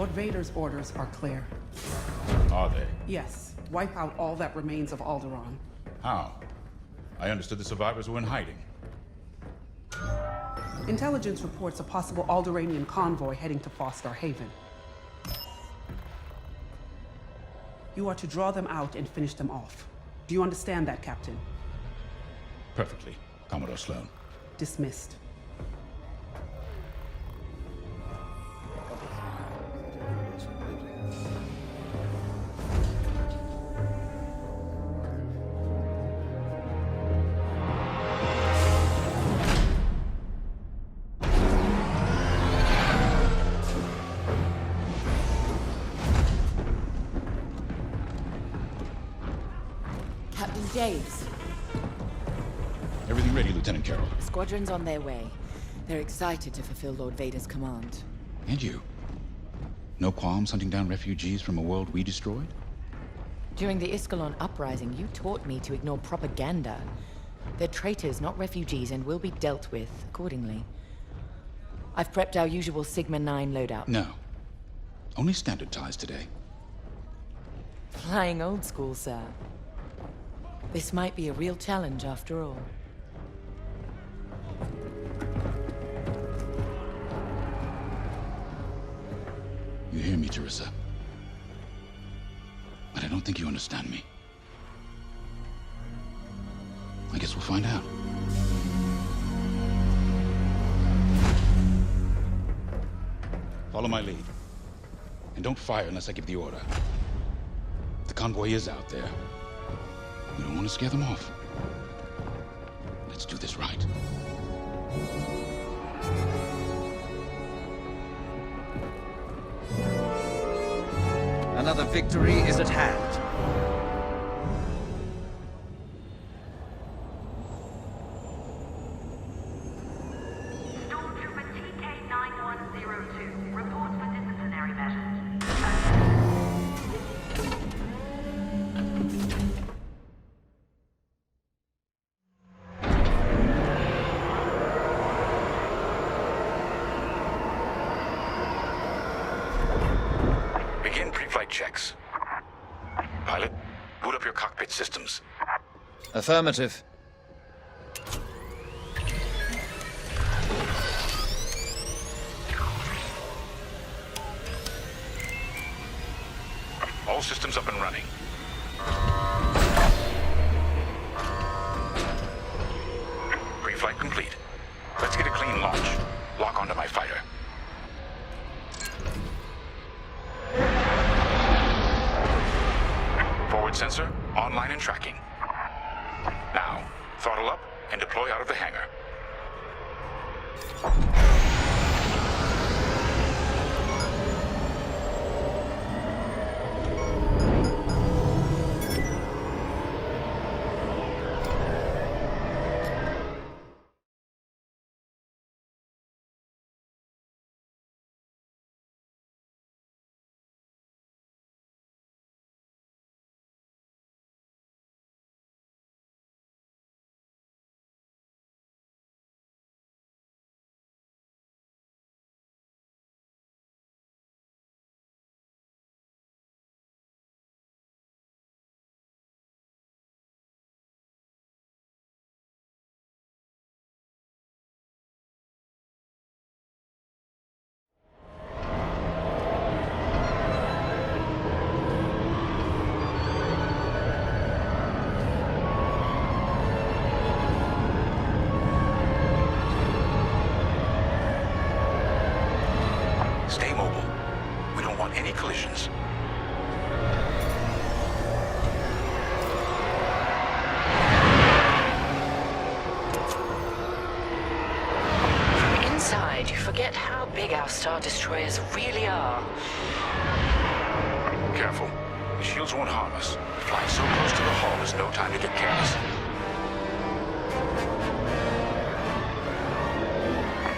Lord Vader's orders are clear. Are they? Yes. Wipe out all that remains of Alderaan. How? I understood the survivors were in hiding. Intelligence reports a possible Alderaanian convoy heading to Foster Haven. You are to draw them out and finish them off. Do you understand that, Captain? Perfectly, Commodore Sloan. Dismissed. Daves. Everything ready, Lieutenant Carroll. Squadrons on their way. They're excited to fulfill Lord Vader's command. And you? No qualms hunting down refugees from a world we destroyed? During the Iskalon uprising, you taught me to ignore propaganda. They're traitors, not refugees, and will be dealt with accordingly. I've prepped our usual Sigma-9 loadout. No. Only standard ties today. Flying old school, sir. This might be a real challenge after all. You hear me, Teresa? But I don't think you understand me. I guess we'll find out. Follow my lead. And don't fire unless I give the order. The convoy is out there. We don't want to scare them off. Let's do this right. Another victory is at hand. Stormtrooper TK-9102 reports for disciplinary measures. Begin pre-flight checks. Pilot, boot up your cockpit systems. Affirmative. All systems up and running. Pre-flight complete. Let's get a clean launch. Lock onto my fighter. Forward sensor, online and tracking. Now, throttle up and deploy out of the hangar. Stay mobile. We don't want any collisions. From inside, you forget how big our Star Destroyers really are. Careful. The shields won't harm us. Flying so close to the hull is no time to get careless.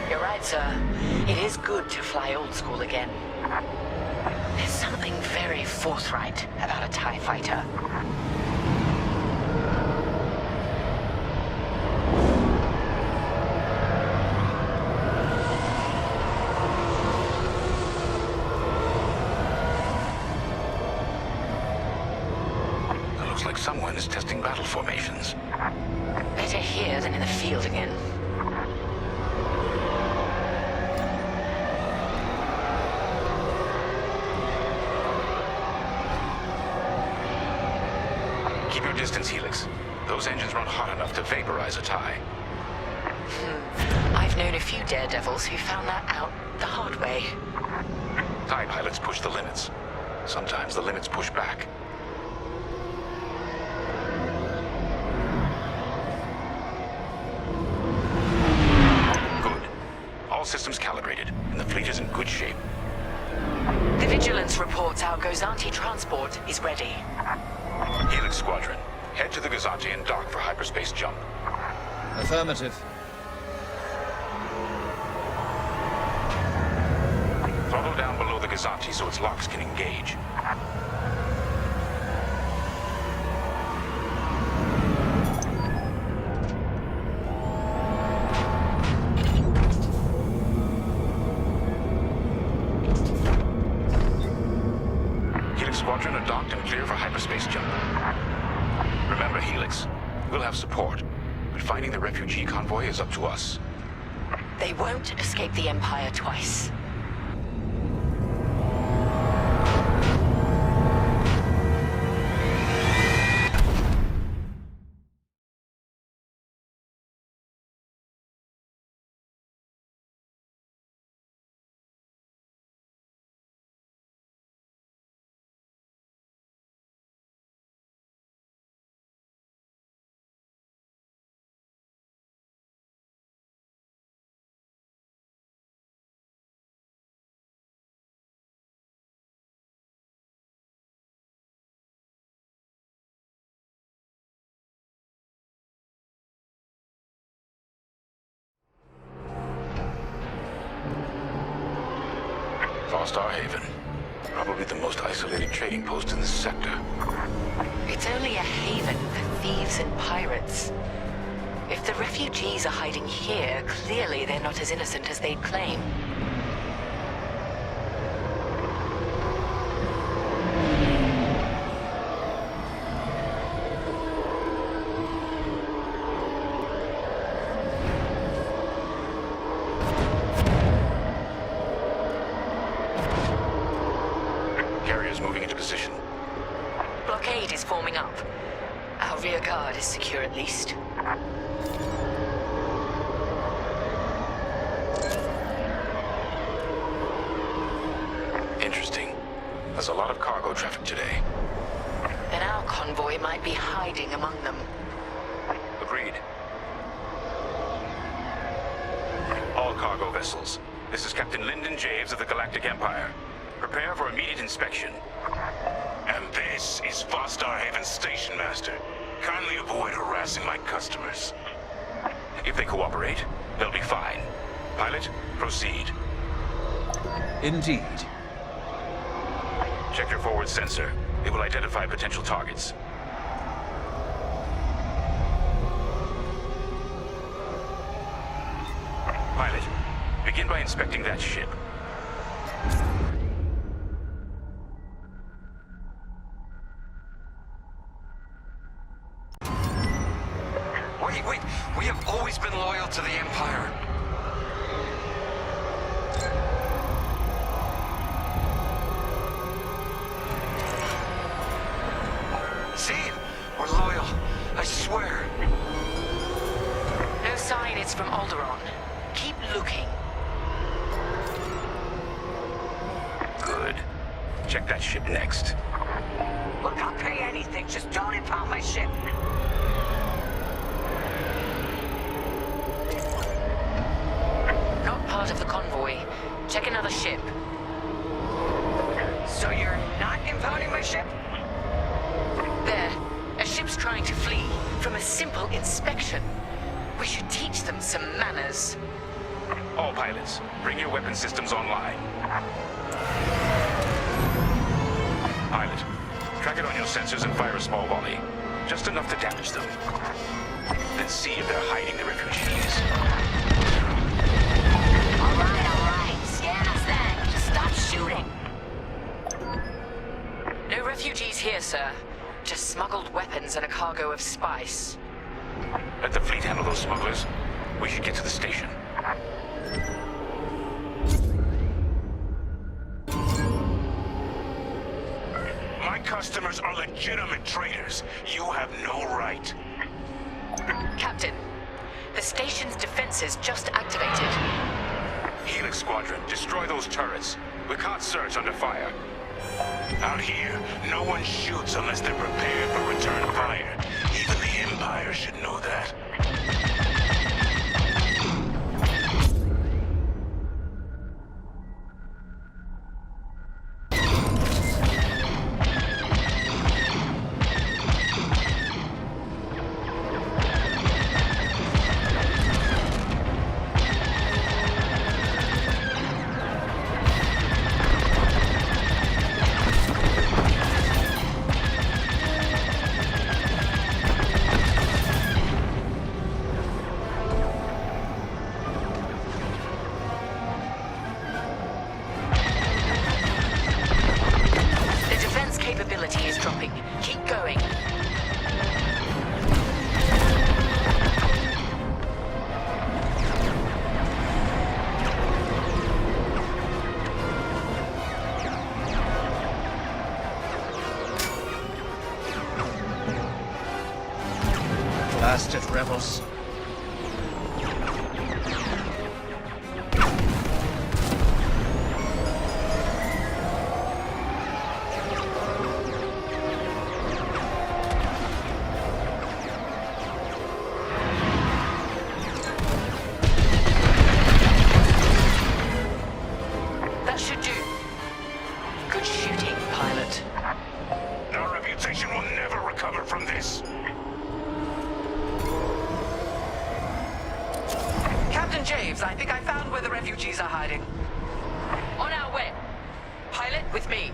You're right, sir. It is good to fly old school again. There's something very forthright about a TIE fighter. someone is testing battle formations. Better here than in the field again. Keep your distance, Helix. Those engines run hot enough to vaporize a tie. I've known a few daredevils who found that out the hard way. TIE pilots push the limits. Sometimes the limits push back. Good. All systems calibrated, and the fleet is in good shape. The Vigilance reports our Gozanti transport is ready. Helix Squadron, head to the Gozanti and dock for hyperspace jump. Affirmative. Throttle down below the Gozanti so its locks can engage. Helix Squadron are docked and clear for hyperspace jump. Remember, Helix, we'll have support, but finding the refugee convoy is up to us. They won't escape the Empire twice. Star Haven. Probably the most isolated trading post in this sector. It's only a haven for thieves and pirates. If the refugees are hiding here, clearly they're not as innocent as they'd claim. Moving into position. Blockade is forming up. Our rear guard is secure at least. Interesting. There's a lot of cargo traffic today. Then our convoy might be hiding among them. Agreed. All cargo vessels. This is Captain Lyndon Javes of the Galactic Empire. Prepare for immediate inspection. And this is Vostar Haven Station Master. Kindly avoid harassing my customers. If they cooperate, they'll be fine. Pilot, proceed. Indeed. Check your forward sensor. It will identify potential targets. Pilot, begin by inspecting that ship. Wait. We have always been loyal to the Empire. See? We're loyal. I swear. No sign it's from Alderaan. Keep looking. Good. Check that ship next. Look, I'll pay anything. Just don't impound my ship. Not part of the convoy. Check another ship. So you're not impounding my ship? There. A ship's trying to flee from a simple inspection. We should teach them some manners. All pilots, bring your weapon systems online. Pilot, track it on your sensors and fire a small volley. Just enough to damage them. Then see if they're hiding the refugees. All right. Scan us then. Just stop shooting. No refugees here, sir. Just smuggled weapons and a cargo of spice. Let the fleet handle those smugglers. We should get to the station. My customers are legitimate traders. You have no right. Captain, the station's defenses just activated. Helix Squadron, destroy those turrets. We can't search under fire. Out here, no one shoots unless they're prepared for return fire. Even the Empire should know that. Bastard rebels. That should do. Good shooting, pilot. Our reputation will never recover from this. Captain James, I think I found where the refugees are hiding. On our way. Pilot, with me.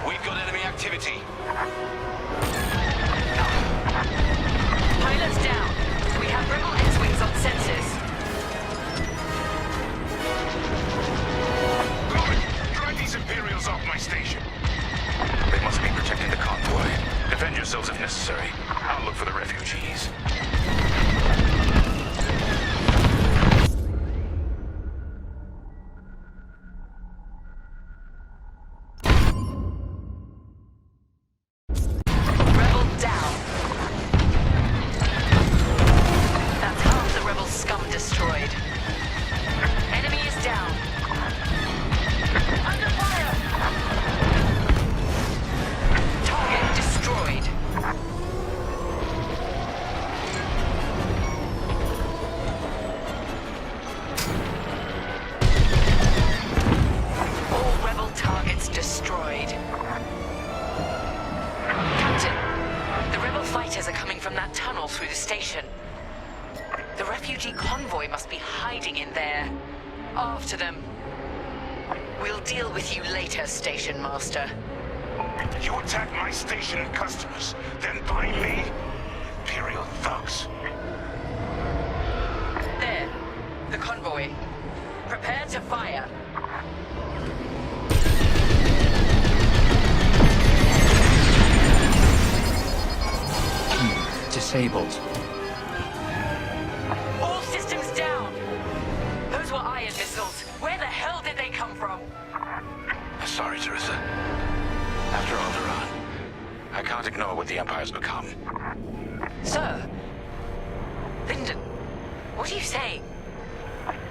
We've got enemy activity. Pilots down. We have rebel X-wings on sensors. Good! Drive these Imperials off my station. They must be protecting the convoy. Defend yourselves if necessary. I'll look for the refugees. Rebel down. That's half the rebel scum destroyed. Enemy is down. Under fire! Target destroyed. All rebel targets destroyed. Captain, the rebel fighters are coming from that tunnel through the station. The refugee convoy must be hiding in there. After them. We'll deal with you later, Station Master. You attack my station and customers, then find me? Imperial thugs. There. The convoy. Prepare to fire. Disabled. All systems down. Those were iron missiles. Where the hell did they come from? Sorry, Teresa. After Alderaan, I can't ignore what the Empire's become. Sir. Lyndon, what are you saying?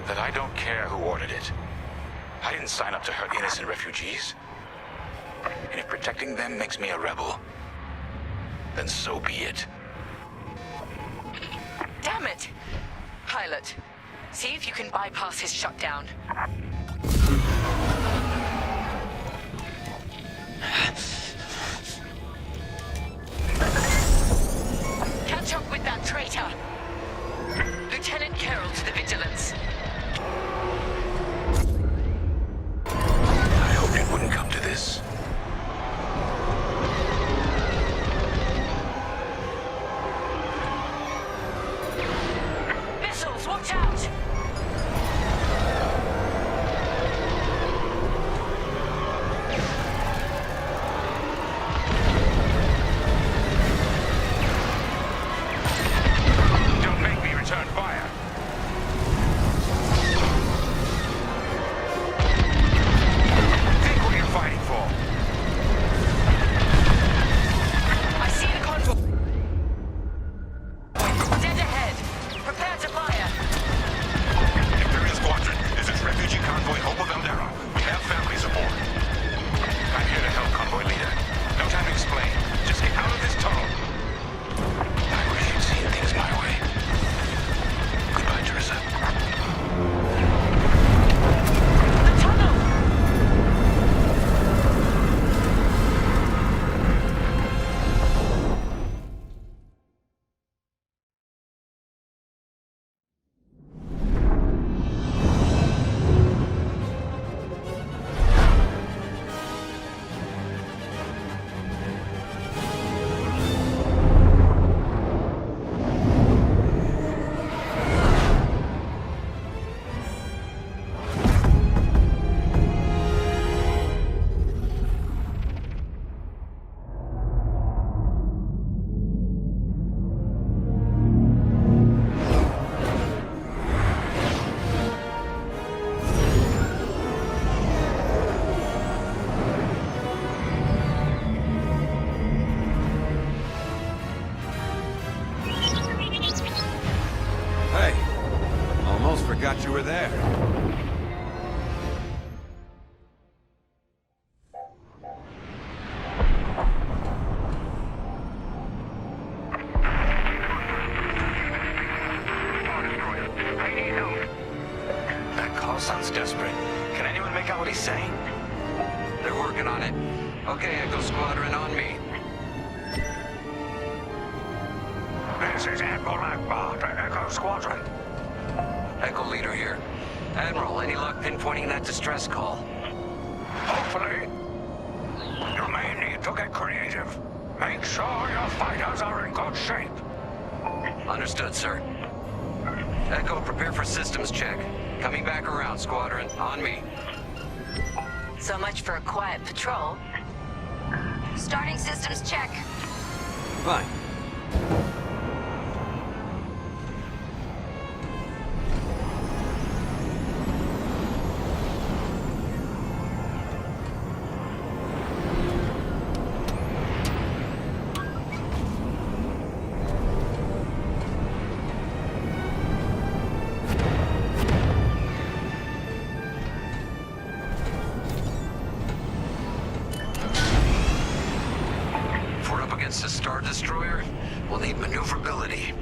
That I don't care who ordered it. I didn't sign up to hurt innocent refugees. And if protecting them makes me a rebel, then so be it. Damn it! Pilot, see if you can bypass his shutdown. Catch up with that traitor! Lieutenant Carroll to the Vigilance. Okay, Echo Squadron, on me. This is Admiral Akbar to Echo Squadron. Echo Leader here. Admiral, any luck pinpointing that distress call? Hopefully. You may need to get creative. Make sure your fighters are in good shape. Understood, sir. Echo, prepare for systems check. Coming back around, Squadron. On me. So much for a quiet patrol. Starting systems check. Fine. Against a Star Destroyer, we'll need maneuverability.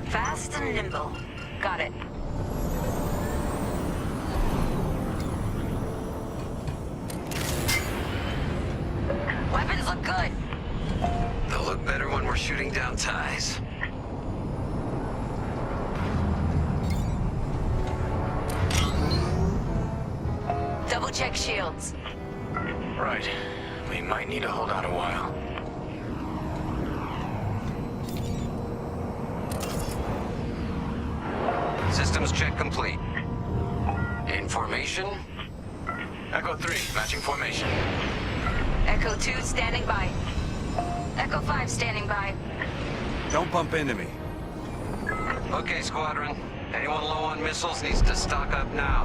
Fast and nimble. Got it. Weapons look good. They'll look better when we're shooting down ties. Double check shields. Right. We might need to hold out a while. Systems check complete. In formation? Echo 3, matching formation. Echo 2 standing by. Echo 5 standing by. Don't bump into me. Okay, Squadron. Anyone low on missiles needs to stock up now.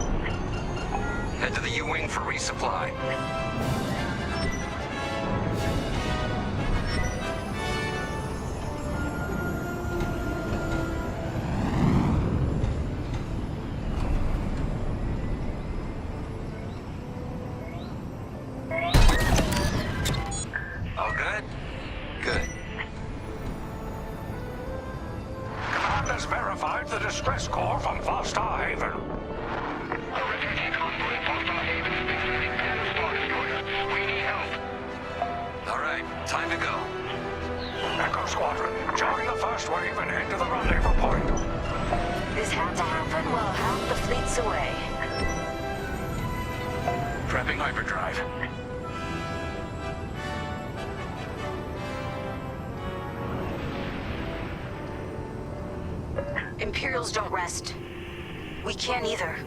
Head to the U-Wing for resupply. All good? Good. Command has verified the distress call from Foster Haven. We need help. All right, time to go. Echo Squadron, join the first wave and head to the rendezvous point. This had to happen while half the fleet's away. Prepping hyperdrive. Imperials don't rest. We can't either.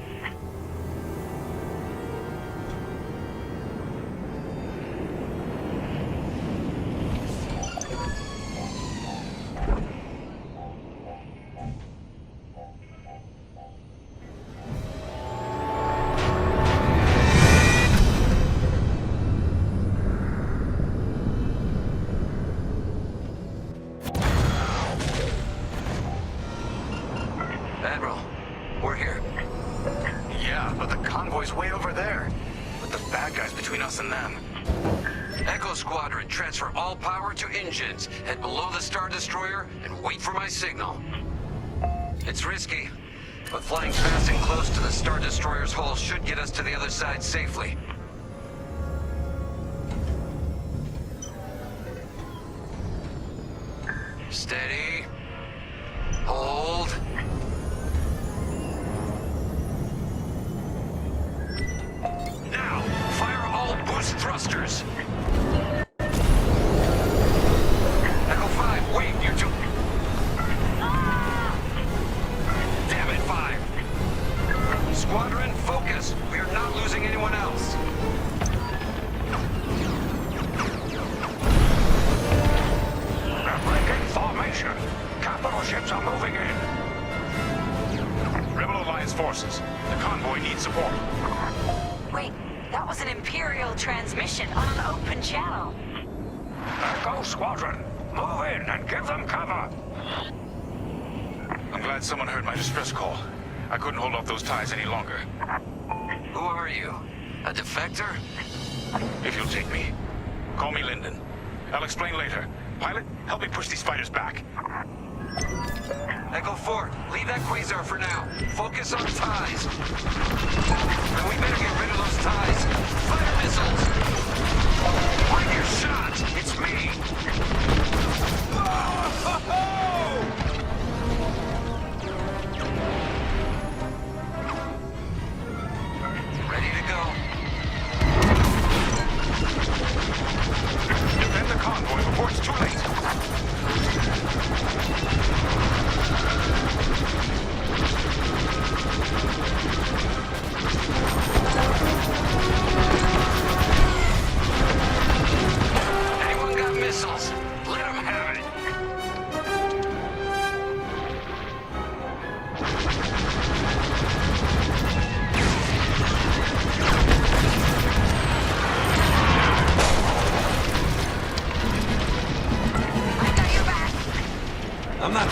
Admiral, we're here. Yeah, but the convoy's way over there. With the bad guys between us and them. Echo Squadron, transfer all power to engines. Head below the Star Destroyer and wait for my signal. It's risky, but flying fast and close to the Star Destroyer's hull should get us to the other side safely. Steady. Hold. Now, fire all boost thrusters. Echo 5, wait, you two. Damn it, 5. Squadron, focus. We are not losing anyone else. They're breaking formation. Capital ships are moving in. Rebel Alliance forces. The convoy needs support. Wait, that was an Imperial transmission on an open channel. Echo Squadron, move in and give them cover. I'm glad someone heard my distress call. I couldn't hold off those ties any longer. Who are you? A defector? If you'll take me, call me Lyndon. I'll explain later. Pilot, help me push these fighters back. Echo 4, leave that quasar for now. Focus on ties. And we better get rid of those ties. Fire missiles!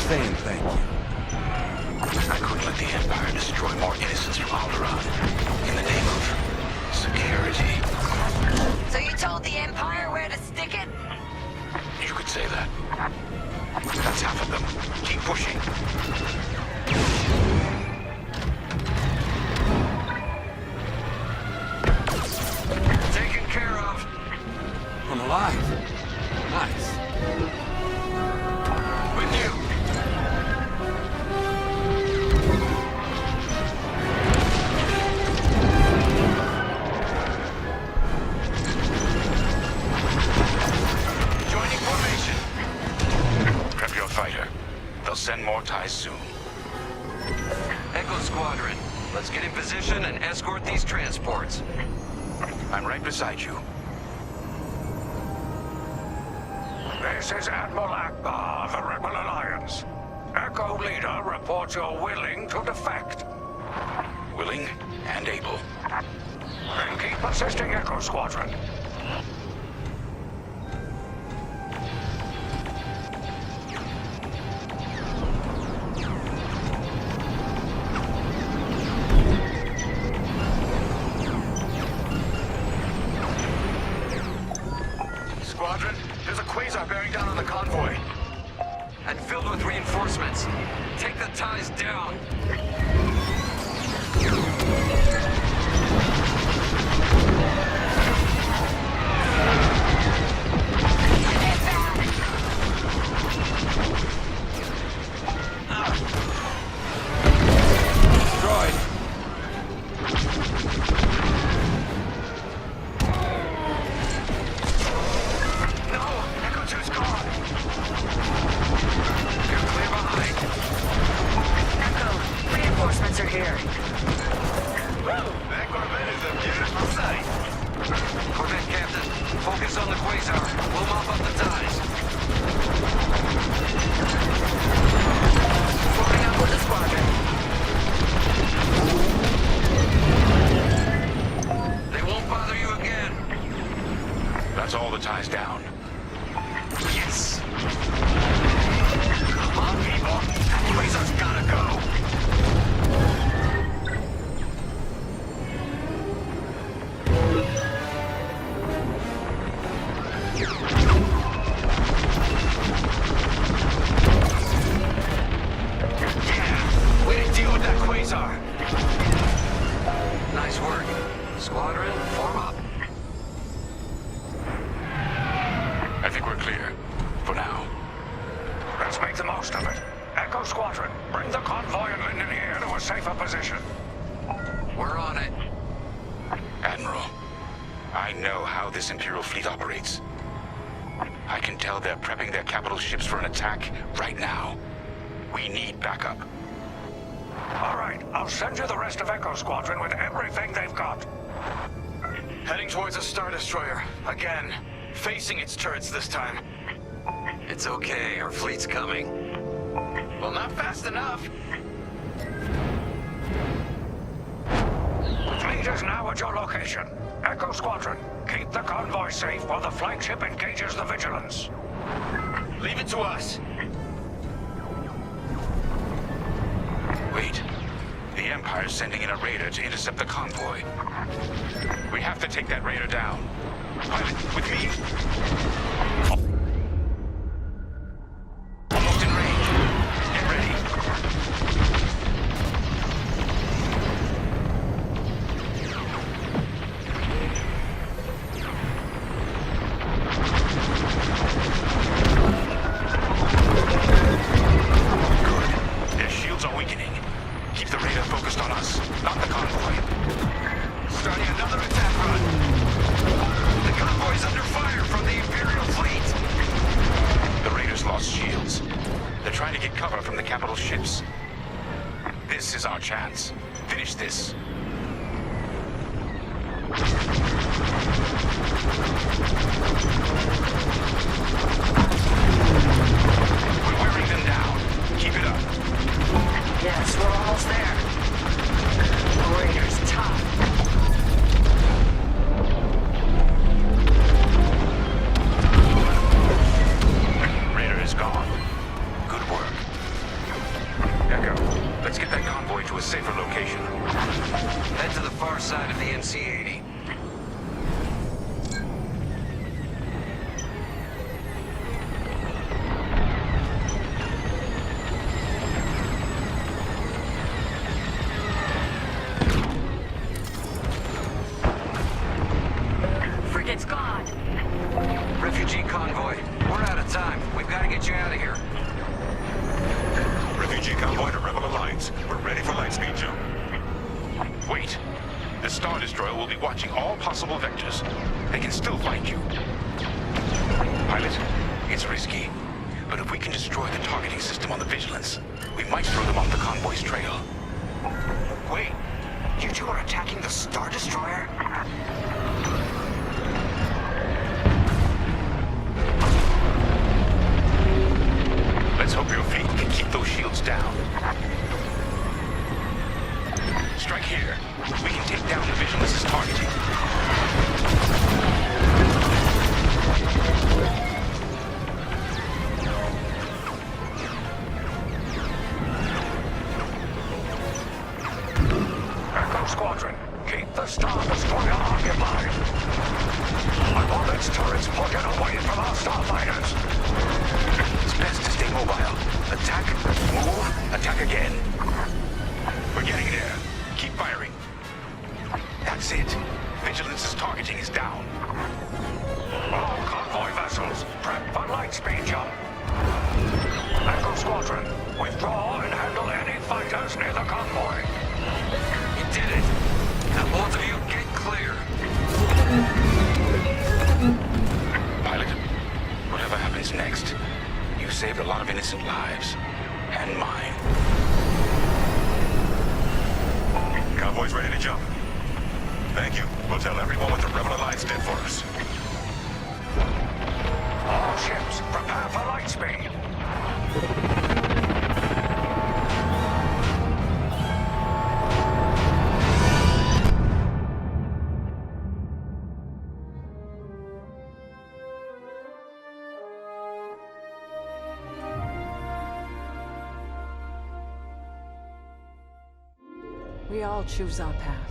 saying thank you. I couldn't let the Empire destroy more innocents from Alderaan in the name of security. So you told the Empire where to stick it? You could say that. That's half of them. Keep pushing. Taken care of. I'm alive. Nice. With you. Joining formation. Prep your fighter. They'll send more ties soon. Echo Squadron, let's get in position and escort these transports. I'm right beside you. This is Admiral Akbar of the Rebel Alliance. Echo Leader reports you're willing to defect. Willing and able. Then keep assisting Echo Squadron. Squadron, there's a quasar bearing down on the convoy. And filled with reinforcements. Take the ties down. Destroyed. No! Echo 2's gone! You're clear behind. Echo, reinforcements are here. That Corvette is a beautiful sight. Corvette Captain, focus on the quasar. We'll mop up the ties. Forming up with the squadron. They won't bother you again. That's all the ties down. Yes. Come on, people! That quasar's gotta go! Yeah, way to deal with that quasar. Nice work. Squadron, form up. I think we're clear. For now. Let's make the most of it. Echo Squadron, bring the convoy and Linden here to a safer position. We're on it. Admiral, I know how this Imperial fleet operates. I can tell they're prepping their capital ships for an attack right now. We need backup. All right, I'll send you the rest of Echo Squadron with everything they've got. Heading towards a Star Destroyer. Again. Facing its turrets this time. It's okay, our fleet's coming. Well, not fast enough. The fleet is now at your location. Echo Squadron, keep the convoy safe while the flagship engages the Vigilance. Leave it to us. Wait. The Empire's sending in a raider to intercept the convoy. We have to take that raider down. Pilot, with me. Almost in range. Get ready. Good. Their shields are weakening. Keep the radar focused on us, not the convoy. Starting another attack run. The convoy's under fire from the Imperial fleet. The raiders lost shields. They're trying to get cover from the capital ships. This is our chance. Finish this. We're wearing them down. Keep it up. Yes, we're almost there. The Raiders tough. Raider is gone. Good work. watching all possible vectors. They can still find you. Pilot, it's risky. But if we can destroy the targeting system on the Vigilance, we might throw them off the convoy's trail. Wait, you two are attacking the Star Destroyer? Let's hope your fleet can keep those shields down. Strike here. We can take down the Vigilance's targeting. Echo Squadron, keep the Star Destroyer occupied. I want its turrets pointed away from our starfighters. It's best to stay mobile. Attack, move, attack again. We're getting there. Keep firing. That's it. Vigilance's targeting is down. All convoy vessels, prep for lightspeed jump. Echo Squadron, withdraw and handle any fighters near the convoy. You did it. Now both of you get clear. Pilot, whatever happens next, you saved a lot of innocent lives. And mine. Convoy's ready to jump. Thank you. We'll tell everyone what the Rebel Alliance did for us. All ships, prepare for lightspeed. We all choose our path.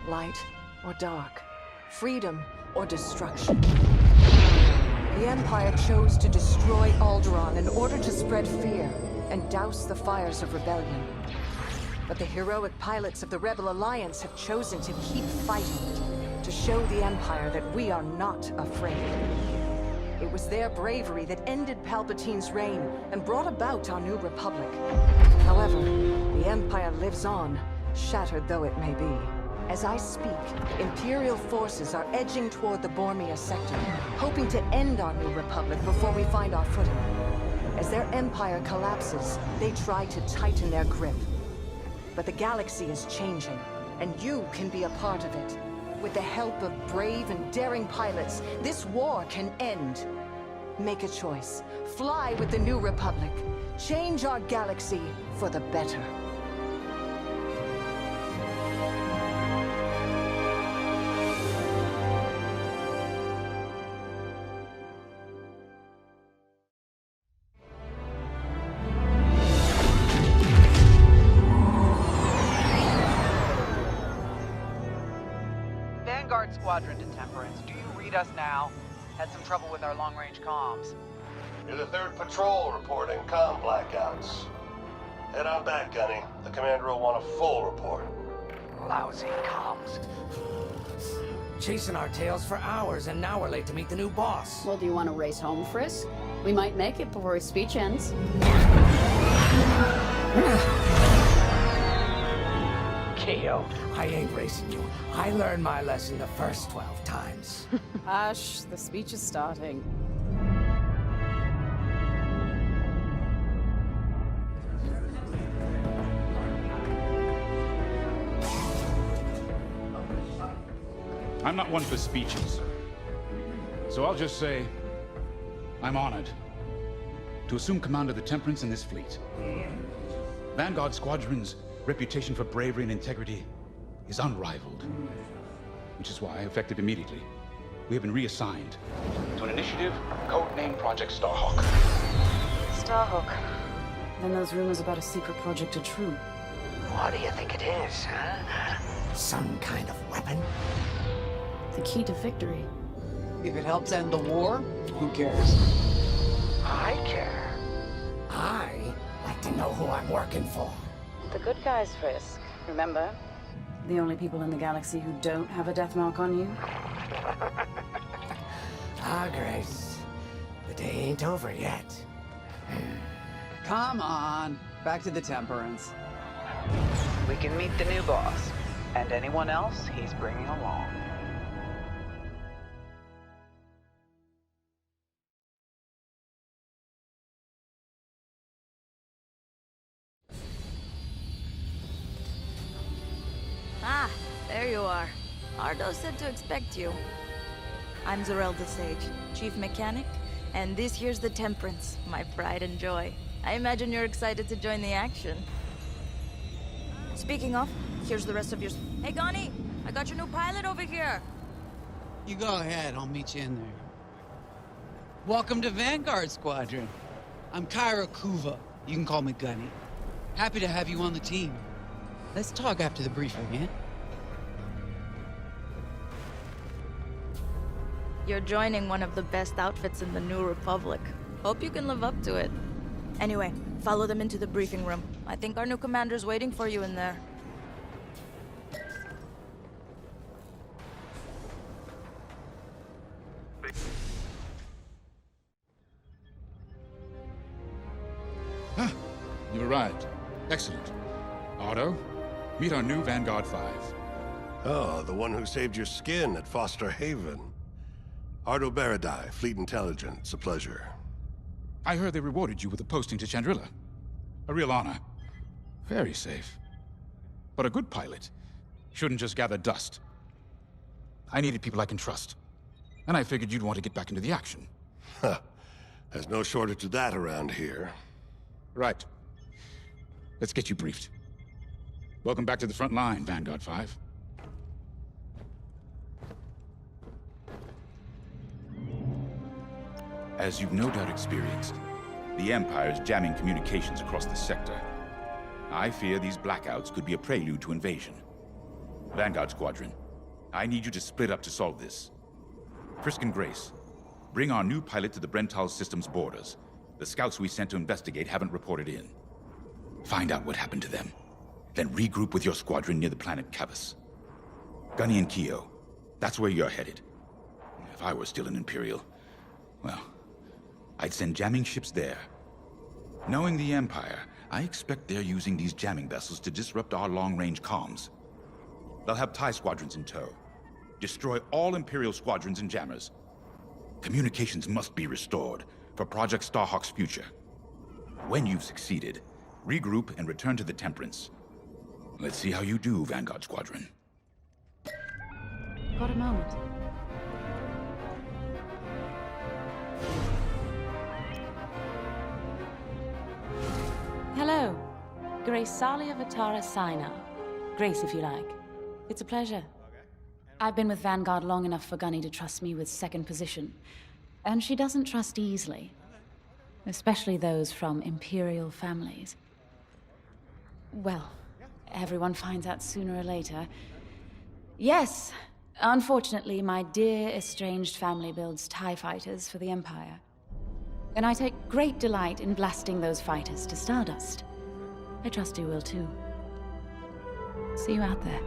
Light or dark. Freedom or destruction. The Empire chose to destroy Alderaan in order to spread fear and douse the fires of rebellion. But the heroic pilots of the Rebel Alliance have chosen to keep fighting, to show the Empire that we are not afraid. It was their bravery that ended Palpatine's reign and brought about our new republic. However, the Empire lives on, shattered though it may be. As I speak, Imperial forces are edging toward the Bormia sector, hoping to end our new republic before we find our footing. As their empire collapses, they try to tighten their grip. But the galaxy is changing, and you can be a part of it. With the help of brave and daring pilots, this war can end. Make a choice. Fly with the new republic. Change our galaxy for the better. Squadron to Temperance. Do you read us now? Had some trouble with our long-range comms. You're the 3rd patrol reporting comm blackouts. Head on back, Gunny. The commander will want a full report. Lousy comms. Chasing our tails for hours, and now we're late to meet the new boss. Well, do you want to race home, Frisk? We might make it before his speech ends. Keo, I ain't racing you. I learned my lesson the first 12 times. Hush, the speech is starting. I'm not one for speeches. So I'll just say, I'm honored to assume command of the Temperance in this fleet. Vanguard Squadron's reputation for bravery and integrity is unrivaled, which is why, effective immediately, we have been reassigned to an initiative codenamed Project Starhawk. Starhawk. Then those rumors about a secret project are true. What do you think it is, huh? Some kind of weapon? The key to victory. If it helps end the war, who cares? I care. I like to know who I'm working for. The good guys, Frisk. Remember? The only people in the galaxy who don't have a death mark on you? Ah, Grace. The day ain't over yet. Come on. Back to the Temperance. We can meet the new boss. And anyone else he's bringing along. There you are. Ardo said to expect you. I'm Zarelda Sage, Chief Mechanic, and this here's the Temperance, my pride and joy. I imagine you're excited to join the action. Speaking of, here's the rest of your... Hey, Gani! I got your new pilot over here! You go ahead, I'll meet you in there. Welcome to Vanguard Squadron. I'm Kyra Kuva. You can call me Gunny. Happy to have you on the team. Let's talk after the briefing, yeah? You're joining one of the best outfits in the New Republic. Hope you can live up to it. Anyway, follow them into the briefing room. I think our new commander's waiting for you in there. Ah, you've arrived. Excellent. Otto, meet our new Vanguard 5. Oh, the one who saved your skin at Foster Haven. Ardo Baradai, Fleet Intelligence. A pleasure. I heard they rewarded you with a posting to Chandrila. A real honor. Very safe. But a good pilot shouldn't just gather dust. I needed people I can trust. And I figured you'd want to get back into the action. Huh. There's no shortage of that around here. Right. Let's get you briefed. Welcome back to the front line, Vanguard 5. As you've no doubt experienced, the Empire is jamming communications across the sector. I fear these blackouts could be a prelude to invasion. Vanguard Squadron, I need you to split up to solve this. Frisk and Grace, bring our new pilot to the Brental system's borders. The scouts we sent to investigate haven't reported in. Find out what happened to them. Then regroup with your squadron near the planet Cavus. Gunny and Keo, that's where you're headed. If I were still an Imperial, well, I'd send jamming ships there. Knowing the Empire, I expect they're using these jamming vessels to disrupt our long-range comms. They'll have TIE squadrons in tow. Destroy all Imperial squadrons and jammers. Communications must be restored for Project Starhawk's future. When you've succeeded, regroup and return to the Temperance. Let's see how you do, Vanguard Squadron. Got a moment. Hello. Grace Salia Vatara Sina. Grace, if you like. It's a pleasure. I've been with Vanguard long enough for Gunny to trust me with second position. And she doesn't trust easily. Especially those from Imperial families. Well, everyone finds out sooner or later. Yes, unfortunately, my dear estranged family builds TIE fighters for the Empire. And I take great delight in blasting those fighters to stardust. I trust you will too. See you out there.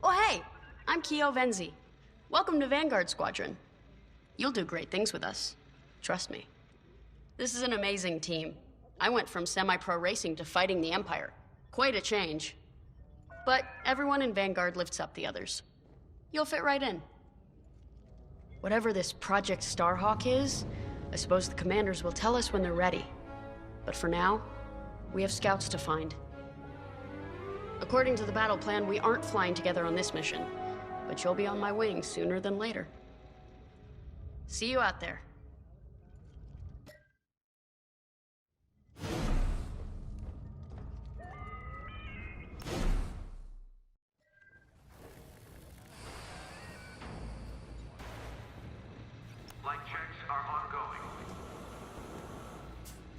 Oh hey, I'm Keo Venzi. Welcome to Vanguard Squadron. You'll do great things with us. Trust me. This is an amazing team. I went from semi-pro racing to fighting the Empire. Quite a change. But everyone in Vanguard lifts up the others. You'll fit right in. Whatever this Project Starhawk is, I suppose the commanders will tell us when they're ready. But for now, we have scouts to find. According to the battle plan, we aren't flying together on this mission, but you'll be on my wing sooner than later. See you out there.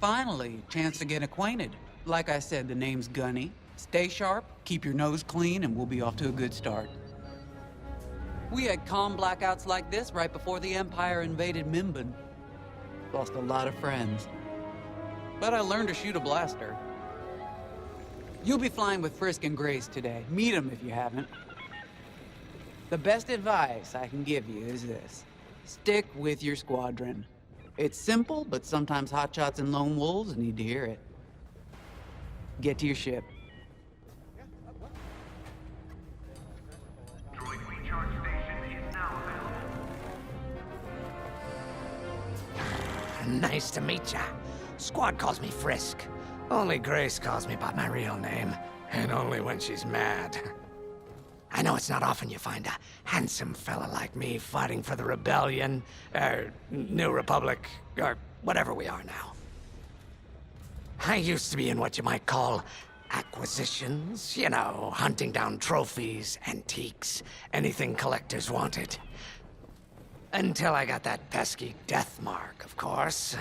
Finally, chance to get acquainted. Like I said, the name's Gunny. Stay sharp, keep your nose clean, and we'll be off to a good start. We had comm blackouts like this right before the Empire invaded Mimban. Lost a lot of friends. But I learned to shoot a blaster. You'll be flying with Frisk and Grace today. Meet them if you haven't. The best advice I can give you is this. Stick with your squadron. It's simple, but sometimes hotshots and lone wolves need to hear it. Get to your ship. Droid recharge station is now available. Nice to meet ya. Squad calls me Frisk. Only Grace calls me by my real name, and only when she's mad. I know it's not often you find a handsome fella like me fighting for the Rebellion, or New Republic, or whatever we are now. I used to be in what you might call acquisitions, you know, hunting down trophies, antiques, anything collectors wanted. Until I got that pesky death mark, of course.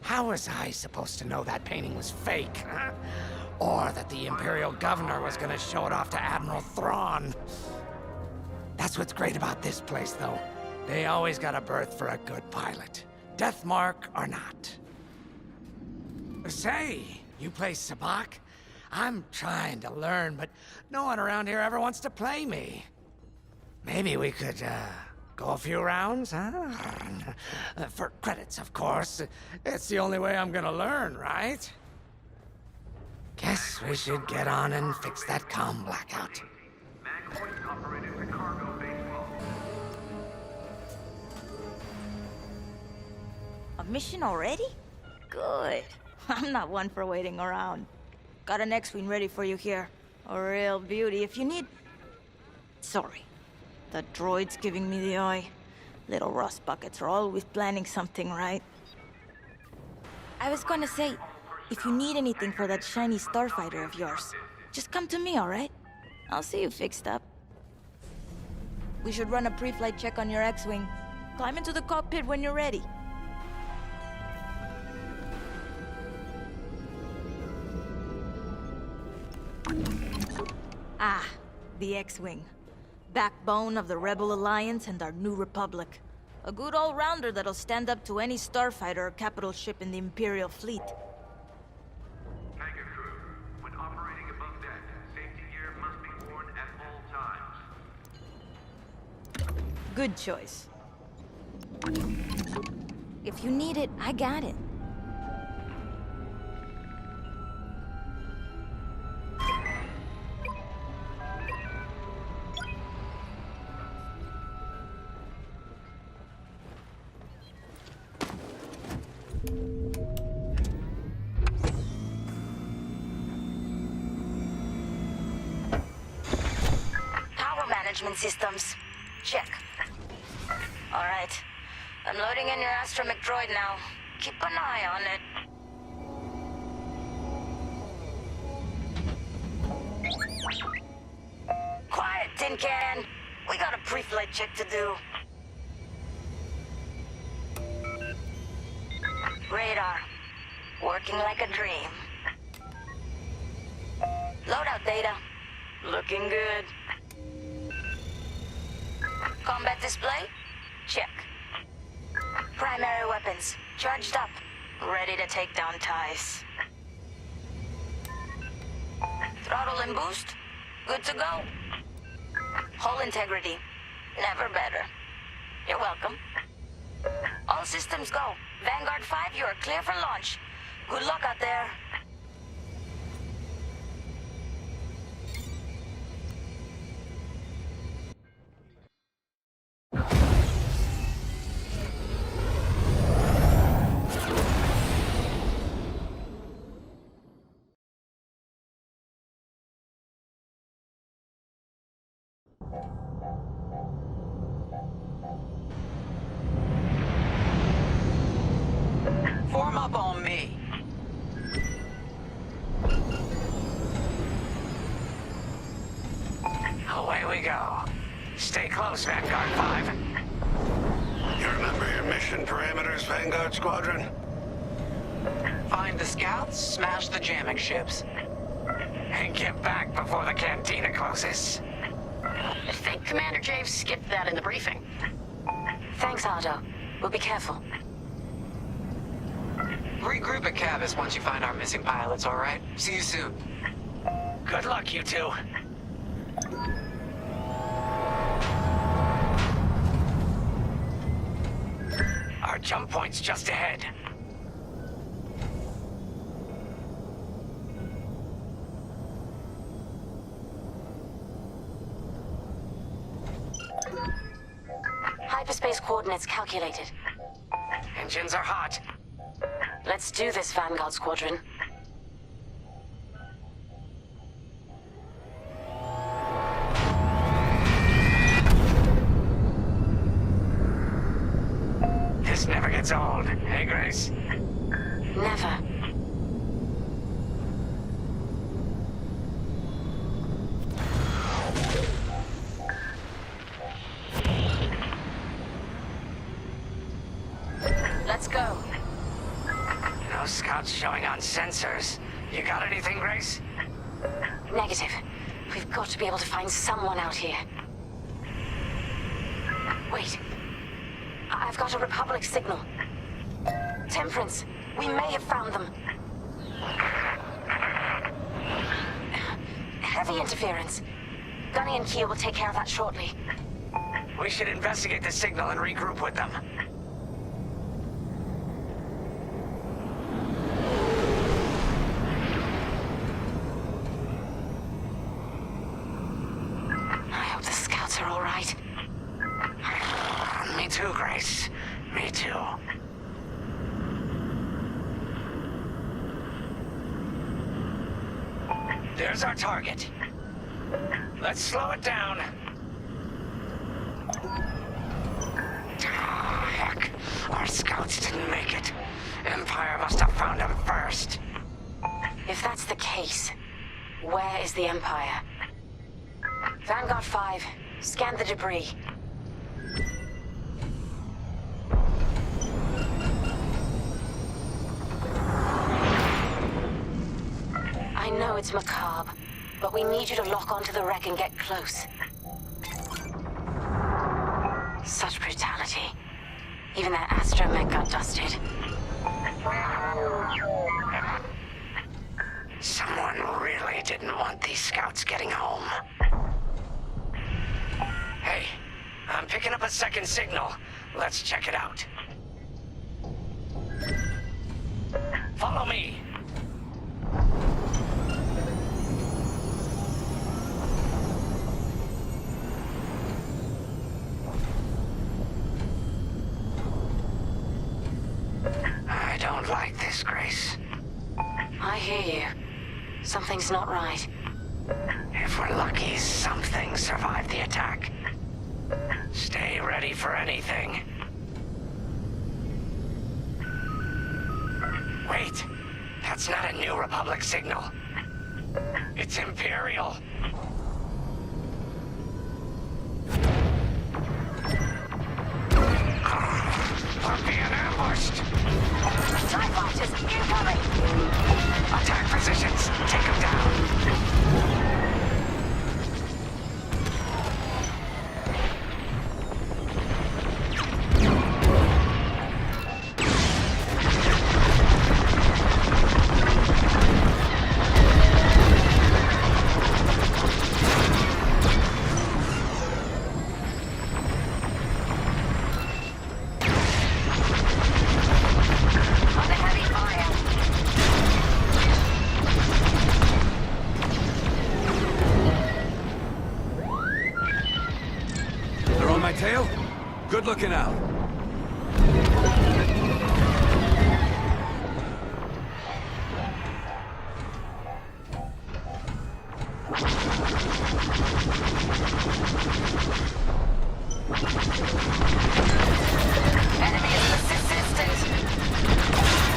How was I supposed to know that painting was fake, huh? Or that the Imperial Governor was gonna show it off to Admiral Thrawn? That's what's great about this place, though. They always got a berth for a good pilot. Death mark or not. Say, you play Sabak? I'm trying to learn, but no one around here ever wants to play me. Maybe we could, go a few rounds, huh? For credits, of course. It's the only way I'm gonna learn, right? Guess we should get on and fix that comm blackout. A mission already? Good. I'm not one for waiting around. Got an X-Wing ready for you here. A real beauty if you need... Sorry. The droid's giving me the eye. Little rust buckets are always planning something, right? I was gonna say, if you need anything for that shiny starfighter of yours, just come to me, alright? I'll see you fixed up. We should run a pre-flight check on your X-Wing. Climb into the cockpit when you're ready. Ah, the X-Wing. Backbone of the Rebel Alliance and our new Republic. A good all-rounder that'll stand up to any starfighter or capital ship in the Imperial fleet. Tiger crew, when operating above deck, safety gear must be worn at all times. Good choice. If you need it, I got it. Systems. Check. All right. I'm loading in your astromech droid now. Keep an eye on it. Quiet, Tin Can. We got a pre-flight check to do. Radar. Working like a dream. Loadout data. Looking good. Combat display? Check. Primary weapons, charged up, ready to take down ties. Throttle and boost, good to go. Hull integrity, never better. You're welcome. All systems go. Vanguard 5, you are clear for launch. Good luck out there. Form up on me. Away we go. Stay close, Vanguard 5. You remember your mission parameters, Vanguard Squadron? Find the scouts, smash the jamming ships. And get back before the cantina closes. I think Commander Jave skipped that in the briefing. Thanks, Otto. We'll be careful. Regroup at Cabus once you find our missing pilots, all right? See you soon. Good luck, you two. Our jump point's just ahead. Hyperspace coordinates calculated. engines are hot. Let's do this, Vanguard Squadron. This never gets old, hey, Grace? Never. Let's go. No scouts showing on sensors. You got anything, Grace? Negative. We've got to be able to find someone out here. Wait. I've got a Republic signal. Temperance. We may have found them. Heavy interference. Gunny and Keel will take care of that shortly. We should investigate the signal and regroup with them. I hope the scouts are all right. Me too, Grace. Me too. There's our target. Let's slow it down. Heck, our scouts didn't make it. Empire must have found them first. If that's the case, where is the Empire? Vanguard 5, scan the debris. I know it's macabre, but we need you to lock onto the wreck and get close. Such brutality. Even that astromech got dusted. Someone really didn't want these scouts getting home. Hey, I'm picking up a second signal. Let's check it out. Follow me. I don't like this, Grace. I hear you. Something's not right. If we're lucky, something survived the attack. Stay ready for anything. Wait, that's not a New Republic signal. It's Imperial. We're being ambushed. TIE fighters, incoming! Attack positions. Take them down. Good looking out. Enemy is persistent.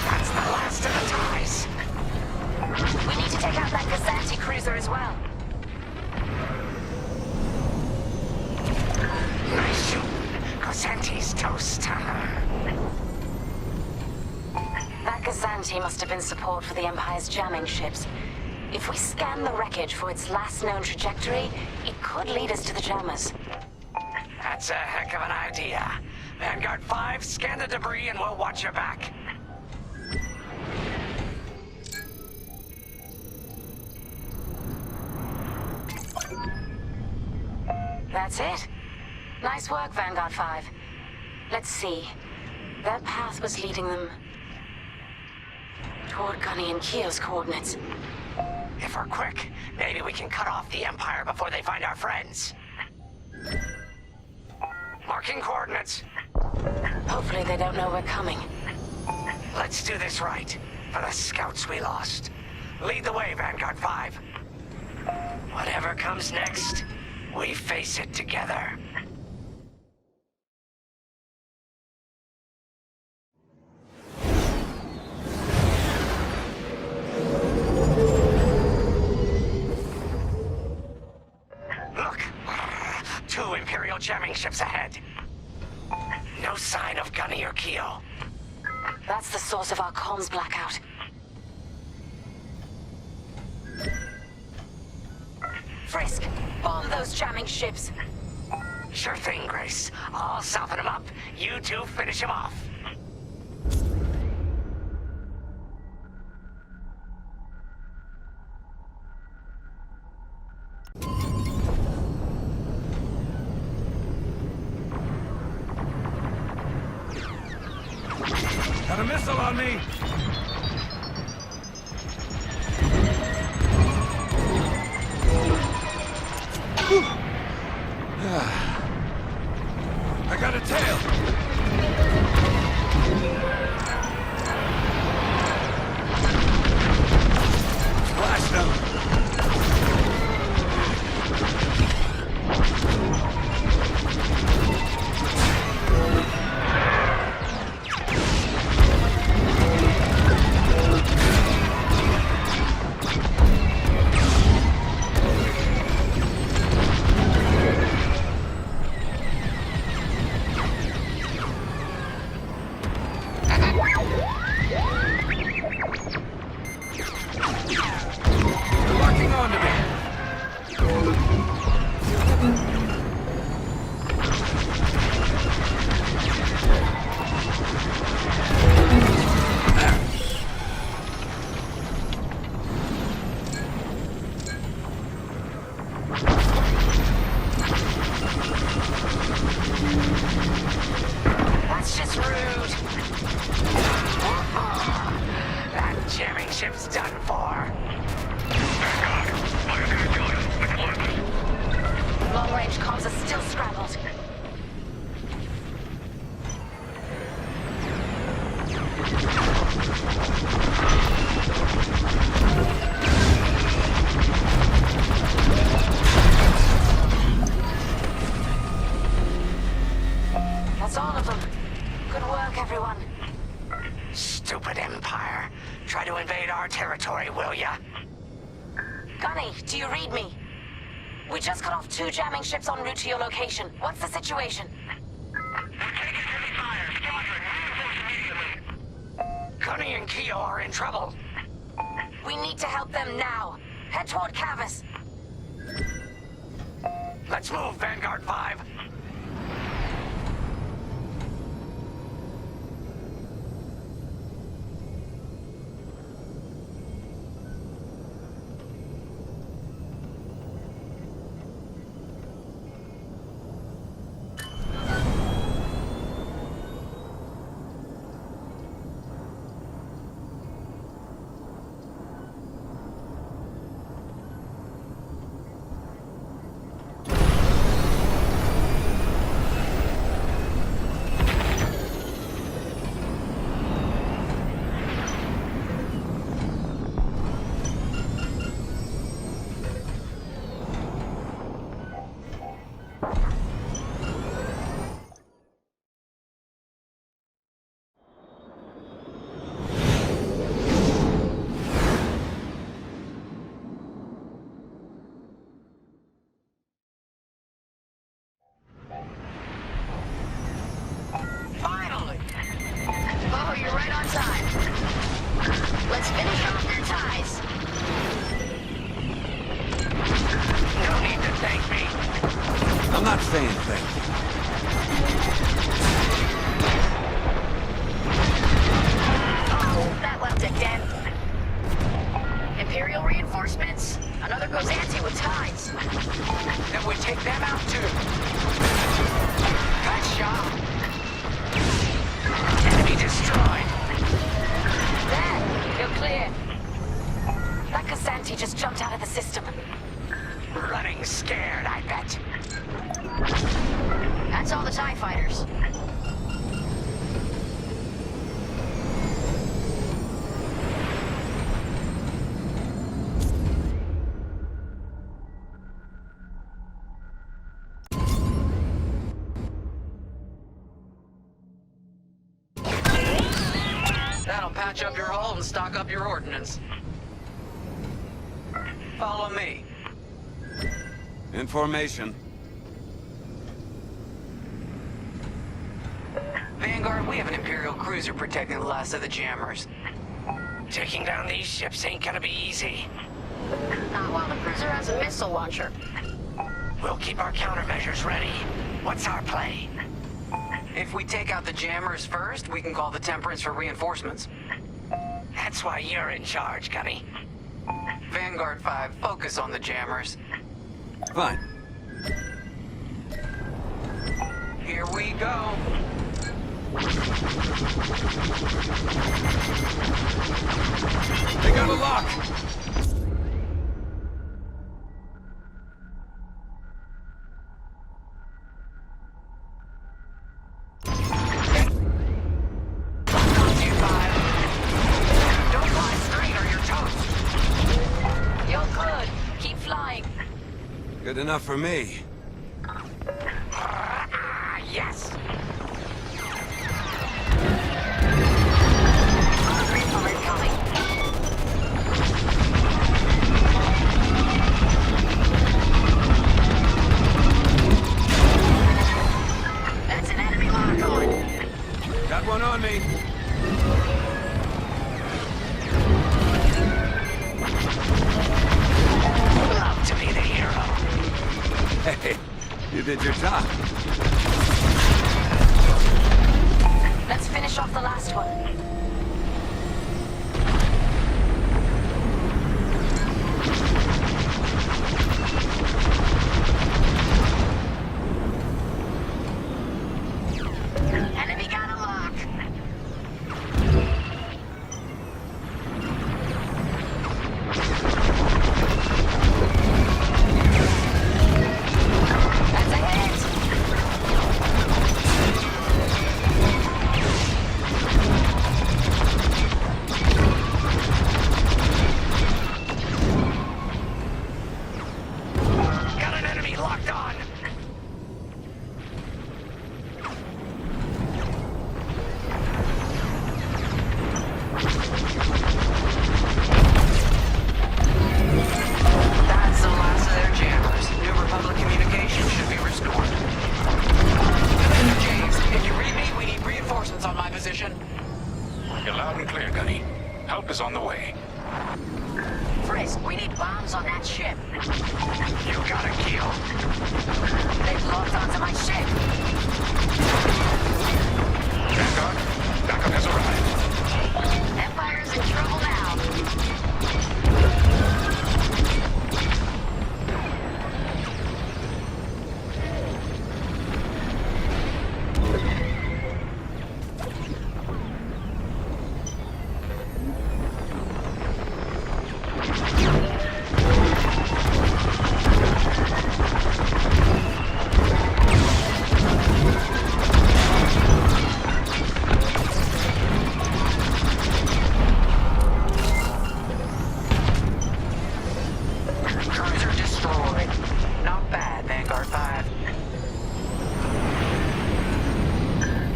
That's the last of the ties. We need to take out that Gazanti cruiser as well. Nice shooting. Gazanti's toast. That Gazanti must have been support for the Empire's jamming ships. If we scan the wreckage for its last known trajectory, it could lead us to the jammers. That's a heck of an idea. Vanguard 5, scan the debris and we'll watch your back. That's it. Nice work, Vanguard 5. Let's see. Their path was leading them toward Gunny and Keel's coordinates. If we're quick, maybe we can cut off the Empire before they find our friends. Marking coordinates. Hopefully they don't know we're coming. Let's do this right, for the scouts we lost. Lead the way, Vanguard 5. Whatever comes next, we face it together. Look! 2 Imperial jamming ships ahead. No sign of Gunny or Keo. That's the source of our comms blackout. Frisk, bomb those jamming ships. Sure thing, Grace. I'll soften them up. You two finish them off. Got a missile on me! I got a tail! Splash them! That's just rude. That jamming ship's done for. Long-range comms are still scrambled. That's all of them. Good work, everyone. Stupid Empire. Try to invade our territory, will ya? Gunny, do you read me? We just cut off 2 jamming ships en route to your location. What's the situation? Gunny and Keo are in trouble. We need to help them now. Head toward Cavus. Let's move, Vanguard 5. Finally! Oh, you're right on time. Let's finish off their ties. No need to thank me. I'm not saying thank you. Oh, that left a dent. Imperial reinforcements. Another Gozanti with ties. Then we take them out too. Good job. Enemy destroyed. There, you're clear. That Gozanti just jumped out of the system. Running scared, I bet. That's all the TIE fighters. patch up your hull and stock up your ordnance. Follow me. In formation. Vanguard, we have an Imperial cruiser protecting the last of the jammers. Taking down these ships ain't gonna be easy. Not while the cruiser has a missile launcher. We'll keep our countermeasures ready. What's our play? If we take out the jammers first, we can call the Temperance for reinforcements. That's why you're in charge, Gunny. Vanguard 5, focus on the jammers. Fine. Here we go. They got a lock! Don't fly straight or you're toast. You're good. Keep flying. Good enough for me. Yes! That's an enemy lock on. Got one on me. Love to be the hero. Hey, you did your job. Let's finish off the last one. Enemy got a lock. That's a hit. Got an enemy locked on. That's the last of their jammers. New Republic communication should be restored. Commander James, if you read me, we need reinforcements on my position. You're loud and clear, Gunny. Help is on the way. Frisk, we need bombs on that ship. You got a kill. They've locked onto my ship. Vanguard, backup has arrived. Empire's in trouble now. Cruiser destroyed. Not bad, Vanguard 5.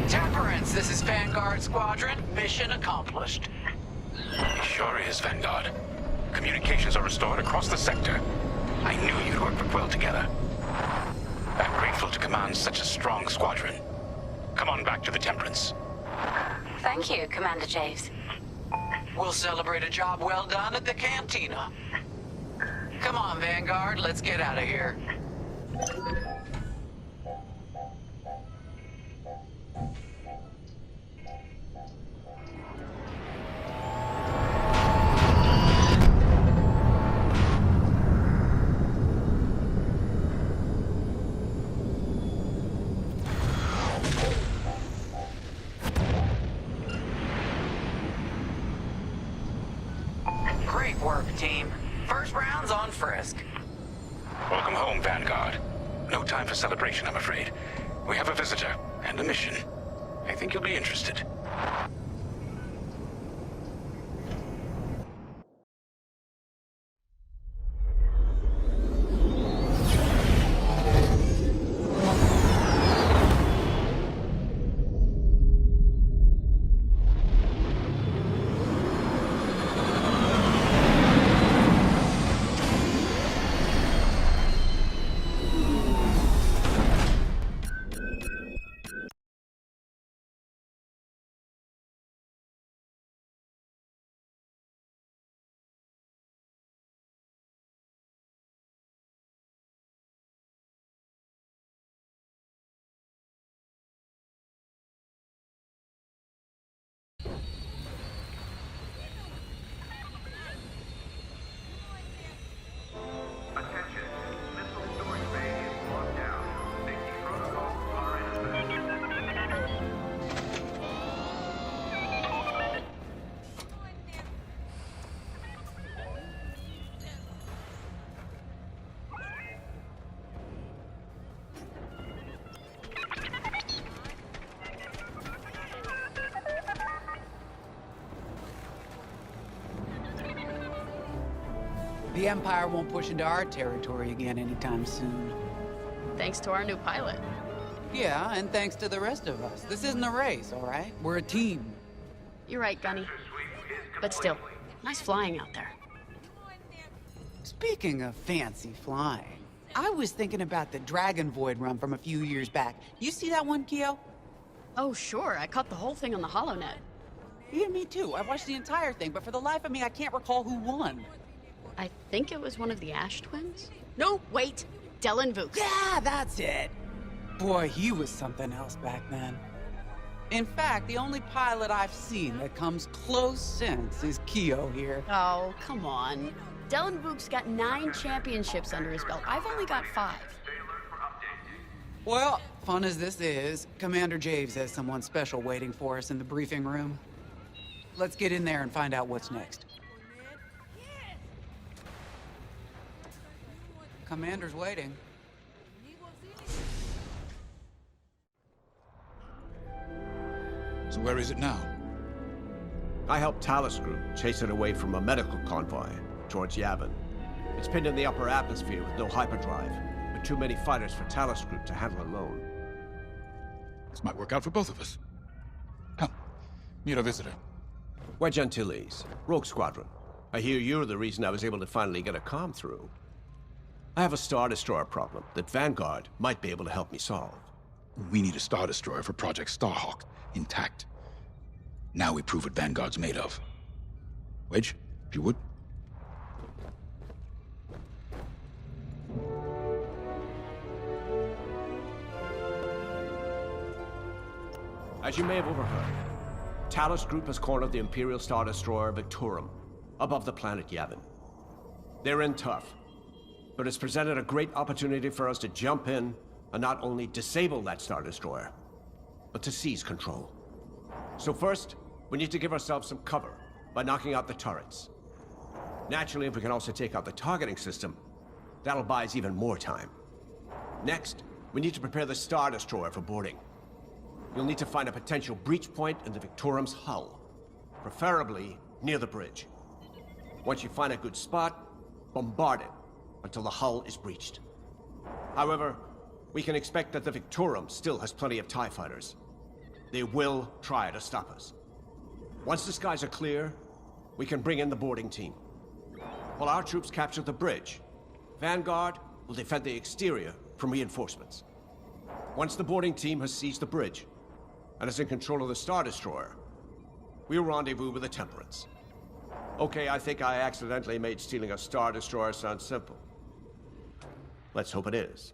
Temperance, this is Vanguard Squadron. Mission accomplished. It sure is, Vanguard. Communications are restored across the sector. I knew you'd work well together. I'm grateful to command such a strong squadron. Come on back to the Temperance. Thank you, Commander Javes. We'll celebrate a job well done at the cantina. Come on, Vanguard, let's get out of here. Great work, team. First round's on Frisk. Welcome home, Vanguard. No time for celebration, I'm afraid. We have a visitor and a mission. I think you'll be interested. The Empire won't push into our territory again anytime soon. Thanks to our new pilot. Yeah, and thanks to the rest of us. This isn't a race, all right? We're a team. You're right, Gunny. But still, nice flying out there. Speaking of fancy flying, I was thinking about the Dragon Void run from a few years back. You see that one, Keo? Oh, sure. I caught the whole thing on the HoloNet. Yeah, me too. I watched the entire thing, but for the life of me, I can't recall who won. I think it was one of the Ash twins? No, wait. Dylan Vooks. Yeah, that's it. Boy, he was something else back then. In fact, the only pilot I've seen that comes close since is Keo here. Oh, come on. Dylan Vooks got 9 championships under his belt. I've only got 5. Well, fun as this is, Commander Javes has someone special waiting for us in the briefing room. Let's get in there and find out what's next. Commander's waiting. So where is it now? I helped Talus Group chase it away from a medical convoy towards Yavin. It's pinned in the upper atmosphere with no hyperdrive, but too many fighters for Talus Group to handle alone. This might work out for both of us. Come, meet our visitor. Wedge Antilles, Rogue Squadron. I hear you're the reason I was able to finally get a comm through. I have a Star Destroyer problem that Vanguard might be able to help me solve. We need a Star Destroyer for Project Starhawk, intact. Now we prove what Vanguard's made of. Wedge, if you would. As you may have overheard, Talus Group has cornered the Imperial Star Destroyer Victorum above the planet Yavin. They're in tough, but it's presented a great opportunity for us to jump in and not only disable that Star Destroyer, but to seize control. So first, we need to give ourselves some cover by knocking out the turrets. Naturally, if we can also take out the targeting system, that'll buy us even more time. Next, we need to prepare the Star Destroyer for boarding. You'll need to find a potential breach point in the Victorum's hull, preferably near the bridge. Once you find a good spot, bombard it until the hull is breached. However, we can expect that the Victorum still has plenty of TIE fighters. They will try to stop us. Once the skies are clear, we can bring in the boarding team. While our troops capture the bridge, Vanguard will defend the exterior from reinforcements. Once the boarding team has seized the bridge and is in control of the Star Destroyer, we'll rendezvous with the Temperance. Okay, I think I accidentally made stealing a Star Destroyer sound simple. Let's hope it is.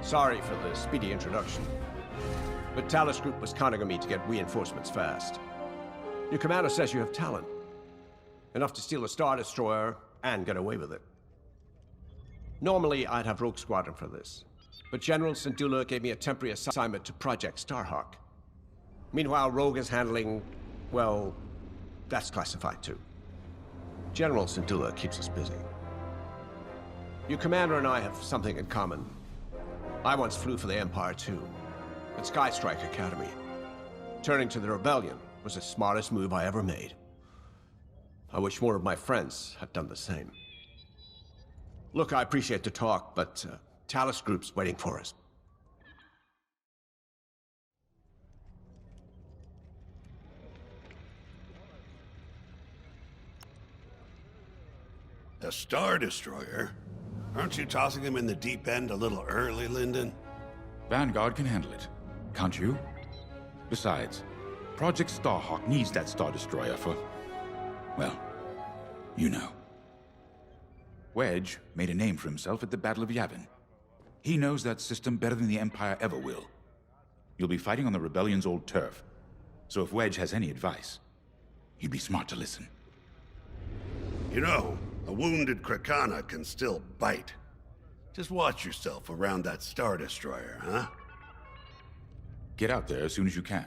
Sorry for the speedy introduction, but Talus Group was counting on me to get reinforcements fast. Your commander says you have talent. Enough to steal a Star Destroyer and get away with it. Normally, I'd have Rogue Squadron for this, but General Syndulla gave me a temporary assignment to Project Starhawk. Meanwhile, Rogue is handling, well, that's classified too. General Syndulla keeps us busy. Your commander and I have something in common. I once flew for the Empire too, at Skystrike Academy. Turning to the Rebellion was the smartest move I ever made. I wish more of my friends had done the same. Look, I appreciate the talk, but Talus Group's waiting for us. A Star Destroyer? Aren't you tossing him in the deep end a little early, Lyndon? Vanguard can handle it, can't you? Besides, Project Starhawk needs that Star Destroyer for, well, you know. Wedge made a name for himself at the Battle of Yavin. He knows that system better than the Empire ever will. You'll be fighting on the Rebellion's old turf, so if Wedge has any advice, you'd be smart to listen. You know, a wounded Krakana can still bite. Just watch yourself around that Star Destroyer, huh? Get out there as soon as you can.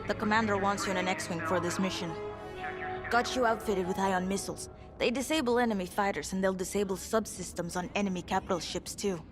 The commander wants you in an X-Wing for this mission. Got you outfitted with ion missiles. They disable enemy fighters, and they'll disable subsystems on enemy capital ships, too.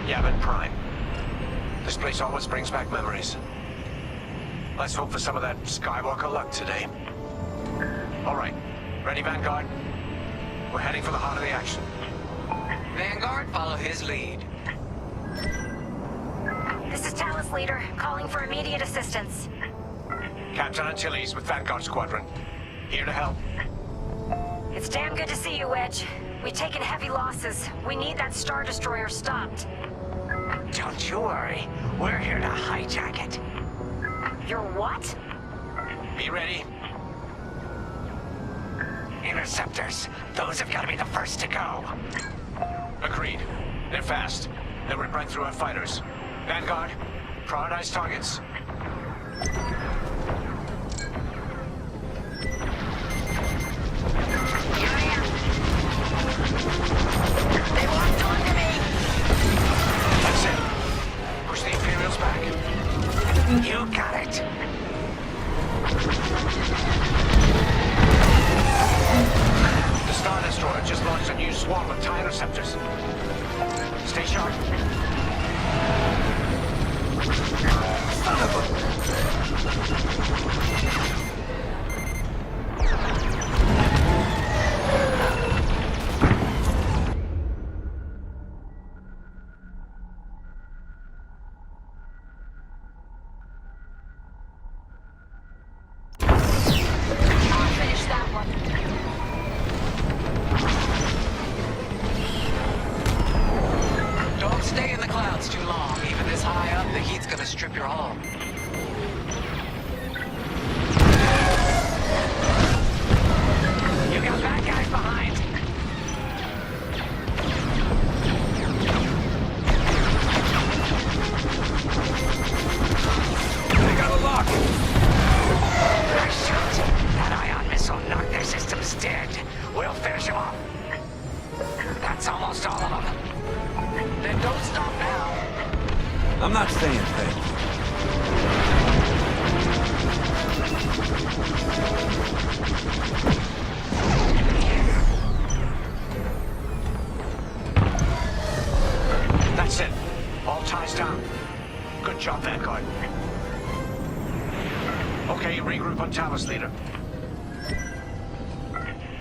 Yavin Prime. This place always brings back memories. Let's hope for some of that Skywalker luck today. All right. Ready, Vanguard? We're heading for the heart of the action. Vanguard, follow his lead. This is Talus Leader, calling for immediate assistance. Captain Antilles with Vanguard Squadron. Here to help. It's damn good to see you, Wedge. We've taken heavy losses. We need that Star Destroyer stopped. Don't you worry. We're here to hijack it. You're what? Be ready. Interceptors. Those have got to be the first to go. Agreed. They're fast. They'll rip right through our fighters. Vanguard, prioritize targets. Here I am. They locked onto me! That's it. Push the Imperials back. You got it. The Star Destroyer just launched a new swarm of TIE interceptors. Stay sharp. Son of a... Don't stay in the clouds too long. Even this high up, the heat's gonna strip your hull. You got bad guys behind. They got a lock. Nice shot. That ion missile knocked their systems dead. We'll finish them off. That's almost all of them. Then don't stop now. I'm not saying thank you. That's it. All ties down. Good job, Vanguard. Okay, regroup on Talus, Leader.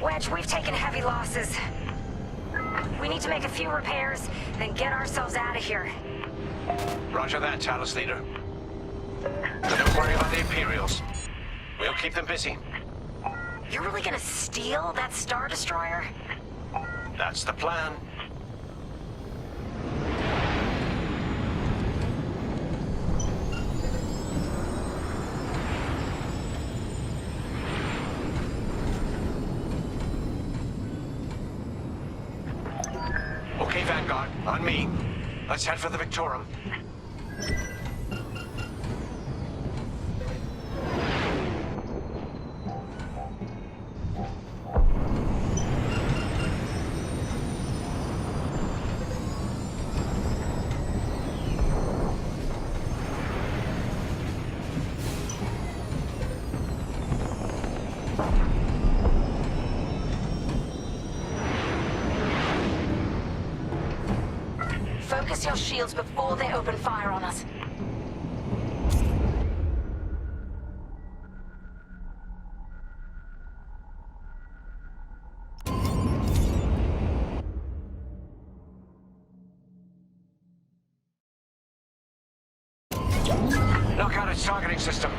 Wedge, we've taken heavy losses. We need to make a few repairs, then get ourselves out of here. Roger that, Talus, Leader. But don't worry about the Imperials. We'll keep them busy. You're really gonna steal that Star Destroyer? That's the plan. Okay, Vanguard, on me. Let's head for the Victorum. Focus your shields before they open fire on us. Knock out its targeting system.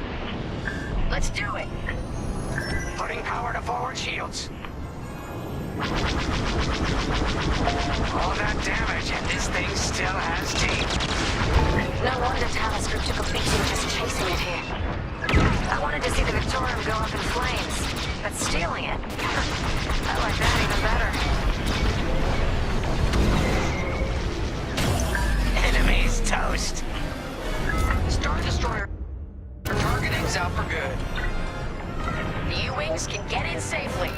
Let's do it. Putting power to forward shields. All that damage, and this thing still has teeth. No wonder Talus Group took a beating just chasing it here. Hard to see the Victorium go up in flames, but stealing it, I like that even better. Enemies toast. Star Destroyer targeting's out for good. The U-Wings can get in safely.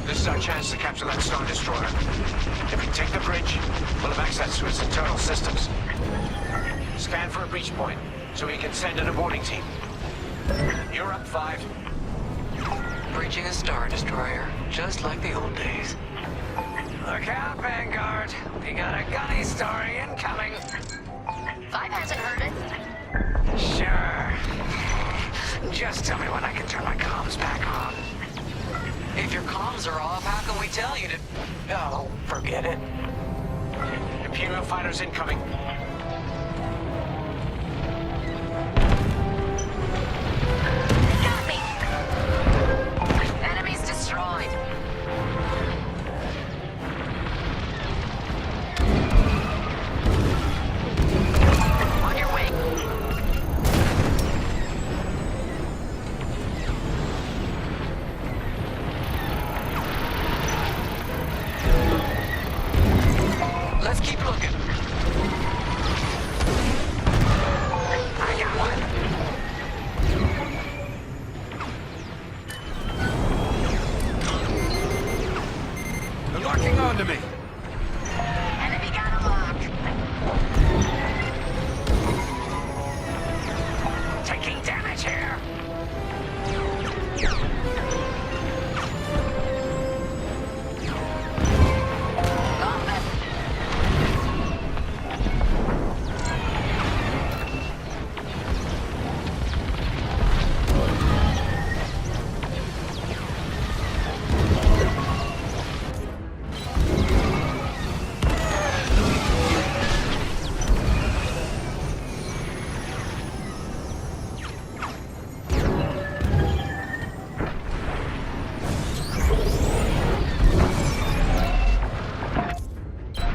This is our chance to capture that Star Destroyer. If we take the bridge, we'll have access to its internal systems. Scan for a breach point, so we can send in a boarding team. You're up, 5. Breaching a Star Destroyer, just like the old days. Look out, Vanguard. We got a gunny story incoming. 5 hasn't heard it. Sure. Just tell me when I can turn my comms back on. If your comms are off, how can we tell you to... Oh, forget it. Imperial fighters incoming. Got me! Enemies destroyed. On your way. Let's keep looking. I got one. They're locking onto me. Enemy got a lock. Taking damage here. Combat.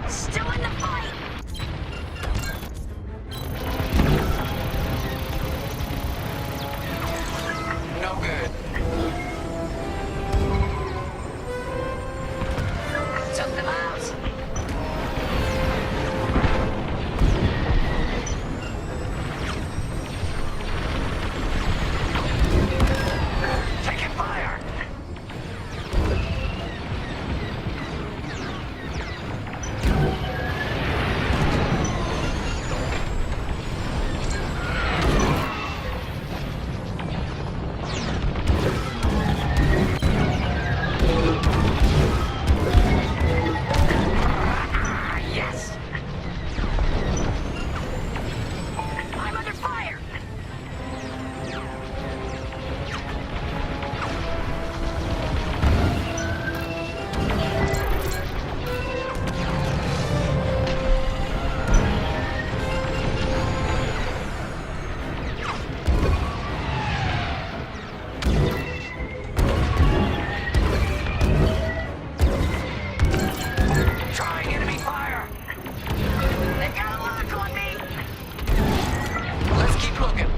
Still in the fight. No good. Took them out. Taking fire. Yes. I'm under fire. Trying enemy fire. They've got a lock on me. Let's keep looking.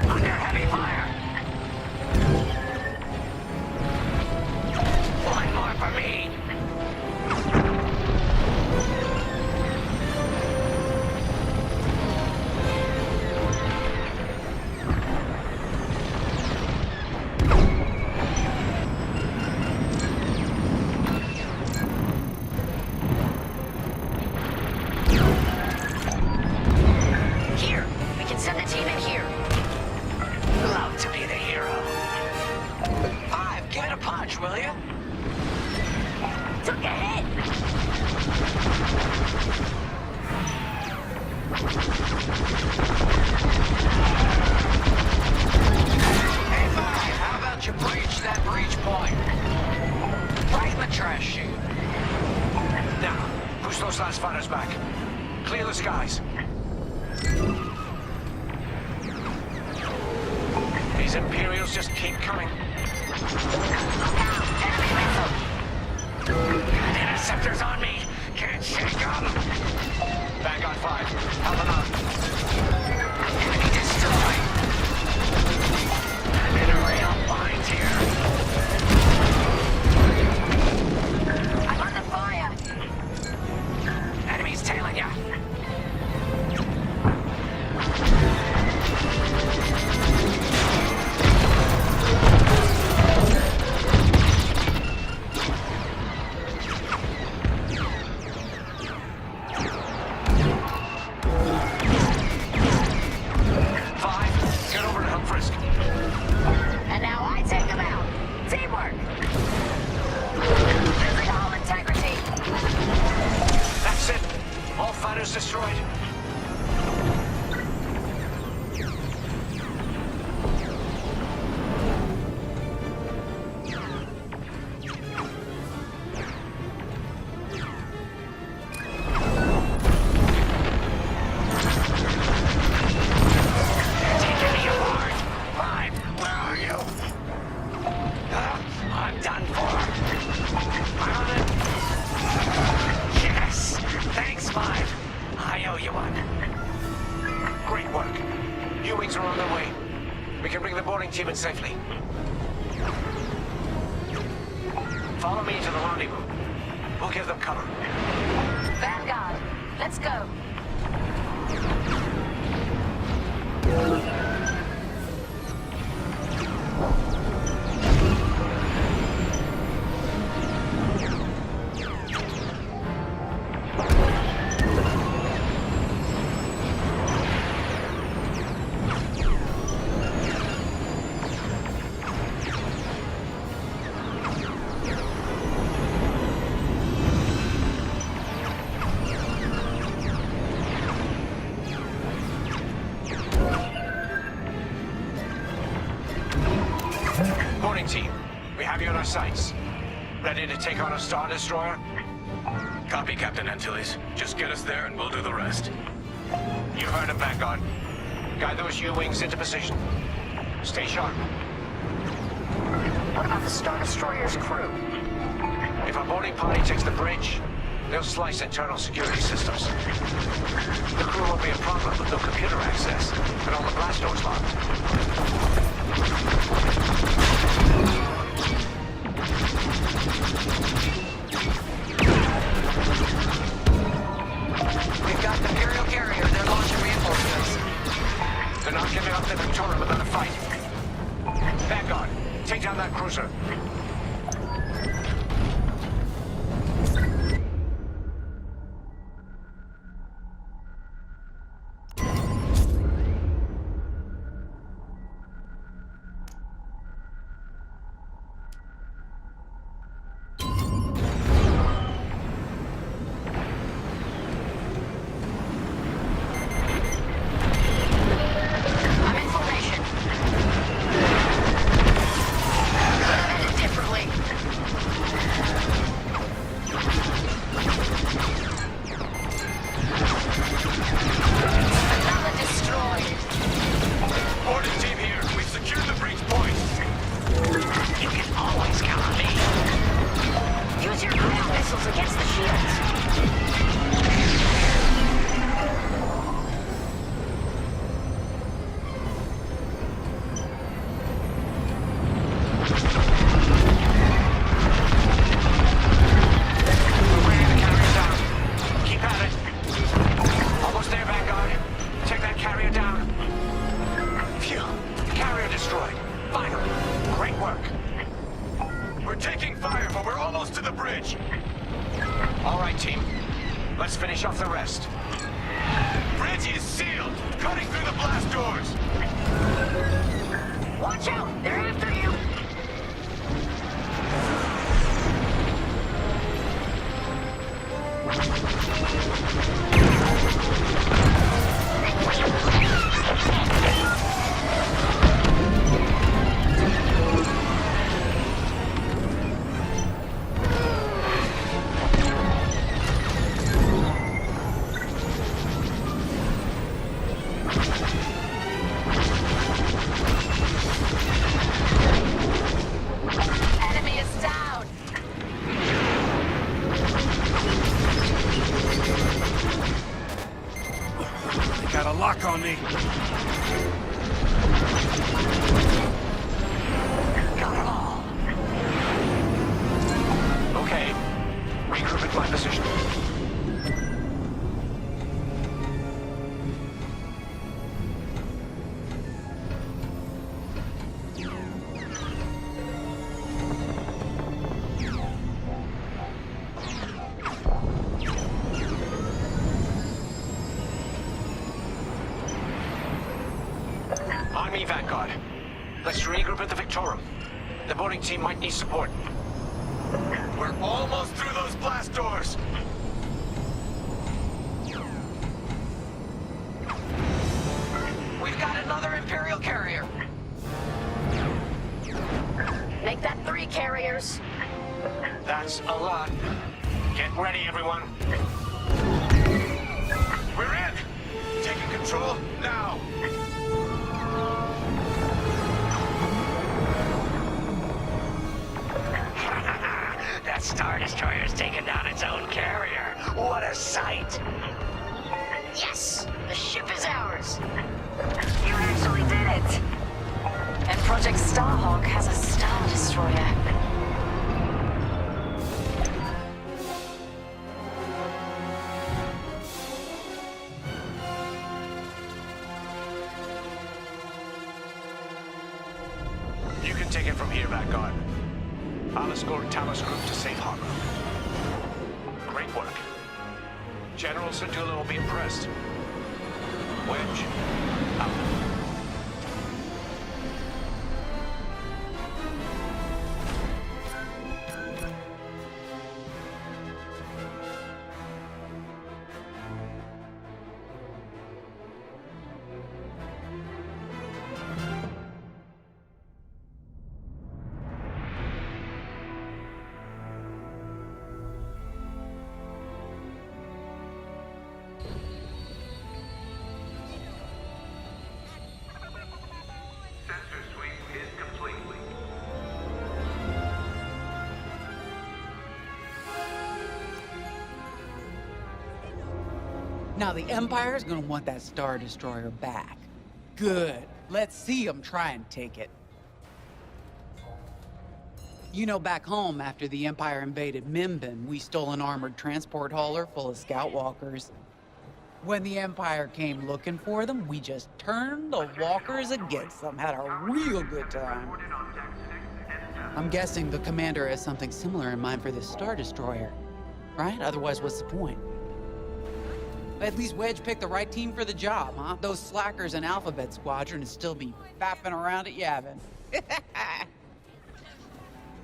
Under heavy fire. One more for me. Here, we can send the team in here. Love to be the hero. 5, give it a punch, will you? Took a hit. Hey, 5, how about you breach that breach point? Right in the trash chute. Now, push those last fighters back. Clear the skies. These Imperials just keep coming. Interceptors on me! Can't shake them! Vanguard 5, help them out. Enemy destroyed! I'm in a real bind here. I'm under fire! Enemy's tailing ya! And now I take them out. Teamwork. Losing all integrity. That's it. All fighters destroyed. Team safely. Follow me to the rendezvous. We'll give them cover. Vanguard, let's go. Team, we have you on our sights. Ready to take on a Star Destroyer? Copy, Captain Antilles. Just get us there and we'll do the rest. You heard him, Vanguard. Guide those U-wings into position. Stay sharp. What about the Star Destroyer's crew? If our boarding party takes the bridge, they'll slice internal security systems. The crew won't be a problem with no computer access, and all the blast doors locked. We've got the Imperial carrier. They're launching reinforcements. They're not giving up the Victoria without a fight. Vanguard, take down that cruiser. On me, Vanguard. Let's regroup at the Victorum. The boarding team might need support. We're almost through those blast doors! We've got another Imperial carrier. Make that 3 carriers. That's a lot. Get ready, everyone. We're in! Taking control now! That Star Destroyer's taken down its own carrier. What a sight! Yes! The ship is ours! You actually did it! And Project Starhawk has a Star Destroyer. You can take it from here, Vanguard. I'll escort Talos Group to safe harbor. Great work. General Sedula will be impressed. Wedge, out. Now the Empire's gonna want that Star Destroyer back. Good. Let's see them try and take it. You know, back home, after the Empire invaded Mimbin, we stole an armored transport hauler full of scout walkers. When the Empire came looking for them, we just turned the walkers against them. Had a real good time. I'm guessing the commander has something similar in mind for this Star Destroyer, right? Otherwise, what's the point? At least Wedge picked the right team for the job, huh? Those slackers in Alphabet Squadron would still be fapping around at Yavin.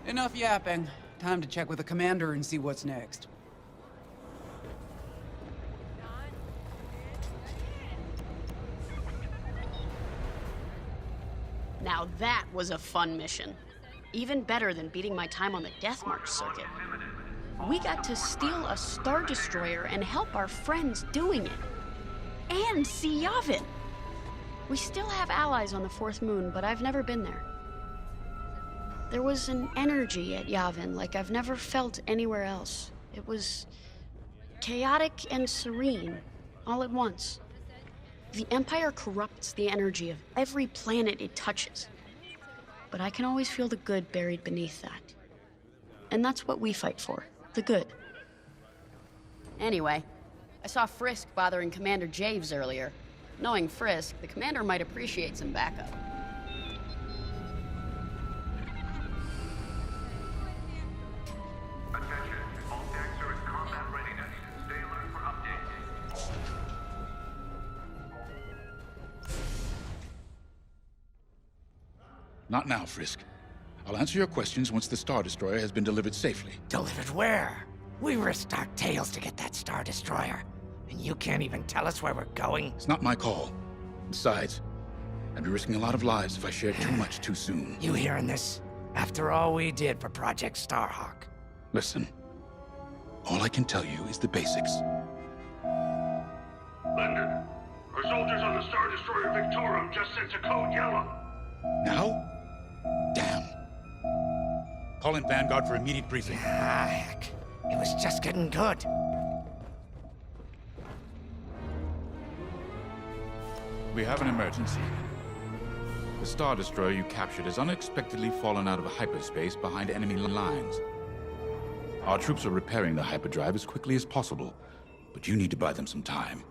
Enough yapping. Time to check with the commander and see what's next. Now that was a fun mission. Even better than beating my time on the Death March circuit. We got to steal a Star Destroyer and help our friends doing it. And see Yavin. We still have allies on the Fourth Moon, but I've never been there. There was an energy at Yavin like I've never felt anywhere else. It was chaotic and serene, all at once. The Empire corrupts the energy of every planet it touches. But I can always feel the good buried beneath that. And that's what we fight for. The good. Anyway, I saw Frisk bothering Commander Javes earlier. Knowing Frisk, the commander might appreciate some backup. Attention, all decks are in combat readiness. Stay alert for updates. Not now, Frisk. I'll answer your questions once the Star Destroyer has been delivered safely. Delivered where? We risked our tails to get that Star Destroyer. And you can't even tell us where we're going? It's not my call. Besides, I'd be risking a lot of lives if I shared too much too soon. You hearing this? After all we did for Project Starhawk. Listen, all I can tell you is the basics. Linden, our soldiers on the Star Destroyer Victorum just sent a code yellow. Now? Damn. Call in Vanguard for immediate briefing. Ah, heck. It was just getting good. We have an emergency. The Star Destroyer you captured has unexpectedly fallen out of hyperspace behind enemy lines. Our troops are repairing the hyperdrive as quickly as possible, but you need to buy them some time.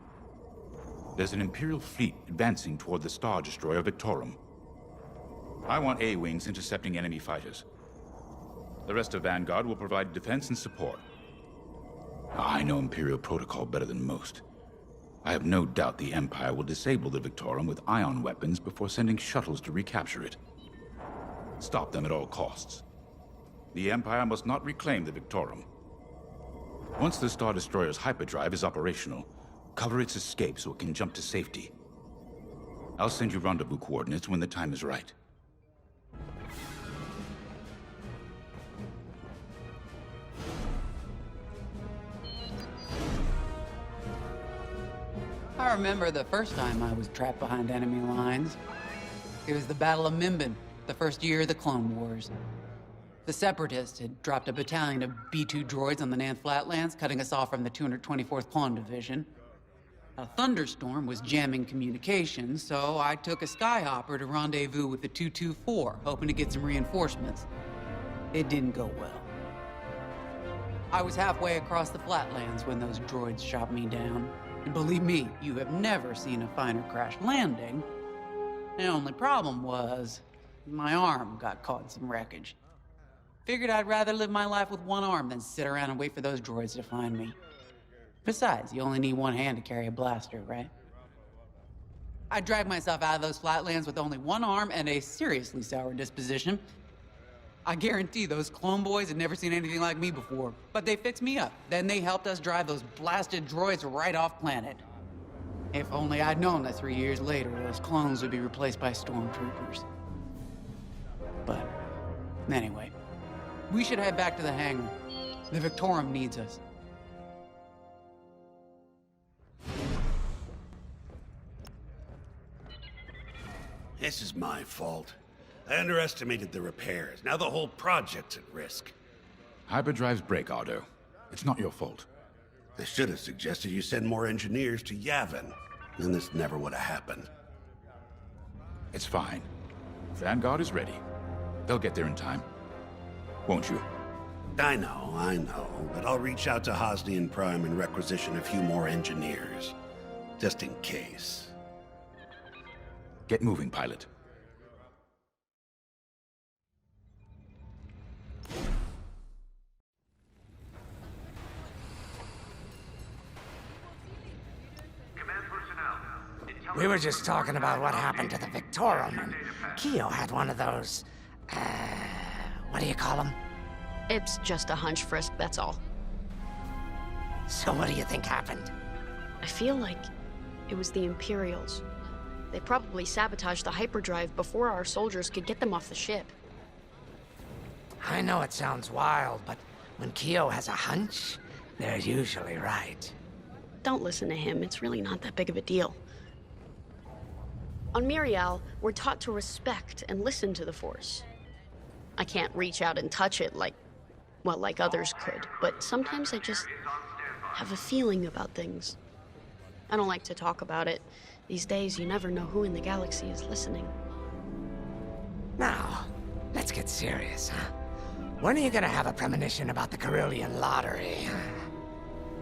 There's an Imperial fleet advancing toward the Star Destroyer Victorum. I want A-wings intercepting enemy fighters. The rest of Vanguard will provide defense and support. I know Imperial protocol better than most. I have no doubt the Empire will disable the Victorum with ion weapons before sending shuttles to recapture it. Stop them at all costs. The Empire must not reclaim the Victorum. Once the Star Destroyer's hyperdrive is operational, cover its escape so it can jump to safety. I'll send you rendezvous coordinates when the time is right. I remember the first time I was trapped behind enemy lines. It was the Battle of Minbin, the first year of the Clone Wars. The Separatists had dropped a battalion of B-2 droids on the Nan Flatlands, cutting us off from the 224th Clone Division. A thunderstorm was jamming communications, so I took a skyhopper to rendezvous with the 224, hoping to get some reinforcements. It didn't go well. I was halfway across the Flatlands when those droids shot me down. And believe me, you have never seen a finer crash landing. The only problem was, my arm got caught in some wreckage. Figured I'd rather live my life with one arm than sit around and wait for those droids to find me. Besides, you only need one hand to carry a blaster, right? I dragged myself out of those flatlands with only one arm and a seriously sour disposition. I guarantee those clone boys had never seen anything like me before, but they fixed me up. Then they helped us drive those blasted droids right off planet. If only I'd known that 3 years later, those clones would be replaced by stormtroopers. But anyway, we should head back to the hangar. The Victorum needs us. This is my fault. I underestimated the repairs. Now the whole project's at risk. Hyperdrives break, Otto. It's not your fault. I should have suggested you send more engineers to Yavin. Then this never would have happened. It's fine. Vanguard is ready. They'll get there in time. Won't you? I know. But I'll reach out to Hosnian Prime and requisition a few more engineers. Just in case. Get moving, pilot. We were just talking about what happened to the Victorum, and Keo had one of those, what do you call them? It's just a hunch, Frisk, that's all. So what do you think happened? I feel like it was the Imperials. They probably sabotaged the hyperdrive before our soldiers could get them off the ship. I know it sounds wild, but when Keo has a hunch, they're usually right. Don't listen to him, it's really not that big of a deal. On Miriel, we're taught to respect and listen to the Force. I can't reach out and touch it like others could, but sometimes I just have a feeling about things. I don't like to talk about it. These days, you never know who in the galaxy is listening. Now, let's get serious, huh? When are you gonna have a premonition about the Carillion lottery?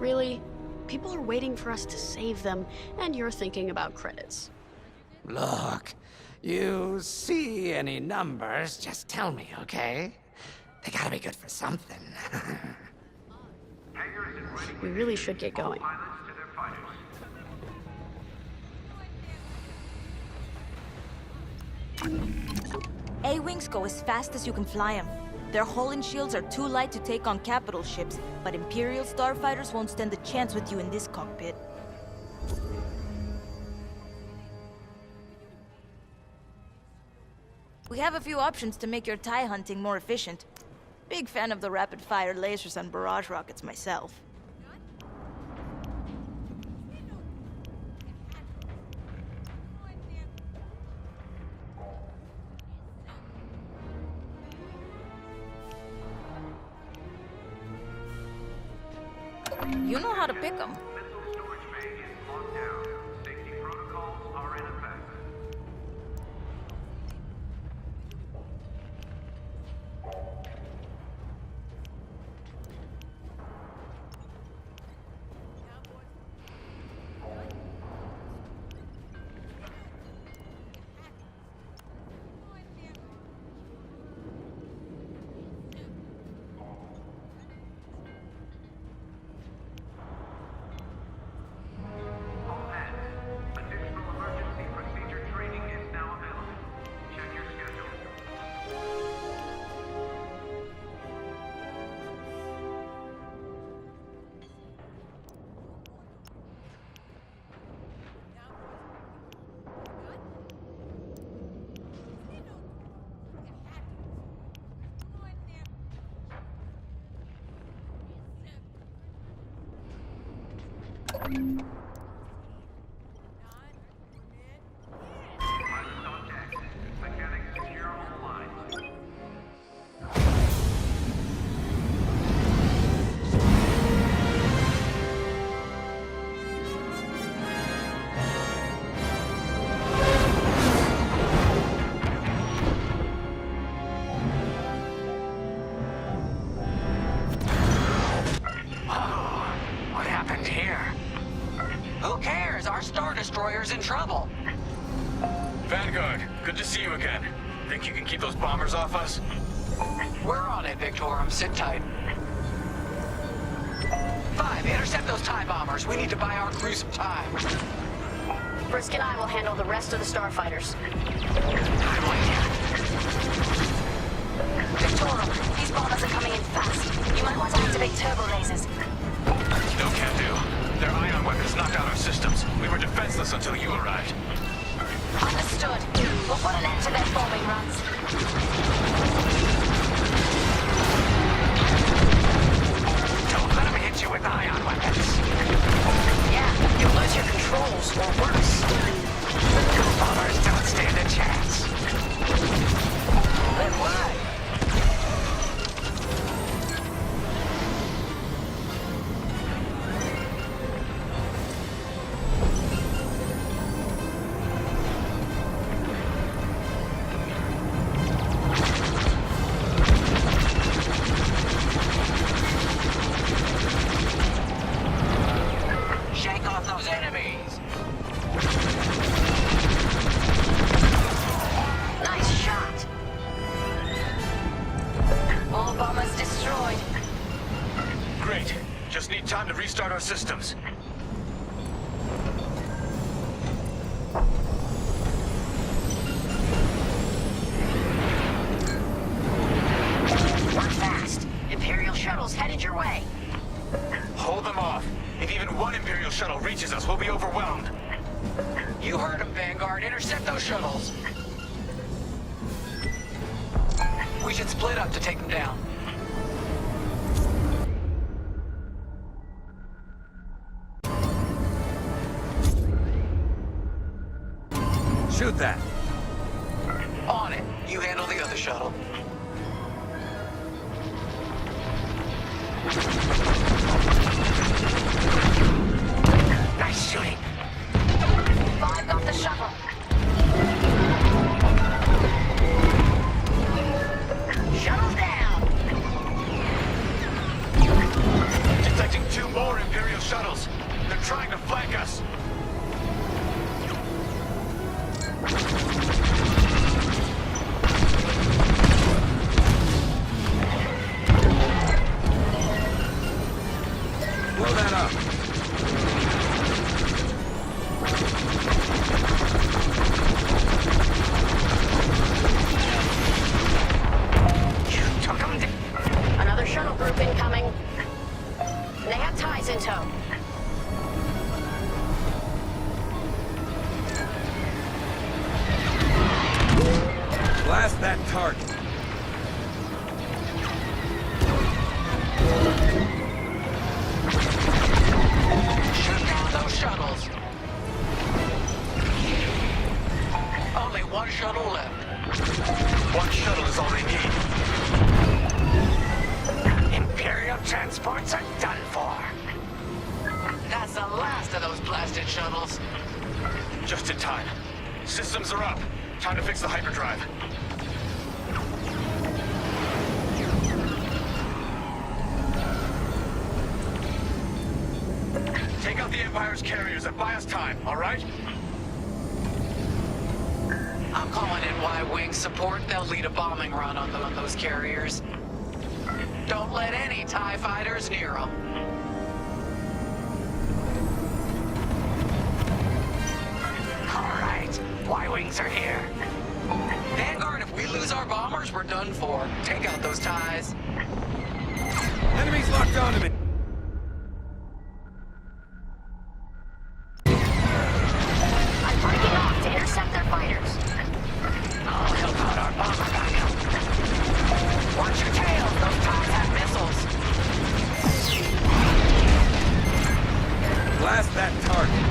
Really? People are waiting for us to save them, and you're thinking about credits. Look, you see any numbers, just tell me, okay? They gotta be good for something. We really should get going. A-Wings go as fast as you can fly them. Their hull and shields are too light to take on capital ships, but Imperial starfighters won't stand a chance with you in this cockpit. We have a few options to make your TIE hunting more efficient. Big fan of the rapid-fire lasers and barrage rockets myself. You know how to pick them. you again. Think you can keep those bombers off us? We're on it, Victorum. Sit tight. 5, intercept those TIE bombers. We need to buy our crew some time. Brisk and I will handle the rest of the starfighters. I'm with you. Victorum, these bombers are coming in fast. You might want to activate turbo lasers. No can do. Their ion weapons knocked out our systems. We were defenseless until you arrived. Understood. We'll put an end to their bombing runs. Don't let them hit you with ion weapons. Yeah, you'll lose your controls, or worse. The bombers don't stand a chance. But why? Shake off those enemies. Nice shot. All bombers destroyed. Great. Just need time to restart our systems. Work fast. Imperial shuttles headed your way. Hold them off. If even one Imperial shuttle reaches us, we'll be overwhelmed. You heard them, Vanguard. Intercept those shuttles. We should split up to take them down. Shoot that. On it. You handle the other shuttle. Nice shooting. 5 got the shuttle. Shuttle's down. Detecting 2 more Imperial shuttles. They're trying to flank us. Blow that up. You took them down. Another shuttle group incoming. They have ties in tow. Blast that target. Shoot down those shuttles. Only one shuttle left. One shuttle is all they need. Imperial transports are done for. That's the last of those blasted shuttles. Just in time. Systems are up. Time to fix the hyperdrive. Take out the Empire's carriers and buy us time, all right? I'm calling in Y-Wing support. They'll lead a bombing run on those carriers. Don't let any TIE fighters near them. All right, Y-Wings are here. Vanguard, if we lose our bombers, we're done for. Take out those TIEs. Enemies locked onto me. I'm breaking off to intercept their fighters. I'll help out our bomber backup. Watch your tail. Those TIEs have missiles. Blast that target.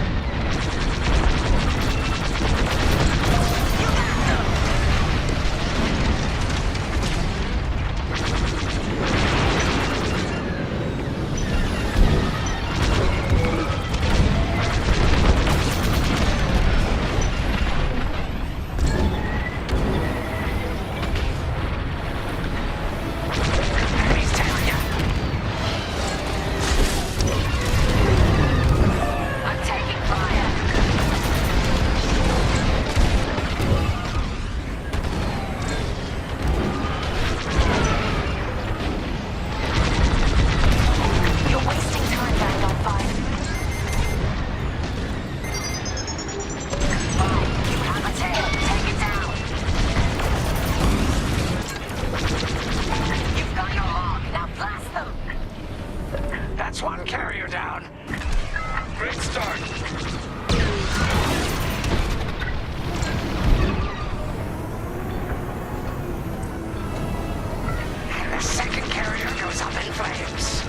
flames.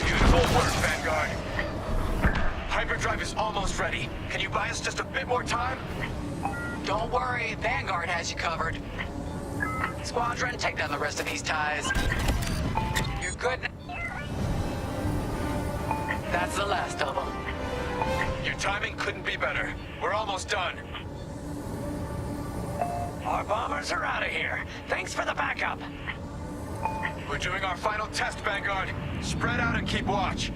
Beautiful work, Vanguard. Hyperdrive is almost ready. Can you buy us just a bit more time? Don't worry, Vanguard has you covered. Squadron, take down the rest of these ties. You're good. That's the last of them. Your timing couldn't be better. We're almost done. Our bombers are out of here. Thanks for the backup. We're doing our final test, Vanguard. Spread out and keep watch.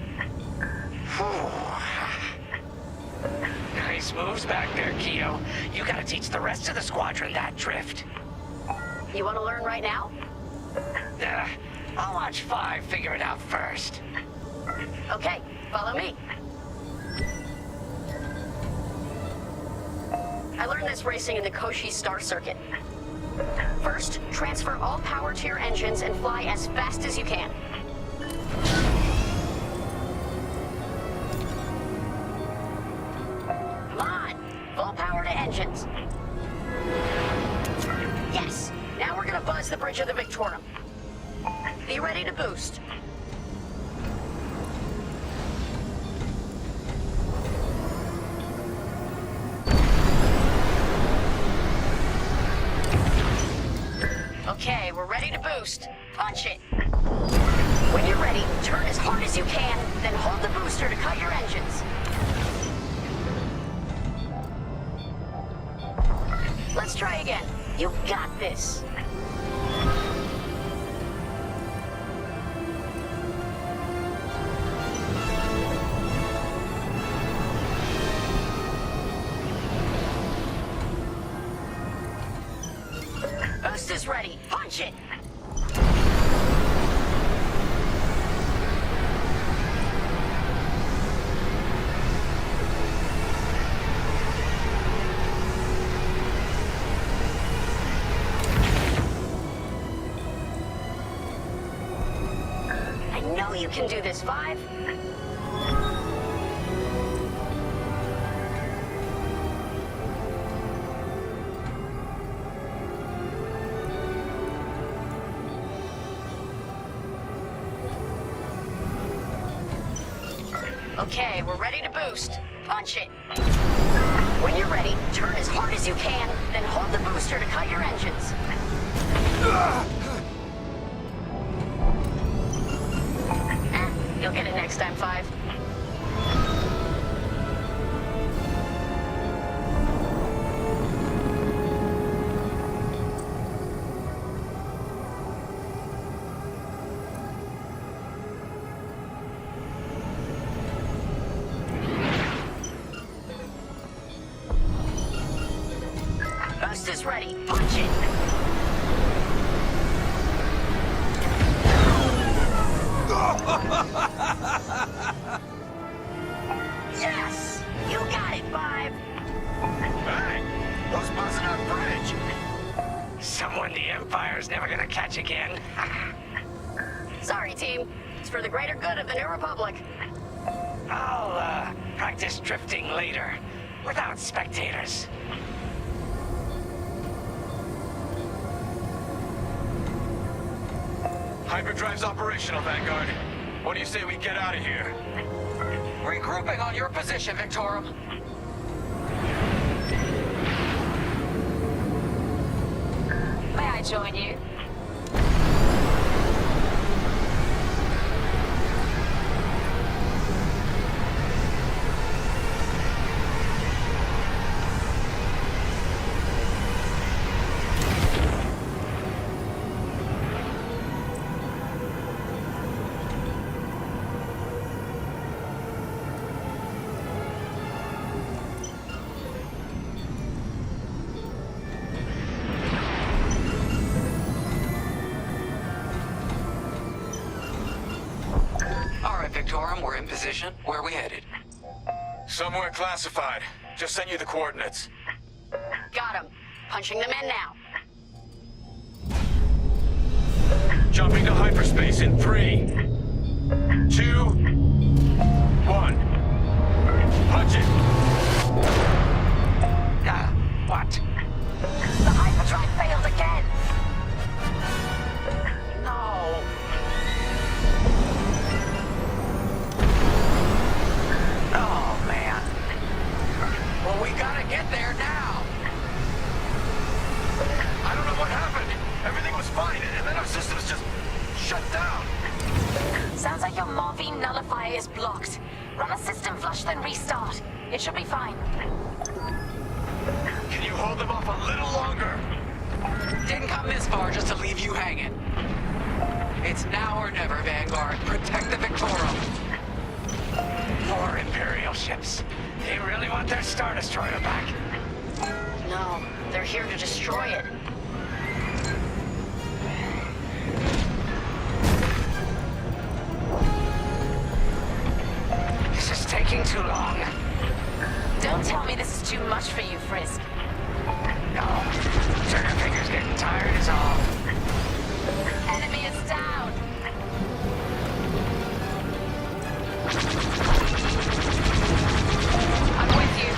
Nice moves back there, Keo. You gotta teach the rest of the squadron that drift. You want to learn right now? I'll watch 5 figure it out first. Okay, follow me. I learned this racing in the Koshi Star Circuit. First, transfer all power to your engines and fly as fast as you can. Come on, full power to engines. Yes, now we're gonna buzz the bridge of the Victorum. Be ready to boost. Okay, we're ready to boost. Punch it. When you're ready, turn as hard as you can, then hold the booster to cut your engines. Let's try again. You got this. Boost is ready. Punch it. I know you can do this, 5. Okay, we're ready to boost. Punch it. When you're ready, turn as hard as you can, then hold the booster to cut your engines. You'll get it next time, 5. Boost is ready. Punch it. Yes! You got it, 5. Hey, who's buzzing our bridge? Someone the Empire's never gonna catch again. Sorry, team. It's for the greater good of the New Republic. I'll, practice drifting later, without spectators. Hyperdrive's operational, Vanguard. What do you say we get out of here? Regrouping on your position, Victorum. May I join you? Victorum, we're in position. Where are we headed? Somewhere classified. Just sent you the coordinates. Got him. Punching them in now. Jumping to hyperspace in 3, 2, 1. Punch it. What? The hyperdrive failed again. No. fine, and then our systems just shut down. Sounds like your morphine nullifier is blocked. Run a system flush, then restart. It should be fine. Can you hold them off a little longer? Didn't come this far just to leave you hanging. It's now or never, Vanguard. Protect the Victorum. Poor Imperial ships. They really want their Star Destroyer back. No, they're here to destroy it. This is taking too long. Don't tell me this is too much for you, Frisk. No. Trigger finger's getting tired is all. Enemy is down. I'm with you.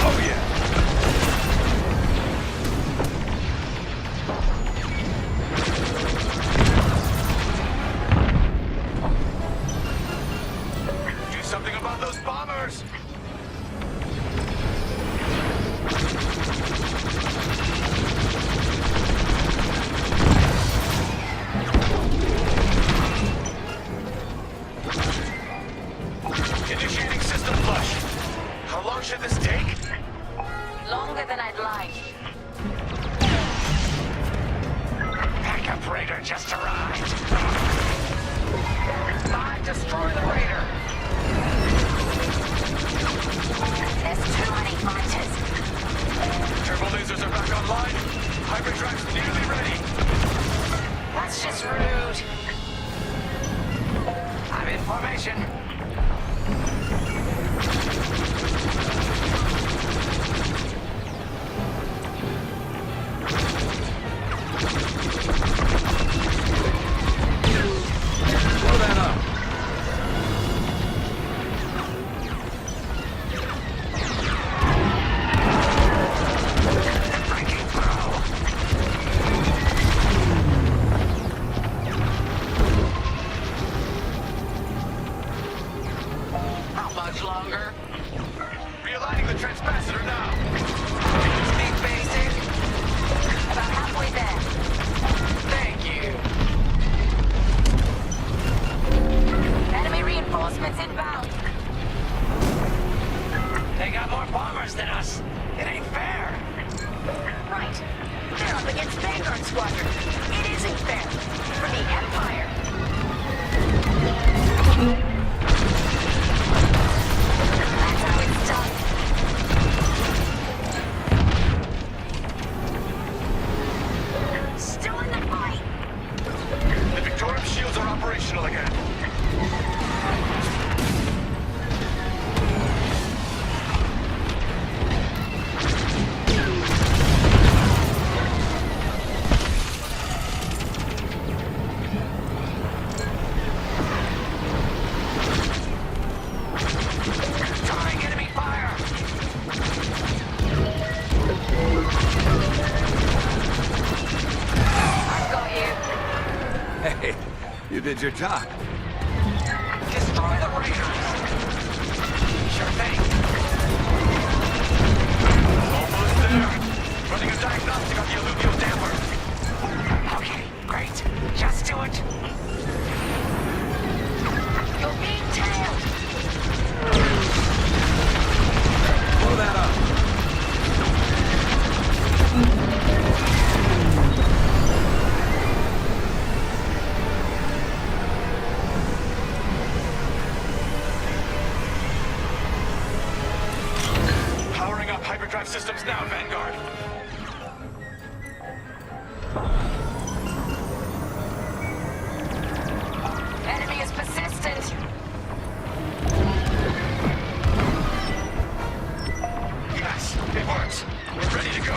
Oh, yeah. Do something about those bombers! Initiating system flush. How long should this take? Longer than I'd like. Backup Raider just arrived. Destroy the Raider. There's too many fighters. Turbo lasers are back online. Hyperdrive's nearly ready. That's just rude. I'm in formation. Blow that up. Breaking through. How much longer? Realigning the transpacitor now. Speed basic. About halfway there. Thank you. Enemy reinforcements inbound. They got more bombers than us. It ain't fair. Right. They're up against Vanguard Squadron. It isn't fair. For the Empire. That's how it's done. Still in the fight. The Victorium shields are operational again. Drawing enemy fire. I've got you. Hey, you did your job. Destroy the Raiders. Sure thing. Almost there. Running a diagnostic on the alluvial damper. Okay, great. Just do it. You're being tailed. Blow that up. Powering up hyperdrive systems now, Vanguard. Enemy is persistent. Yes, it works. We're ready to go.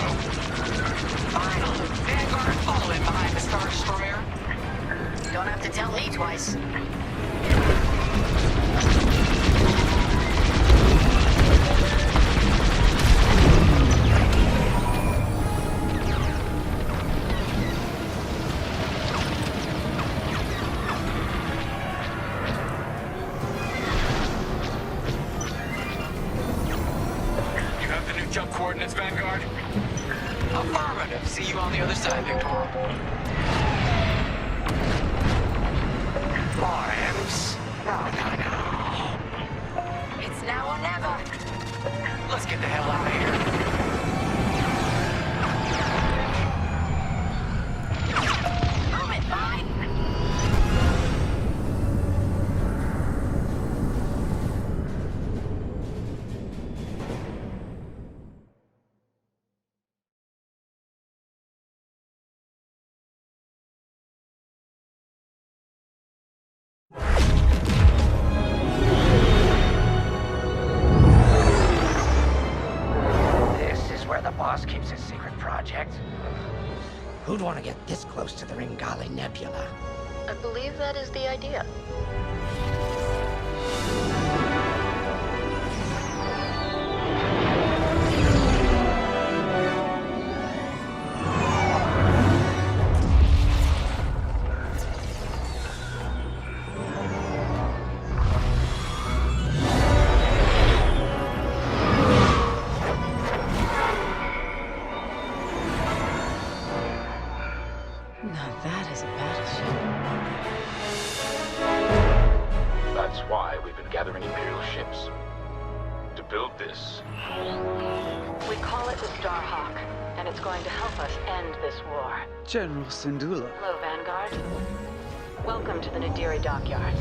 Finally, Vanguard falling behind the Star Destroyer. Don't have to tell me twice. You have the new jump coordinates, Vanguard? Affirmative. See you on the other side, Victor. More imps? No. It's now or never. Let's get the hell out of here. Move it, bye! Keeps his secret project. Who'd want to get this close to the Ringali Nebula? I believe that is the idea. General Syndulla. Hello, Vanguard. Welcome to the Nadiri dockyards.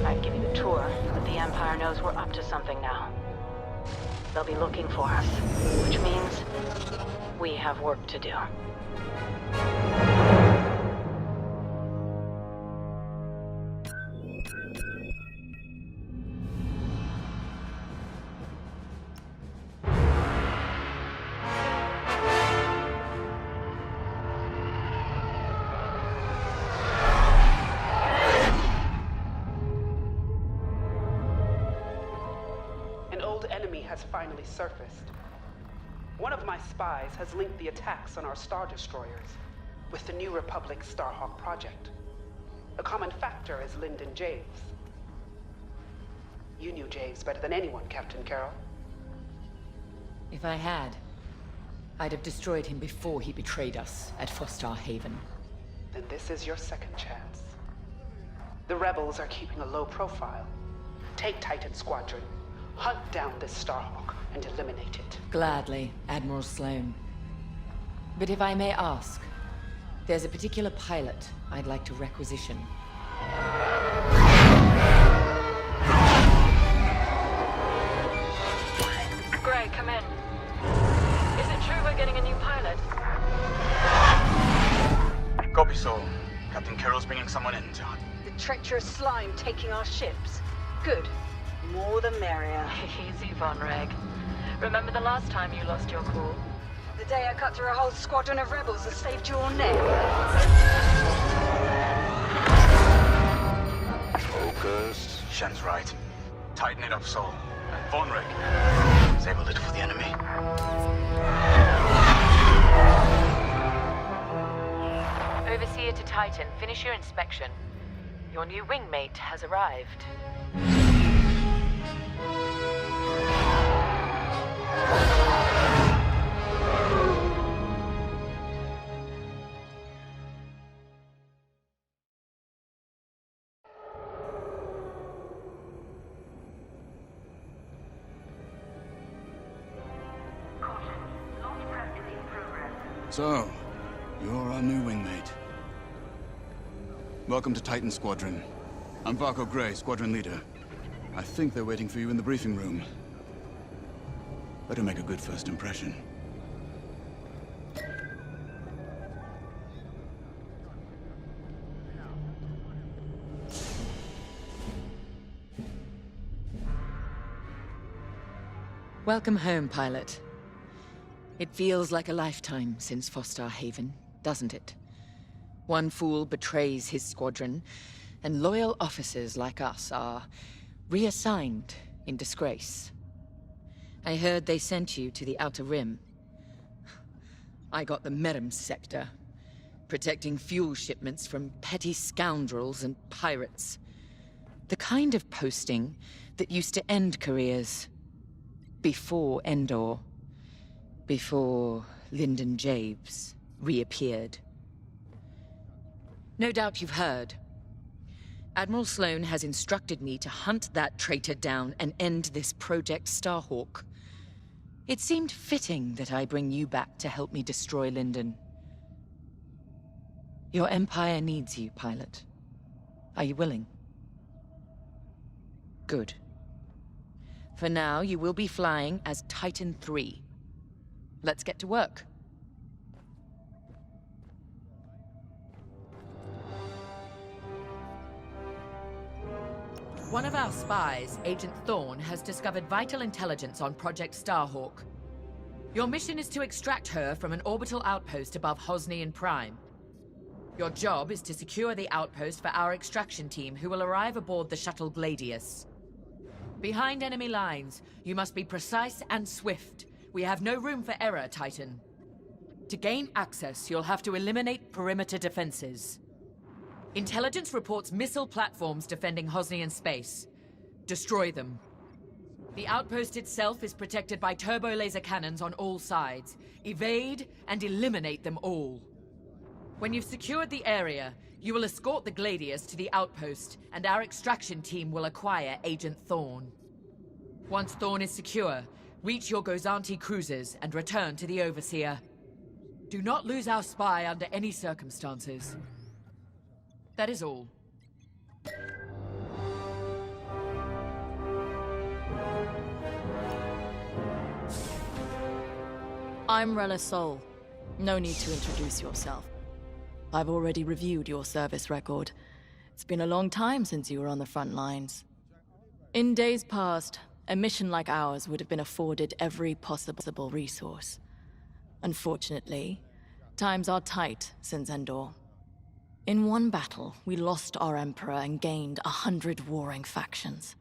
I'd give you a tour, but the Empire knows we're up to something now. They'll be looking for us, which means we have work to do. Finally surfaced. One of my spies has linked the attacks on our Star Destroyers with the New Republic Starhawk project. A common factor is Lyndon Javes. You knew Javes better than anyone, Captain Carroll. If I had, I'd have destroyed him before he betrayed us at Fostar Haven. Then this is your second chance. The rebels are keeping a low profile. Take Titan Squadron. Hunt down this Starhawk and eliminate it. Gladly, Admiral Sloan. But if I may ask, there's a particular pilot I'd like to requisition. Gray, come in. Is it true we're getting a new pilot? Copy, Sol. Captain Carroll's bringing someone in, John. The treacherous slime taking our ships. Good. More the merrier. Easy, Von Reg. Remember the last time you lost your cool? The day I cut through a whole squadron of rebels and saved your neck. Focus. Shen's right. Tighten it up, Sol. And Von Reg, save a little for the enemy. Overseer to Titan, finish your inspection. Your new wingmate has arrived. So, you're our new wingmate. Welcome to Titan Squadron. I'm Varco Gray, Squadron Leader. I think they're waiting for you in the briefing room. Better make a good first impression. Welcome home, pilot. It feels like a lifetime since Fostar Haven, doesn't it? One fool betrays his squadron, and loyal officers like us are reassigned in disgrace. I heard they sent you to the Outer Rim. I got the Merim sector, protecting fuel shipments from petty scoundrels and pirates. The kind of posting that used to end careers. Before Endor. Before Lyndon Javes, reappeared. No doubt you've heard. Admiral Sloane has instructed me to hunt that traitor down and end this Project Starhawk. It seemed fitting that I bring you back to help me destroy Lyndon. Your Empire needs you, pilot. Are you willing? Good. For now, you will be flying as Titan III. Let's get to work. One of our spies, Agent Thorne, has discovered vital intelligence on Project Starhawk. Your mission is to extract her from an orbital outpost above Hosnian Prime. Your job is to secure the outpost for our extraction team, who will arrive aboard the shuttle Gladius. Behind enemy lines, you must be precise and swift. We have no room for error, Titan. To gain access, you'll have to eliminate perimeter defenses. Intelligence reports missile platforms defending Hosnian space. Destroy them. The outpost itself is protected by turbo laser cannons on all sides. Evade and eliminate them all. When you've secured the area, you will escort the Gladius to the outpost, and our extraction team will acquire Agent Thorne. Once Thorne is secure, reach your Gozanti cruisers and return to the Overseer. Do not lose our spy under any circumstances. That is all. I'm Rella Sol. No need to introduce yourself. I've already reviewed your service record. It's been a long time since you were on the front lines. In days past, a mission like ours would have been afforded every possible resource. Unfortunately, times are tight since Endor. In one battle, we lost our Emperor and gained 100 warring factions.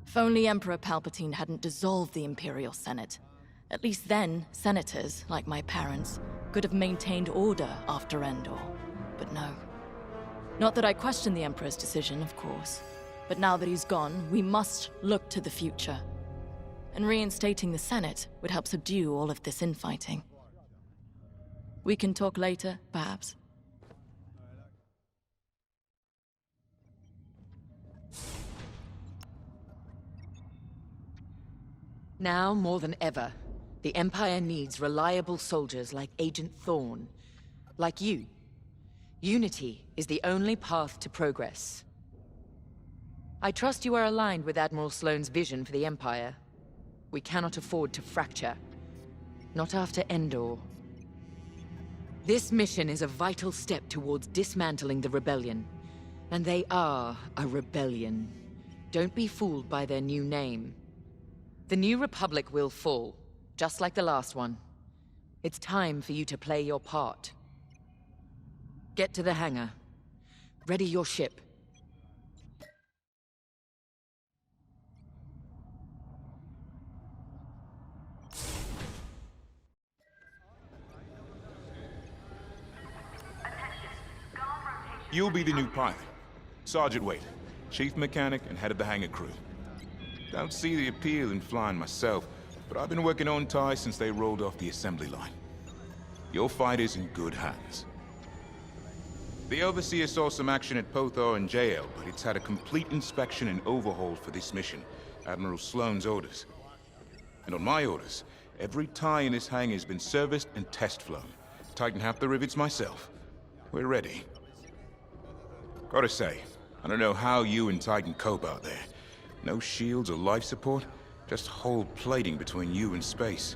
If only Emperor Palpatine hadn't dissolved the Imperial Senate. At least then, senators, like my parents, could have maintained order after Endor. But no. Not that I question the Emperor's decision, of course. But now that he's gone, we must look to the future. And reinstating the Senate would help subdue all of this infighting. We can talk later, perhaps. Now more than ever, the Empire needs reliable soldiers like Agent Thorne. Like you. Unity is the only path to progress. I trust you are aligned with Admiral Sloane's vision for the Empire. We cannot afford to fracture. Not after Endor. This mission is a vital step towards dismantling the rebellion. And they are a rebellion. Don't be fooled by their new name. The New Republic will fall, just like the last one. It's time for you to play your part. Get to the hangar. Ready your ship. You'll be the new pilot. Sergeant Wade, chief mechanic and head of the hangar crew. Don't see the appeal in flying myself, but I've been working on TIE since they rolled off the assembly line. Your fight is in good hands. The Overseer saw some action at Pothor and JL, but it's had a complete inspection and overhaul for this mission, Admiral Sloane's orders. And on my orders, every TIE in this hangar has been serviced and test flown. Tighten half the rivets myself. We're ready. Gotta say, I don't know how you and Titan cope out there. No shields or life support, just hull plating between you and space.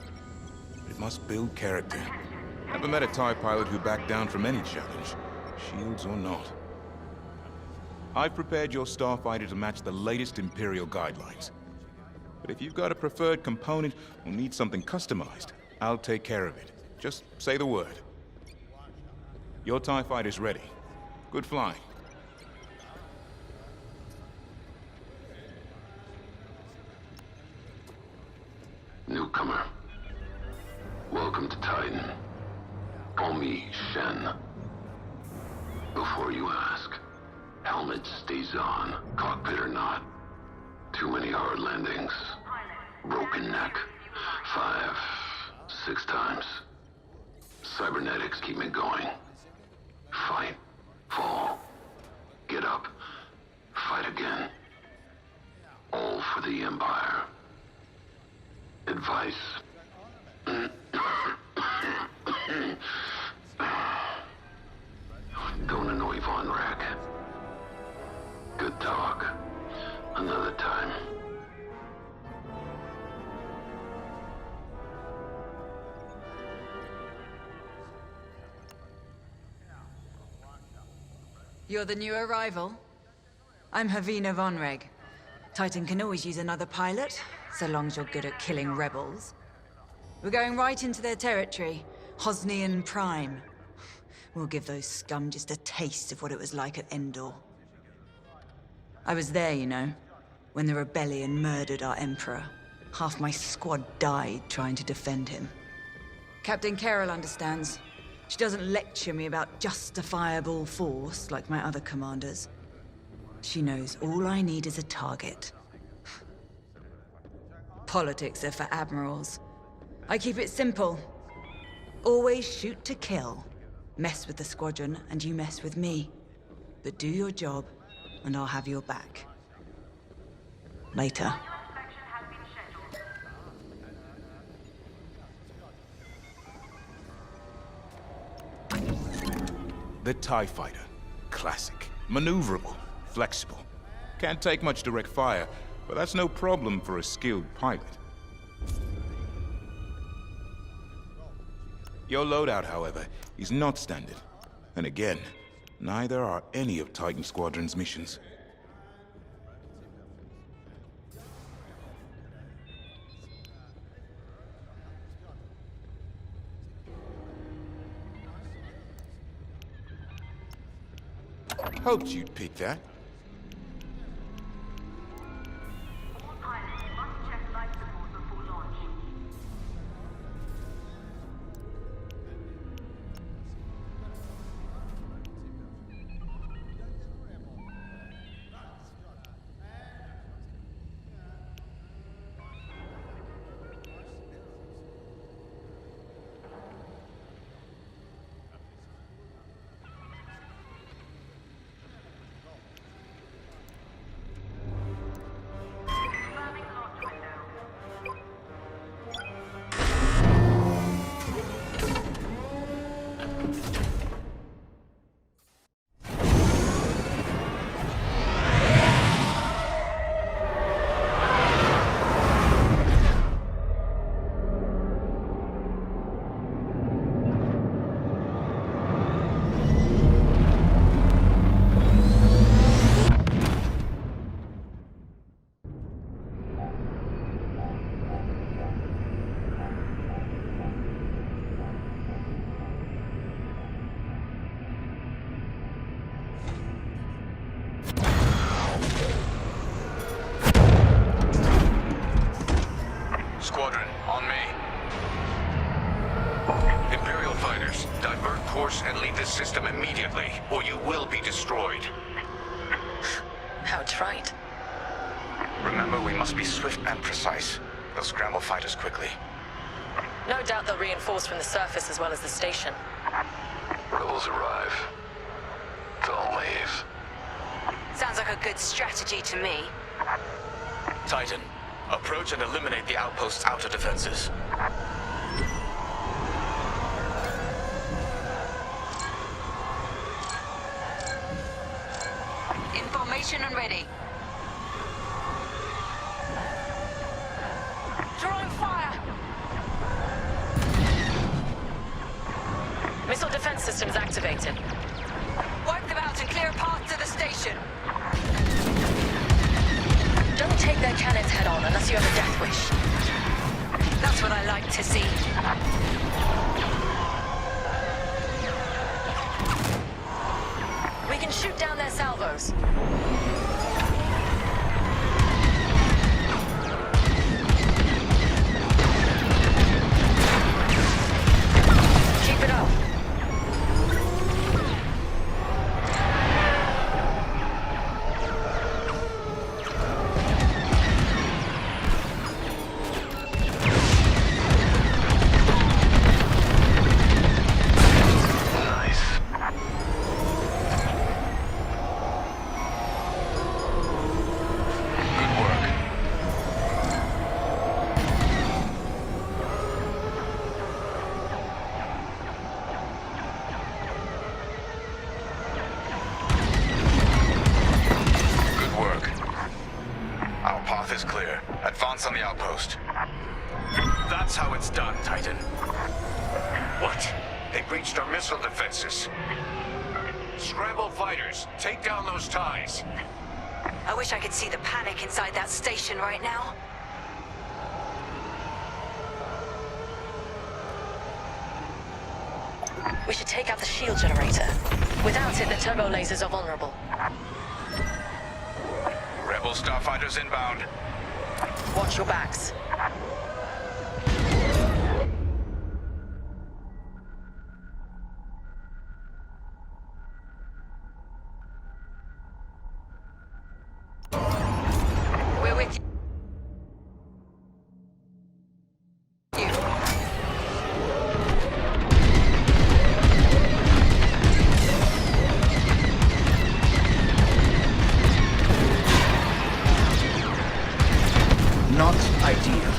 But it must build character. Never met a TIE pilot who backed down from any challenge, shields or not. I've prepared your starfighter to match the latest Imperial guidelines. But if you've got a preferred component or need something customized, I'll take care of it. Just say the word. Your TIE fighter's ready. Good flying. Newcomer. Welcome to Titan. Call me Shen. Before you ask, helmet stays on, cockpit or not. Too many hard landings. Broken neck. 5, 6 times. Cybernetics keep me going. Fight, fall, get up, fight again. All for the Empire. Advice. Don't annoy Von Rack. Good talk. Another time. You're the new arrival? I'm Havina Von Reg. Titan can always use another pilot, so long as you're good at killing rebels. We're going right into their territory, Hosnian Prime. We'll give those scum just a taste of what it was like at Endor. I was there, you know, when the rebellion murdered our Emperor. Half my squad died trying to defend him. Captain Carroll understands. She doesn't lecture me about justifiable force like my other commanders. She knows all I need is a target. Politics are for admirals. I keep it simple. Always shoot to kill. Mess with the squadron and you mess with me. But do your job and I'll have your back. Later. The TIE Fighter. Classic. Maneuverable. Flexible. Can't take much direct fire, but that's no problem for a skilled pilot. Your loadout, however, is not standard. And again, neither are any of Titan Squadron's missions. Hoped you'd pick that. Squadron, on me. Imperial fighters, divert course and leave this system immediately, or you will be destroyed. How trite. Remember, we must be swift and precise. They'll scramble fighters quickly. No doubt they'll reinforce from the surface as well as the station. Rebels arrive. Don't leave. Sounds like a good strategy to me. Titan, approach and eliminate the outpost's outer defenses. In formation and ready. Drawing fire! Missile defense systems activated. Wipe them out and clear a path to the station. Don't take their cannons head on unless you have a death wish. That's what I like to see. We can shoot down their salvos. Keep it up. They breached our missile defenses. Scramble fighters, take down those ties. I wish I could see the panic inside that station right now. We should take out the shield generator. Without it, the turbo lasers are vulnerable. Rebel starfighters inbound. Watch your backs. We're with you. Not ideal.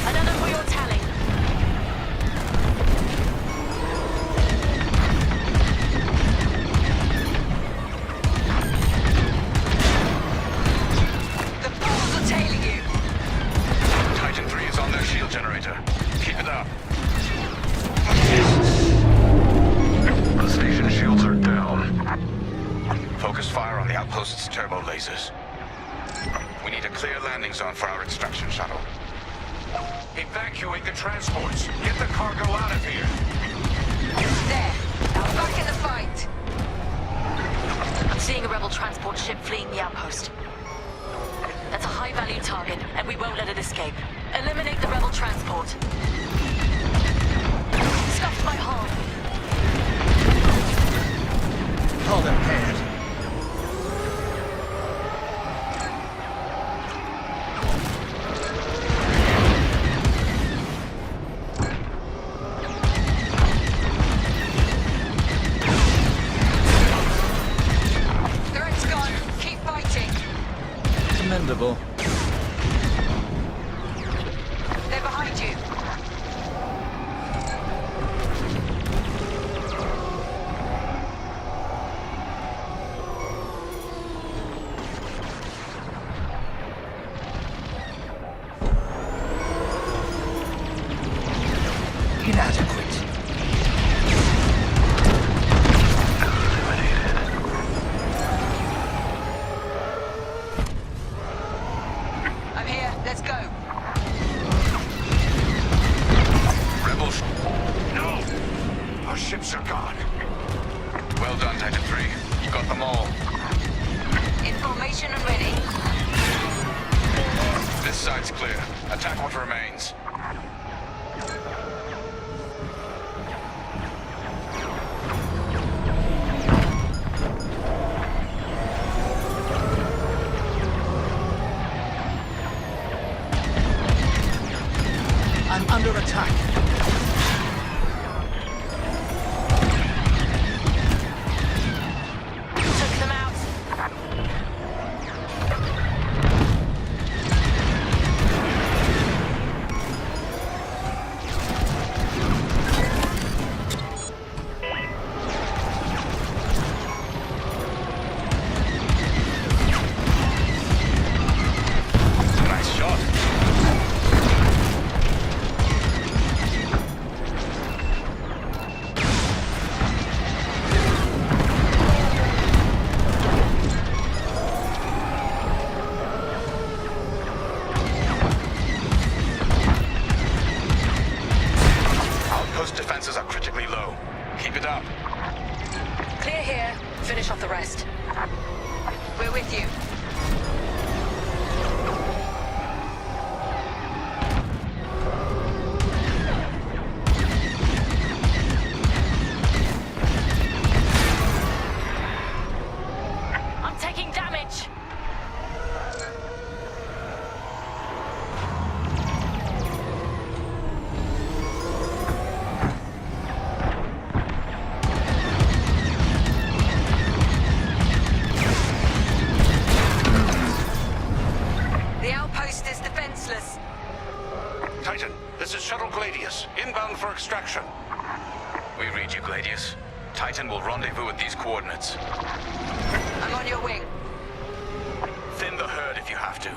Another for your tally. The fools are tailing you. Titan 3 is on their shield generator. Keep it up. The station shields are down. Focus fire on the outpost's turbo lasers. We need a clear landing zone for our extraction shuttle. Evacuate the transports. Get the cargo out of here. There. Now back in the fight. I'm seeing a rebel transport ship fleeing the outpost. That's a high-value target, and we won't let it escape. Eliminate the rebel transport. Scuffed my hull. Call them paired. Threat's gone. Keep fighting. Commendable. They're behind you. Inadequate. I'm here. Let's go. Rebels. No! Our ships are gone. Well done, Titan 3. You got them all. In formation and ready. This side's clear. Attack what remains. I'm under attack. Took them out. Nice shot. Outpost defenses are critically low. Keep it up. Clear here. Finish off the rest. We're with you. I'm taking damage. The outpost is defenseless. Titan, this is Shuttle Gladius, inbound for extraction. We read you, Gladius. Titan will rendezvous at these coordinates. I'm on your wing. Thin the herd if you have to.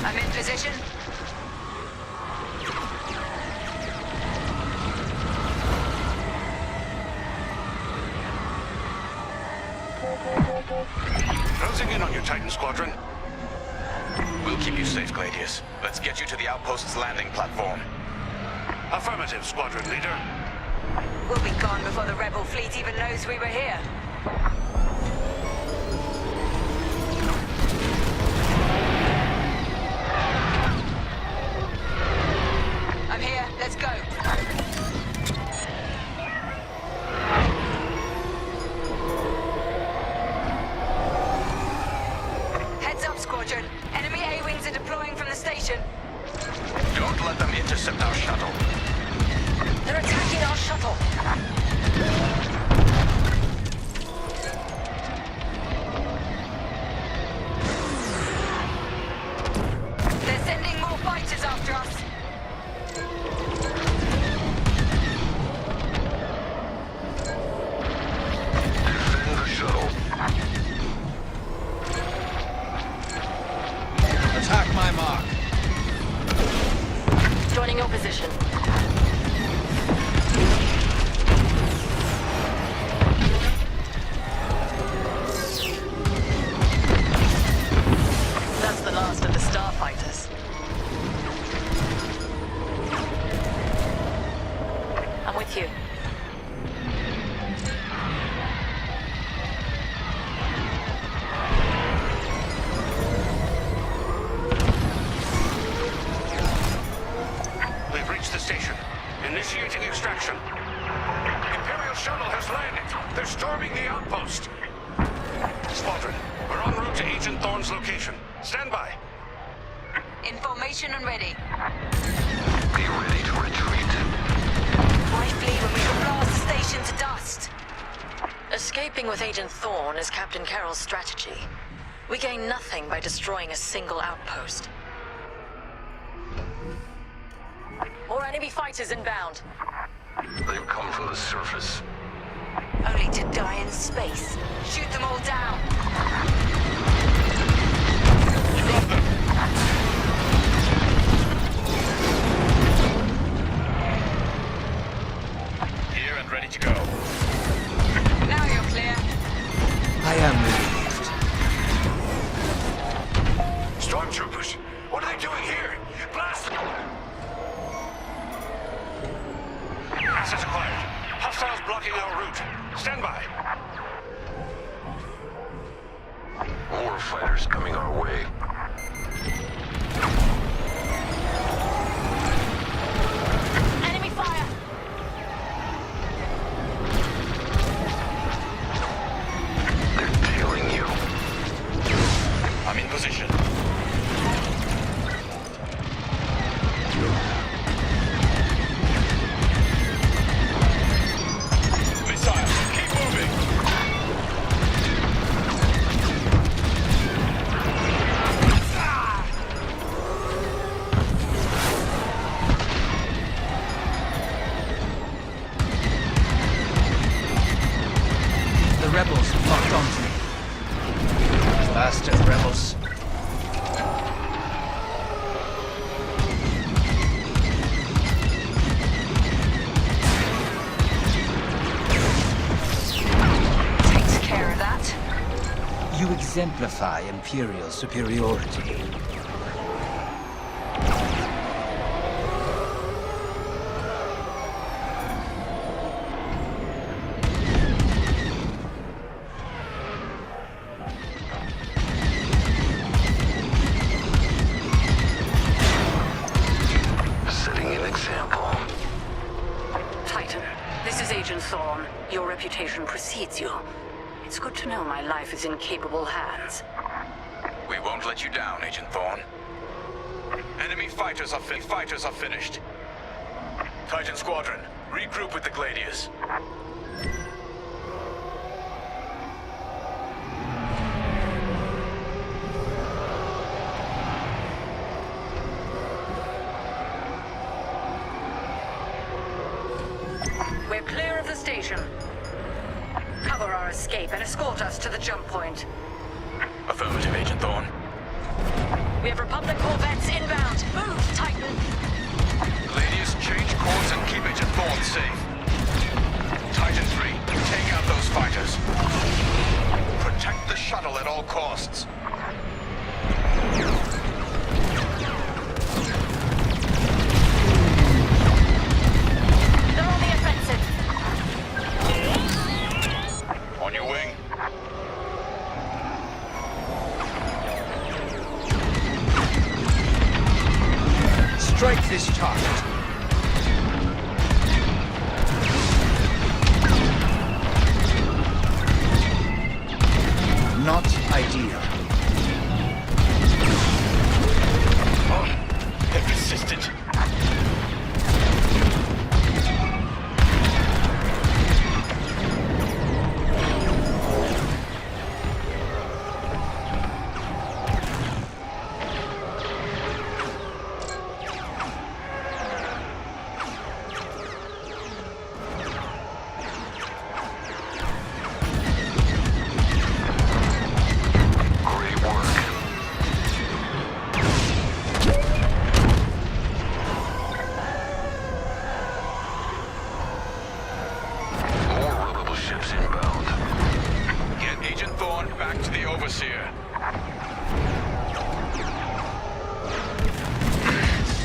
I'm in position. Closing in on your Titan squadron. We'll keep you safe, Gladius. Let's get you to the outpost's landing platform. Affirmative, squadron leader. We'll be gone before the rebel fleet even knows we were here. I'm here. Let's go. Heads up, squadron. Enemy A-wings are deploying from the station. Don't let them intercept our shuttle. They're attacking our shuttle. They're sending more fighters after us. Defend the shuttle. Attack my mark. Joining your position. That's the last of the starfighters. I'm with you. We've reached the station. Initiating extraction. Imperial shuttle has landed. They're storming the outpost. Squadron, we're en route to Agent Thorne's location. Stand by. In formation and ready. Be ready to retreat. Why flee when we can blast the station to dust? Escaping with Agent Thorne is Captain Carroll's strategy. We gain nothing by destroying a single outpost. More enemy fighters inbound. They've come from the surface. Only to die in space. Shoot them all down. You got them. Here and ready to go. Now you're clear. I am relieved. Stormtroopers, what are they doing here? Blast them! Access acquired. Hostiles blocking our route. Stand by. More fighters coming our way. Enemy fire! They're tailing you. I'm in position. Missiles, keep moving! The rebels locked onto me. Bastard rebels. Takes care of that. You exemplify Imperial superiority. Setting an example. Titan, this is Agent Thorne. Your reputation precedes you. It's good to know my life is in capable hands. We won't let you down, Agent Thorne. Enemy fighters are finished. Titan Squadron, regroup with the Gladius. We're clear of the station. Cover our escape and escort us to the jump point. Affirmative, Agent Thorne. We have Republic corvettes inbound. Move, Titan! Ladies, change course and keep Agent Thorne safe. Titan 3, take out those fighters. Protect the shuttle at all costs. They're on the offensive. On your wing. Strike this target. Not ideal. Oh, they're persistent.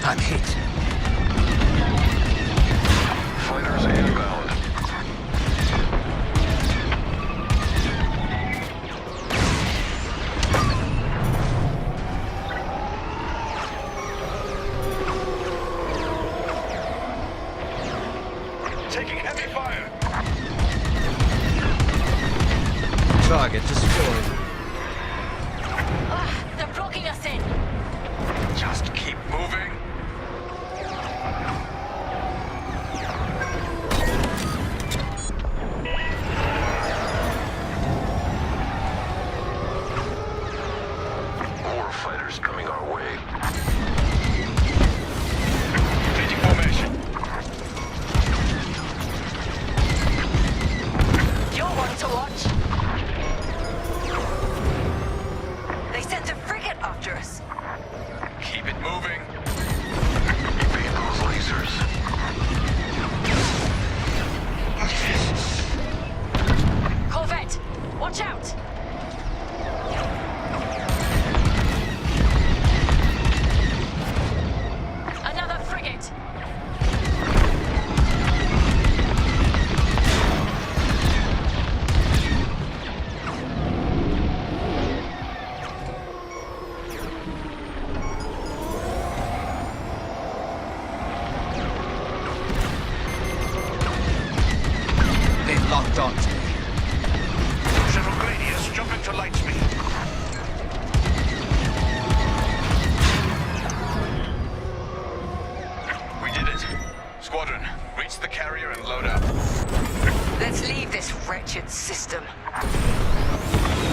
I'm hit. Fighters inbound. Taking heavy fire. Target destroyed. They're blocking us in. Just keep moving. More fighters coming our way. Changing formation. You're one to watch. They sent a frigate after us. Keep it moving. Evade those lasers. Corvette, watch out! Another frigate! They've locked on to me. Shuttle Gladius, jump into light speed. We did it. Squadron, reach the carrier and load up. Let's leave this wretched system.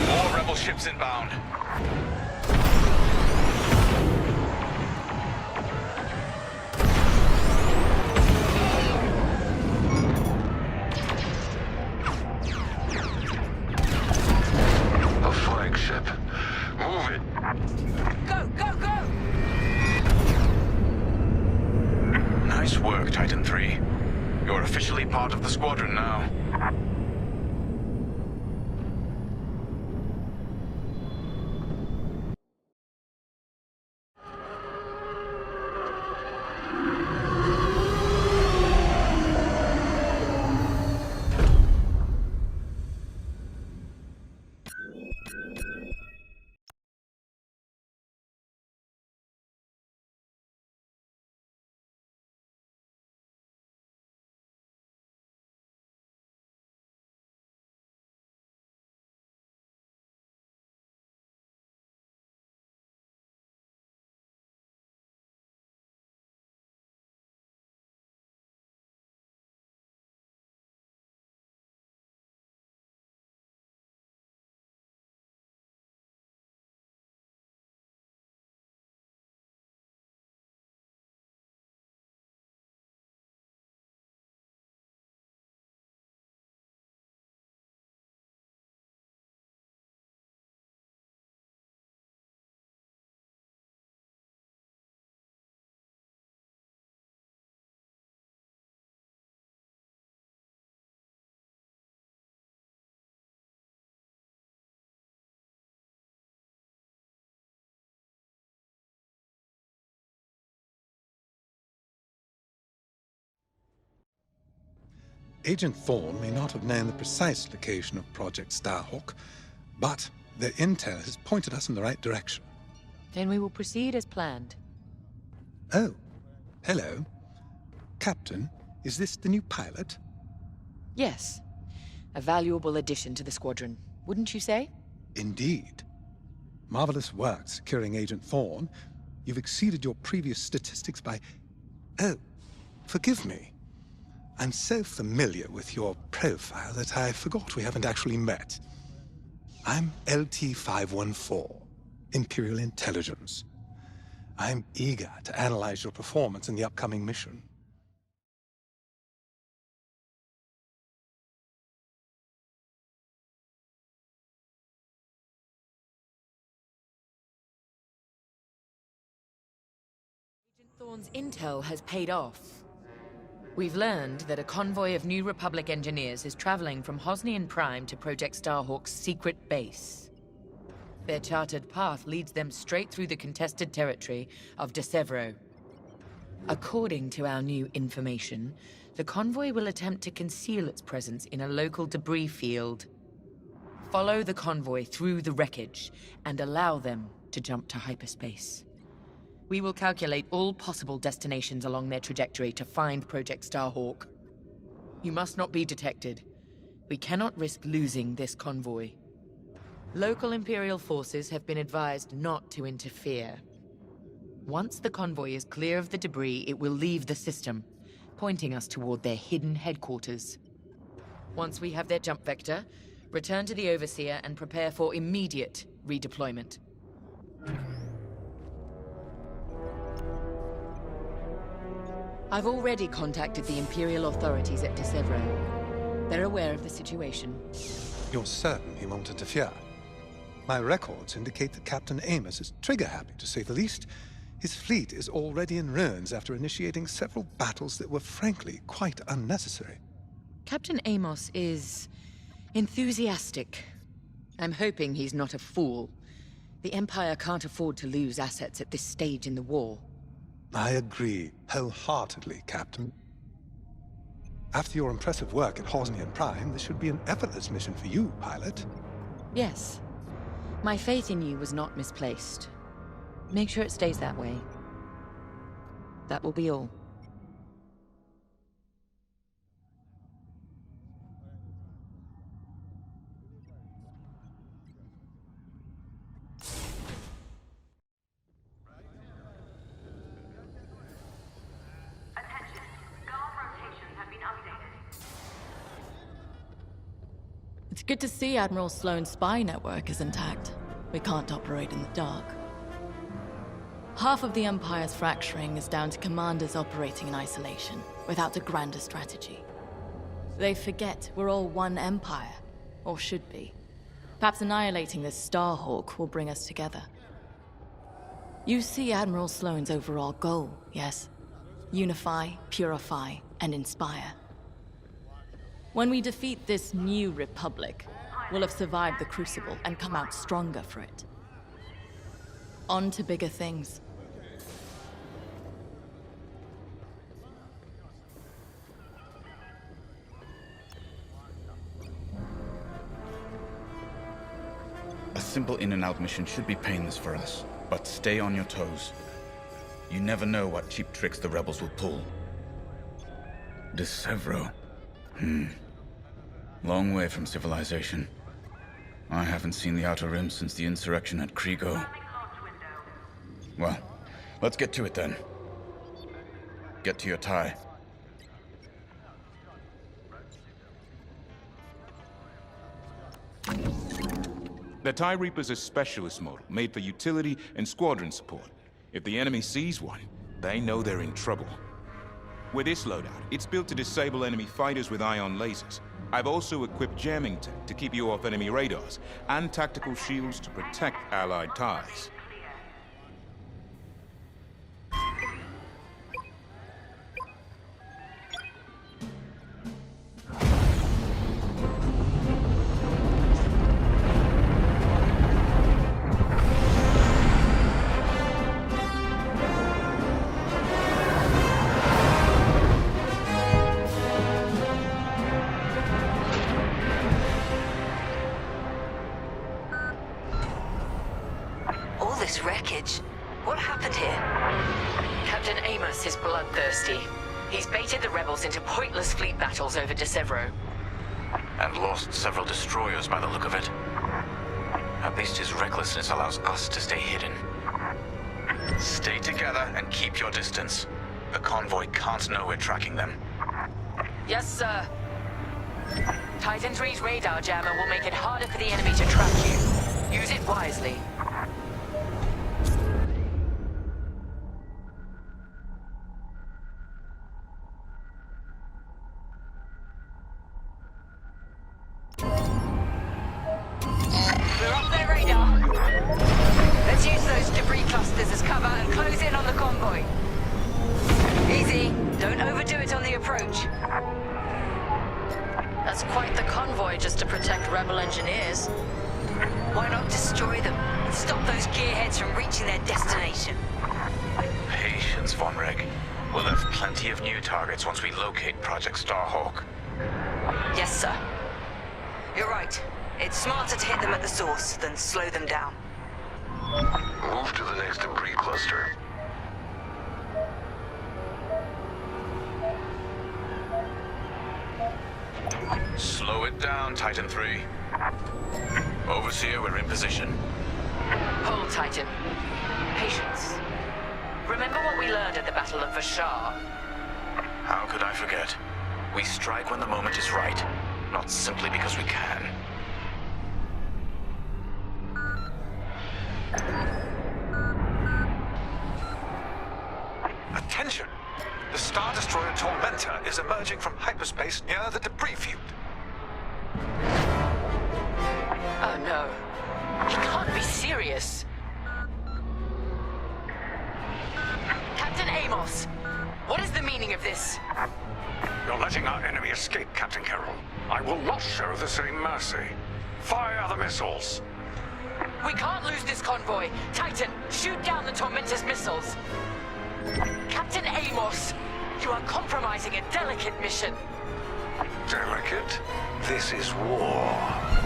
More rebel ships inbound. A flagship. Move it. Go, go, go! Nice work, Titan 3. You're officially part of the squadron now. Agent Thorne may not have known the precise location of Project Starhawk, but their intel has pointed us in the right direction. Then we will proceed as planned. Oh, hello. Captain, is this the new pilot? Yes. A valuable addition to the squadron, wouldn't you say? Indeed. Marvelous work securing Agent Thorne. You've exceeded your previous statistics by... Oh, forgive me. I'm so familiar with your profile that I forgot we haven't actually met. I'm LT-514, Imperial Intelligence. I'm eager to analyze your performance in the upcoming mission. Agent Thorne's intel has paid off. We've learned that a convoy of New Republic engineers is traveling from Hosnian Prime to Project Starhawk's secret base. Their charted path leads them straight through the contested territory of De Severo. According to our new information, the convoy will attempt to conceal its presence in a local debris field. Follow the convoy through the wreckage and allow them to jump to hyperspace. We will calculate all possible destinations along their trajectory to find Project Starhawk. You must not be detected. We cannot risk losing this convoy. Local Imperial forces have been advised not to interfere. Once the convoy is clear of the debris, it will leave the system, pointing us toward their hidden headquarters. Once we have their jump vector, return to the Overseer and prepare for immediate redeployment. I've already contacted the Imperial authorities at De Severo. They're aware of the situation. You're certain he won't interfere? My records indicate that Captain Amos is trigger-happy, to say the least. His fleet is already in ruins after initiating several battles that were frankly quite unnecessary. Captain Amos is enthusiastic. I'm hoping he's not a fool. The Empire can't afford to lose assets at this stage in the war. I agree wholeheartedly, Captain. After your impressive work at Hosnian Prime, this should be an effortless mission for you, pilot. Yes. My faith in you was not misplaced. Make sure it stays that way. That will be all. It's good to see Admiral Sloane's spy network is intact. We can't operate in the dark. Half of the Empire's fracturing is down to commanders operating in isolation, without a grander strategy. They forget we're all one Empire, or should be. Perhaps annihilating this Starhawk will bring us together. You see Admiral Sloane's overall goal, yes? Unify, purify, and inspire. When we defeat this new Republic, we'll have survived the Crucible and come out stronger for it. On to bigger things. A simple in-and-out mission should be painless for us, but stay on your toes. You never know what cheap tricks the rebels will pull. De Severo. Long way from civilization. I haven't seen the Outer Rim since the insurrection at Kriego. Well, let's get to it then. Get to your tie. The TIE Reaper's a specialist model, made for utility and squadron support. If the enemy sees one, they know they're in trouble. With this loadout, it's built to disable enemy fighters with ion lasers. I've also equipped jamming tech to keep you off enemy radars, and tactical shields to protect Allied TIEs. this wreckage. What happened here? Captain Amos is bloodthirsty. He's baited the rebels into pointless fleet battles over De Severo. And lost several destroyers by the look of it. At least his recklessness allows us to stay hidden. Stay together and keep your distance. The convoy can't know we're tracking them. Yes, sir. Titan 3's radar jammer will make it harder for the enemy to track you. Use it wisely. We're off their radar. Let's use those debris clusters as cover and close in on the convoy. Easy. Don't overdo it on the approach. That's quite the convoy just to protect rebel engineers. Why not destroy them and stop those gearheads from reaching their destination? Patience, Von Reg. We'll have plenty of new targets once we locate Project Starhawk. Yes, sir. You're right. It's smarter to hit them at the source than slow them down. Move to the next debris cluster. Slow it down, Titan 3. Overseer, we're in position. Hold, Titan. Patience. Remember what we learned at the Battle of Vashar? How could I forget? We strike when the moment is right, not simply because we can. Attention! The Star Destroyer Tormentor is emerging from hyperspace near the debris field. Oh no. You can't be serious. Captain Amos, what is the meaning of this? You're letting our enemy escape, Captain Carroll. I will not show the same mercy. Fire the missiles. We can't lose this convoy. Titan, shoot down the Tormentor's missiles. Captain Amos, you are compromising a delicate mission. Delicate? This is war.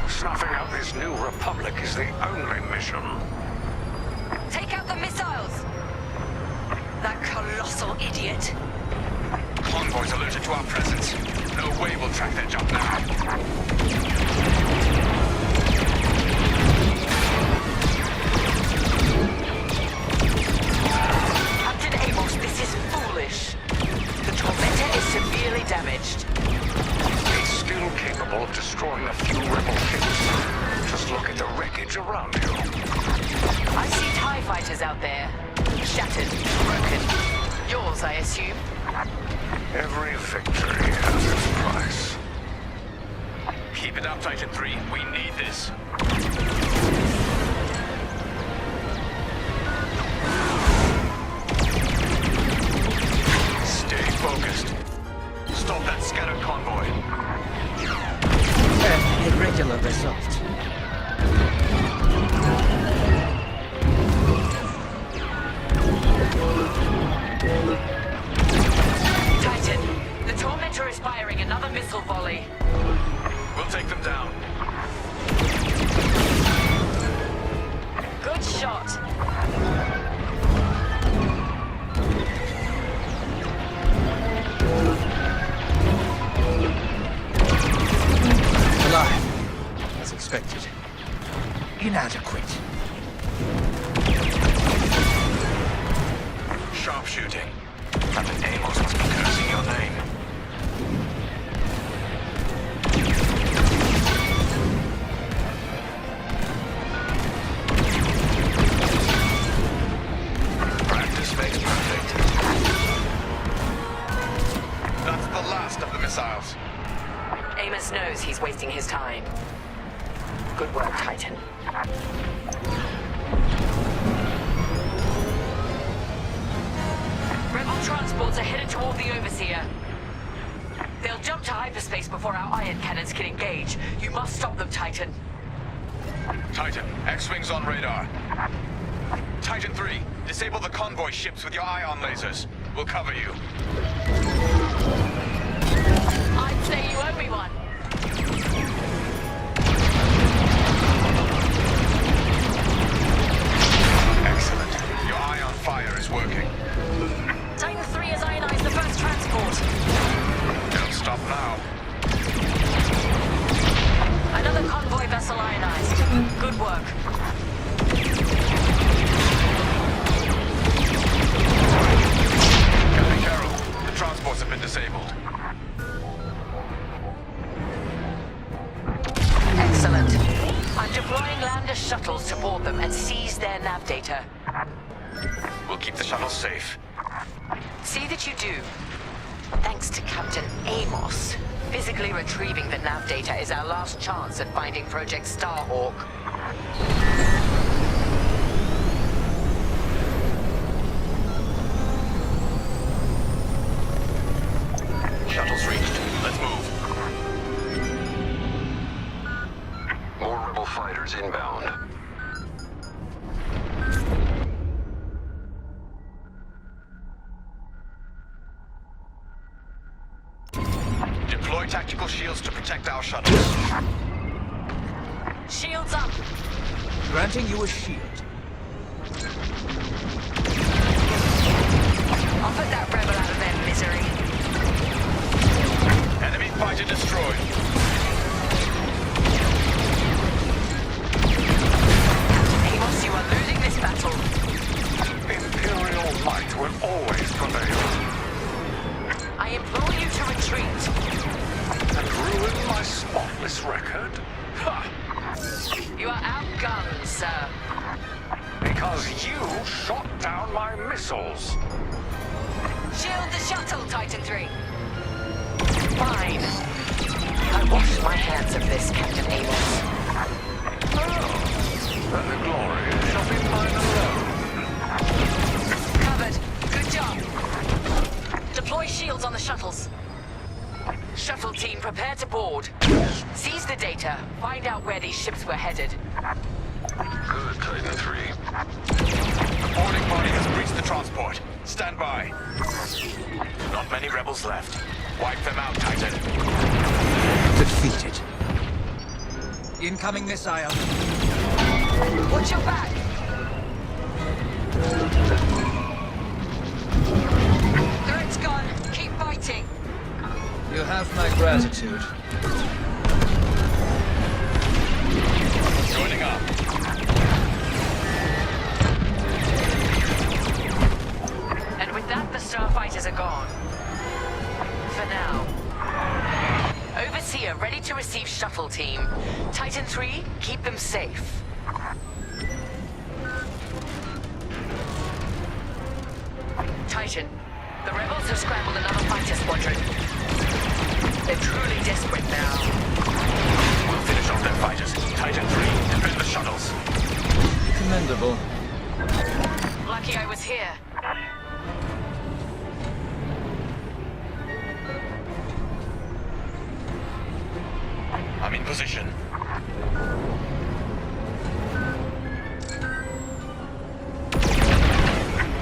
Snuffing out this new republic is the only mission. Take out the missiles! That colossal idiot. Convoys alerted to our presence. No way we'll track their jump now. Captain Amos, this is foolish. The Tormentor is severely damaged. It's still capable of destroying a few rebel ships. Just look at the wreckage around you. I see TIE fighters out there. Shattered, broken. Yours, I assume? Every victory has its price. Keep it up, Titan 3. We need this. Stay focused. Stop that scattered convoy. An irregular result. Titan, the Tormentor is firing another missile volley. We'll take them down. Good shot. Alive, as expected. Inadequate. Sharpshooting. Captain Amos must be cursing your name. Practice makes perfect. That's the last of the missiles. Amos knows he's wasting his time. Good work, Titan. Rebel transports are headed toward the Overseer. They'll jump to hyperspace before our ion cannons can engage. You must stop them, Titan. Titan, X-Wings on radar. Titan 3, disable the convoy ships with your ion lasers. We'll cover you. I'd say you owe me one. and seize their nav data. We'll keep the shuttle safe. See that you do. Thanks to Captain Amos, physically retrieving the nav data is our last chance at finding Project Starhawk. Shuttle's reached. Let's move. More rebel fighters inbound. Deploy tactical shields to protect our shuttles. Shields up! Granting you a shield. I'll put that rebel out of their misery. Enemy fighter destroyed. Amos, you are losing this battle. Imperial might will always prevail. I implore you to retreat. And ruin my spotless record? Ha! You are outgunned, sir. Because you shot down my missiles. Shield the shuttle, Titan 3. Fine. I wash my hands of this, Captain Amos. Then the glory shall be mine alone. Covered. Good job. Deploy shields on the shuttles. Shuttle team, prepare to board. Seize the data. Find out where these ships were headed. Good, Titan 3. The boarding party has breached the transport. Stand by. Not many rebels left. Wipe them out, Titan. Defeated. Incoming missile. Watch your back! Threat's gone. Keep fighting. You have my gratitude. Joining up. And with that, the starfighters are gone. For now. Overseer ready to receive shuttle team. Titan 3, keep them safe. Titan, the rebels have scrambled another fighter squadron. They're truly desperate now. We'll finish off their fighters. Titan 3, defend the shuttles. Commendable. Lucky I was here. I'm in position.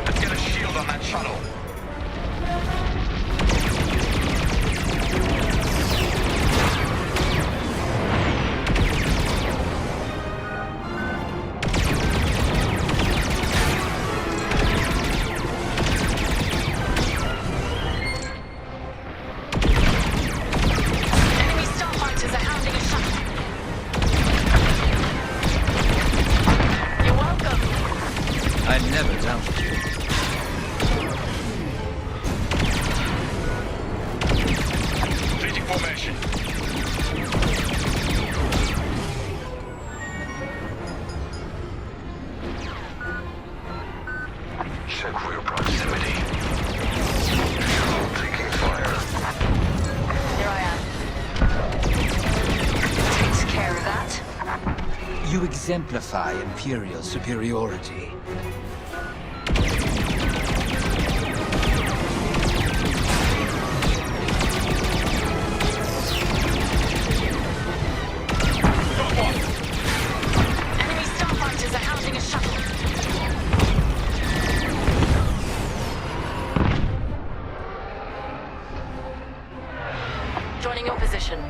Let's get a shield on that shuttle. You exemplify Imperial superiority. Enemy starfighters are housing a shuttle. Joining your position.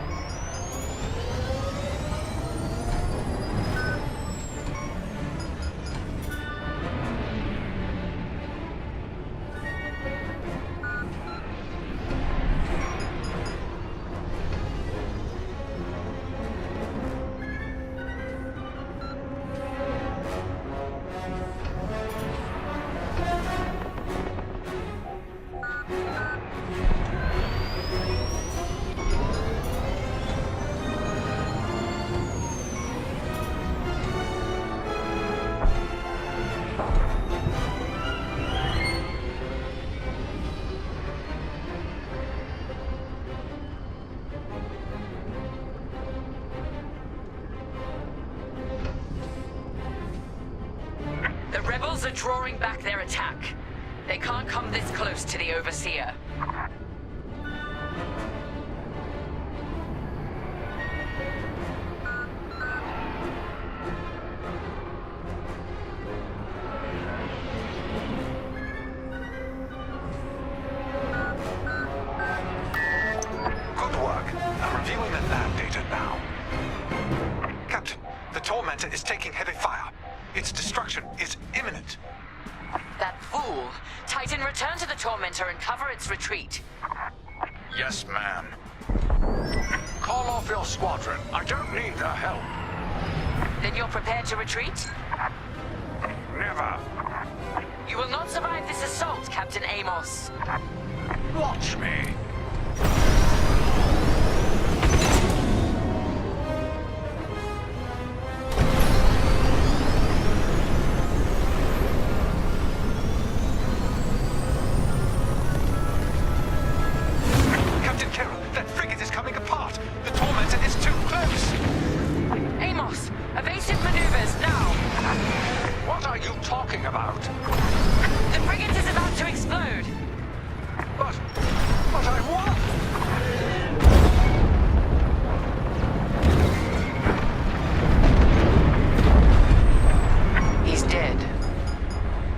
The rebels are drawing back their attack. They can't come this close to the Overseer. Good work. I'm reviewing the lab data now. Captain, the Tormentor is taking heavy fire. Its destruction is imminent. That fool! Titan, return to the Tormentor and cover its retreat. Yes, ma'am. Call off your squadron. I don't need their help. Then you're prepared to retreat? Never. You will not survive this assault, Captain Amos. Watch me. Captain Carroll, that frigate is coming apart. The Tormentor is too close. Amos, evasive maneuvers, now! What are you talking about? The frigate is about to explode. But I won! He's dead.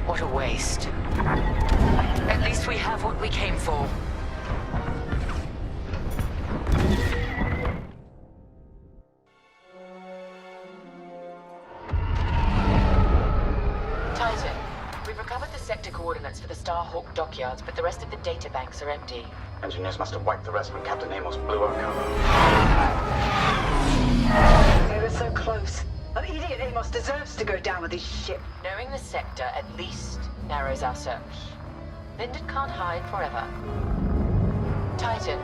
What a waste. At least we have what we came for. Titan, we've recovered the sector coordinates for the Starhawk dockyards, but the rest of the data banks are empty. Engineers must have wiped the rest when Captain Amos blew our cover. We were so close. That idiot Amos deserves to go down with his ship. Knowing the sector at least narrows our search. Lyndon can't hide forever. Titan,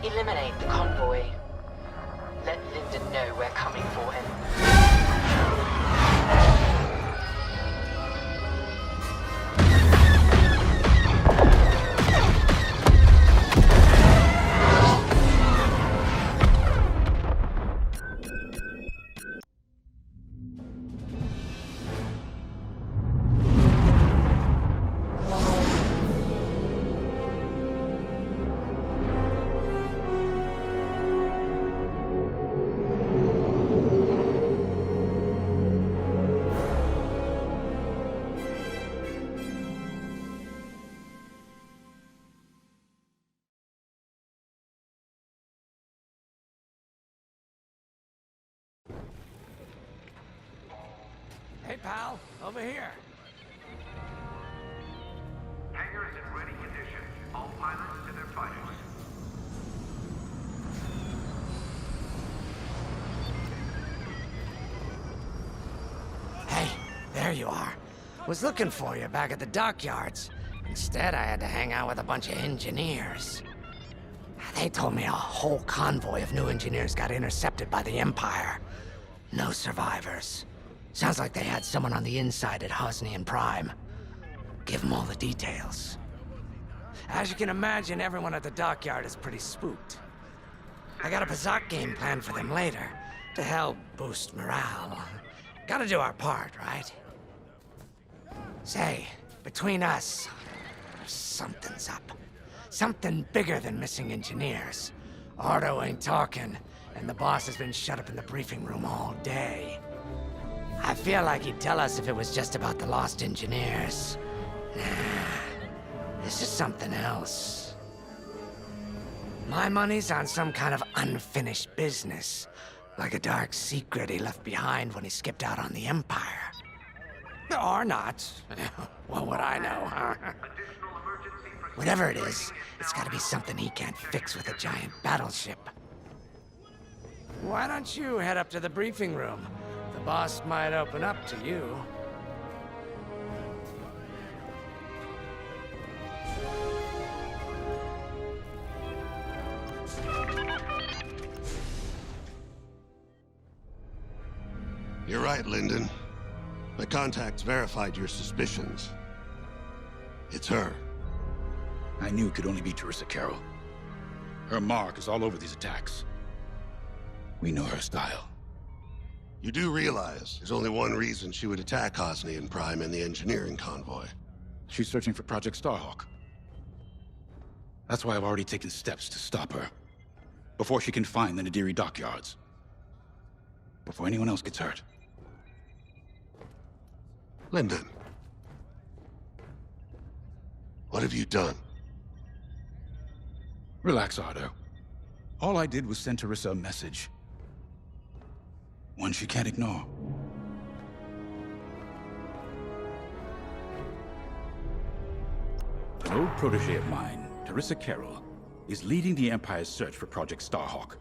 eliminate the convoy. Let Lyndon know we're coming for him. Hey, pal, over here. Hangar is in ready condition. All pilots to their fighters. Hey, there you are. Was looking for you back at the dockyards. Instead, I had to hang out with a bunch of engineers. They told me a whole convoy of new engineers got intercepted by the Empire. No survivors. Sounds like they had someone on the inside at Hosnian Prime. Give them all the details. As you can imagine, everyone at the dockyard is pretty spooked. I got a Pazak game planned for them later, to help boost morale. Gotta do our part, right? Say, between us, something's up. Something bigger than missing engineers. Ardo ain't talking, and the boss has been shut up in the briefing room all day. I feel like he'd tell us if it was just about the lost engineers. Nah, this is something else. My money's on some kind of unfinished business. Like a dark secret he left behind when he skipped out on the Empire. Or not. What would I know, huh? Whatever it is, it's gotta be something he can't fix with a giant battleship. Why don't you head up to the briefing room? The boss might open up to you. You're right, Lyndon. My contacts verified your suspicions. It's her. I knew it could only be Teresa Carroll. Her mark is all over these attacks. We know her style. You do realize there's only one reason she would attack Osnian Prime and the engineering convoy. She's searching for Project Starhawk. That's why I've already taken steps to stop her. Before she can find the Nadiri dockyards. Before anyone else gets hurt. Lyndon. What have you done? Relax, Ardo. All I did was send Teresa a message. One she can't ignore. An old protege of mine, Teresa Carroll, is leading the Empire's search for Project Starhawk.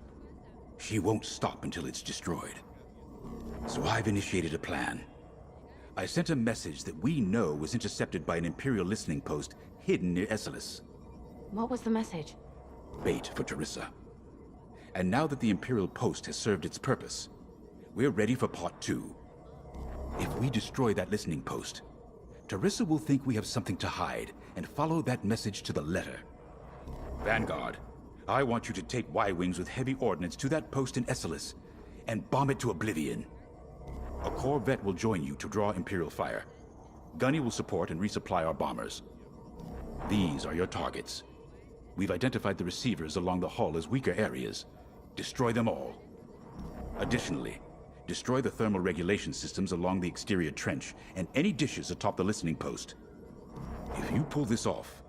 She won't stop until it's destroyed. So I've initiated a plan. I sent a message that we know was intercepted by an Imperial listening post hidden near Esselis. What was the message? Bait for Teresa. And now that the Imperial post has served its purpose, we're ready for Part 2. If we destroy that listening post, Teresa will think we have something to hide and follow that message to the letter. Vanguard, I want you to take Y-Wings with heavy ordnance to that post in Esselis and bomb it to oblivion. A Corvette will join you to draw Imperial fire. Gunny will support and resupply our bombers. These are your targets. We've identified the receivers along the hull as weaker areas. Destroy them all. Additionally, destroy the thermal regulation systems along the exterior trench and any dishes atop the listening post. If you pull this off,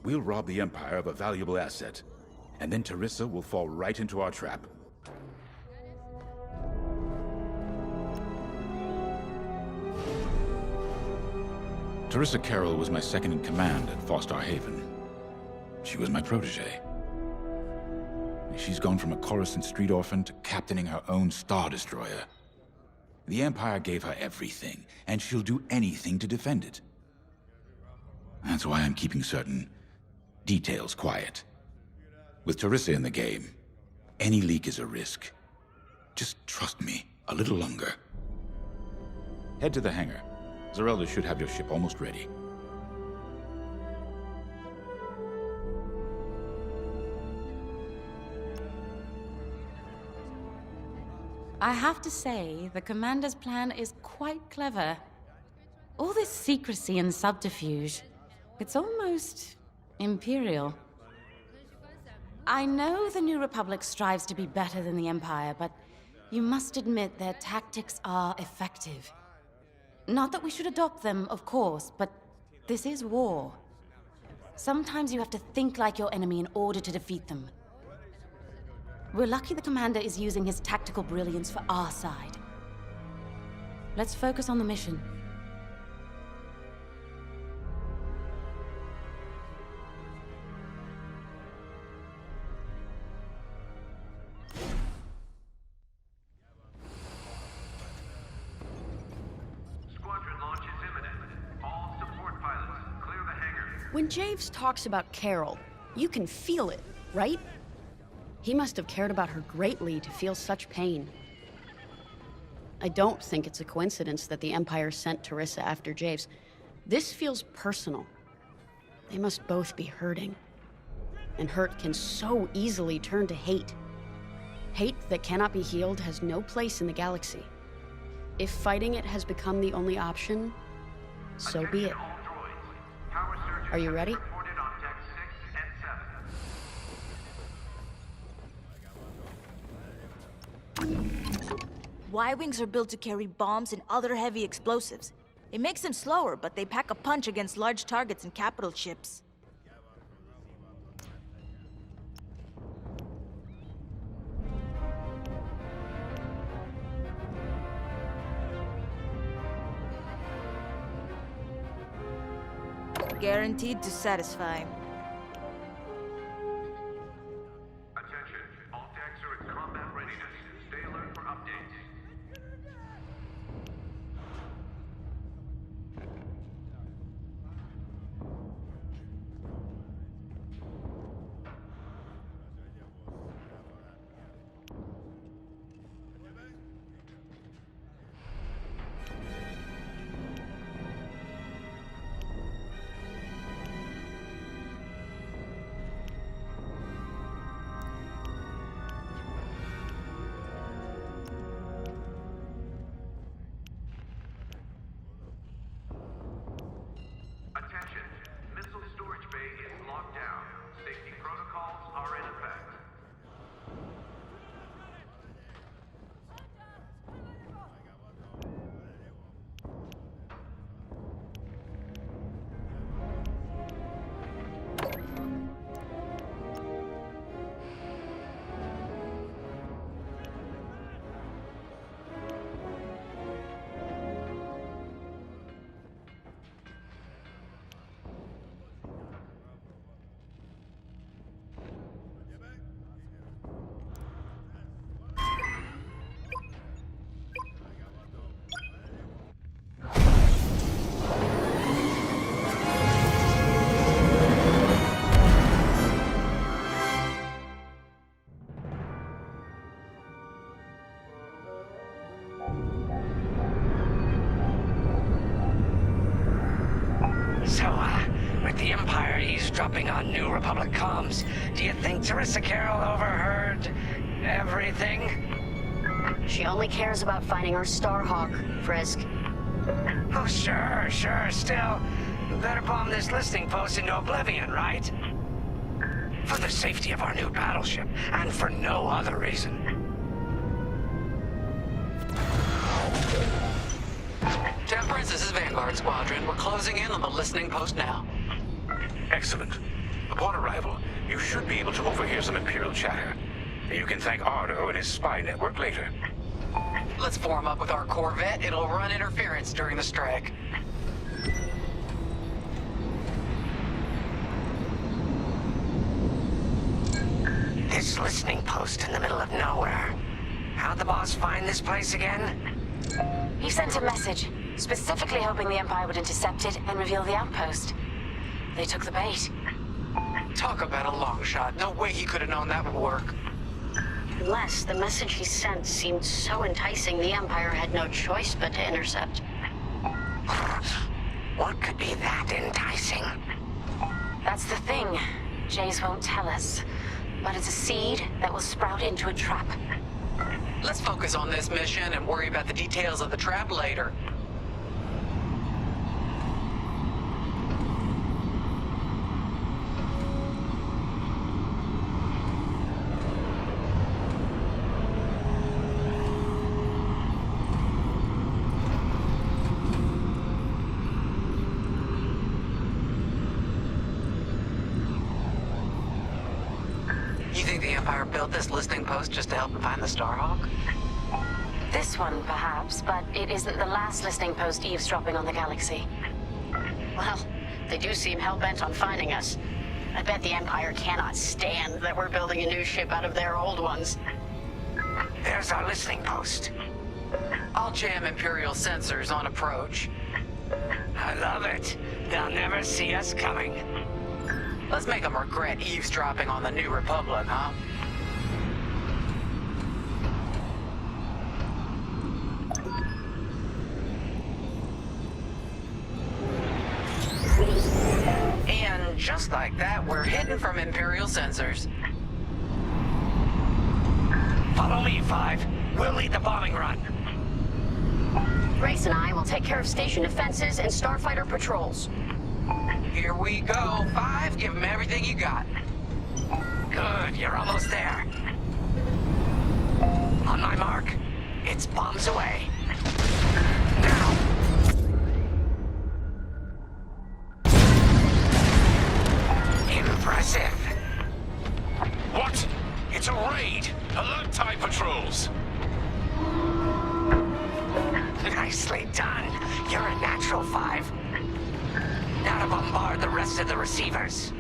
we'll rob the Empire of a valuable asset, and then Teresa will fall right into our trap. Teresa Carroll was my second in command at Fostar Haven. She was my protege. She's gone from a Coruscant street orphan to captaining her own Star Destroyer. The Empire gave her everything, and she'll do anything to defend it. That's why I'm keeping certain details quiet. With Teresa in the game, any leak is a risk. Just trust me a little longer. Head to the hangar. Zarelda should have your ship almost ready. I have to say, the Commander's plan is quite clever. All this secrecy and subterfuge, it's almost Imperial. I know the New Republic strives to be better than the Empire, but you must admit their tactics are effective. Not that we should adopt them, of course, but this is war. Sometimes you have to think like your enemy in order to defeat them. We're lucky the Commander is using his tactical brilliance for our side. Let's focus on the mission. When Javes talks about Carol, you can feel it, right? He must have cared about her greatly to feel such pain. I don't think it's a coincidence that the Empire sent Teresa after Javes. This feels personal. They must both be hurting. And hurt can so easily turn to hate. Hate that cannot be healed has no place in the galaxy. If fighting it has become the only option, so be it. Are you ready? Y-Wings are built to carry bombs and other heavy explosives. It makes them slower, but they pack a punch against large targets and capital ships. Guaranteed to satisfy. Attention, all decks are in combat readiness. Stay alert for updates. the Empire eavesdropping on New Republic comms. Do you think Teresa Carroll overheard everything? She only cares about finding our Starhawk, Frisk. Oh, sure. Still, better bomb this listening post into oblivion, right? For the safety of our new battleship, and for no other reason. Temperance, this is Vanguard Squadron. We're closing in on the listening post now. Excellent. Upon arrival, you should be able to overhear some Imperial chatter. You can thank Ardo and his spy network later. Let's form up with our Corvette. It'll run interference during the strike. This listening post in the middle of nowhere. How'd the boss find this place again? He sent a message, specifically hoping the Empire would intercept it and reveal the outpost. They took the bait. Talk about a long shot. No way he could have known that would work. Unless the message he sent seemed so enticing, the Empire had no choice but to intercept. What could be that enticing? That's the thing. Jays won't tell us. But it's a seed that will sprout into a trap. Let's focus on this mission and worry about the details of the trap later. You think the Empire built this listening post just to help them find the Starhawk? This one, perhaps, but it isn't the last listening post eavesdropping on the galaxy. Well, they do seem hell-bent on finding us. I bet the Empire cannot stand that we're building a new ship out of their old ones. There's our listening post. I'll jam Imperial sensors on approach. I love it. They'll never see us coming. Let's make them regret eavesdropping on the New Republic, huh? And just like that, we're hidden from Imperial sensors. Follow me, 5. We'll lead the bombing run. Grace and I will take care of station defenses and starfighter patrols. Here we go. 5, give them everything you got. Good, you're almost there. On my mark. It's bombs away. Now! Impressive. What? It's a raid! Alert TIE patrols! Nicely done. You're a natural, 5. Now to bombard the rest of the receivers.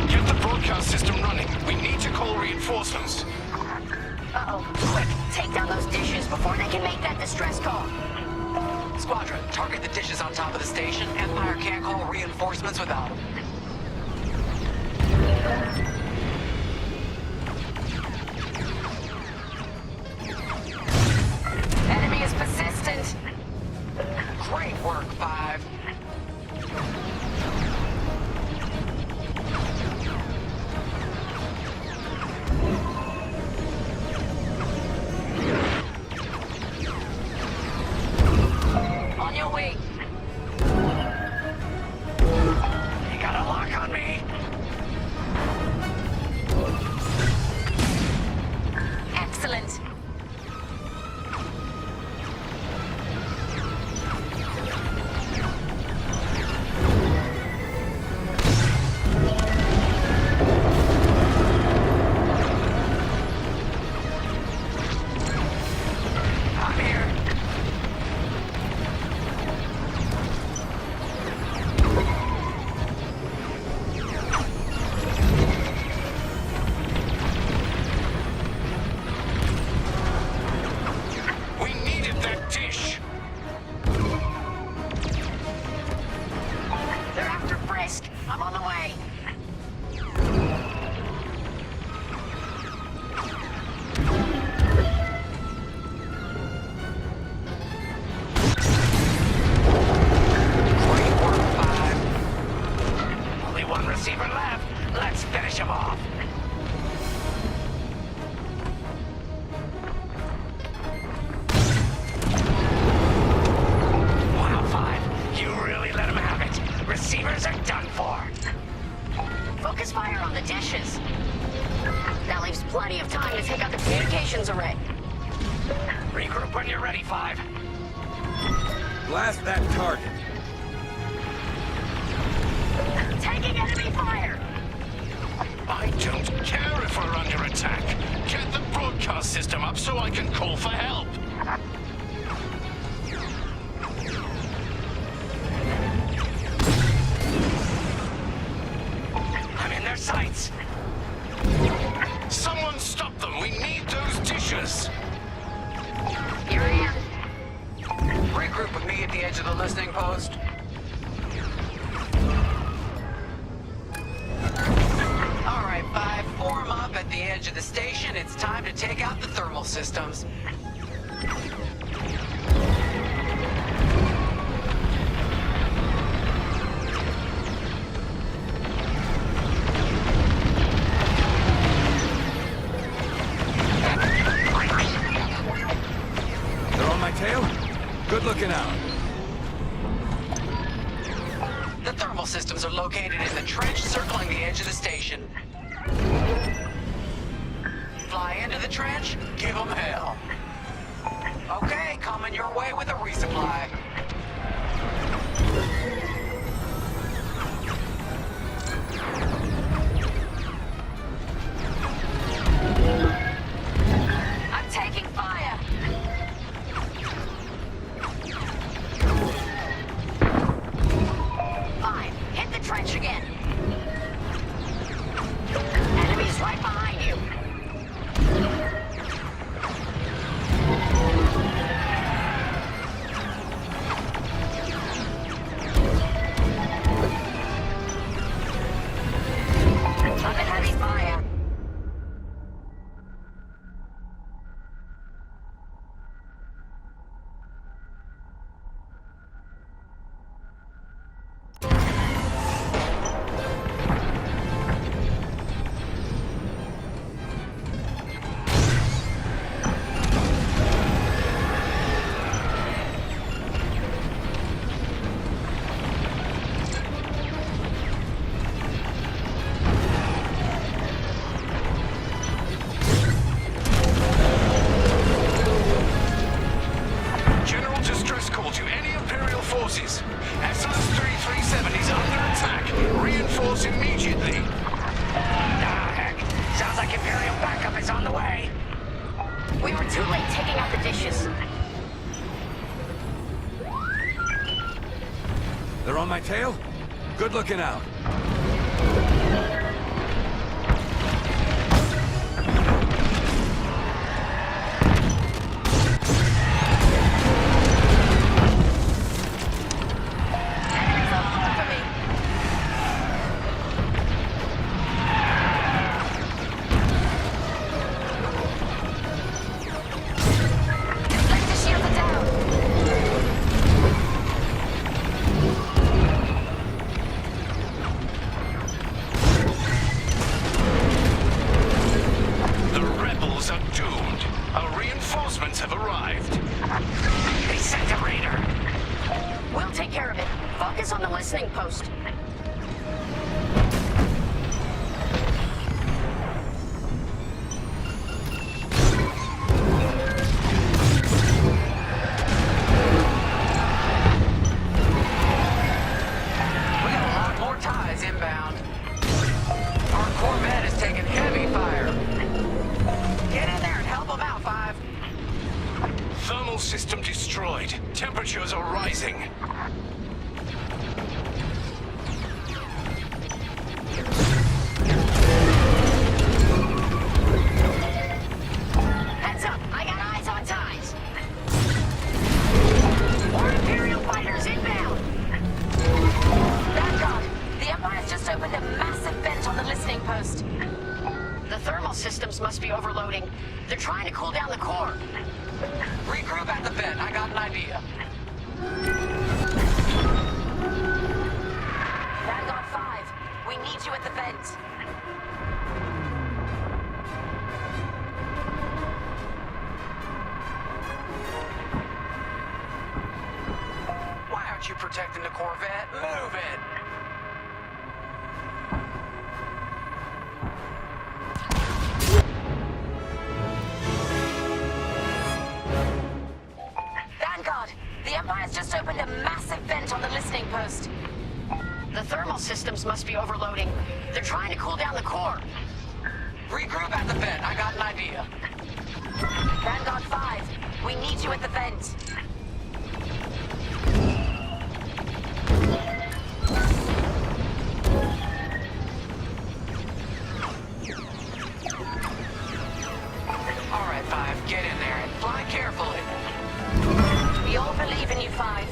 Get the broadcast system running. We need to call reinforcements. Uh-oh. Quick, take down those dishes before they can make that distress call. Squadron, target the dishes on top of the station. Empire can't call reinforcements without them. Enemy is persistent. Great work, 5. On your way. You got a lock on me. Blast that target. Taking enemy fire! I don't care if we're under attack. Get the broadcast system up so I can call for help. I'm in their sights. Someone stop them. We need those dishes. Here I am. Regroup with me at the edge of the listening post. All right, 5, form up at the edge of the station. It's time to take out the thermal systems. They're on my tail? Good looking out. The thermal systems are located in the trench circling the edge of the station. Fly into the trench, give them hell. Okay, coming your way with a resupply. I'm taking fire! Fine, hit the trench again. Enemies right behind you. Under heavy fire. General distress call to any Imperial forces. SLS-3370 is under attack. Reinforce immediately. Ah, heck. Sounds like Imperial backup is on the way. We were too late taking out the dishes. They're on my tail? Good looking out. Enemies all over me. Deflector shields are down. The rebels are doomed. Our reinforcements have arrived. They sent a raider. We'll take care of it. Focus on the listening post. We got a lot more ties inbound. Our Corvette is taking heavy fire. Get in there and help them out, 5. Thermal system destroyed. Temperatures are rising. Heads up, I got eyes on ties. More Imperial fighters inbound. Thank God, the Empire's just opened a massive vent on the listening post. The thermal systems must be overloading. They're trying to cool down the core. Regroup at the vent. I got an idea. Vanguard 5, we need you at the vent. Why aren't you protecting the Corvette? Move it! Vanguard, the The Empire's just opened a massive vent on the listening post. The thermal systems must be overloading. They're trying to cool down the core. Regroup at the vent. I got an idea. Vanguard 5, we need you at the vent. All right, 5, get in there and fly carefully. We all believe in you, 5.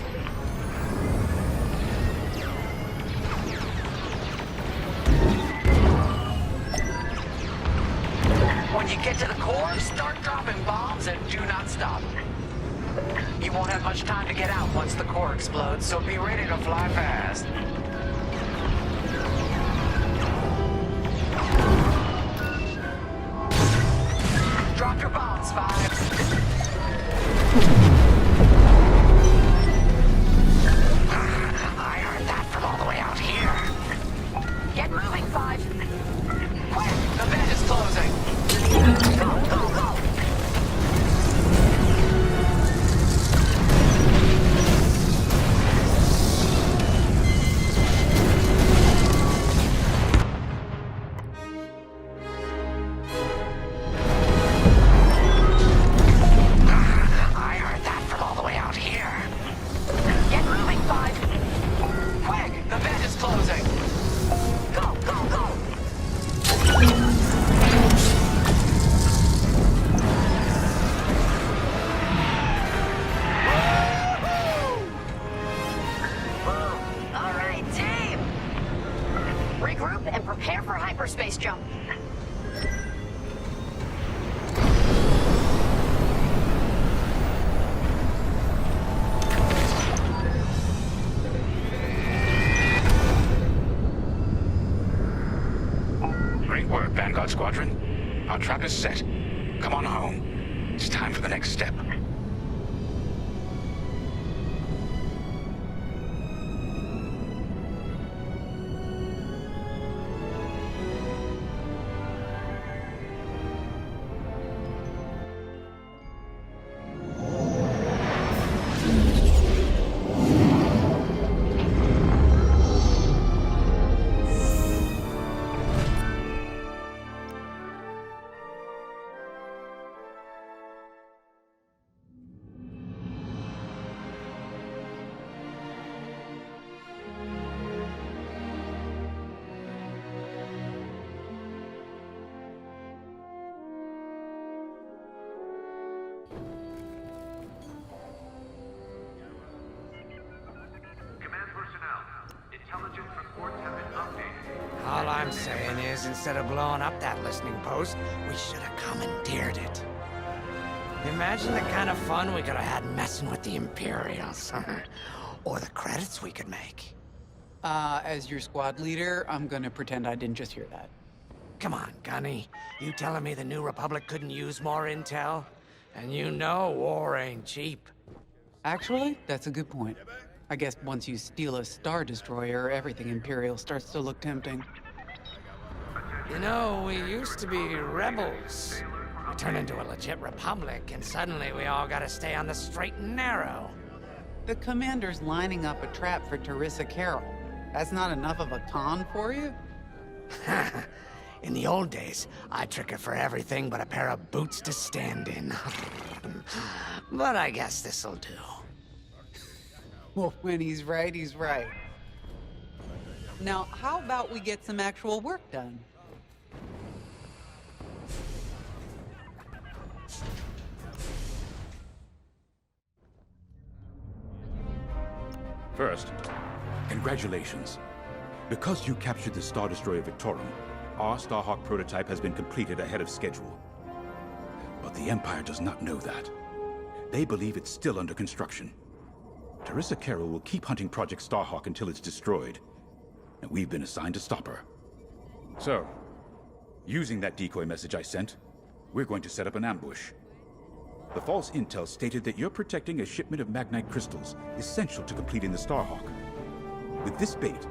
When you get to the core, start dropping bombs and do not stop. You won't have much time to get out once the core explodes, so be ready to fly fast. Drop your bombs, 5. I heard that from all the way out here. Get moving, 5. Quick, the vent is closing. Go, go, go! I heard that from all the way out here. Get moving, 5. Quick, the vent is closing. Go, go, go! All right, team! Regroup and prepare for hyperspace jump. Great work, Vanguard Squadron. Our trap is set. Come on home. It's time for the next step. All I'm saying is, instead of blowing up that listening post, we should have commandeered it. Imagine the kind of fun we could have had messing with the Imperials. Or the credits we could make. As your squad leader, I'm gonna pretend I didn't just hear that. Come on, Gunny. You telling me the New Republic couldn't use more intel? And you know war ain't cheap. Actually, that's a good point. I guess once you steal a Star Destroyer, everything Imperial starts to look tempting. You know, we used to be rebels. We turned into a legit republic, and suddenly we all gotta stay on the straight and narrow. The commander's lining up a trap for Teresa Carroll. That's not enough of a con for you? In the old days, I'd trick her for everything but a pair of boots to stand in. But I guess this'll do. Well, when he's right, he's right. Now, how about we get some actual work done? First, congratulations. Because you captured the Star Destroyer Victorum, our Starhawk prototype has been completed ahead of schedule. But the Empire does not know that. They believe it's still under construction. Teresa Carroll will keep hunting Project Starhawk until it's destroyed, and we've been assigned to stop her. So, using that decoy message I sent, we're going to set up an ambush. The false intel stated that you're protecting a shipment of Magnite crystals, essential to completing the Starhawk. With this bait,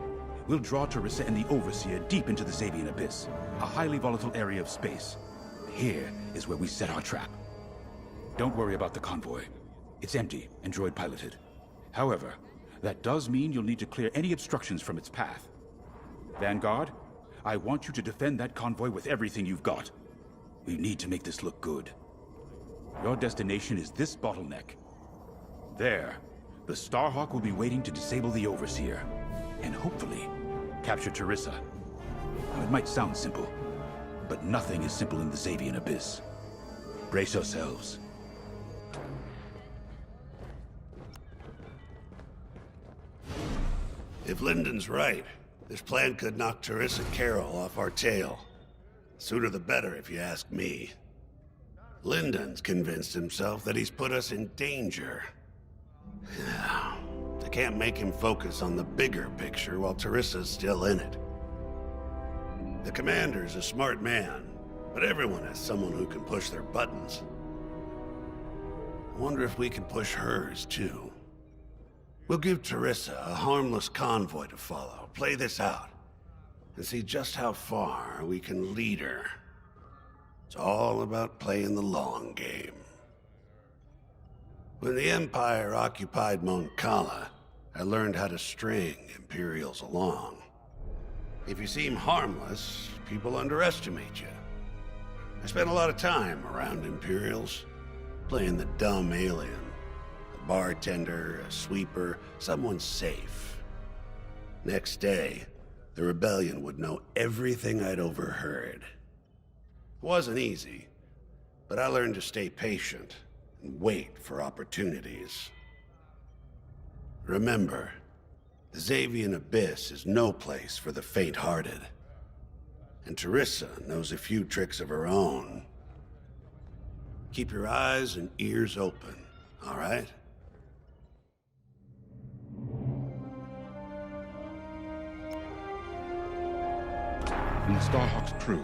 we'll draw Teresa and the Overseer deep into the Xavian Abyss, a highly volatile area of space. Here is where we set our trap. Don't worry about the convoy. It's empty and droid-piloted. However, that does mean you'll need to clear any obstructions from its path. Vanguard, I want you to defend that convoy with everything you've got. We need to make this look good. Your destination is this bottleneck. There, the Starhawk will be waiting to disable the Overseer, and hopefully, capture Teresa. Now, it might sound simple, but nothing is simple in the Xavian Abyss. Brace yourselves. If Lyndon's right, this plan could knock Teresa Carroll off our tail. Sooner the better, if you ask me. Lyndon's convinced himself that he's put us in danger. I can't make him focus on the bigger picture while Teresa's still in it. The commander's a smart man, but everyone has someone who can push their buttons. I wonder if we can push hers, too. We'll give Teresa a harmless convoy to follow, play this out, and see just how far we can lead her. It's all about playing the long game. When the Empire occupied Mon Cala, I learned how to string Imperials along. If you seem harmless, people underestimate you. I spent a lot of time around Imperials, playing the dumb alien. A bartender, a sweeper, someone safe. Next day, the rebellion would know everything I'd overheard. It wasn't easy, but I learned to stay patient and wait for opportunities. Remember, the Xavian Abyss is no place for the faint-hearted. And Teresa knows a few tricks of her own. Keep your eyes and ears open, all right? And the Starhawk's crew.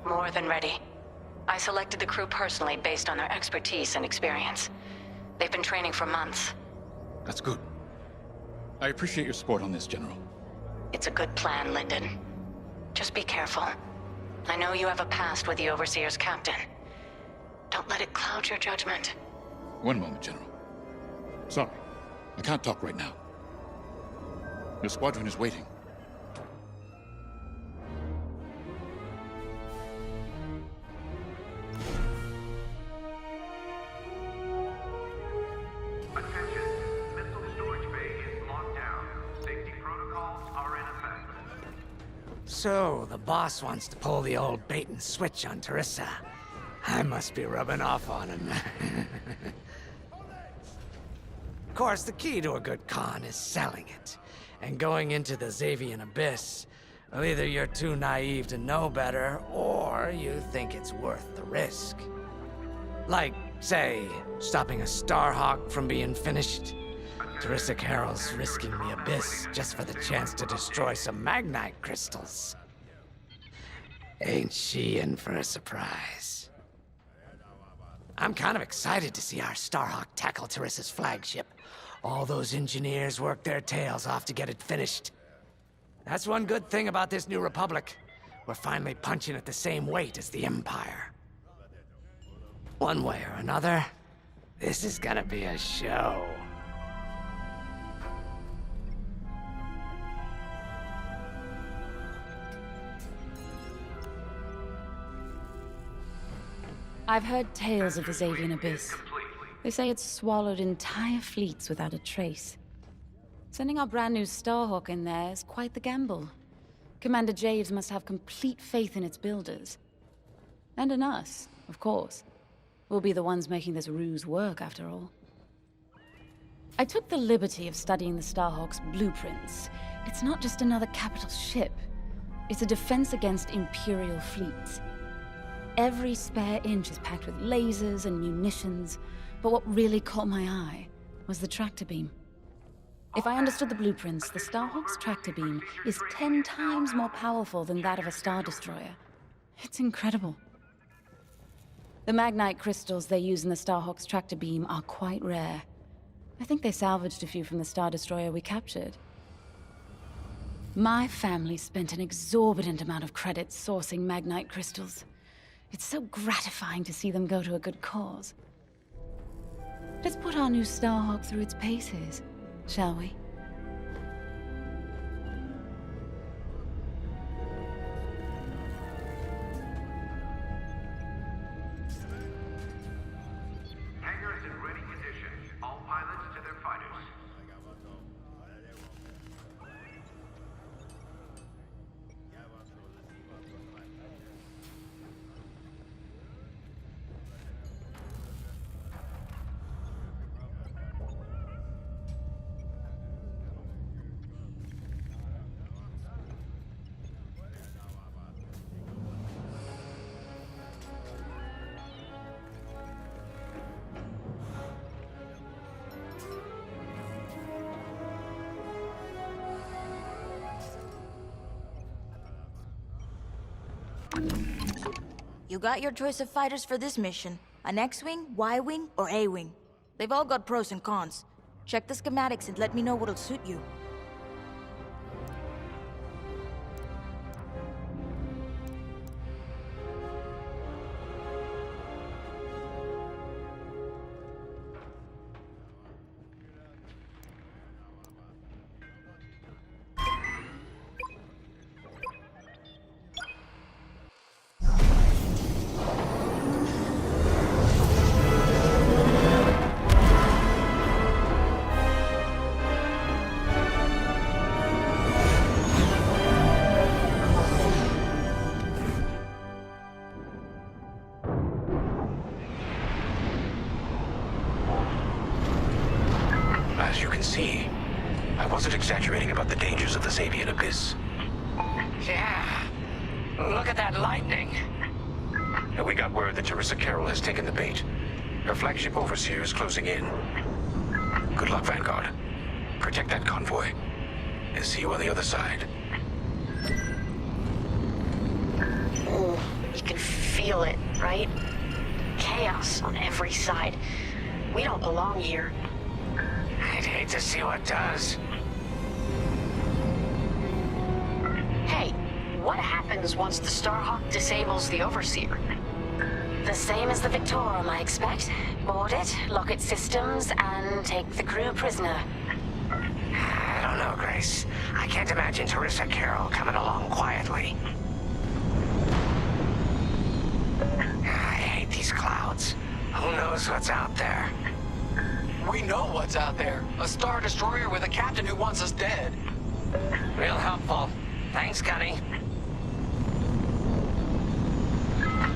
More than ready. I selected the crew personally based on their expertise and experience. They've been training for months. That's good. I appreciate your support on this, General. It's a good plan, Lyndon. Just be careful. I know you have a past with the Overseer's captain. Don't let it cloud your judgment. One moment, General. Sorry, I can't talk right now. Your squadron is waiting. So, the boss wants to pull the old bait and switch on Teresa. I must be rubbing off on him. Of course, the key to a good con is selling it. And going into the Xavian Abyss, well, either you're too naive to know better, or you think it's worth the risk. Like, say, stopping a Starhawk from being finished. Teresa Carroll's risking the Abyss just for the chance to destroy some Magnite crystals. Ain't she in for a surprise? I'm kind of excited to see our Starhawk tackle Teresa's flagship. All those engineers worked their tails off to get it finished. That's one good thing about this new Republic. We're finally punching at the same weight as the Empire. One way or another, this is gonna be a show. I've heard tales of the Xavian Abyss. They say it's swallowed entire fleets without a trace. Sending our brand new Starhawk in there is quite the gamble. Commander Javes must have complete faith in its builders. And in us, of course. We'll be the ones making this ruse work, after all. I took the liberty of studying the Starhawk's blueprints. It's not just another capital ship. It's a defense against Imperial fleets. Every spare inch is packed with lasers and munitions, but what really caught my eye was the tractor beam. If I understood the blueprints, the Starhawk's tractor beam is 10 times more powerful than that of a Star Destroyer. It's incredible. The Magnite crystals they use in the Starhawk's tractor beam are quite rare. I think they salvaged a few from the Star Destroyer we captured. My family spent an exorbitant amount of credits sourcing Magnite crystals. It's so gratifying to see them go to a good cause. Let's put our new Starhawk through its paces. shall we? Hangars in ready condition. All pilots to their fighters. You got your choice of fighters for this mission. An X-Wing, Y-Wing, or A-Wing. They've all got pros and cons. Check the schematics and let me know what'll suit you. As you can see, I wasn't exaggerating about the dangers of the Sabian abyss. Yeah. Look at that lightning. And we got word that Teresa Carroll has taken the bait. Her flagship overseer is closing in. Good luck, Vanguard. Protect that convoy. And see you on the other side. Oh, you can feel it, right? Chaos on every side. We don't belong here. I'd hate to see what does. Hey, what happens once the Starhawk disables the Overseer? The same as the Victorum, I expect. Board it, lock its systems, and take the crew prisoner. I don't know, Grace. I can't imagine Teresa Carroll coming along quietly. I hate these clouds. Who knows what's out there? We know what's out there. A Star Destroyer with a captain who wants us dead. Real helpful. Thanks, Gunny.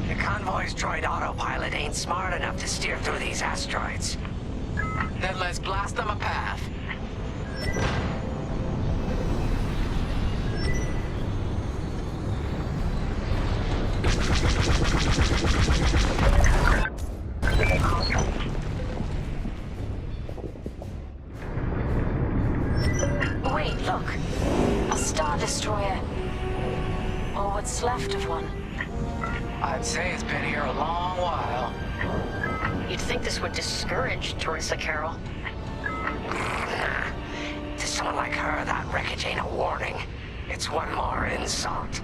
The convoy's droid autopilot ain't smart enough to steer through these asteroids. Then let's blast them a path. Wait, look. A Star Destroyer. Or what's left of one. I'd say it's been here a long while. You'd think this would discourage Teresa Carroll. To someone like her, that wreckage ain't a warning. It's one more insult.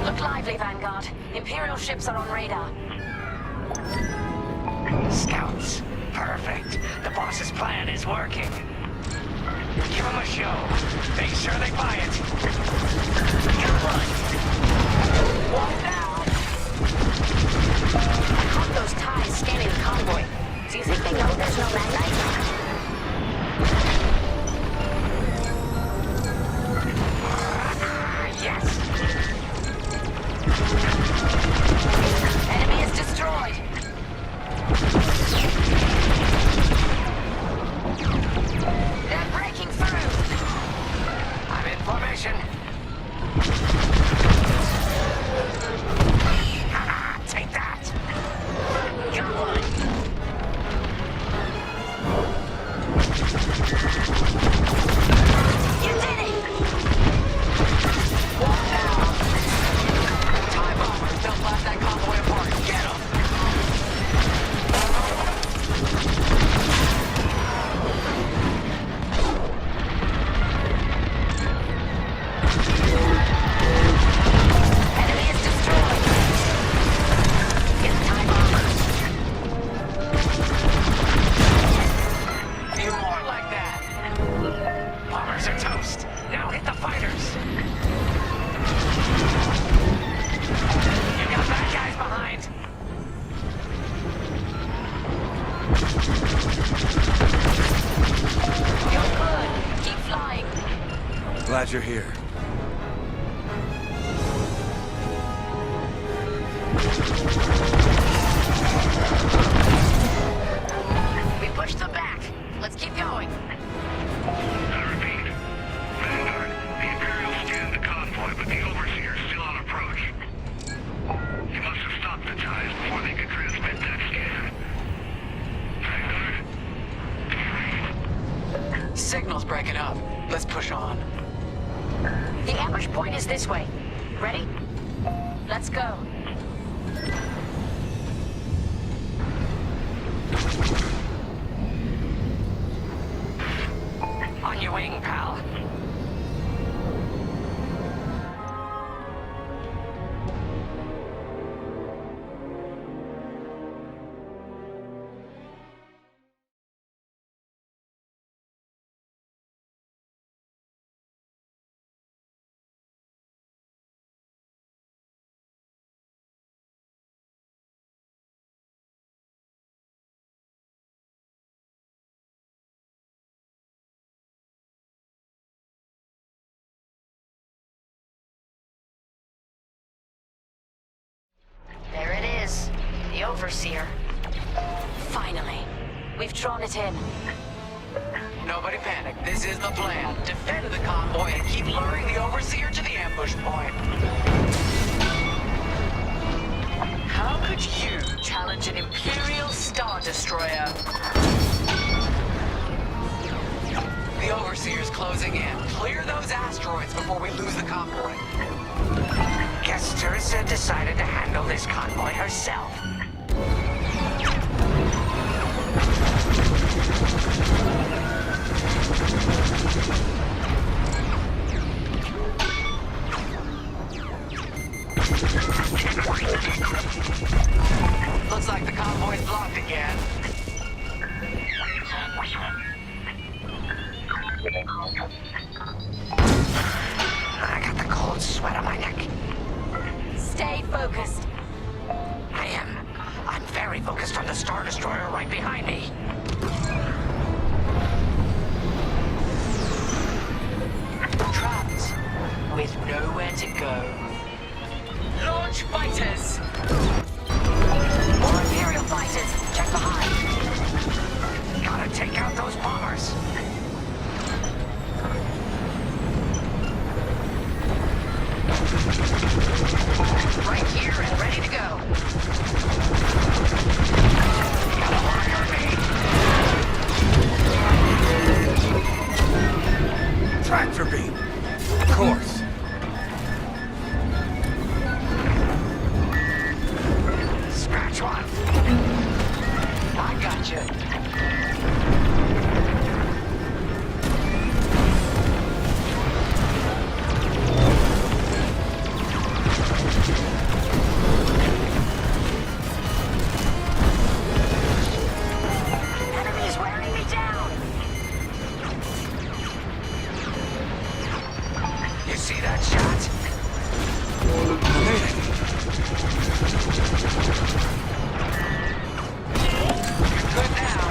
Look lively, Vanguard. Imperial ships are on radar. Scouts. Perfect. The boss's plan is working. Give them a show. Make sure they buy it. Come on. One down. I caught those ties scanning the convoy. Do you think they know there's no magnite? Yes. Enemy is destroyed. They're breaking through. I'm in formation. Take that. glad you're here. We pushed them back. Let's keep going. I repeat. Vanguard, the Imperials scanned the convoy, but the Overseer's still on approach. You must have stopped the ties before they could transmit that scan. Vanguard? Signal's breaking up. Let's push on. The ambush point is this way. Ready? Let's go. On your wing, pal. There it is. The Overseer. Finally. We've drawn it in. Nobody panic. This is the plan. Defend the convoy and keep luring the Overseer to the ambush point. How could you challenge an Imperial Star Destroyer? The Overseer's closing in. Clear those asteroids before we lose the convoy. Guess Teresa decided to handle this convoy herself. Looks like the convoy's blocked again. I got the cold sweat on my neck. Stay focused. I am. I'm very focused on the Star Destroyer right behind me. Trapped with nowhere to go. Launch fighters! More Imperial fighters. Check behind. Gotta take out those bombers. Right here and ready to go. Gotta fire me. Tractor beam. Of course. Scratch one. I got you. Enemy's wearing me down. You see that shot? Good now.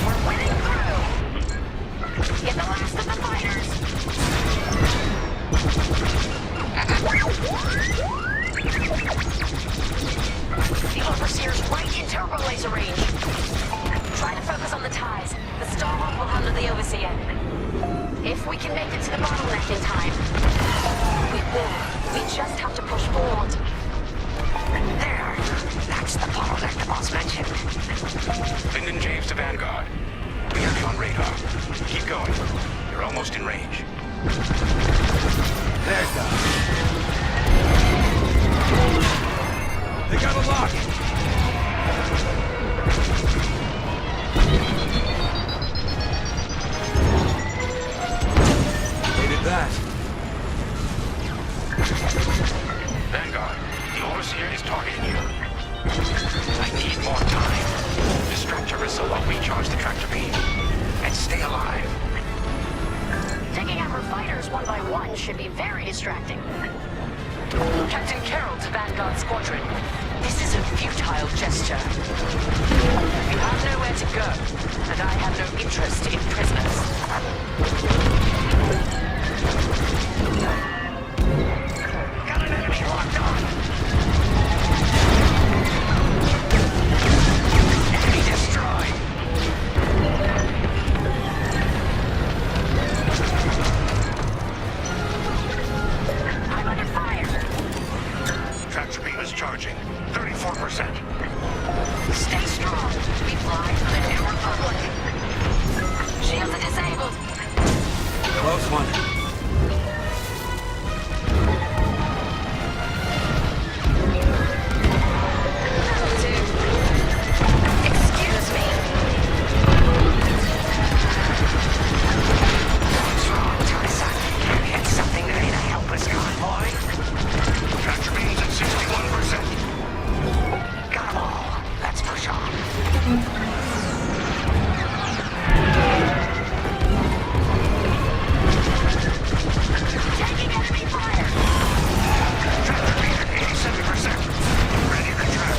We're winning through. Get the last of the fighters. The Overseer's right in turbo laser range. Try to focus on the ties. The Starhawk will handle the Overseer. If we can make it to the bottleneck in time, we will. We just have to push forward. There. That's the bottleneck the boss mentioned. Lyndon James to Vanguard. We have you on radar. Keep going. You're almost in range. There's that. They got a lock. They did that. Vanguard, the Overseer is targeting you. I need more time. Distract Teresa while we charge the tractor beam. And stay alive. Taking out her fighters one by one should be very distracting. Captain Carroll to Vanguard Squadron. This is a futile gesture. You have nowhere to go, and I have no interest in prisoners. Got an enemy locked on! Enemy destroyed! I'm under fire. Tractor beam is charging. 34%. Stay strong. We fly for the New Republic. Shields are disabled. Close one. Excuse me. What's wrong, Teresa? Can't hit something that ain't a helpless convoy? Tractor beam's at 61%. Got 'em all. Let's push on. Taking enemy fire. Tractor beam at 87%. Ready to track.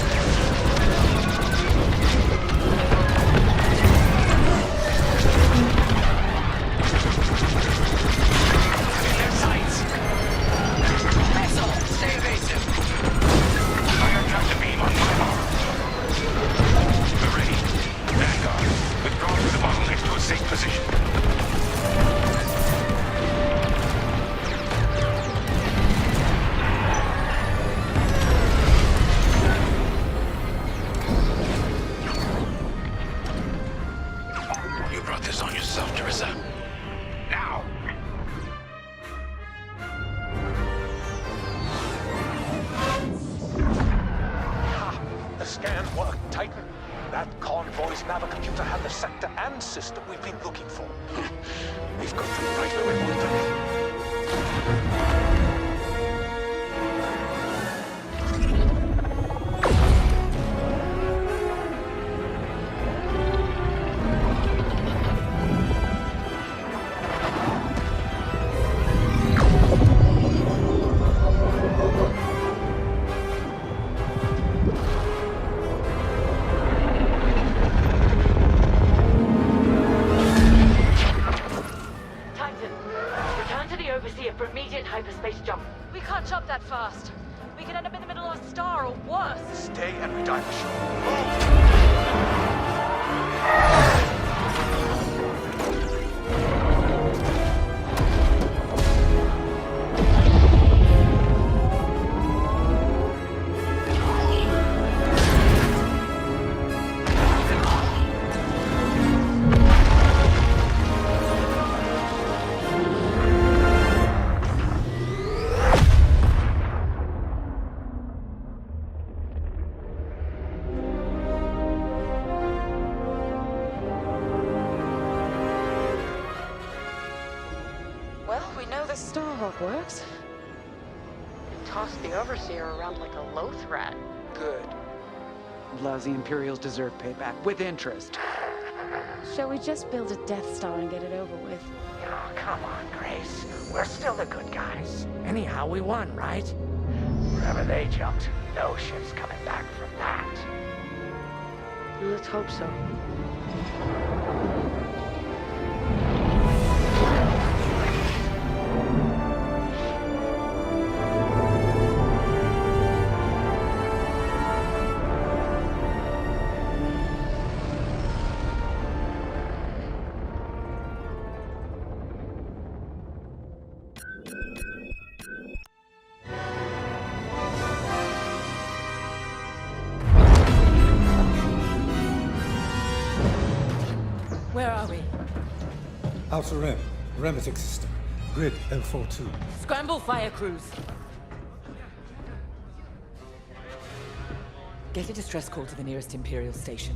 In their sights! Missile! Stay evasive! Fire tractor beam on my mark. We're ready. Vanguard, withdraw through the bottleneck to a safe position. You brought this on yourself, Teresa. Now! The scan worked, Titan. That convoy's navicomputer had the sector and system we've been looking for. We've got them right where we want them. Titan, return to the Overseer for immediate hyperspace jump. We can't jump that fast. We could end up in the middle of a star or worse. Stay and redive the ship. Well, we know the Starhawk works. Tossed the Overseer around like a loath rat. Good. Lousy Imperials deserve payback, with interest. Shall we just build a Death Star and get it over with? Oh, come on, Grace. We're still the good guys. Anyhow, we won, right? Wherever they jumped, no ship's coming back from that. Let's hope so. Where are we? Outer Rim, Remetic System, Grid L42. Scramble fire crews. Get a distress call to the nearest Imperial station.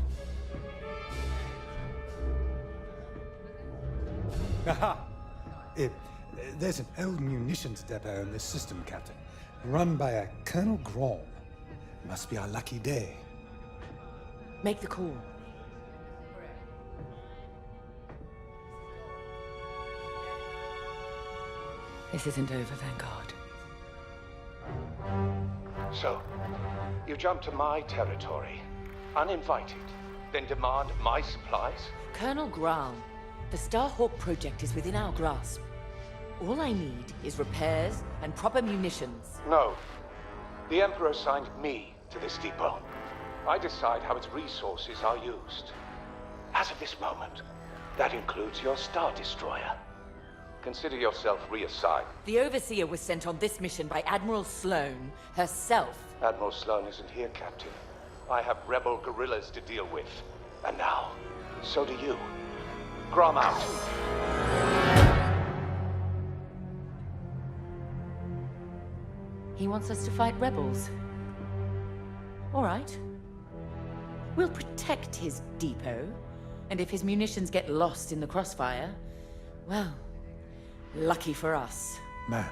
Aha! There's an old munitions depot in this system, Captain. Run by a Colonel Grom. Must be our lucky day. Make the call. This isn't over, Vanguard. So, You jump to my territory, uninvited, then demand my supplies? Colonel Graal, the Starhawk project is within our grasp. All I need is repairs and proper munitions. No. The Emperor assigned me to this depot. I decide how its resources are used. As of this moment, that includes your Star Destroyer. Consider yourself reassigned. The Overseer was sent on this mission by Admiral Sloane herself. Admiral Sloane isn't here, Captain. I have rebel guerrillas to deal with. And now, so do you. Grom out. He wants us to fight rebels. All right. We'll protect his depot, and if his munitions get lost in the crossfire, well, lucky for us. Ma'am,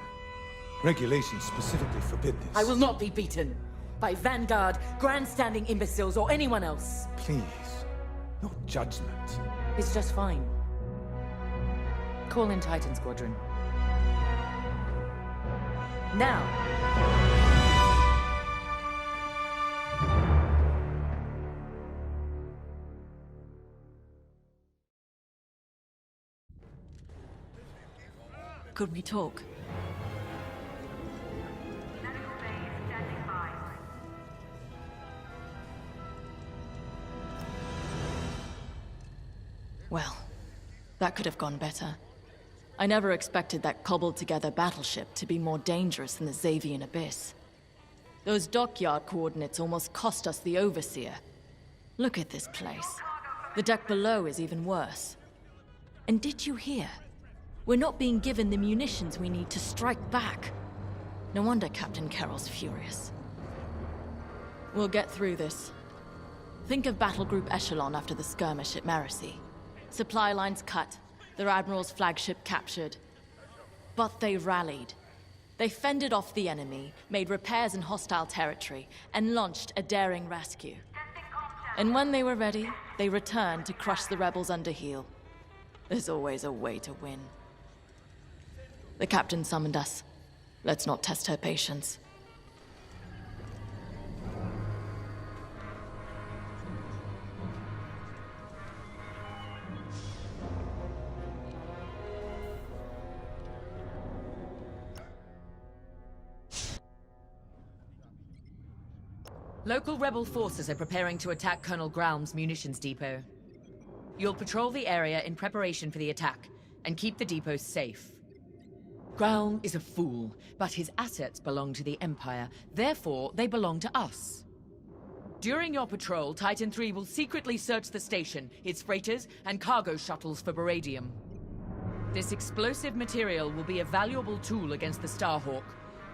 regulations specifically forbid this. I will not be beaten by Vanguard, grandstanding imbeciles, or anyone else. Please, your judgment. It's just fine. Call in Titan Squadron. Now. Could we talk? Well, that could have gone better. I never expected that cobbled-together battleship to be more dangerous than the Xavian Abyss. Those dockyard coordinates almost cost us the Overseer. Look at this place. The deck below is even worse. And did you hear? We're not being given the munitions we need to strike back. No wonder Captain Carroll's furious. We'll get through this. Think of Battle Group Echelon after the skirmish at Marasy. Supply lines cut, their Admiral's flagship captured. But they rallied. They fended off the enemy, made repairs in hostile territory, and launched a daring rescue. And when they were ready, they returned to crush the rebels under heel. There's always a way to win. The captain summoned us. Let's not test her patience. Local rebel forces are preparing to attack Colonel Graum's munitions depot. You'll patrol the area in preparation for the attack, and keep the depot safe. Graum is a fool, but his assets belong to the Empire. Therefore, they belong to us. During your patrol, Titan III will secretly search the station, its freighters, and cargo shuttles for beradium. This explosive material will be a valuable tool against the Starhawk.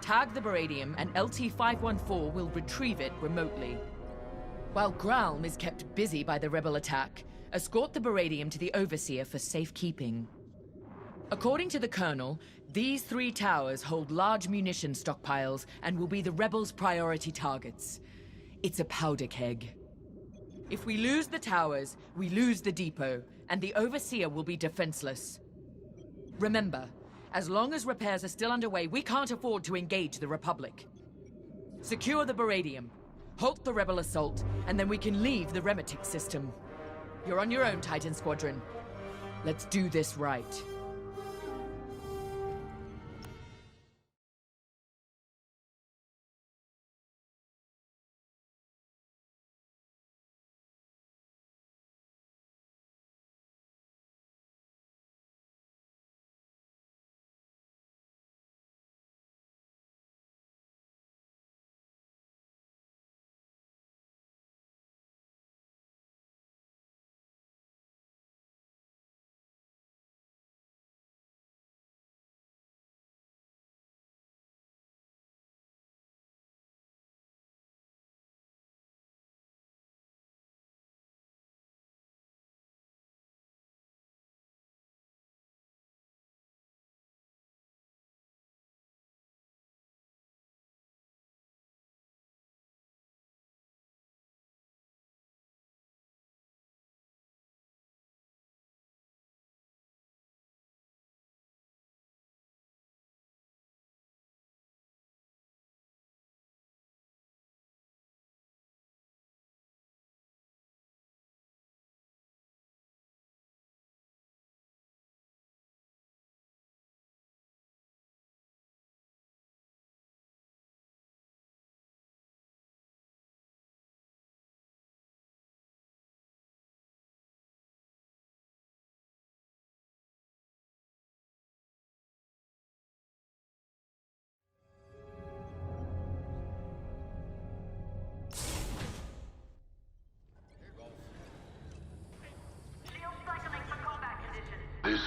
Tag the beradium, and LT-514 will retrieve it remotely. While Graum is kept busy by the rebel attack, escort the beradium to the Overseer for safekeeping. According to the Colonel, these 3 towers hold large munition stockpiles and will be the rebels' priority targets. It's a powder keg. If we lose the towers, we lose the depot, and the Overseer will be defenseless. Remember, as long as repairs are still underway, we can't afford to engage the Republic. Secure the beradium, halt the rebel assault, and then we can leave the Remetic system. You're on your own, Titan Squadron. Let's do this right.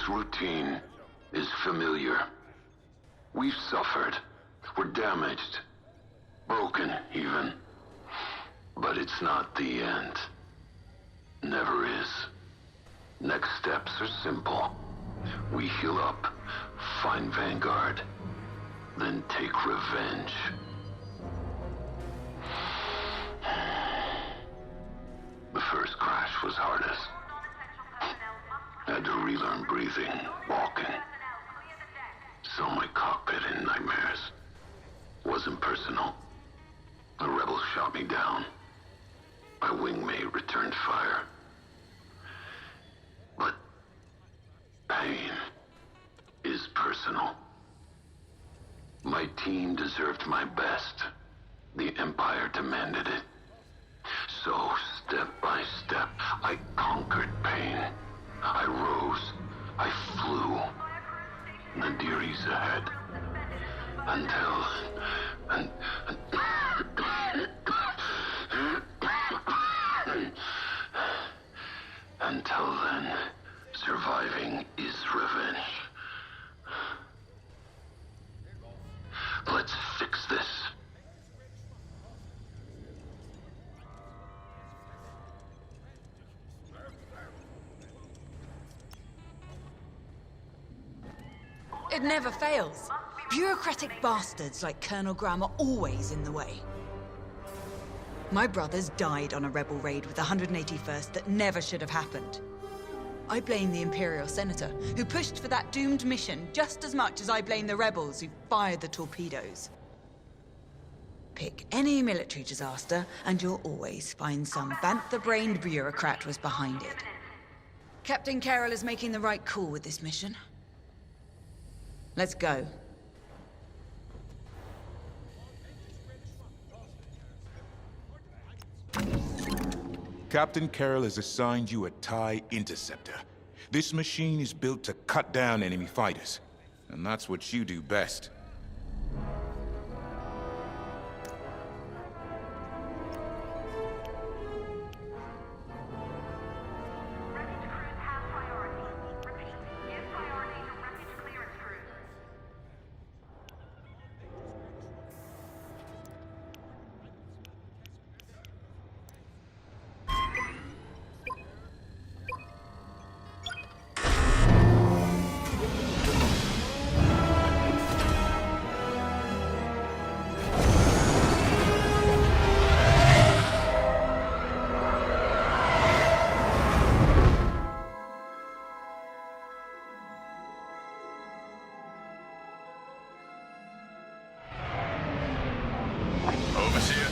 routine is familiar. We've suffered. We're damaged. Broken, even. But it's not the end. Never is. Next steps are simple. We heal up, find Vanguard, then take revenge. The first crash was hardest. Had to relearn breathing, walking. Saw my cockpit in nightmares. Wasn't personal. The rebels shot me down. My wingmate returned fire. But pain is personal. My team deserved my best. The Empire demanded it. So, step by step, I conquered pain. I rose. I flew. The Deary's ahead. Until then, surviving is revenge. Let's fix this. It never fails. Bureaucratic bastards like Colonel Graham are always in the way. My brothers died on a rebel raid with the 181st that never should have happened. I blame the Imperial Senator, who pushed for that doomed mission just as much as I blame the rebels who fired the torpedoes. Pick any military disaster, and you'll always find some bantha-brained bureaucrat was behind it. Captain Carroll is making the right call with this mission. Let's go. Captain Carroll has assigned you a TIE Interceptor. This machine is built to cut down enemy fighters, and that's what you do best.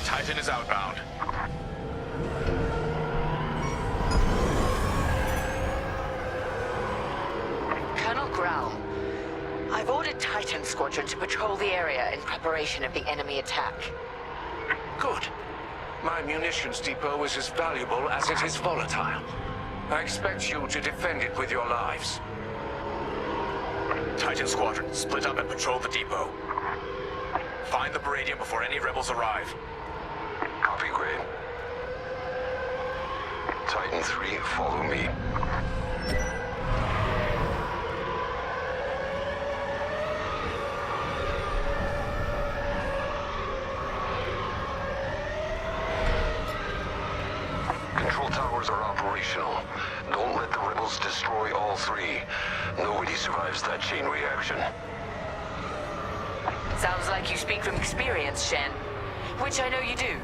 Titan is outbound. Colonel Grau, I've ordered Titan Squadron to patrol the area in preparation of the enemy attack. Good. My munitions depot is as valuable as it is volatile. I expect you to defend it with your lives. Titan Squadron, split up and patrol the depot. Find the Baradian before any rebels arrive. Copy, Gray. Titan 3, follow me. Control towers are operational. Don't let the rebels destroy all three. Nobody survives that chain reaction. Sounds like you speak from experience, Shen. Which I know you do.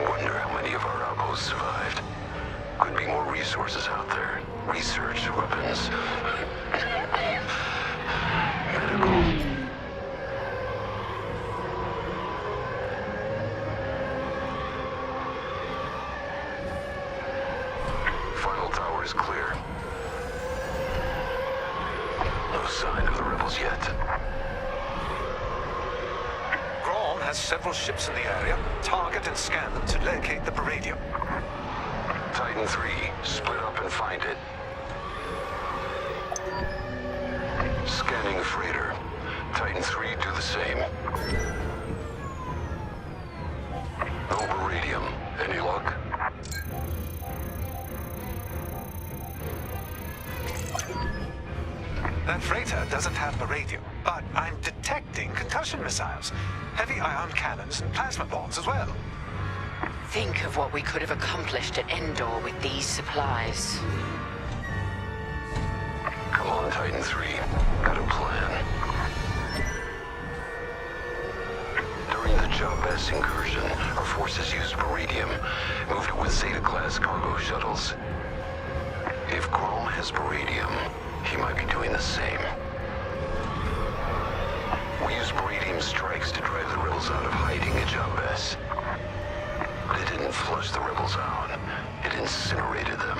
Wonder how many of our outposts survived. Could be more resources out there. Research, weapons, medical. Final tower is clear. No sign of the rebels yet. Grom has several ships in the area. Target and scan them to locate the Baradian. Titan 3, split up and find it. Scanning freighter. Titan 3, do the same. That freighter doesn't have a radio, but I'm detecting concussion missiles, heavy ion cannons, and plasma bombs as well. Think of what we could have accomplished at Endor with these supplies. Come on, Titan 3. Got a plan. During the Jabez incursion, our forces used Beridium, moved it with Zeta-class cargo shuttles. If Grom has Beridium, he might be doing the same. We used Beridium strikes to drive the rebels out of hiding at Jabez. But it didn't flush the rebels out. It incinerated them.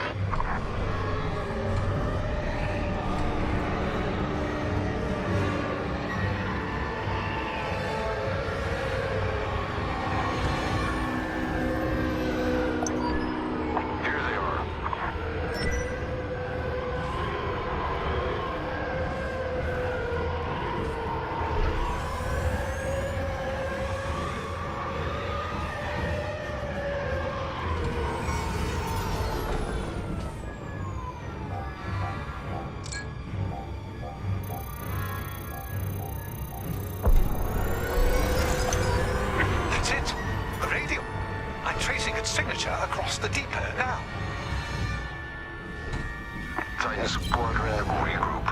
Across the depot now. Titan Squadron, regroup.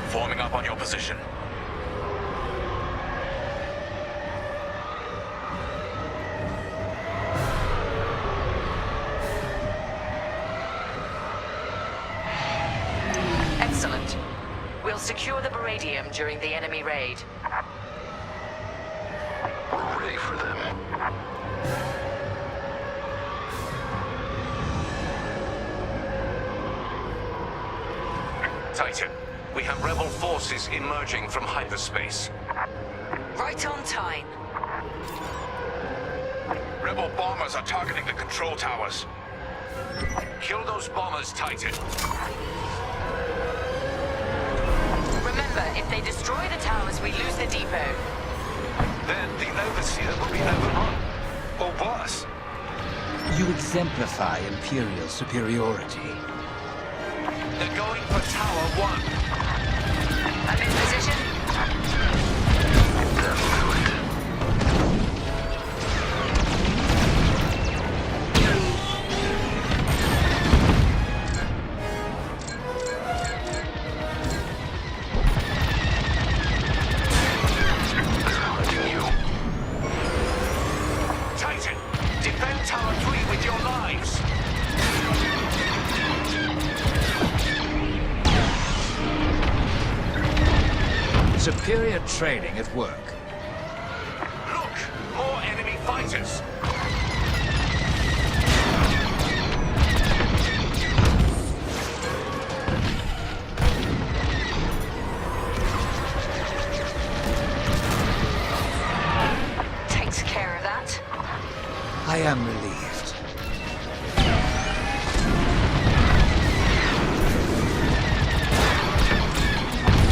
Forming up on your position. Excellent. We'll secure the Beridium during the enemy raid. We're ready for them. Titan, we have rebel forces emerging from hyperspace. Right on time. Rebel bombers are targeting the control towers. Kill those bombers, Titan. Remember, if they destroy the towers, we lose the depot. Then the Overseer will be overrun. Or worse. You exemplify Imperial superiority. They're going for Tower 1. I'm in position. Superior training at work. Look! More enemy fighters! Takes care of that. I am relieved.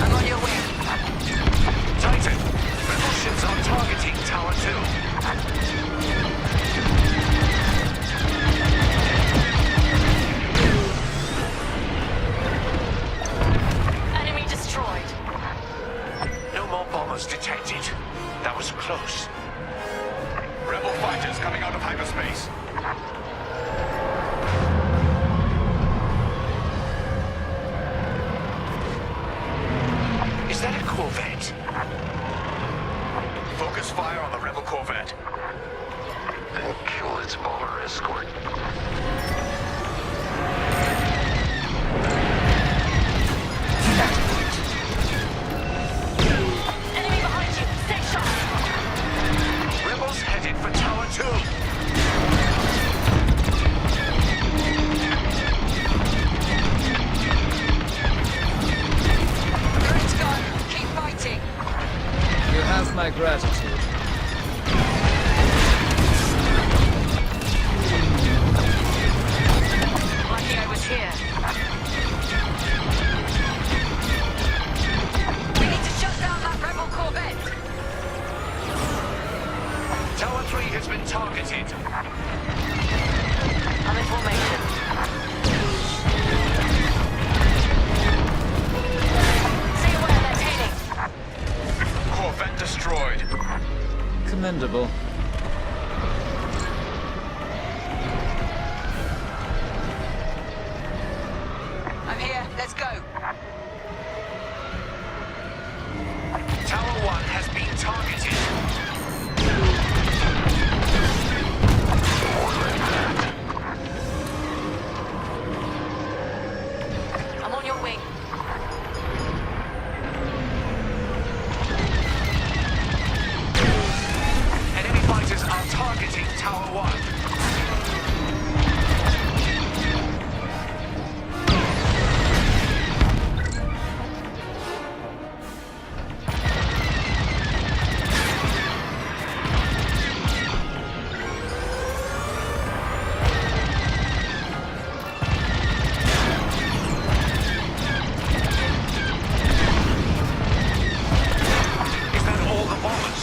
I'm on your way. Titan, rebel ships are targeting Tower 2. Enemy destroyed. No more bombers detected. That was close. Rebel fighters coming out of hyperspace. Is that a corvette? Focus fire on the rebel corvette. And kill its bomber escort. Enemy behind you. Stay sharp. Rebels headed for Tower 2. Great gun. Keep fighting. You have my gratitude. Lucky I was here. We need to shut down that rebel corvette. Tower 3 fleet has been targeted. I'm in formation. See where that's heading. Corvette destroyed. Commendable. I'm here. Let's go. Tower 1 has been targeted. I'm on your wing. Enemy fighters are targeting Tower 1. Is that all the bombers?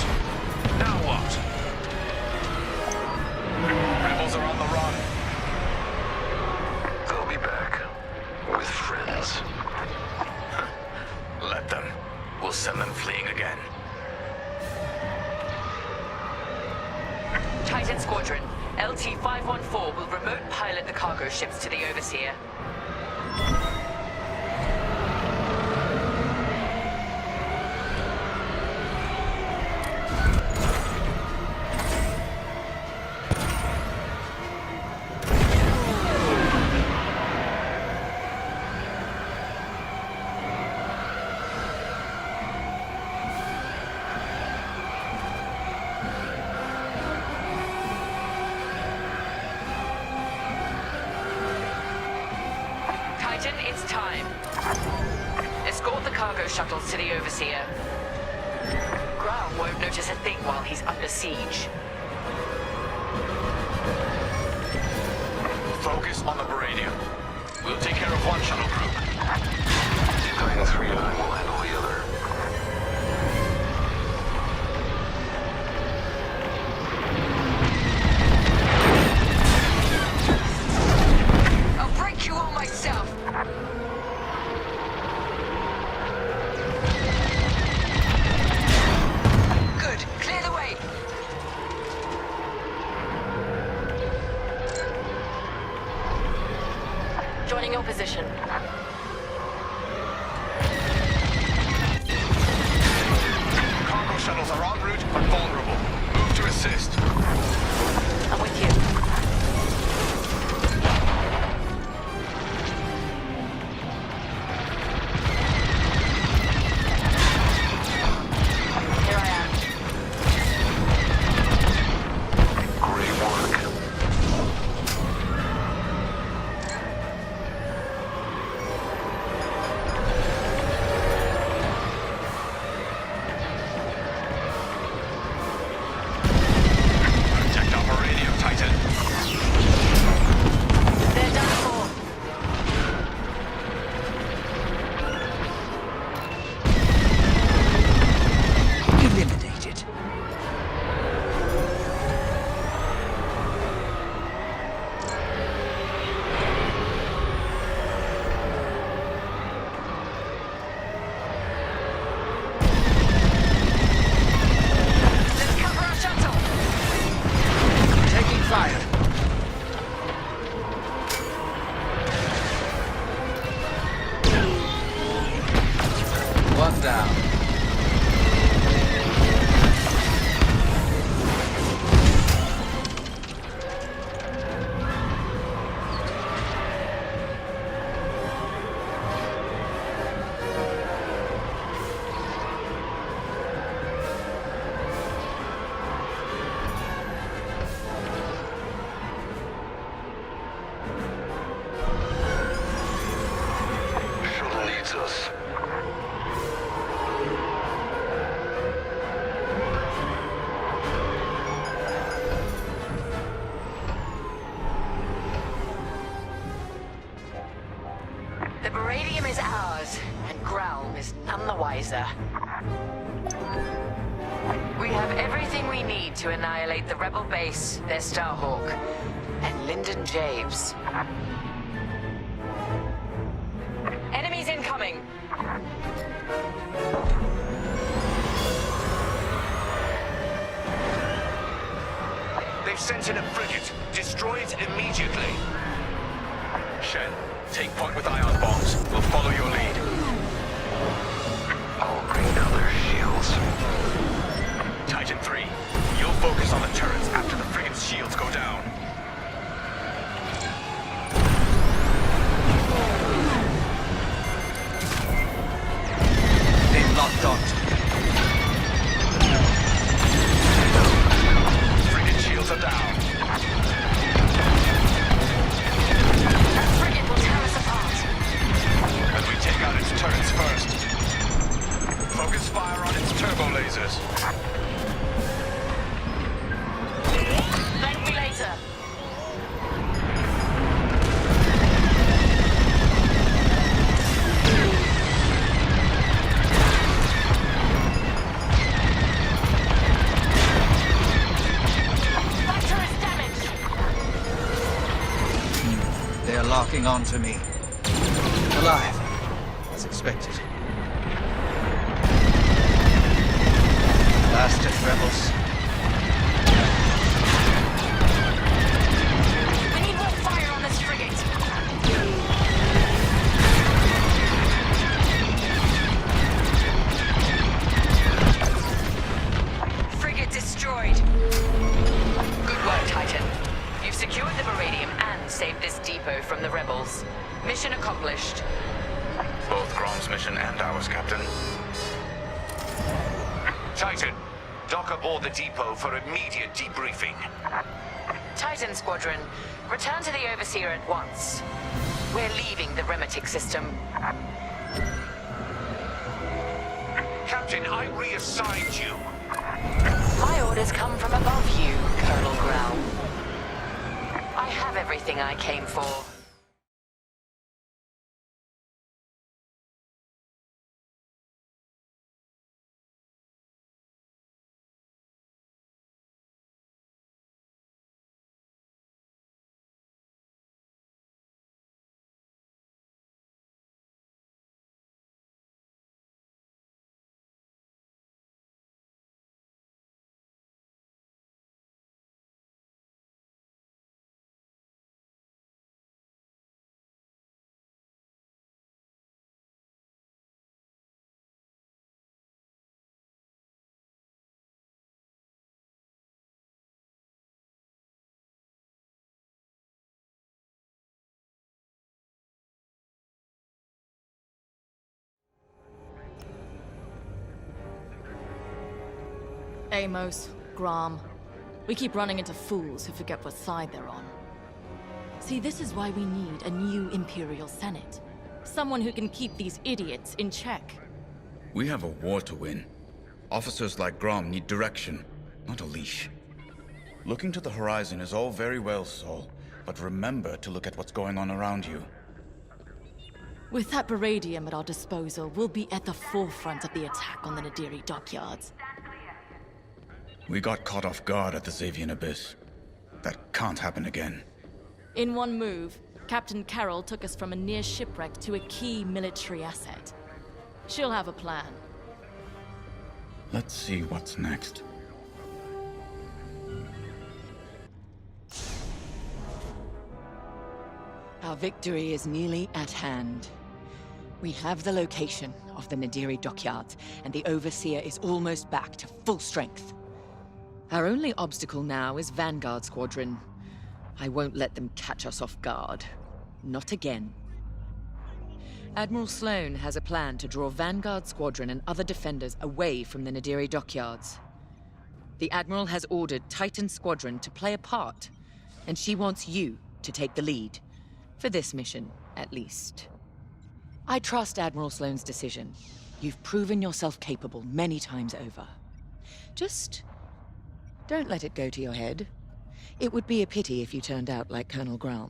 Now what? Rebels are on the run. They'll be back. With friends. Let them. We'll send them fleeing again. Titan Squadron, LT-514 will remote pilot the cargo ships to the Overseer. Titan, it's time. Escort the cargo shuttles to the Overseer. Grau won't notice a thing while he's under siege. Focus on the Baradian. We'll take care of one shuttle group. Titan 3 and I will handle the other. I'll break you all myself. Good. Clear the way. Joining your position. Cargo shuttles are en route but vulnerable. Move to assist. I'm with you. Here I am. Great work. we need to annihilate the rebel base, their Starhawk, and Lyndon James. Enemies incoming! They've sent in a frigate. Destroy it immediately. Shen, take point with ion bombs. We'll follow your lead. I'll bring down their shields. Titan 3, you'll focus on the turrets after the frigate's shields go down. They've locked on. Frigate shields are down. That frigate will tear us apart. And we take out its turrets first. Focus fire on its turbo lasers. Thank me later. That turret's damaged. They are locking onto me. Alive, as expected. Bastard rebels. We need more fire on this frigate. Frigate destroyed. Good work, Titan. You've secured the Baradium and saved this depot from the rebels. Mission accomplished. Both Grom's mission and ours, Captain. Titan, dock aboard the depot for immediate debriefing. Titan Squadron, return to the Overseer at once. We're leaving the Remetic system. Captain, I reassigned you. My orders come from above you, Colonel Grau. I have everything I came for. Amos, Grom. We keep running into fools who forget what side they're on. See, this is why we need a new Imperial Senate. Someone who can keep these idiots in check. We have a war to win. Officers like Grom need direction, not a leash. Looking to the horizon is all very well, Saul, but remember to look at what's going on around you. With that Baradium at our disposal, we'll be at the forefront of the attack on the Nadiri dockyards. We got caught off guard at the Xavian Abyss. That can't happen again. In one move, Captain Carroll took us from a near shipwreck to a key military asset. She'll have a plan. Let's see what's next. Our victory is nearly at hand. We have the location of the Nadiri dockyards, and the Overseer is almost back to full strength. Our only obstacle now is Vanguard Squadron. I won't let them catch us off guard. Not again. Admiral Sloane has a plan to draw Vanguard Squadron and other defenders away from the Nadiri dockyards. The Admiral has ordered Titan Squadron to play a part, and she wants you to take the lead. For this mission, at least. I trust Admiral Sloane's decision. You've proven yourself capable many times over. Just don't let it go to your head. It would be a pity if you turned out like Colonel Grau.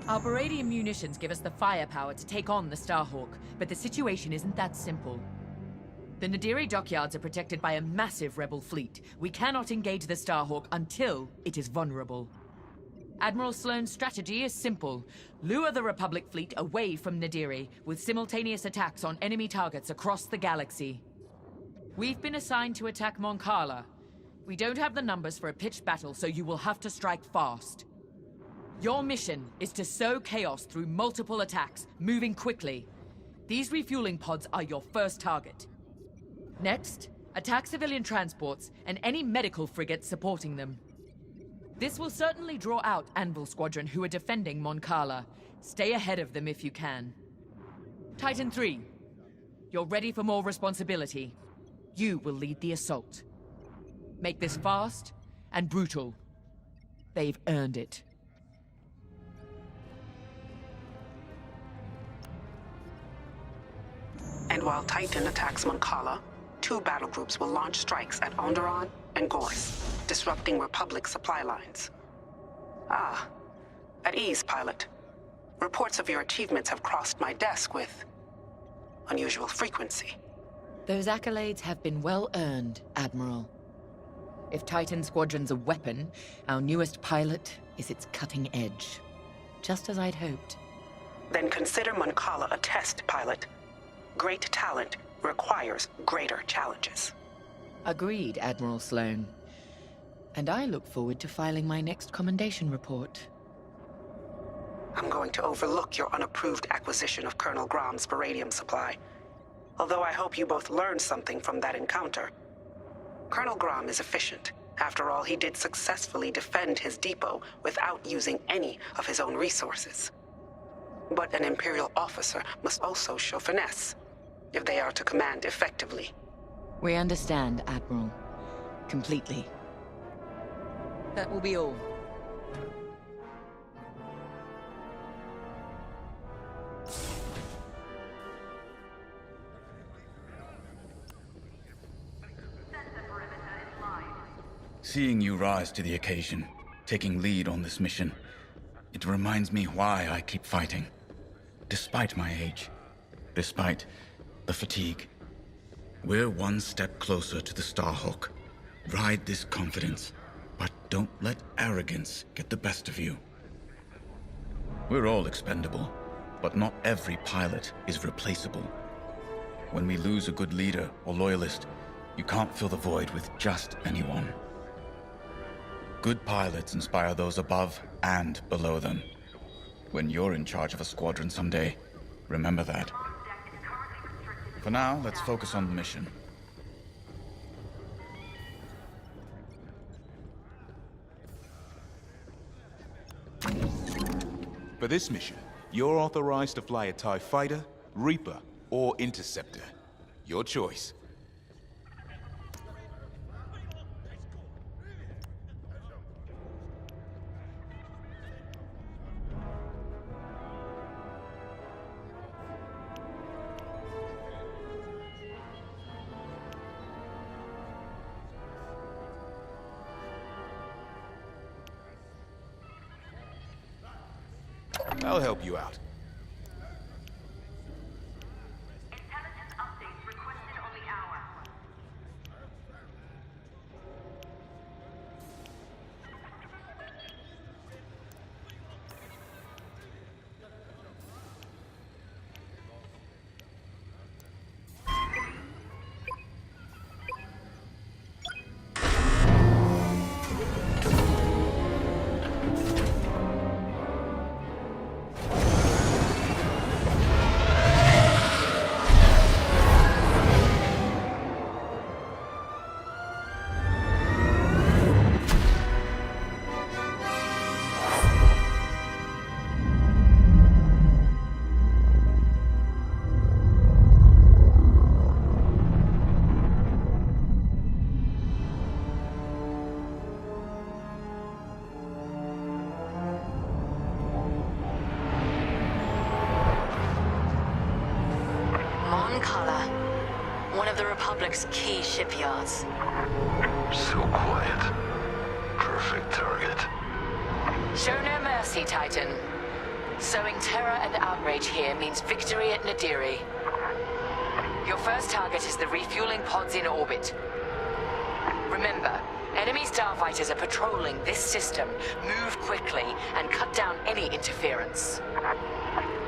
Our Baradian munitions give us the firepower to take on the Starhawk, but the situation isn't that simple. The Nadiri dockyards are protected by a massive rebel fleet. We cannot engage the Starhawk until it is vulnerable. Admiral Sloane's strategy is simple. Lure the Republic fleet away from Nadiri, with simultaneous attacks on enemy targets across the galaxy. We've been assigned to attack Mon Cala. We don't have the numbers for a pitched battle, so you will have to strike fast. Your mission is to sow chaos through multiple attacks, moving quickly. These refueling pods are your first target. Next, attack civilian transports and any medical frigates supporting them. This will certainly draw out Anvil Squadron, who are defending Mon Cala. Stay ahead of them if you can. Titan 3, you're ready for more responsibility. You will lead the assault. Make this fast and brutal. They've earned it. And while Titan attacks Mon Cala, 2 battle groups will launch strikes at Onderon and Gorse, disrupting Republic supply lines. Ah, at ease, pilot. Reports of your achievements have crossed my desk with unusual frequency. Those accolades have been well earned, Admiral. If Titan Squadron's a weapon, our newest pilot is its cutting edge. Just as I'd hoped. Then consider Mon Cala a test, pilot. Great talent requires greater challenges. Agreed, Admiral Sloane. And I look forward to filing my next commendation report. I'm going to overlook your unapproved acquisition of Colonel Grom's Baradium supply. Although I hope you both learned something from that encounter. Colonel Grom is efficient. After all, he did successfully defend his depot without using any of his own resources. But an Imperial officer must also show finesse, if they are to command effectively. We understand, Admiral. Completely. That will be all. Seeing you rise to the occasion, taking lead on this mission, it reminds me why I keep fighting. Despite my age, despite the fatigue, we're one step closer to the Starhawk. Ride this confidence, but don't let arrogance get the best of you. We're all expendable, but not every pilot is replaceable. When we lose a good leader or loyalist, you can't fill the void with just anyone. Good pilots inspire those above and below them. When you're in charge of a squadron someday, remember that. For now, let's focus on the mission. For this mission, you're authorized to fly a TIE Fighter, Reaper, or Interceptor. Your choice. I'll help you out. Intelligence updates requested on the hour. Mon Cala, one of the Republic's key shipyards. So quiet. Perfect target. Show no mercy, Titan. Sowing terror and outrage here means victory at Nadiri. Your first target is the refueling pods in orbit. Remember, enemy starfighters are patrolling this system. Move quickly and cut down any interference.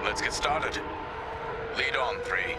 Let's get started. Lead on, 3.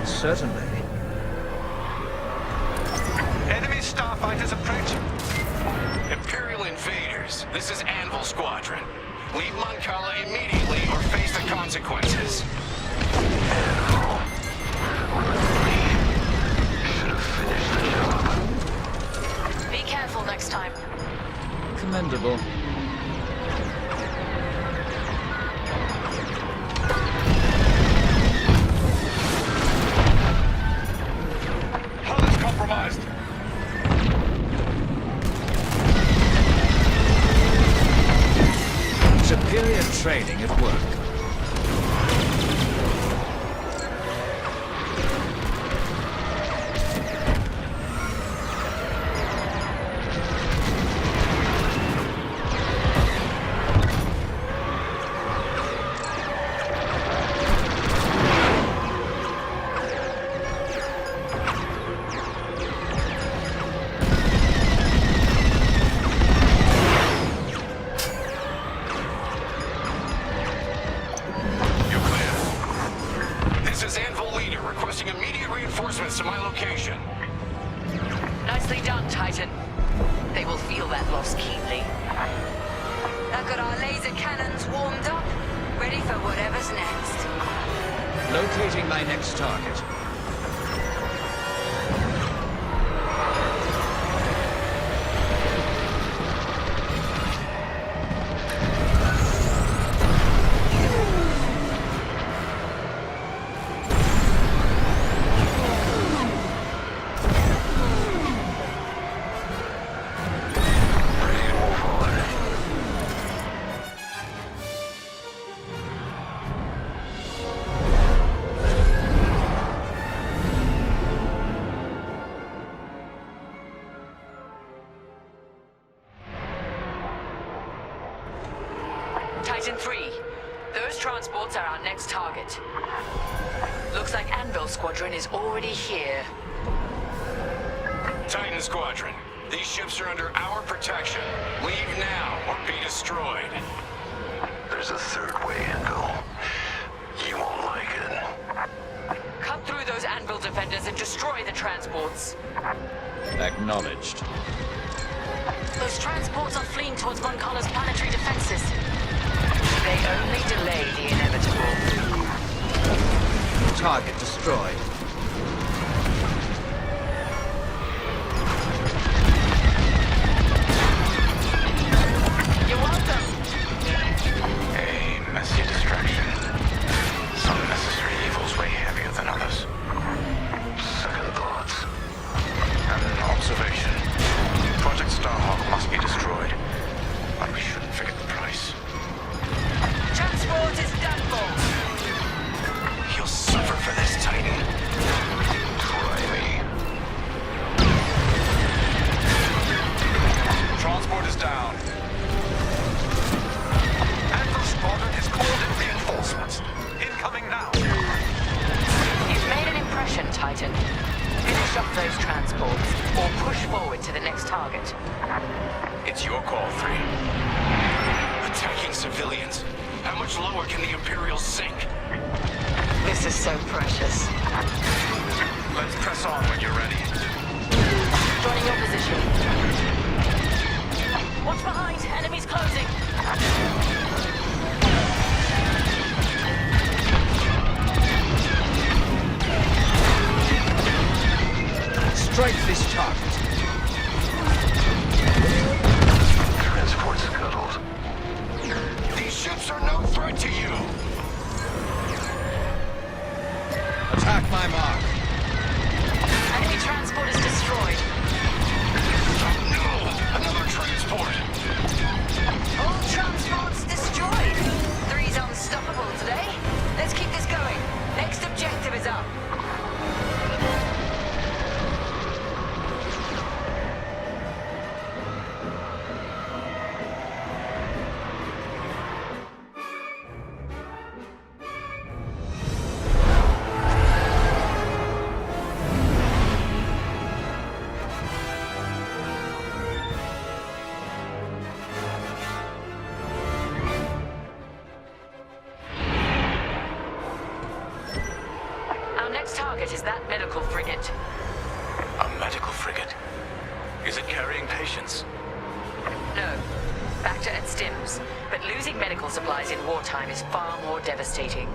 Certainly. Enemy starfighters approaching. Imperial invaders, this is Anvil Squadron. Leave Mancala immediately or face the consequences. Be careful next time. Commendable. Compromised. Superior training at work. To my location. Nicely done, Titan. They will feel that loss keenly. I've got our laser cannons warmed up, ready for whatever's next. Locating my next target. Titan 3, those transports are our next target. Looks like Anvil Squadron is already here. Titan Squadron, these ships are under our protection. Leave now or be destroyed. There's a third way, Anvil. You won't like it. Cut through those Anvil defenders and destroy the transports. Acknowledged. Those transports are fleeing towards Mancala's planetary defenses. They only delay the inevitable. Target destroyed. You're welcome. A messy distraction. Titan. Finish off those transports, or push forward to the next target. It's your call, 3. Attacking civilians? How much lower can the Imperials sink? This is so precious. Let's press on when you're ready. Joining your position. Watch behind! Enemies closing! Strike this target. Transport scuttled. These ships are no threat to you! Attack my mark. Enemy transport is destroyed. No! Another transport! All transports destroyed. 3's unstoppable today. Let's keep this going. Next objective is up. Target is that medical frigate. A medical frigate? Is it carrying patients? No. Bacta and stims. But losing medical supplies in wartime is far more devastating.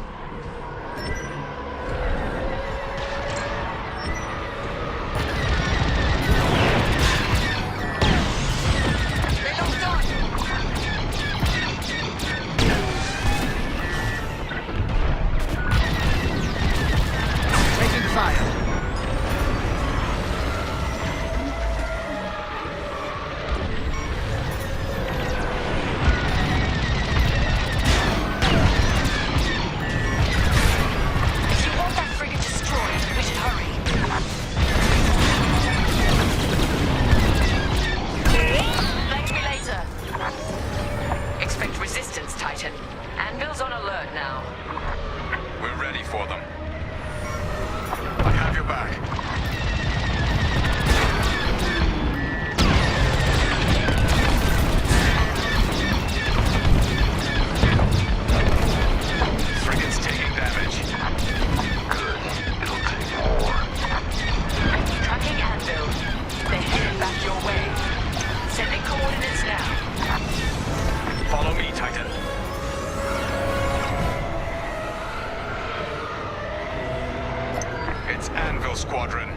Squadron.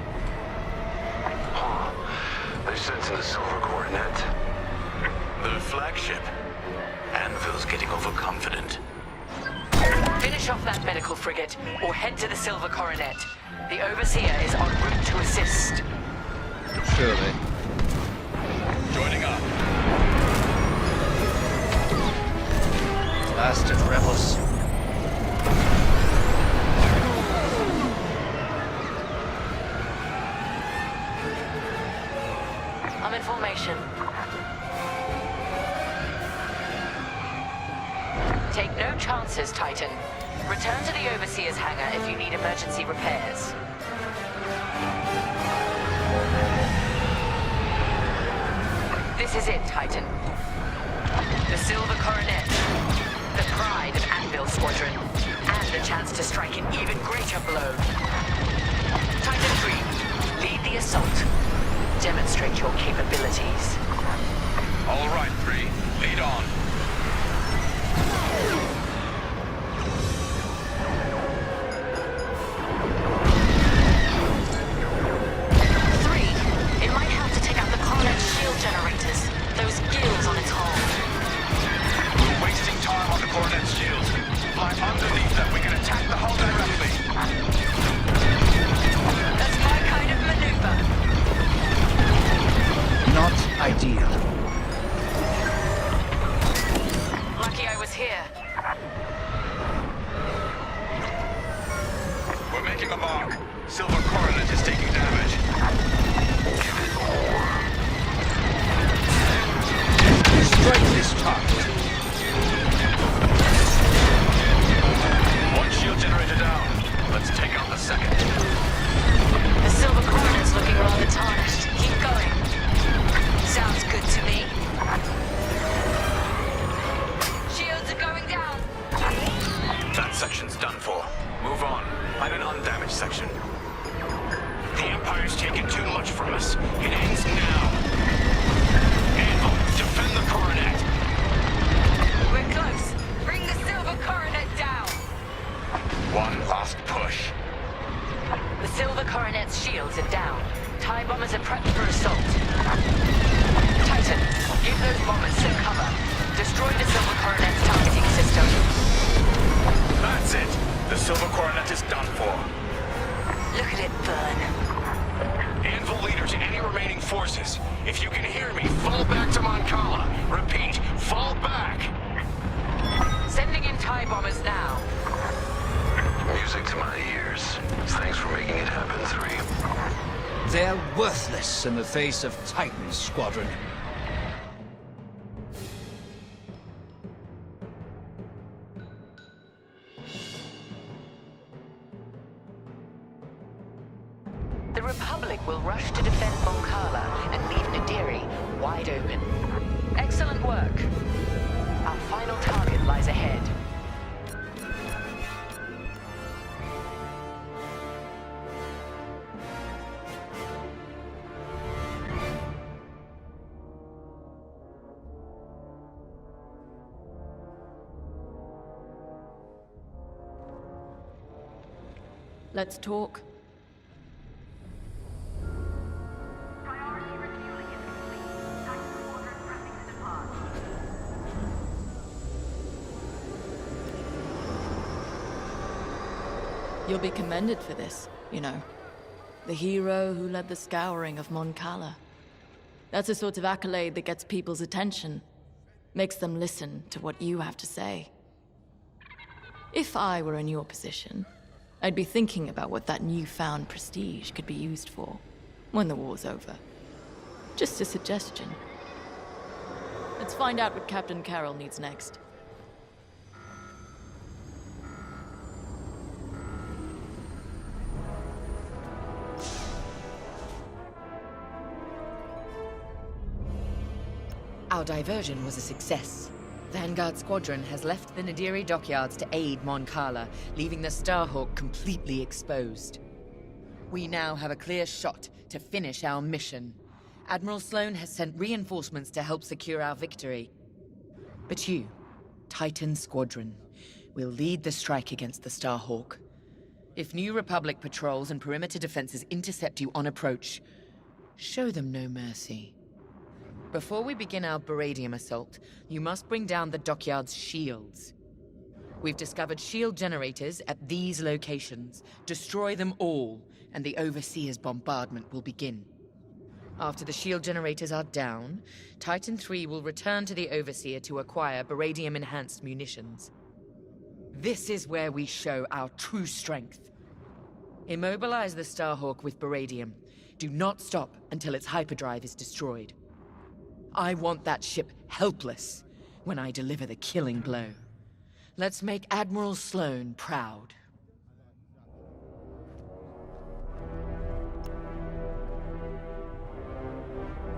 Huh. They're sensing the silver coronet. The flagship. Anvil's getting overconfident. Finish off that medical frigate, or head to the Silver Coronet. The Overseer is en route to assist. Surely. Joining up. Bastard rebels. I'm in formation. Take no chances, Titan. Return to the Overseer's hangar if you need emergency repairs. This is it, Titan. The Silver Coronet. The pride of Anvil Squadron. And a chance to strike an even greater blow. Titan 3, lead the assault. Demonstrate your capabilities. All right, 3. Lead on. It might have to take out the Coronet's shield generators. Those gills on its hull. We're wasting time on the Coronet's shield. Fly underneath them, we can attack the hull directly. That's my kind of maneuver. Not ideal. Lucky I was here. We're making a mark. Silver Coronet is taking damage. Strike this target. One shield generator down. Let's take out the second. research section. The Empire's taken too much from us. It ends now. Anvil, defend the coronet. We're close. Bring the silver coronet down. One last push. The silver coronet's shields are down. TIE bombers are prepped for assault. Titan, give those bombers some cover. Destroy the silver coronet's targeting system. That's it. The silver coronet is done for. Look at it burn. Anvil leader to any remaining forces. If you can hear me, fall back to Moncala. Repeat, fall back. Sending in TIE bombers now. Music to my ears. Thanks for making it happen, 3. They're worthless in the face of Titan's squadron. The Republic will rush to defend Moncala and leave Nadiri wide open. Excellent work. Our final target lies ahead. Let's talk. You'll be commended for this, you know. The hero who led the scouring of Moncala. That's the sort of accolade that gets people's attention. Makes them listen to what you have to say. If I were in your position, I'd be thinking about what that newfound prestige could be used for when the war's over. Just a suggestion. Let's find out what Captain Carroll needs next. Our diversion was a success. Vanguard Squadron has left the Nadiri dockyards to aid Moncala, leaving the Starhawk completely exposed. We now have a clear shot to finish our mission. Admiral Sloane has sent reinforcements to help secure our victory. But you, Titan Squadron, will lead the strike against the Starhawk. If New Republic patrols and perimeter defenses intercept you on approach, show them no mercy. Before we begin our Baradium assault, you must bring down the dockyard's shields. We've discovered shield generators at these locations. Destroy them all, and the Overseer's bombardment will begin. After the shield generators are down, Titan III will return to the Overseer to acquire Baradium-enhanced munitions. This is where we show our true strength. Immobilize the Starhawk with Baradium. Do not stop until its hyperdrive is destroyed. I want that ship helpless when I deliver the killing blow. Let's make Admiral Sloane proud.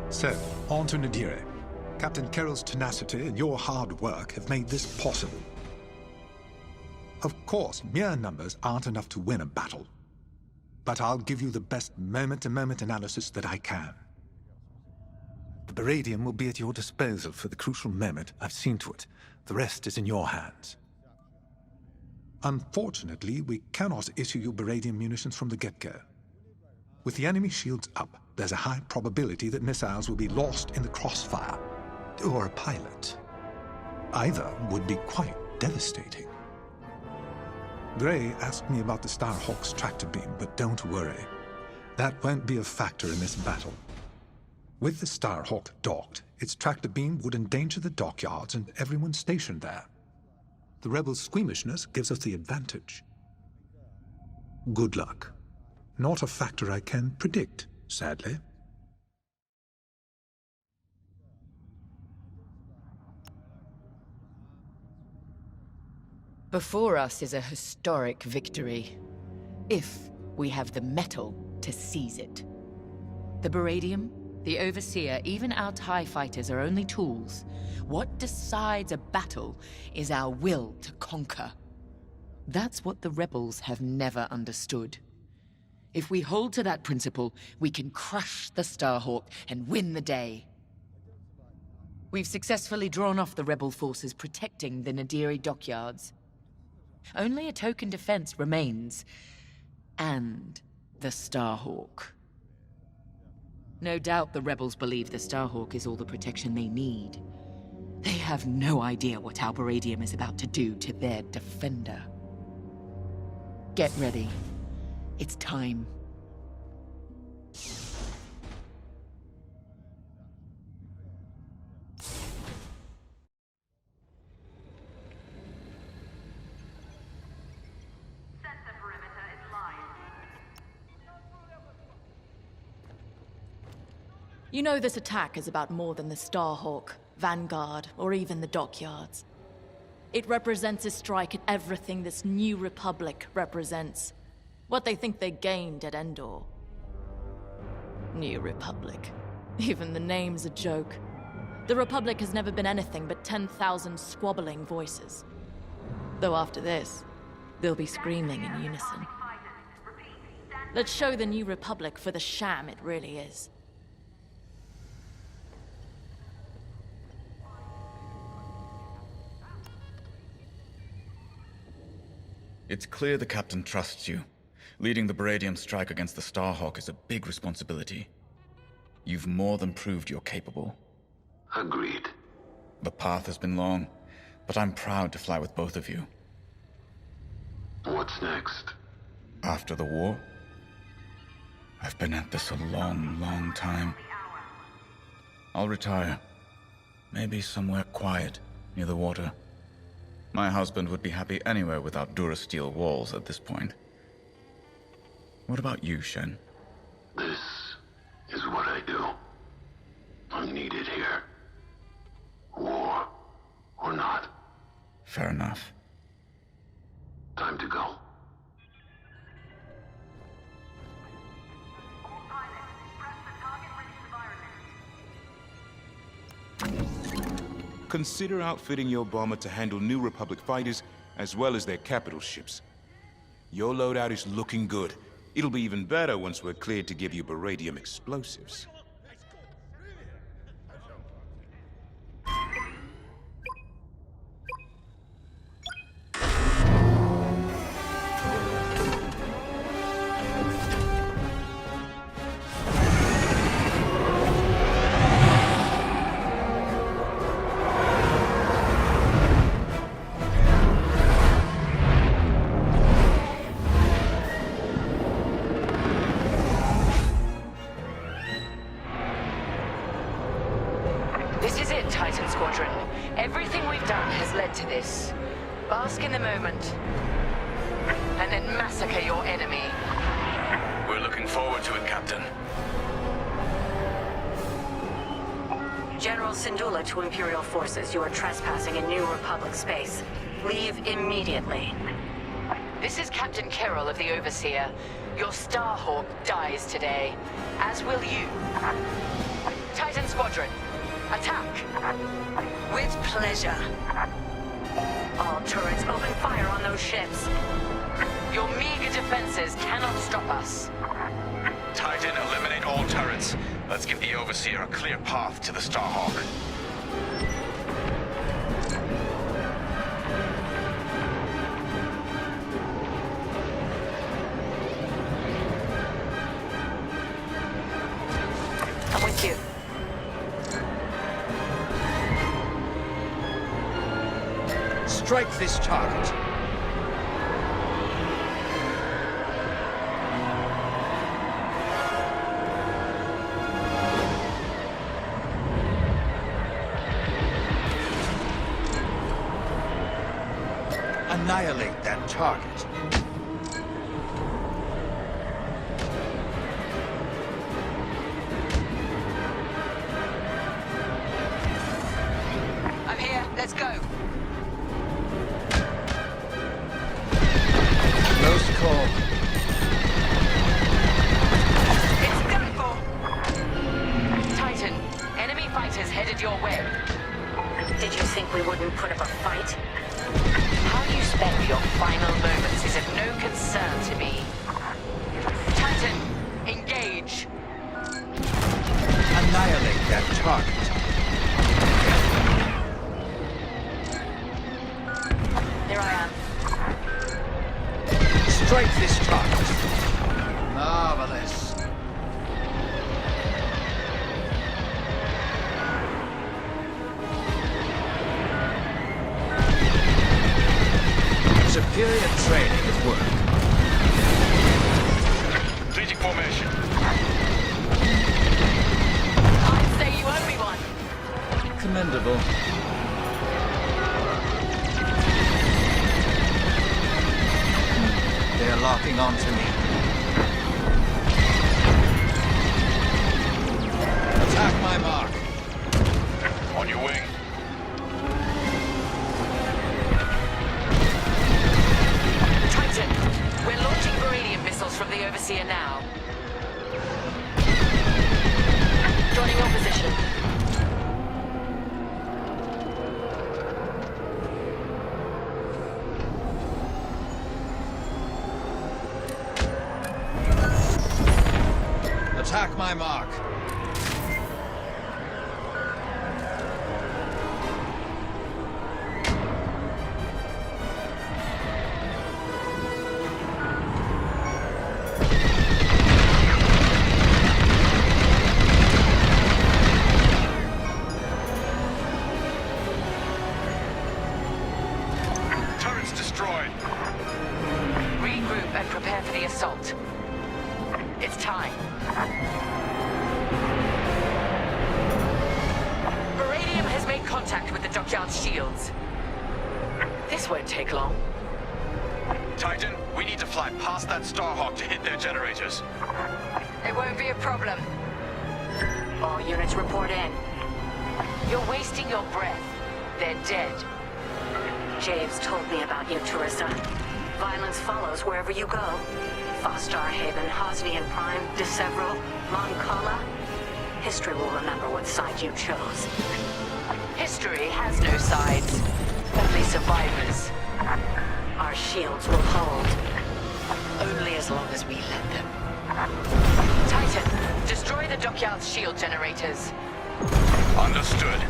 So, on to Nadiri. Captain Carroll's tenacity and your hard work have made this possible. Of course, mere numbers aren't enough to win a battle. But I'll give you the best moment-to-moment analysis that I can. The Baradium will be at your disposal for the crucial moment. I've seen to it. The rest is in your hands. Unfortunately, we cannot issue you Baradium munitions from the get-go. With the enemy shields up, there's a high probability that missiles will be lost in the crossfire. Or a pilot. Either would be quite devastating. Gray asked me about the Starhawk's tractor beam, but don't worry. That won't be a factor in this battle. With the Starhawk docked, its tractor beam would endanger the dockyards and everyone stationed there. The rebels' squeamishness gives us the advantage. Good luck. Not a factor I can predict, sadly. Before us is a historic victory. If we have the metal to seize it. The Baradium, the Overseer, even our TIE fighters are only tools. What decides a battle is our will to conquer. That's what the rebels have never understood. If we hold to that principle, we can crush the Starhawk and win the day. We've successfully drawn off the rebel forces protecting the Nadiri dockyards. Only a token defense remains. And the Starhawk. No doubt the rebels believe the Starhawk is all the protection they need. They have no idea what Alberadium is about to do to their defender. Get ready. It's time. You know this attack is about more than the Starhawk, Vanguard, or even the dockyards. It represents a strike at everything this new Republic represents. What they think they gained at Endor. New Republic. Even the name's a joke. The Republic has never been anything but 10,000 squabbling voices. Though after this, they'll be screaming in unison. Let's show the New Republic for the sham it really is. It's clear the Captain trusts you. Leading the Baradium strike against the Starhawk is a big responsibility. You've more than proved you're capable. Agreed. The path has been long, but I'm proud to fly with both of you. What's next? After the war? I've been at this a long, long time. I'll retire. Maybe somewhere quiet, near the water. My husband would be happy anywhere without Durasteel walls at this point. What about you, Shen? This is what I do. I'm needed here. War or not. Fair enough. Time to go. Consider outfitting your bomber to handle New Republic fighters as well as their capital ships. Your loadout is looking good. It'll be even better once we're cleared to give you Baradium explosives. Squadron. Everything we've done has led to this. Bask in the moment. And then massacre your enemy. We're looking forward to it, Captain. General Syndulla to Imperial forces. You are trespassing in New Republic space. Leave immediately. This is Captain Carroll of the Overseer. Your Starhawk dies today, as will you. Titan Squadron, attack! With pleasure. All turrets open fire on those ships. Your meager defenses cannot stop us. Titan, eliminate all turrets. Let's give the Overseer a clear path to the Starhawk. I'm with you. Strike this target. Annihilate that target. I'm here. Let's go. Close call. It's done for. Titan, enemy fighters headed your way. Did you think we wouldn't put up a fight? How you spend your final moments is of no concern to me. Titan, Attack my mark. On your wing. Titan, we're launching beryllium missiles from the Overseer now. Joining your position. Attack my mark. Turrets destroyed. Regroup and prepare for the assault. It's time. Beryllium has made contact with the dockyard's shields. This won't take long. Titan, we need to fly past that Starhawk to hit their generators. It won't be a problem. All units report in. You're wasting your breath. They're dead. Javes told me about you, Teresa. Violence follows wherever you go. Fostar Haven, Hosnian Prime, Decevral, Mon Cala. History will remember what side you chose. History has no sides, only survivors. Our shields will hold. Only as long as we let them. Titan, destroy the dockyard's shield generators. Understood.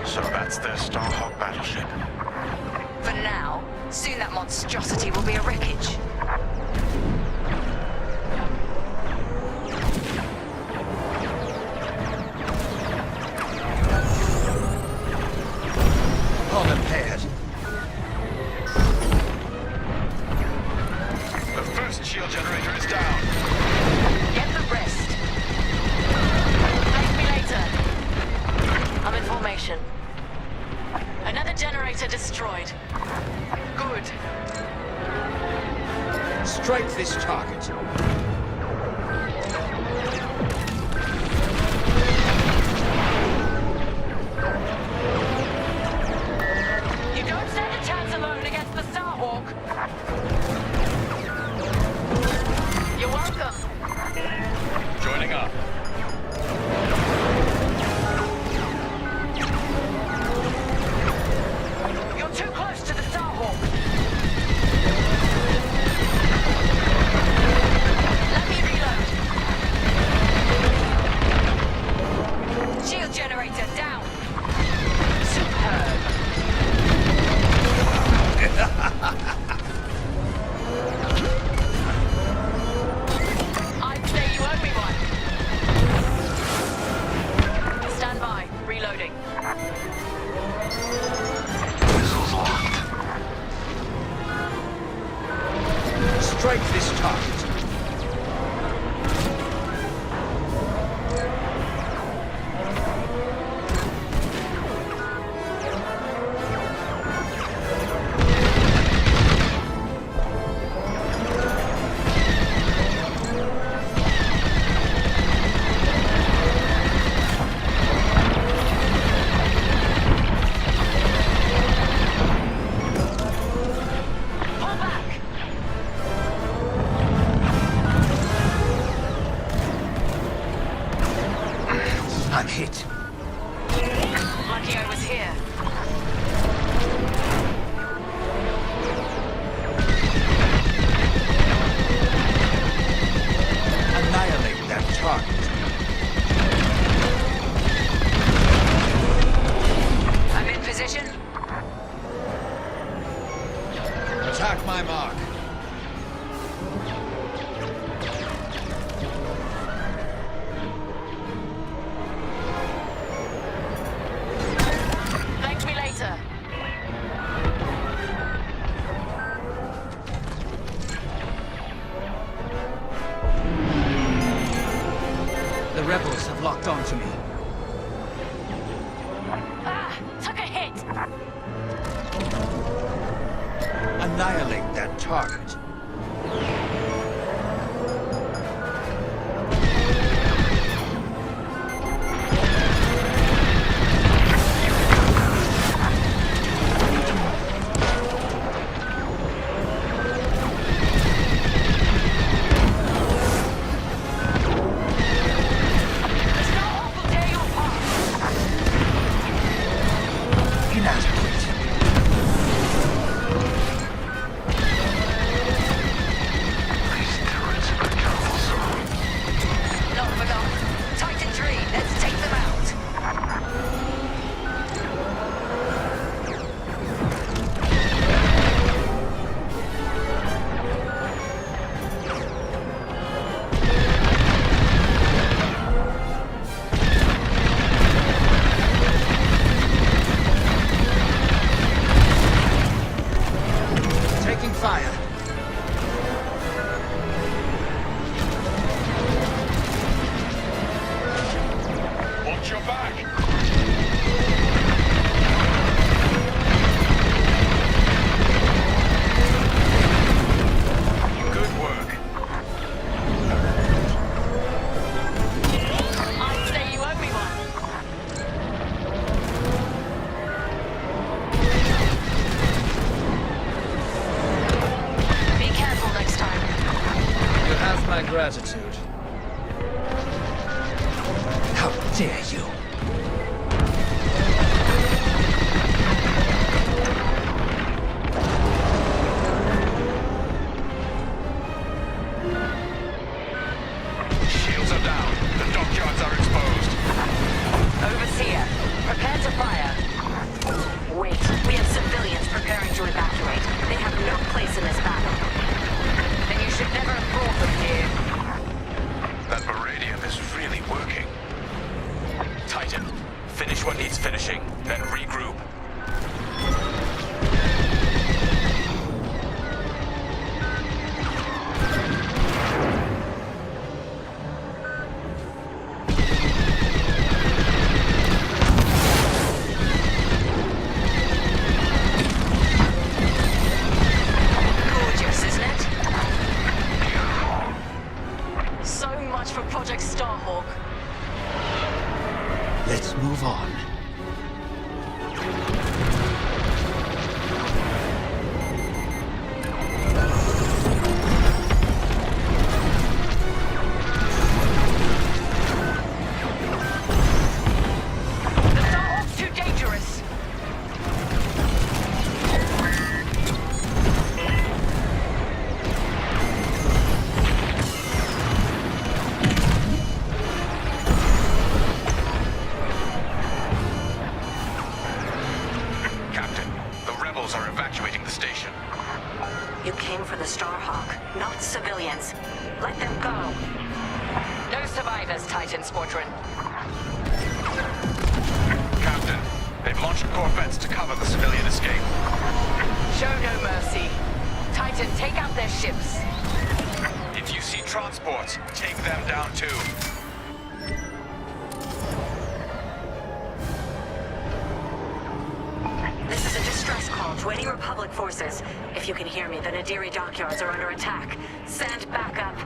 So that's their Starhawk battleship. For now, soon that monstrosity will be a wreckage. Unimpaired. The first shield generator is down. Get the rest. Thank me later. I'm in formation. Another generator destroyed. Good. Strike this target. You don't stand a chance alone against the Starhawk. You're welcome. Joining up. You're too close to the Starhawk. Let me reload. Shield generator down. Superb. I'd say you owe me one. Stand by. Reloading. Missiles locked. Strike this target. Pull back. I'm hit. Lucky I was here. Annihilate that target. I'm in position. Attack my mark. Thank me later. The rebels have locked onto me. Ah! Took a hit! Annihilate that target. fire. Watch your back! Good work. I'd say you owe me one. Be careful next time. You have my gratitude. How dare you? Shields are down. The dockyards are exposed. Overseer, prepare to fire. Wait, we have civilians preparing to evacuate. They have no place in this battle. Then you should never have brought them here. That Baradium is really working. Titan, finish what needs finishing, then regroup. Gorgeous, isn't it? So much for Project Starhawk. Let's move on. The Starhawk's too dangerous. Captain, the rebels are evacuating the station. You came for the Starhawk, not civilians. Let them go. No survivors, Titan Squadron. Captain, they've launched corvettes to cover the civilian escape. Show no mercy. Titan, take out their ships. If you see transports, take them down too. This is a distress call to any Republic forces. If you can hear me, the Nadiri dockyards are under attack. Send backup.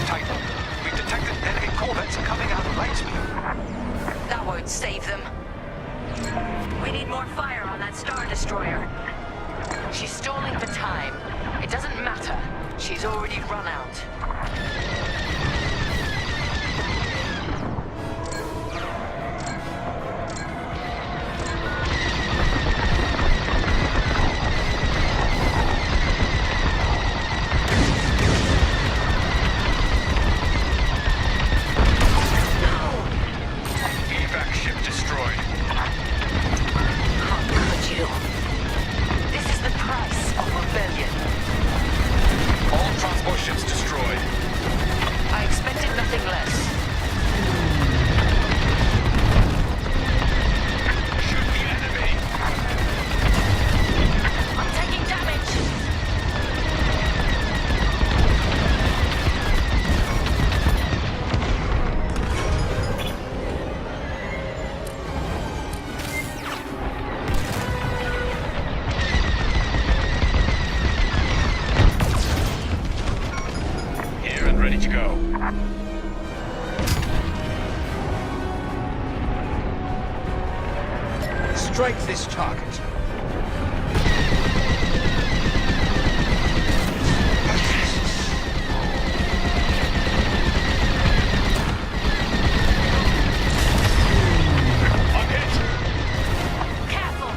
Titan, we've detected enemy corvettes coming out of Lightspeed. That won't save them. We need more fire on that Star Destroyer. She's stalling for time. It doesn't matter. She's already run out. Evac ship destroyed. How could you? This is the price of rebellion. All transport ships destroyed. I expected nothing less. Shoot the enemy. I'm taking damage. Here and ready to go. Strike this target. I'm hit. Careful!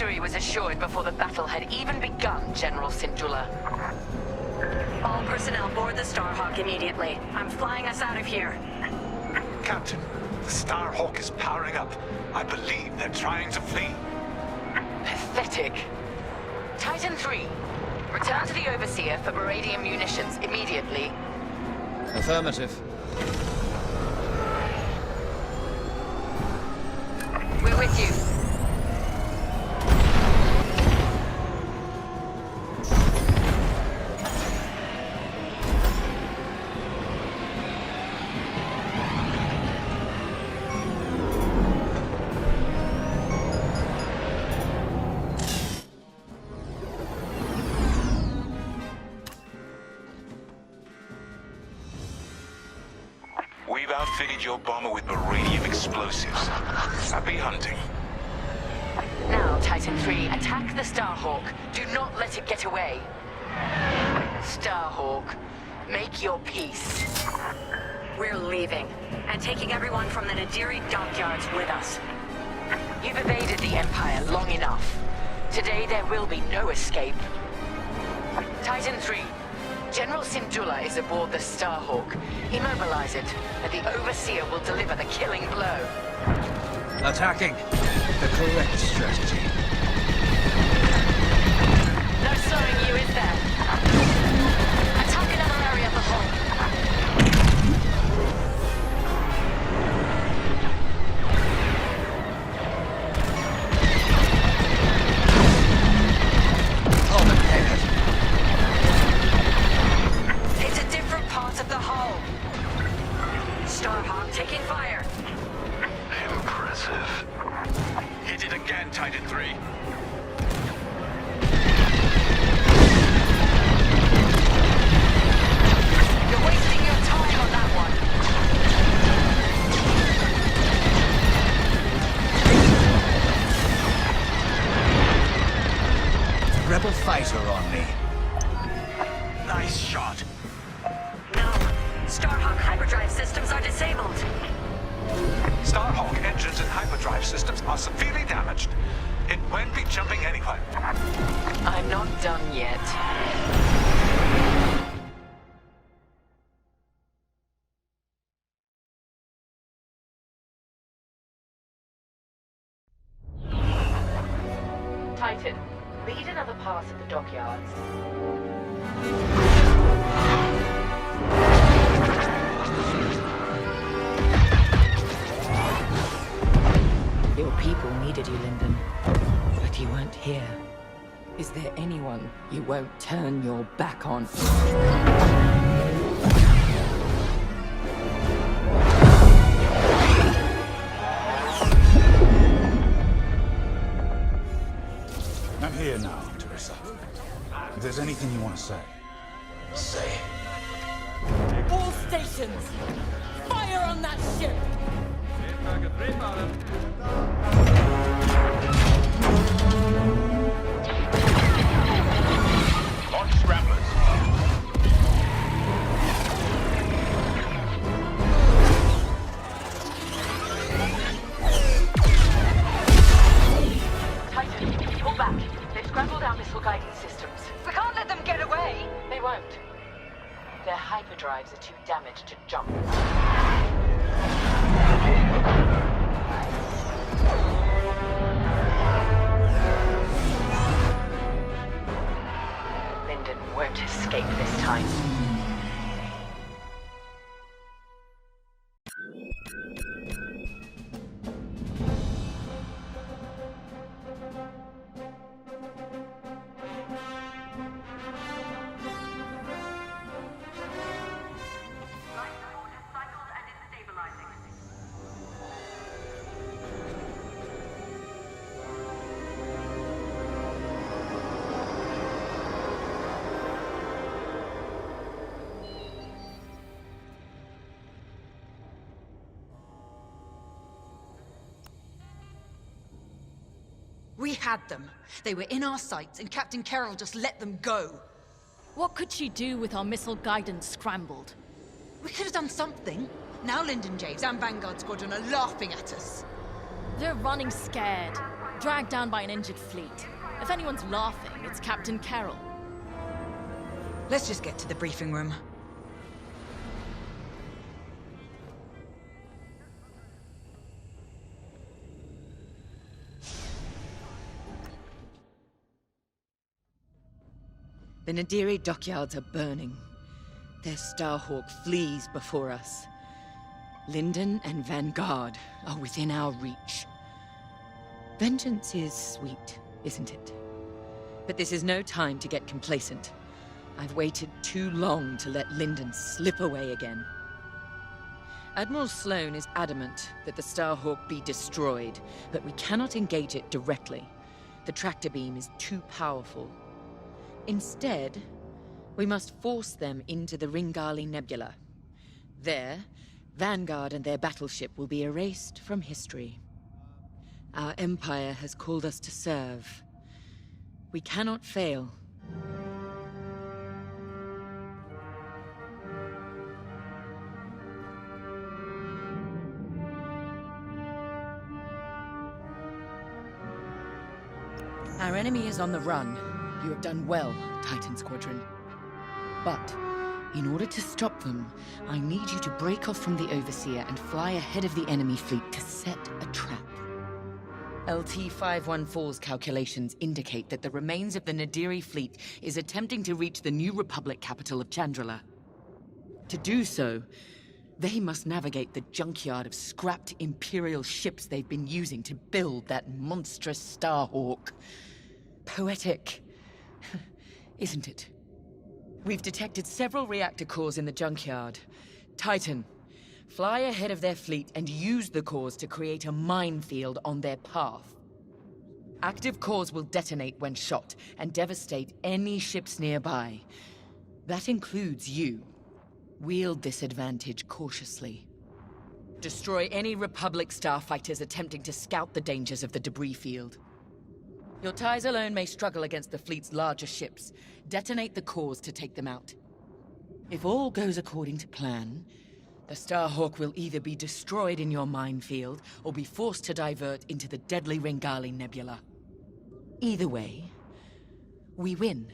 victory was assured before the battle had even begun, General Syndulla. All personnel board the Starhawk immediately. I'm flying us out of here. Captain, the Starhawk is powering up. I believe they're trying to flee. Pathetic. Titan 3, return to the Overseer for beradium munitions immediately. Affirmative. We're with you. We've outfitted your bomber with beradium explosives. Happy hunting. Now, Titan 3, attack the Starhawk. Do not let it get away. Starhawk, make your peace. We're leaving, and taking everyone from the Nadiri dockyards with us. You've evaded the Empire long enough. Today there will be no escape. Titan 3, General Syndulla is aboard the Starhawk. Immobilize it, and the Overseer will deliver the killing blow. Attacking. The correct strategy. No slowing you, is there? Attack another area of the hull. It's a different part of the hull. Starhawk taking fire. Impressive. Hit it again, Titan 3. You're wasting your time on that one. Rebel fighter on me. Nice shot. No. Starhawk hyperdrive systems are disabled. Starhawk engines and hyperdrive systems are severely damaged. It won't be jumping anywhere. I'm not done yet. Titan, lead another pass at the dockyards. Your people needed you, Lyndon, but you weren't here. Is there anyone you won't turn your back on? I'm here now, Teresa. If there's anything you want to say, say it. All stations! Fire on that ship! Launch scramblers. Titan, pull back. They've scrambled our missile guidance systems. We can't let them get away! They won't. Their hyperdrives are too damaged to jump. Lyndon won't escape this time. We had them. They were in our sights, and Captain Carroll just let them go. What could she do with our missile guidance scrambled? We could have done something. Now Lyndon James and Vanguard Squadron are laughing at us. They're running scared. dragged down by an injured fleet. If anyone's laughing, it's Captain Carroll. Let's just get to the briefing room. The Nadiri dockyards are burning. Their Starhawk flees before us. Linden and Vanguard are within our reach. Vengeance is sweet, isn't it? But this is no time to get complacent. I've waited too long to let Linden slip away again. Admiral Sloane is adamant that the Starhawk be destroyed, but we cannot engage it directly. The tractor beam is too powerful. Instead, we must force them into the Ringali Nebula. There, Vanguard and their battleship will be erased from history. Our Empire has called us to serve. We cannot fail. Our enemy is on the run. You have done well, Titan Squadron. But, in order to stop them, I need you to break off from the Overseer and fly ahead of the enemy fleet to set a trap. LT-514's calculations indicate that the remains of the Nadiri fleet is attempting to reach the New Republic capital of Chandrila. To do so, they must navigate the junkyard of scrapped Imperial ships they've been using to build that monstrous Starhawk. Poetic, isn't it? We've detected several reactor cores in the junkyard. Titan, fly ahead of their fleet and use the cores to create a minefield on their path. Active cores will detonate when shot and devastate any ships nearby. That includes you. Wield this advantage cautiously. Destroy any Republic starfighters attempting to scout the dangers of the debris field. Your ties alone may struggle against the fleet's larger ships. Detonate the cores to take them out. If all goes according to plan, the Starhawk will either be destroyed in your minefield or be forced to divert into the deadly Ringali Nebula. Either way, we win.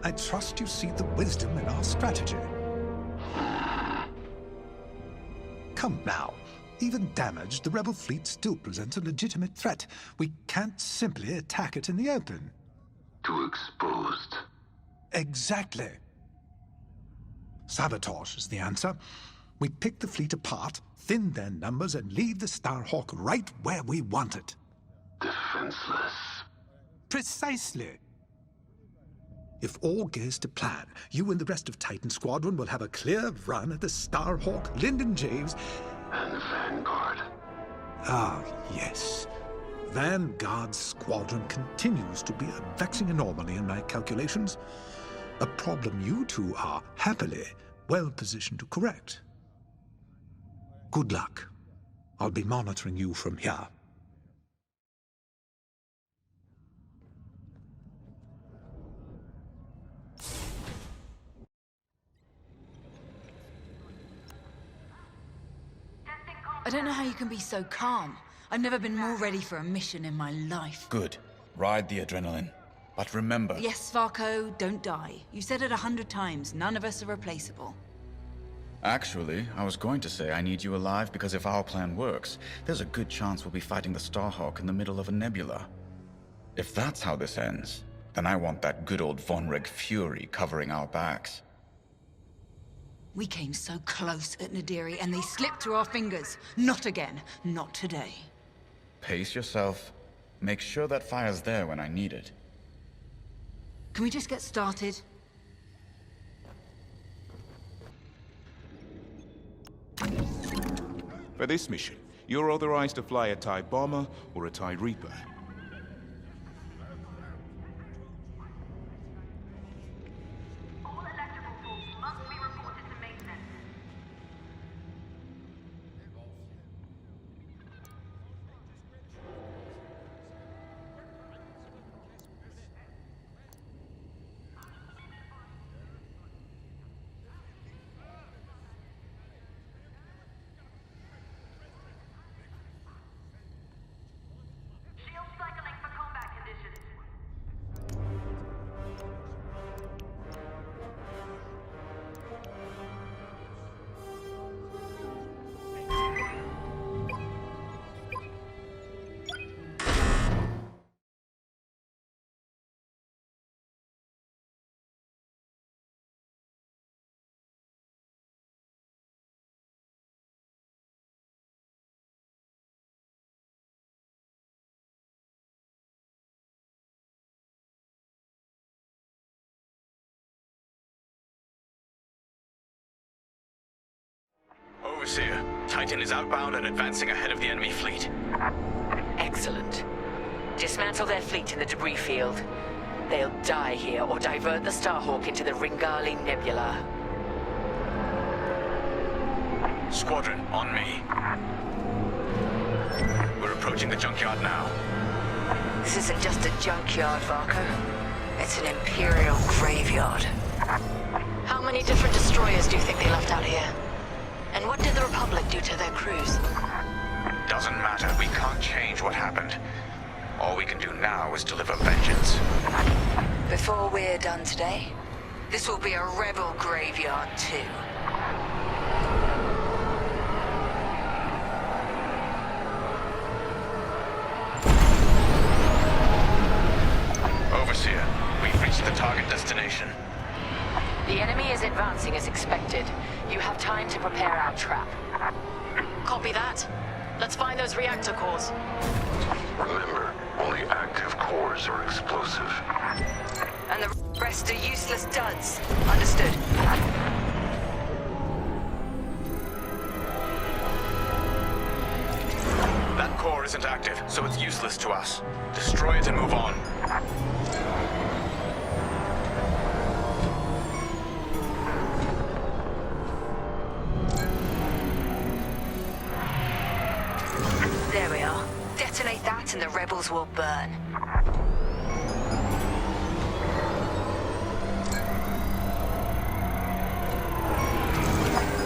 I trust you see the wisdom in our strategy. Come now. Even damaged, the rebel fleet still presents a legitimate threat. We can't simply attack it in the open. Too exposed. Exactly. Sabotage is the answer. We pick the fleet apart, thin their numbers, and leave the Starhawk right where we want it. Defenseless. Precisely. If all goes to plan, you and the rest of Titan Squadron will have a clear run at the Starhawk, Lyndon James, and Vanguard. Ah, yes. Vanguard's squadron continues to be a vexing anomaly in my calculations. A problem you two are, happily, well positioned to correct. Good luck. I'll be monitoring you from here. I don't know how you can be so calm. I've never been more ready for a mission in my life. Good. Ride the adrenaline. But remember... Yes, Varko, don't die. You said it 100 times. None of us are replaceable. Actually, I was going to say I need you alive because if our plan works, there's a good chance we'll be fighting the Starhawk in the middle of a nebula. If that's how this ends, then I want that good old Vonreg fury covering our backs. We came so close at Nadiri and they slipped through our fingers. Not again. Not today. Pace yourself. Make sure that fire's there when I need it. Can we just get started? For this mission, you're authorized to fly a TIE bomber or a TIE Reaper. Overseer. Titan is outbound and advancing ahead of the enemy fleet. Excellent. Dismantle their fleet in the debris field. They'll die here or divert the Starhawk into the Ringali Nebula. Squadron, on me. We're approaching the junkyard now. This isn't just a junkyard, Varko. It's an Imperial graveyard. How many different destroyers do you think they left out here? And what did the Republic do to their crews? Doesn't matter. We can't change what happened. All we can do now is deliver vengeance. Before we're done today, this will be a rebel graveyard too. Overseer, we've reached the target destination. The enemy is advancing as expected. You have time to prepare our trap. Copy that. Let's find those reactor cores. Remember, only active cores are explosive. And the rest are useless duds. Understood. That core isn't active, so it's useless to us. Destroy it and move on. There we are. Detonate that and the rebels will burn.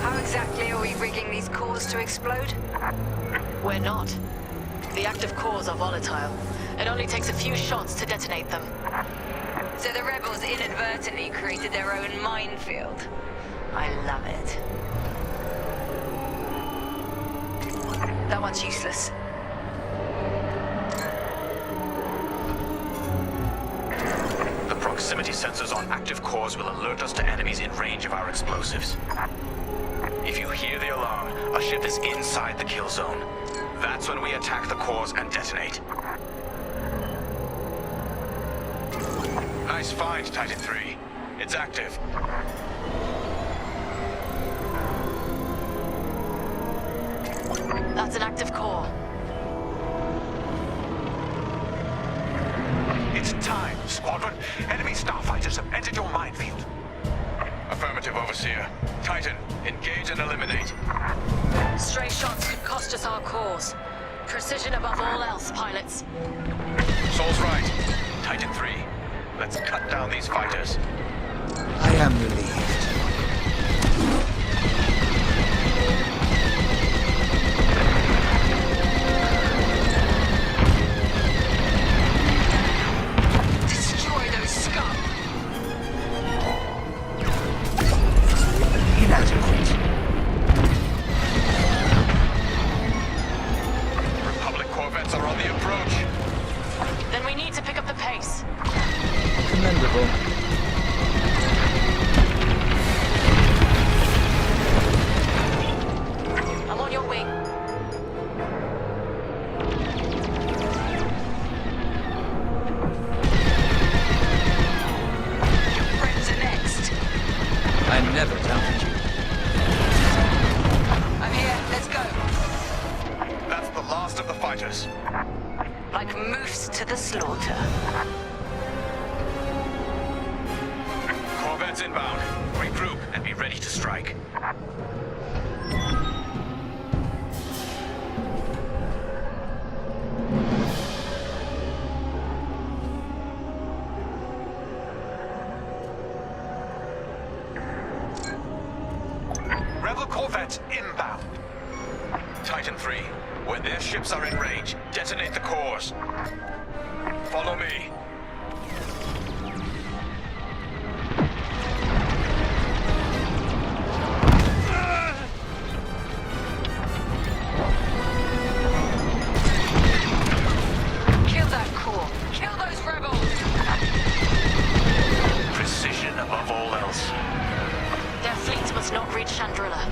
How exactly are we rigging these cores to explode? We're not. The active cores are volatile. It only takes a few shots to detonate them. So the rebels inadvertently created their own minefield. I love it. That one's useless. The proximity sensors on active cores will alert us to enemies in range of our explosives. If you hear the alarm, a ship is inside the kill zone. That's when we attack the cores and detonate. Nice find, Titan 3. It's active. That's an active core. It's time, Squadron. Enemy starfighters have entered your minefield. Affirmative, Overseer. Titan, engage and eliminate. Stray shots could cost us our cores. Precision above all else, pilots. Sol's right. Titan 3, let's cut down these fighters. I am relieved. Destroy those scum! Inadequate. Republic corvettes are on the approach. Then we need to pick up the pace. Commendable. I'm on your wing. Your friends are next. I never doubted you. I'm here. Let's go. That's the last of the fighters. Like moose to the slaughter. Corvettes inbound. Regroup and be ready to strike. Rebel corvettes inbound. Titan 3, when their ships are in range, detonate the cores. Follow me. Kill that core. Kill those rebels. Precision above all else. Their fleet must not reach Chandrilla.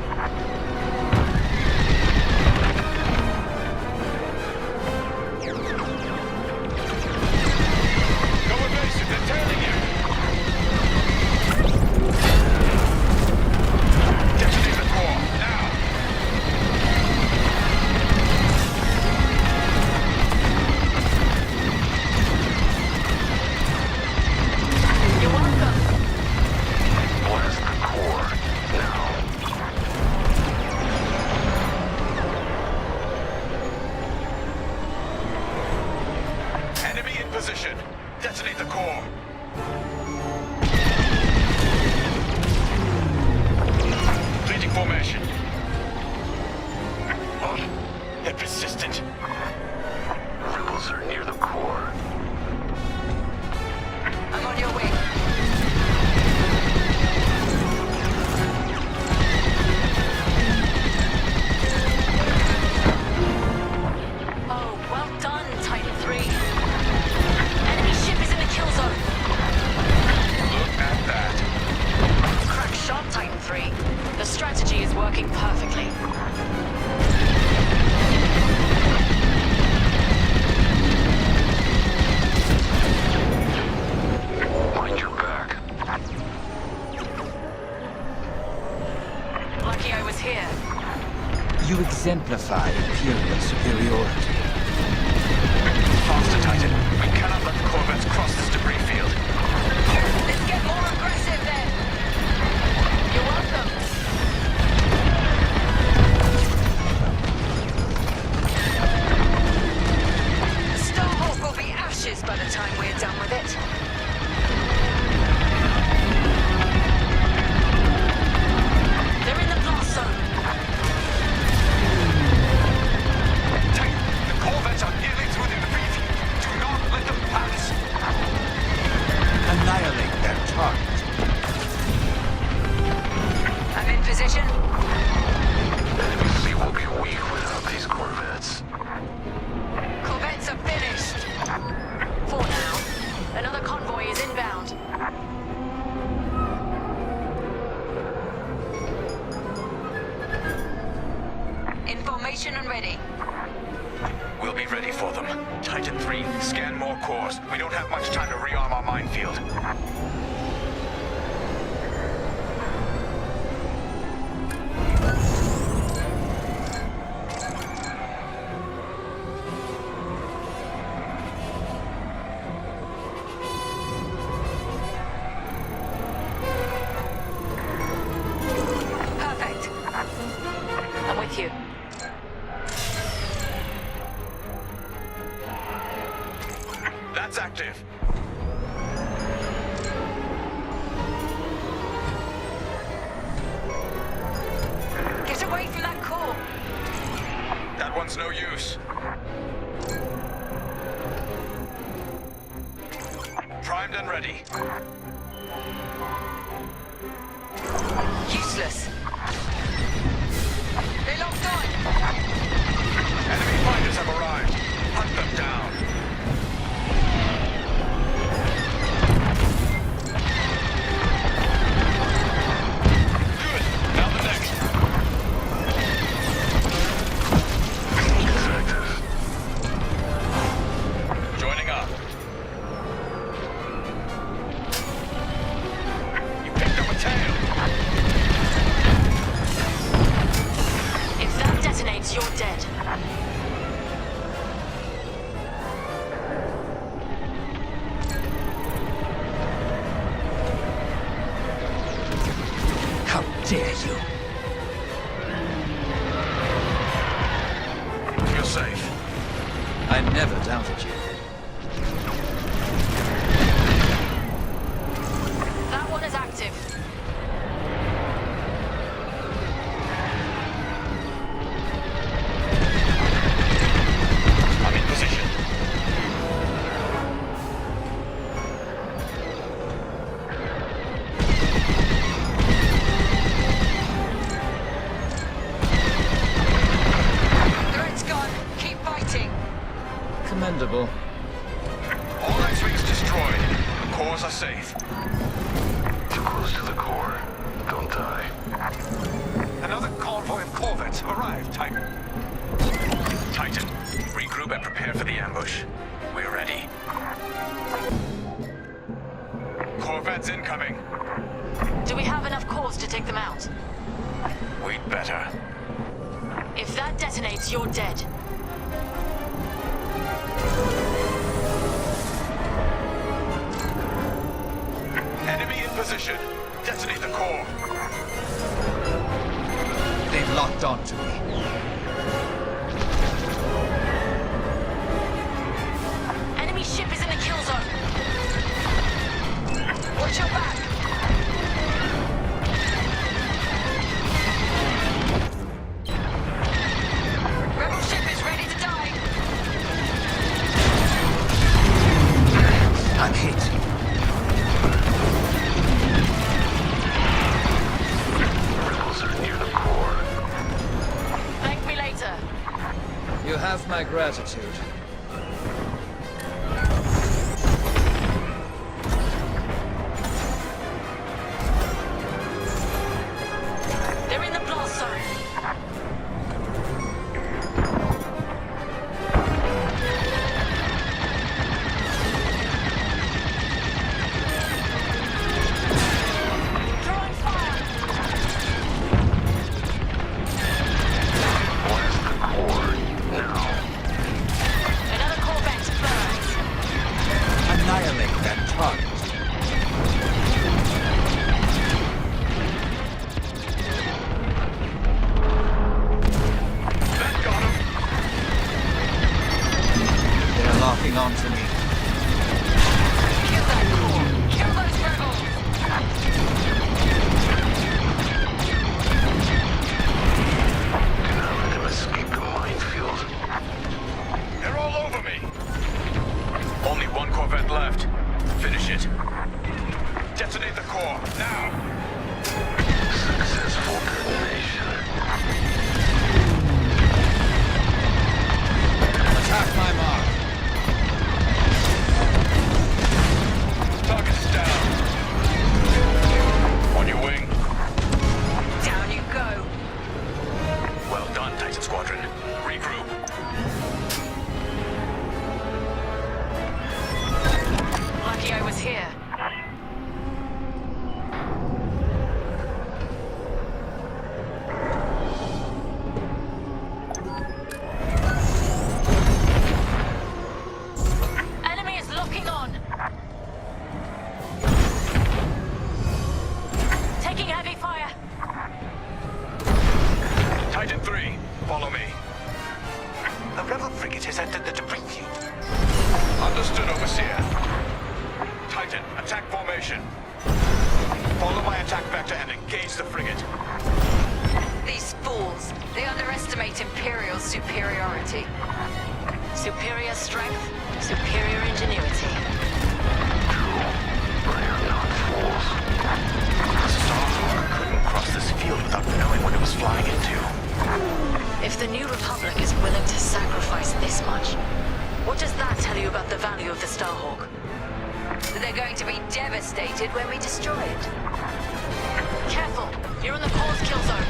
position. Detonate the core. Leading formation. Oh, they're persistent. Rebels are near the core. I'm on your way. Oh, well done, Titan 3. Enemy ship is in the kill zone. Look at that. Crack shot, Titan 3. The strategy is working perfectly. Mind your back. Lucky I was here. You exemplify Imperial superiority. Faster, Titan. We cannot let the corvettes cross this debris field. Let's get more aggressive then. You're welcome. The Starhawk will be ashes by the time we're done with it. They're in the blast zone. Titan, the corvettes are nearly through the debris field. Do not let them pass. Annihilate their target. I'm in position. Enemy fleet will be weak without these corvettes. Corvettes are finished. For now. Another convoy is inbound. In formation and ready. We'll be ready for them. Titan 3, scan more cores. We don't have much time to rearm our minefield. Perfect. I'm with you. That's active. Get away from that core. That one's no use. Primed and ready. Useless. They locked on. Enemy fighters have arrived. Hunt them down. Good. Now the next. Joining up. You picked up a tail. If that detonates, you're dead. How dare you? You're safe. I never doubted you. That one is active. I'm in position. Threat's gone. Keep fighting. Commendable. All X-Wings destroyed. The cores are safe. Too close to the core. Don't die. Another convoy of corvettes have arrived, Titan. Titan, regroup and prepare for the ambush. We're ready. Corvettes incoming. Do we have enough cores to take them out? We'd better. If that detonates, you're dead. Enemy in position. Detonate the core. They've locked on to me. Enemy ship is in the kill You have my gratitude. They're in the blast zone. Annihilate that target. That got him. They're locking onto me. Kill that core. Kill those rebels. Cannot let him escape the minefield. They're all over me. Only one Corvette left. Finish it. Detonate the core, now! Successful detonation. Attack my mark. Target is down. On your wing. Down you go. Well done, Titan Squadron. Regroup. Lucky I was here. Enemy is locking on. Taking heavy fire. Titan 3, follow me. A rebel frigate has entered the debris field. Understood, Overseer. Titan, attack formation. Follow my attack vector and engage the frigate. These fools, they underestimate Imperial's superiority. Superior strength, superior ingenuity. The Starhawk couldn't cross this field without knowing what it was flying into. If the New Republic is willing to sacrifice this much, what does that tell you about the value of the Starhawk? They're going to be devastated when we destroy it. Careful! You're in the core's kill zone.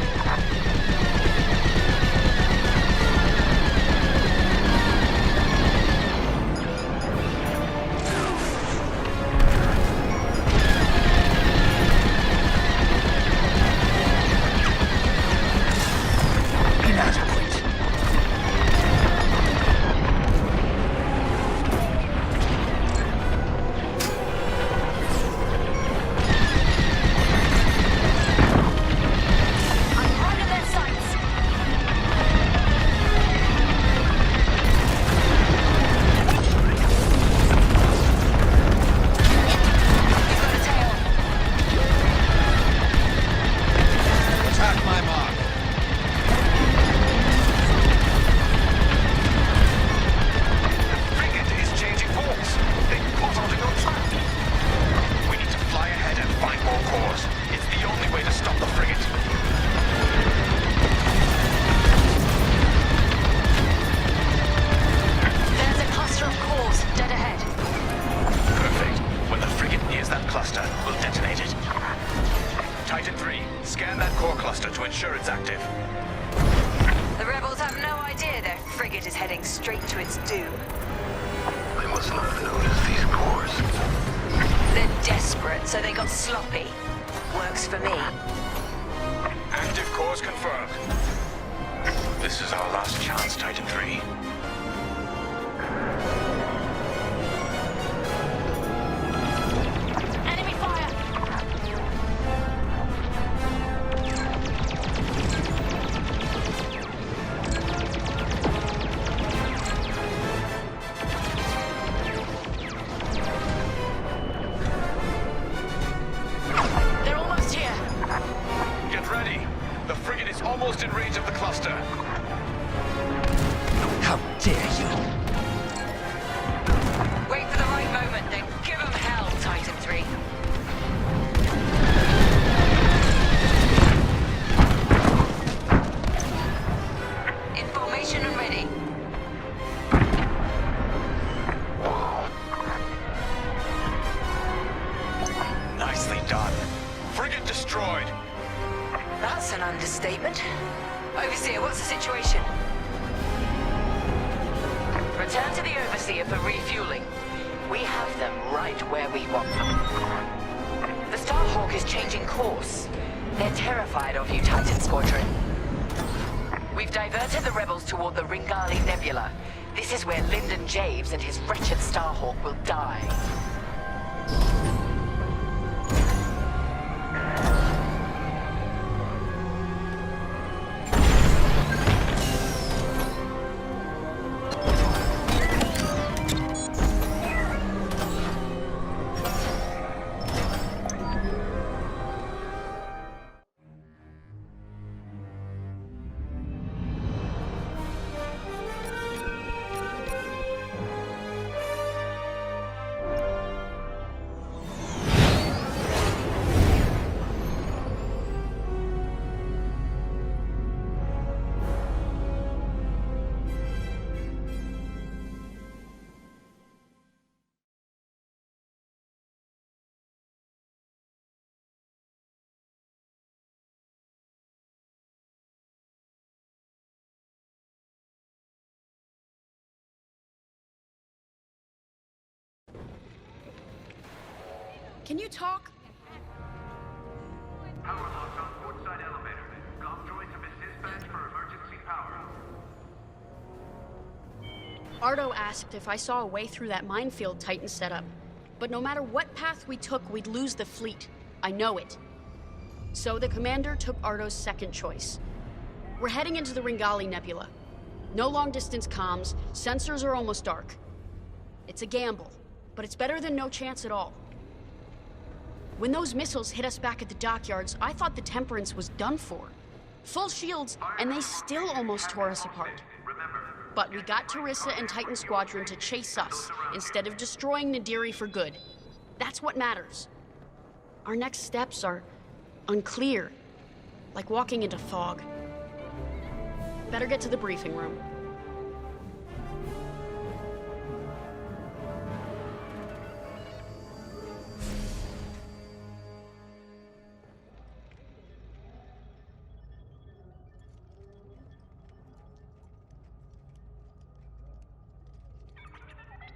frigate is heading straight to its doom. They must not have noticed these cores. They're desperate, so they got sloppy. Works for me. Active cores confirmed. This is our last chance, Titan 3. Enemy fire! They're almost here. Get ready. The frigate is almost in range of the cluster. How dare you! Wait for the right moment, then give them hell, Titan 3. In formation and ready. overseer for refueling. We have them right where we want them. The Starhawk is changing course. They're terrified of you, Titan Squadron. We've diverted the rebels toward the Ringali Nebula. This is where Lyndon Javes and his wretched Starhawk will die. Can you talk? Power loss on port side elevator. Comm droids have been dispatched for emergency power. Ardo asked if I saw a way through that minefield Titan set up. But no matter what path we took, we'd lose the fleet. I know it. So the commander took Ardo's second choice. We're heading into the Ringali Nebula. No long-distance comms, sensors are almost dark. It's a gamble, but it's better than no chance at all. When those missiles hit us back at the dockyards, I thought the Temperance was done for. Full shields, and they still almost tore us apart. But we got Teresa and Titan Squadron to chase us, instead of destroying Nadiri for good. That's what matters. Our next steps are unclear, like walking into fog. Better get to the briefing room.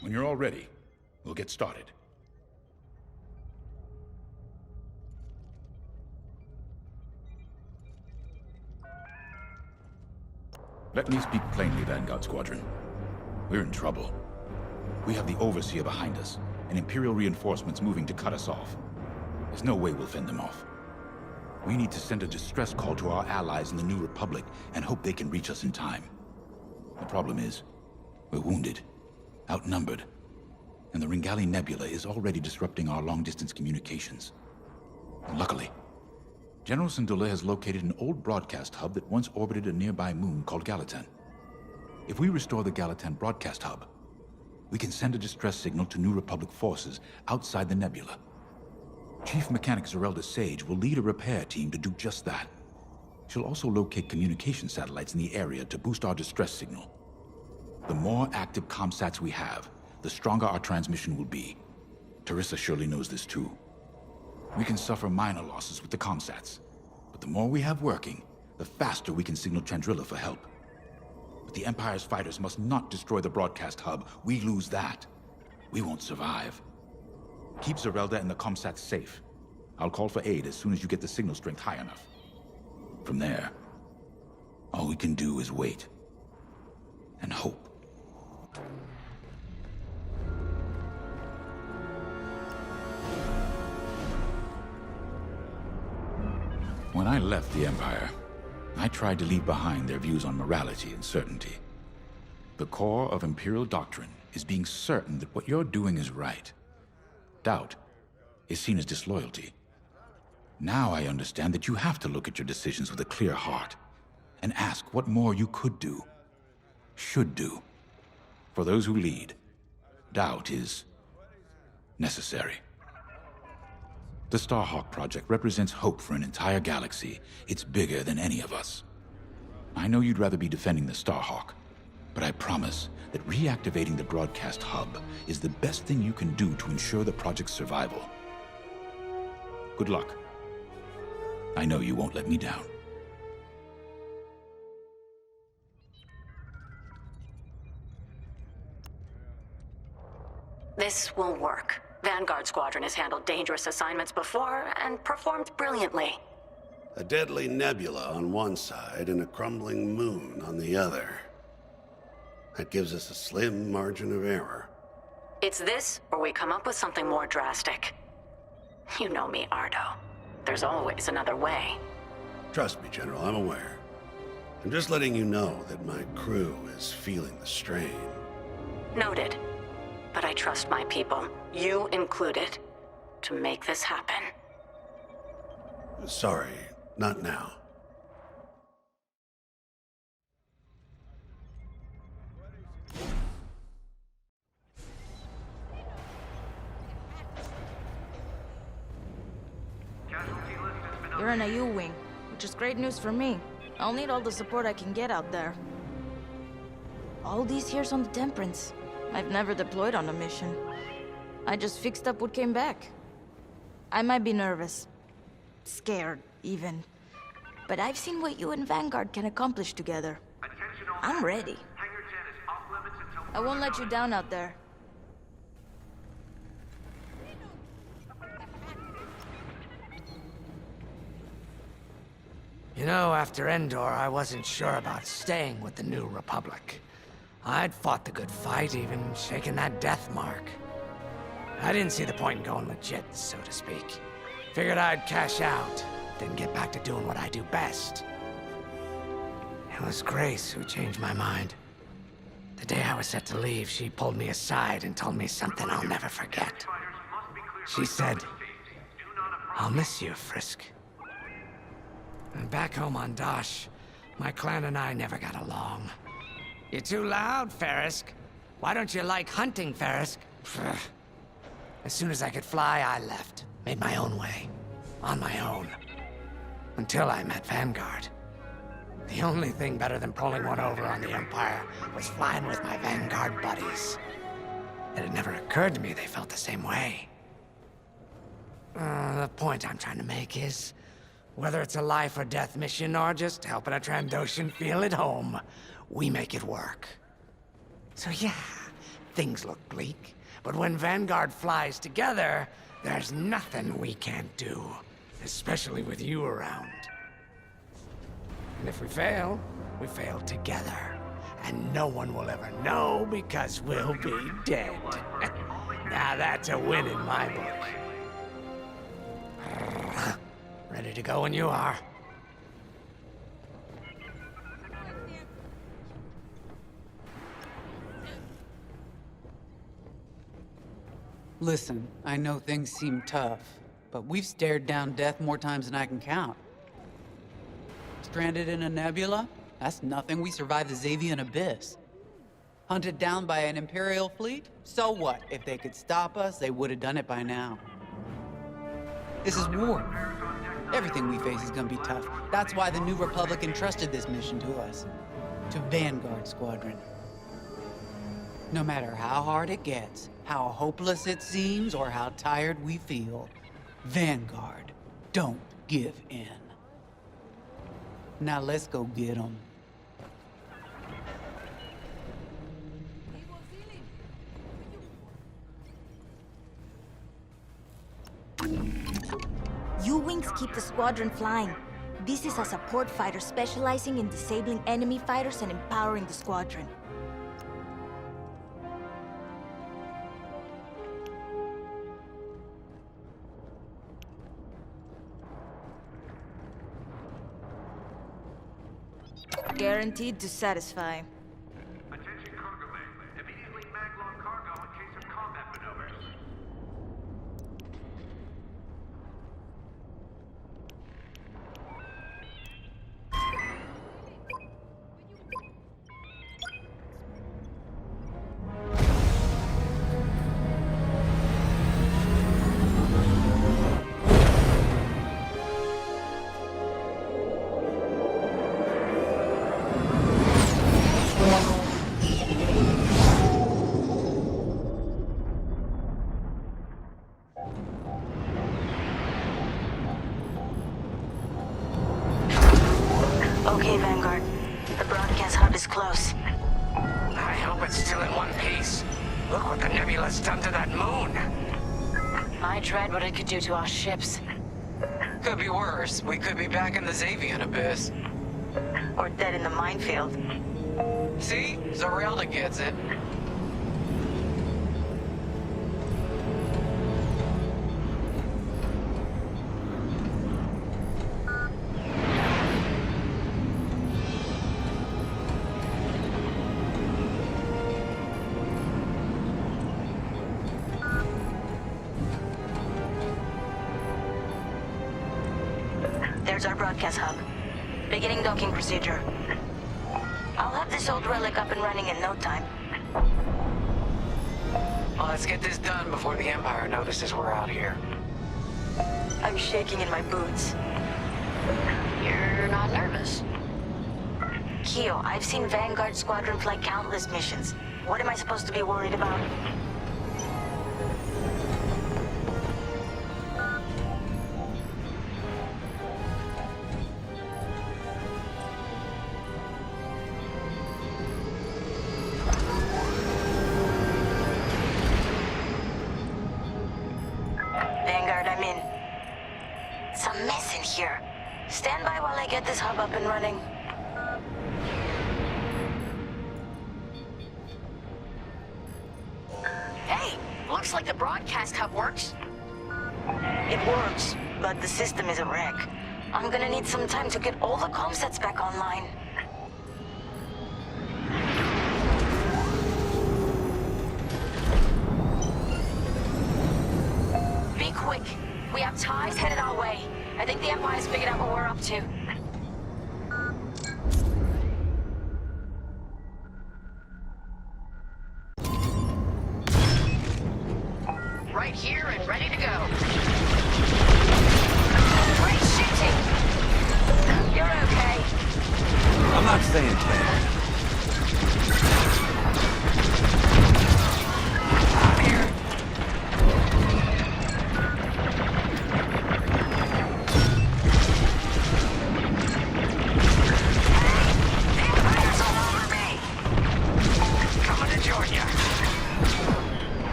When you're all ready, we'll get started. Let me speak plainly, Vanguard Squadron. We're in trouble. We have the Overseer behind us, and Imperial reinforcements moving to cut us off. There's no way we'll fend them off. We need to send a distress call to our allies in the New Republic and hope they can reach us in time. The problem is, we're wounded, outnumbered, and the Ringali Nebula is already disrupting our long-distance communications. And luckily, General Syndulla has located an old broadcast hub that once orbited a nearby moon called Gallatin. If we restore the Gallatin broadcast hub, we can send a distress signal to New Republic forces outside the nebula. Chief Mechanic Zerelda Sage will lead a repair team to do just that. She'll also locate communication satellites in the area to boost our distress signal. The more active comsats we have, the stronger our transmission will be. Teresa surely knows this too. We can suffer minor losses with the comsats, but the more we have working, the faster we can signal Chandrila for help. But the Empire's fighters must not destroy the broadcast hub. We lose that, we won't survive. Keep Zerelda and the comsats safe. I'll call for aid as soon as you get the signal strength high enough. From there, all we can do is wait and hope. When I left the Empire, I tried to leave behind their views on morality and certainty. The core of Imperial doctrine is being certain that what you're doing is right. Doubt is seen as disloyalty. Now I understand that you have to look at your decisions with a clear heart and ask what more you could do, should do. For those who lead, doubt is necessary. The Starhawk project represents hope for an entire galaxy. It's bigger than any of us. I know you'd rather be defending the Starhawk, but I promise that reactivating the broadcast hub is the best thing you can do to ensure the project's survival. Good luck. I know you won't let me down. This will work. Vanguard Squadron has handled dangerous assignments before and performed brilliantly. A deadly nebula on one side and a crumbling moon on the other. That gives us a slim margin of error. It's this, or we come up with something more drastic. You know me, Ardo. There's always another way. Trust me, General, I'm aware. I'm just letting you know that my crew is feeling the strain. Noted. But I trust my people, you included, to make this happen. Sorry, not now. You're in a U-wing, which is great news for me. I'll need all the support I can get out there. All these years on the Temperance, I've never deployed on a mission. I just fixed up what came back. I might be nervous. Scared, even. But I've seen what you and Vanguard can accomplish together. I'm ready. I won't let you down out there. You know, after Endor, I wasn't sure about staying with the New Republic. I'd fought the good fight, even shaken that death mark. I didn't see the point in going legit, so to speak. Figured I'd cash out, then get back to doing what I do best. It was Grace who changed my mind. The day I was set to leave, she pulled me aside and told me something I'll never forget. She said, "I'll miss you, Frisk." And back home on Dosh, my clan and I never got along. "You're too loud, Ferrisk. Why don't you like hunting, Ferrisk?" As soon as I could fly, I left. Made my own way. On my own. Until I met Vanguard. The only thing better than pulling one over on the Empire was flying with my Vanguard buddies. It had never occurred to me they felt the same way. The point I'm trying to make is, whether it's a life or death mission or just helping a Trandoshan feel at home, we make it work. So yeah, things look bleak, but when Vanguard flies together, there's nothing we can't do, especially with you around. And if we fail together. And no one will ever know because we'll be dead. Now that's a win in my book. Ready to go when you are. Listen, I know things seem tough, but we've stared down death more times than I can count. Stranded in a nebula? That's nothing. We survived the Xavian Abyss. Hunted down by an Imperial fleet? So what? If they could stop us, they would have done it by now. This is war. Everything we face is gonna be tough. That's why the New Republic entrusted this mission to us. To Vanguard Squadron. No matter how hard it gets, how hopeless it seems, or how tired we feel, Vanguard don't give in. Now let's go get them. U-Wings keep the squadron flying. This is a support fighter specializing in disabling enemy fighters and empowering the squadron. Guaranteed to satisfy. Attention cargo bay. Immediately maglock cargo in case of combat maneuvers. Okay, Vanguard. The broadcast hub is close. I hope it's still in one piece. Look what the nebula's done to that moon. I dread what it could do to our ships. Could be worse. We could be back in the Xavian abyss. Or dead in the minefield. See? Zarelda gets it. There's our broadcast hub. Beginning docking procedure. I'll have this old relic up and running in no time. Well, let's get this done before the Empire notices we're out here. I'm shaking in my boots. You're not nervous. Keo, I've seen Vanguard Squadron fly countless missions. What am I supposed to be worried about? Vanguard, I'm in. It's a mess in here. Stand by while I get this hub up and running. Hey, looks like the broadcast hub works. It works, but the system is a wreck. I'm gonna need some time to get all the comm sets back online. Be quick. We have ties headed our way. I think the Empire's figured out what we're up to. Right here and ready to go. Great shooting! You're okay. I'm not staying dead. I'm here. Empire's all over me. Coming to join ya.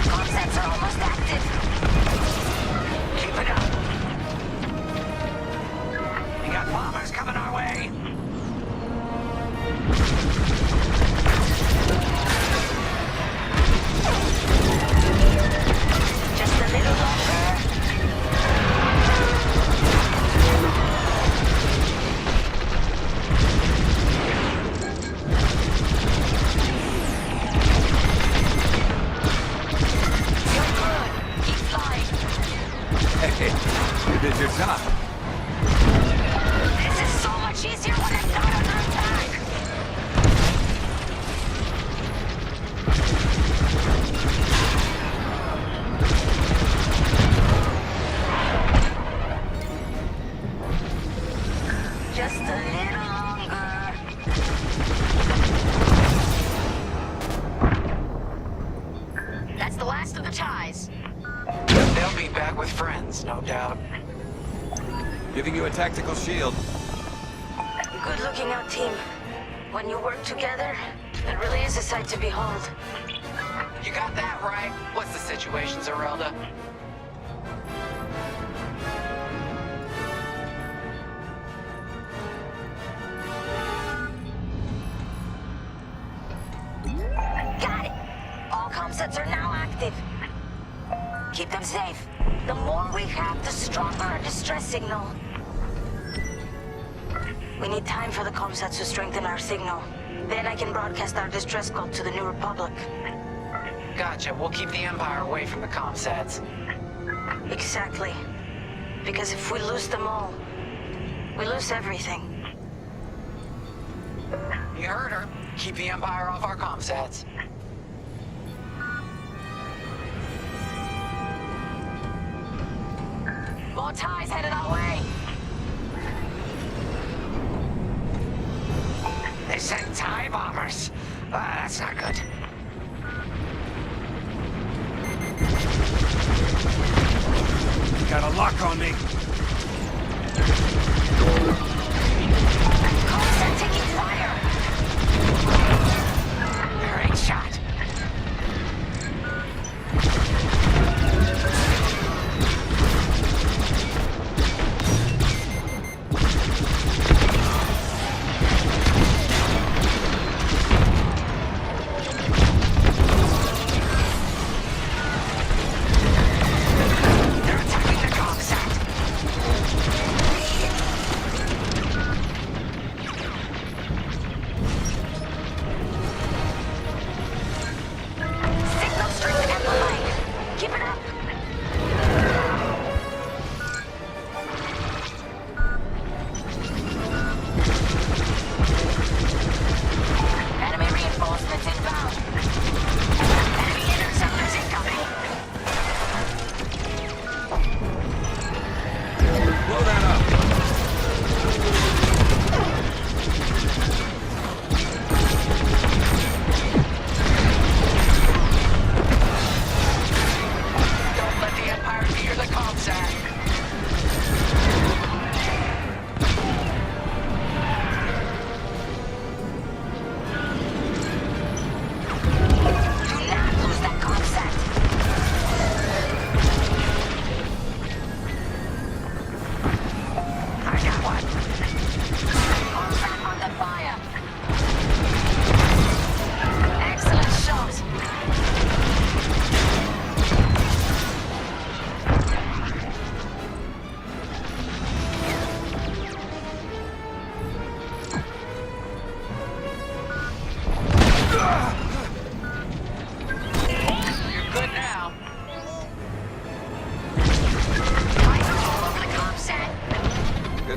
Comm sets are almost active. Keep it up. We got bombers coming our way. Just a little longer. You're good. Keep flying. Hey, you did your job. This is so much easier when I'm not under attack. Just a little longer. That's the last of the ties. They'll be back with friends, no doubt. Giving you a tactical shield. Good looking out, team. When you work together, it really is a sight to behold. You got that right. What's the situation, Zarelda? Got it! All comm sets are now active. Keep them safe. The more we have, the stronger our distress signal. We need time for the comm sets to strengthen our signal. Then I can broadcast our distress call to the New Republic. Gotcha. We'll keep the Empire away from the comm sets. Exactly. Because if we lose them all, we lose everything. You heard her. Keep the Empire off our comm sets. More ties headed our way. They sent TIE bombers. That's not good. Got a lock on me.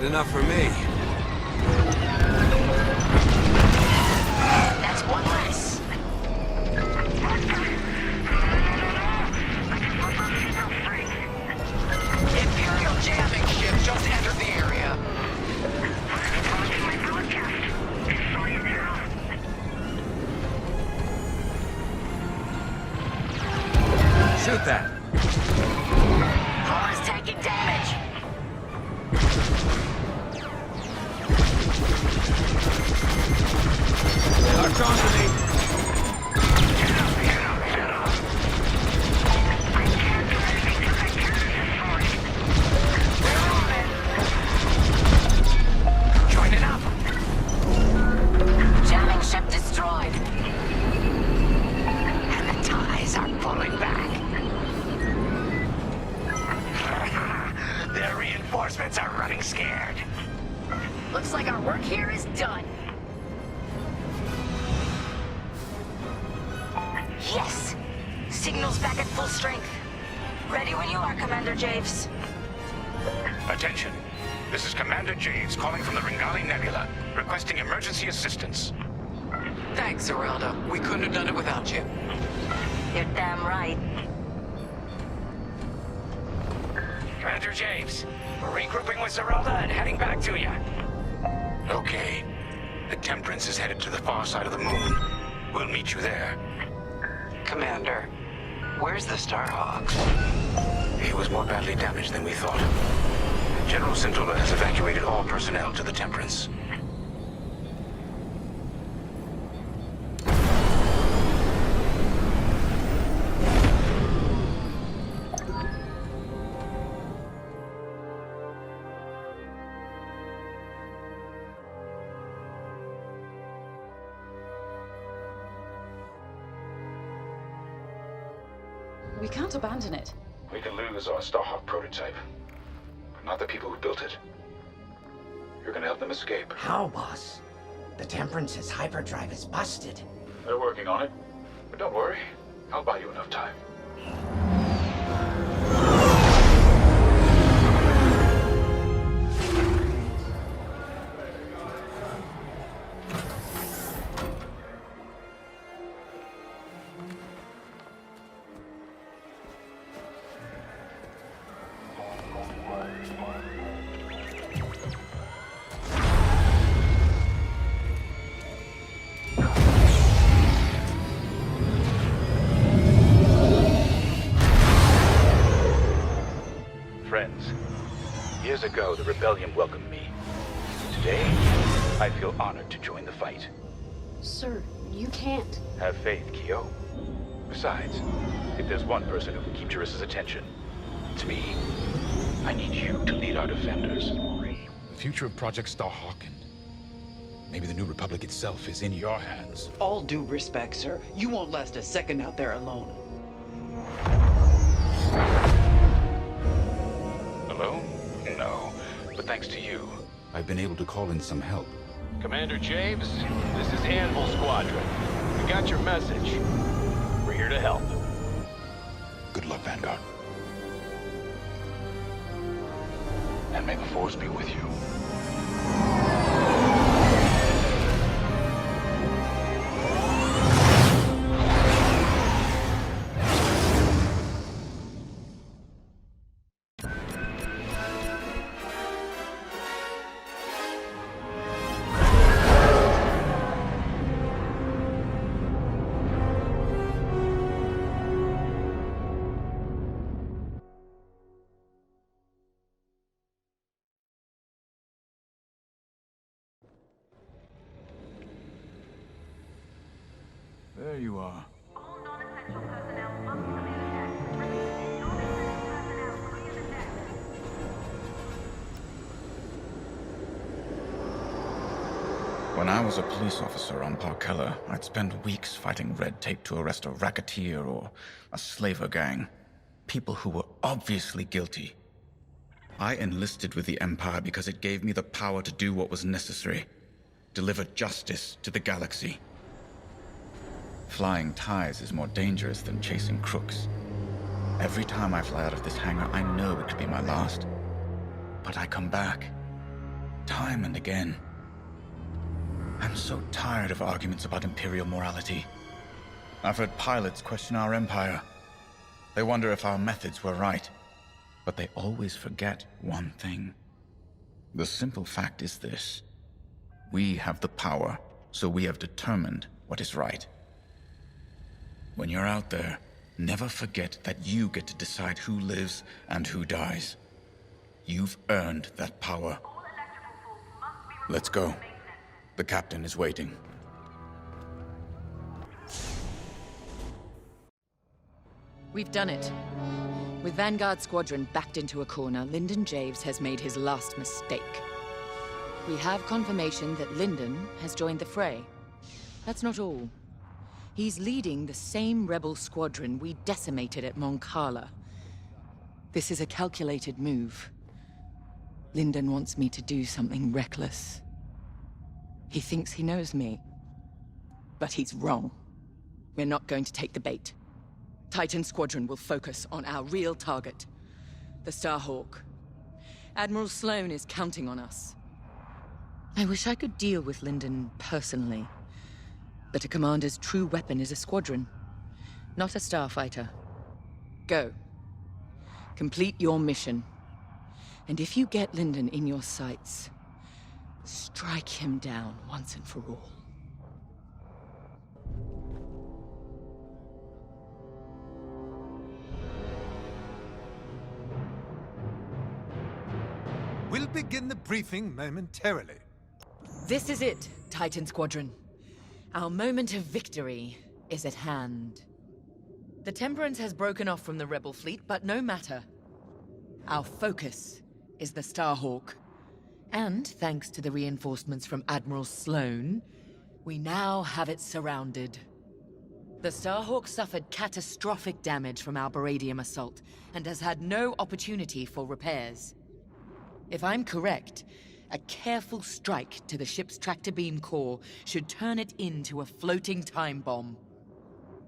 Good enough for me. That's one less. Imperial jamming ship just entered the area. Shoot that. Hull is taking damage. Locked on to me. Joining up. Jamming ship destroyed. And the ties are pulling back. Their reinforcements are running scared. Looks like our work here is done. Yes! Signal's back at full strength. Ready when you are, Commander Javes. Attention. This is Commander Javes calling from the Ringali Nebula, requesting emergency assistance. Thanks, Zeralda. We couldn't have done it without you. You're damn right. Commander Javes, we're regrouping with Zeralda and heading back to you. Okay. The Temperance is headed to the far side of the moon. We'll meet you there. Commander, where's the Starhawk? He was more badly damaged than we thought. General Scintilla has evacuated all personnel to the Temperance. We can't abandon it. We can lose our Starhawk prototype, but not the people who built it. You're gonna help them escape. How, boss? The Temperance's hyperdrive is busted. They're working on it, but don't worry. I'll buy you enough time. Friends, years ago the rebellion welcomed me. Today, I feel honored to join the fight. Sir, you can't. Have faith, Kyo. Besides, if there's one person who can keep Juris's attention, it's me. I need you to lead our defenders. The future of Project Starhawk and maybe the New Republic itself is in your hands. All due respect, sir. You won't last a second out there alone. Alone? No. But thanks to you, I've been able to call in some help. Commander James, this is Anvil Squadron. We got your message. We're here to help. Good luck, Vanguard. And may the Force be with you. There you are. When I was a police officer on Parkella, I'd spend weeks fighting red tape to arrest a racketeer or a slaver gang. People who were obviously guilty. I enlisted with the Empire because it gave me the power to do what was necessary. Deliver justice to the galaxy. Flying ties is more dangerous than chasing crooks. Every time I fly out of this hangar, I know it could be my last. But I come back. Time and again. I'm so tired of arguments about Imperial morality. I've heard pilots question our Empire. They wonder if our methods were right. But they always forget one thing. The simple fact is this. We have the power, so we have determined what is right. When you're out there, never forget that you get to decide who lives and who dies. You've earned that power. Let's go. The captain is waiting. We've done it. With Vanguard Squadron backed into a corner, Lyndon Javes has made his last mistake. We have confirmation that Lyndon has joined the fray. That's not all. He's leading the same rebel squadron we decimated at Mon Cala. This is a calculated move. Lyndon wants me to do something reckless. He thinks he knows me. But he's wrong. We're not going to take the bait. Titan Squadron will focus on our real target, the Starhawk. Admiral Sloane is counting on us. I wish I could deal with Lyndon personally. But a commander's true weapon is a squadron, not a starfighter. Go. Complete your mission. And if you get Lyndon in your sights, strike him down once and for all. We'll begin the briefing momentarily. This is it, Titan Squadron. Our moment of victory is at hand. The Temperance has broken off from the Rebel fleet, but no matter. Our focus is the Starhawk. And thanks to the reinforcements from Admiral Sloane, we now have it surrounded. The Starhawk suffered catastrophic damage from our Baradium assault, and has had no opportunity for repairs. If I'm correct, a careful strike to the ship's tractor beam core should turn it into a floating time bomb.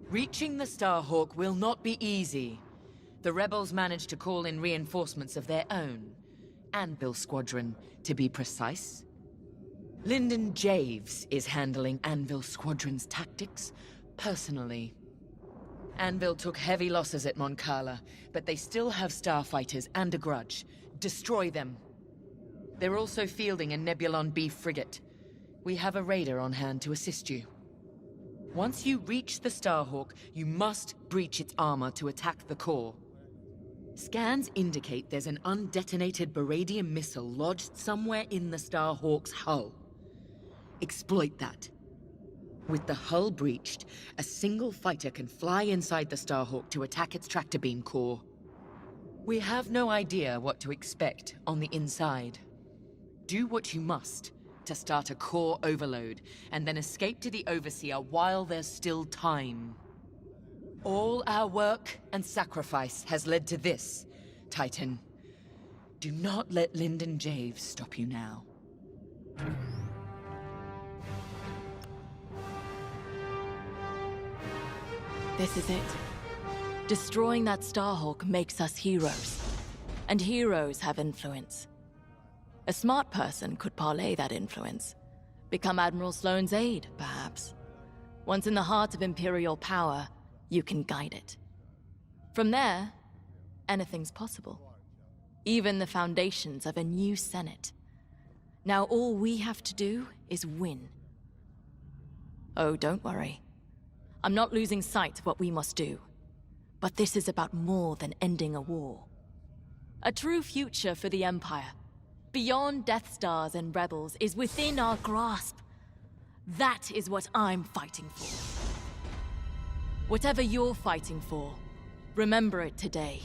Reaching the Starhawk will not be easy. The rebels managed to call in reinforcements of their own. Anvil Squadron, to be precise. Lyndon Javes is handling Anvil Squadron's tactics personally. Anvil took heavy losses at Mon Cala, but they still have starfighters and a grudge. Destroy them. They're also fielding a Nebulon B frigate. We have a raider on hand to assist you. Once you reach the Starhawk, you must breach its armor to attack the core. Scans indicate there's an undetonated Baradium missile lodged somewhere in the Starhawk's hull. Exploit that. With the hull breached, a single fighter can fly inside the Starhawk to attack its tractor beam core. We have no idea what to expect on the inside. Do what you must to start a core overload, and then escape to the Overseer while there's still time. All our work and sacrifice has led to this, Titan. Do not let Lyndon Javes stop you now. This is it. Destroying that Starhawk makes us heroes. And heroes have influence. A smart person could parlay that influence. Become Admiral Sloane's aide, perhaps. Once in the heart of Imperial power, you can guide it. From there, anything's possible. Even the foundations of a new Senate. Now all we have to do is win. Oh, don't worry. I'm not losing sight of what we must do. But this is about more than ending a war. A true future for the Empire, beyond Death Stars and Rebels, is within our grasp. That is what I'm fighting for. Whatever you're fighting for, remember it today.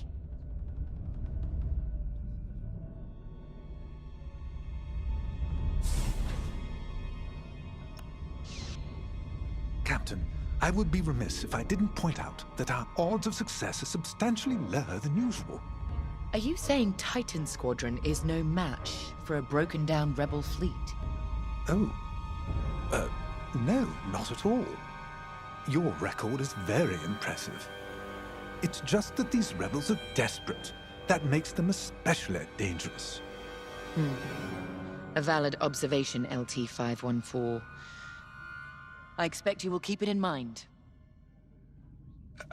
Captain, I would be remiss if I didn't point out that our odds of success are substantially lower than usual. Are you saying Titan Squadron is no match for a broken-down rebel fleet? Oh. No, not at all. Your record is very impressive. It's just that these rebels are desperate. That makes them especially dangerous. A valid observation, LT-514. I expect you will keep it in mind.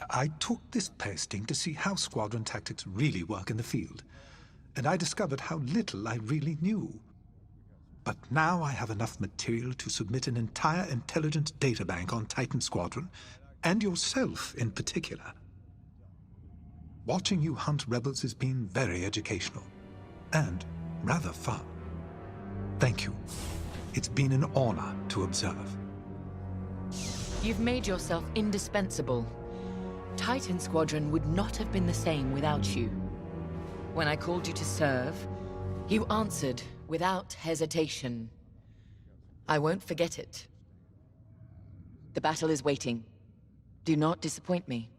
I took this posting to see how squadron tactics really work in the field, and I discovered how little I really knew. But now I have enough material to submit an entire intelligence databank on Titan Squadron, and yourself in particular. Watching you hunt rebels has been very educational, and rather fun. Thank you. It's been an honor to observe. You've made yourself indispensable. Titan Squadron would not have been the same without you. When I called you to serve, you answered without hesitation. I won't forget it. The battle is waiting. Do not disappoint me.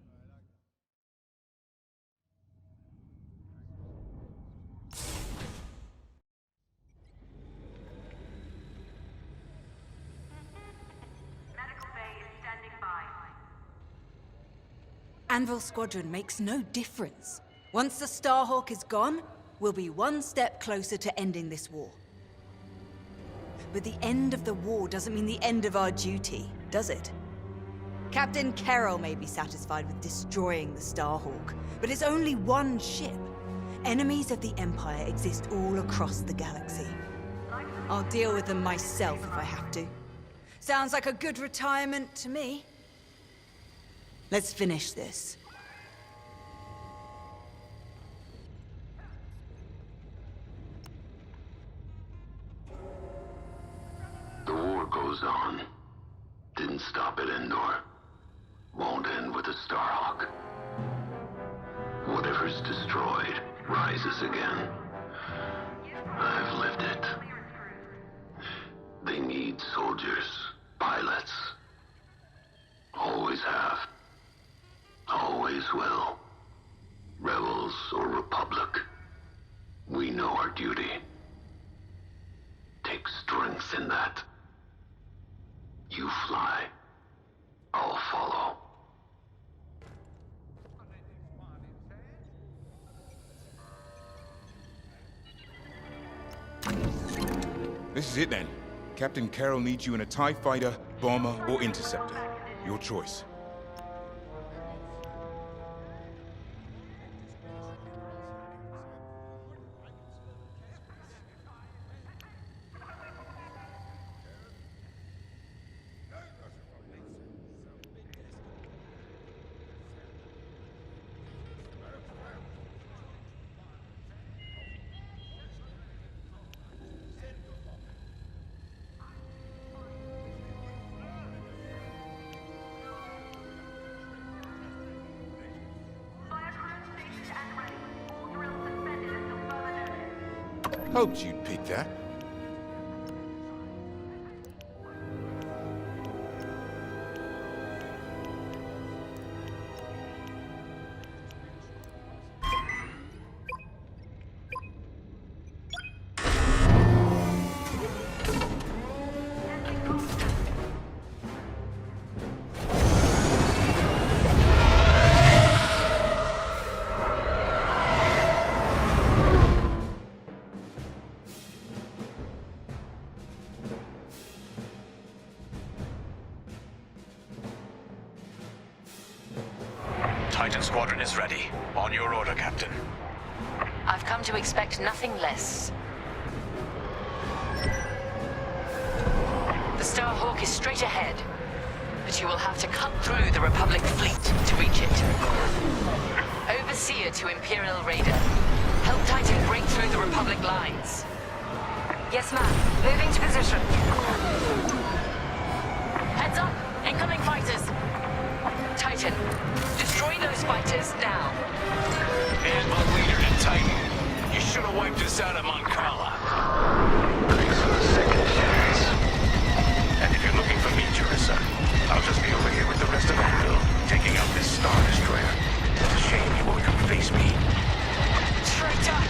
Anvil Squadron makes no difference. Once the Starhawk is gone, we'll be one step closer to ending this war. But the end of the war doesn't mean the end of our duty, does it? Captain Carroll may be satisfied with destroying the Starhawk, but it's only one ship. Enemies of the Empire exist all across the galaxy. I'll deal with them myself if I have to. Sounds like a good retirement to me. Let's finish this. The war goes on. Didn't stop at Endor. Won't end with the Starhawk. Whatever's destroyed rises again. I've lived it. They need soldiers, pilots. Always have. Always will. Rebels or Republic. We know our duty. Take strength in that. You fly. I'll follow. This is it then. Captain Carroll needs you in a TIE fighter, bomber, or interceptor. Your choice. Hoped you'd pick that. Titan Squadron is ready. On your order, Captain. I've come to expect nothing less. The Starhawk is straight ahead, but you will have to cut through the Republic fleet to reach it. Overseer to Imperial Raider. Help Titan break through the Republic lines. Yes, ma'am. Moving to position. Heads up! Incoming fighters! Titan, destroy those fighters now. And my leader to Titan. You should have wiped us out of Moncala. Thanks for the second chance. And if you're looking for me, Jerissa, I'll just be over here with the rest of Anvil, taking out this Star Destroyer. It's a shame you won't come face me. Traitor!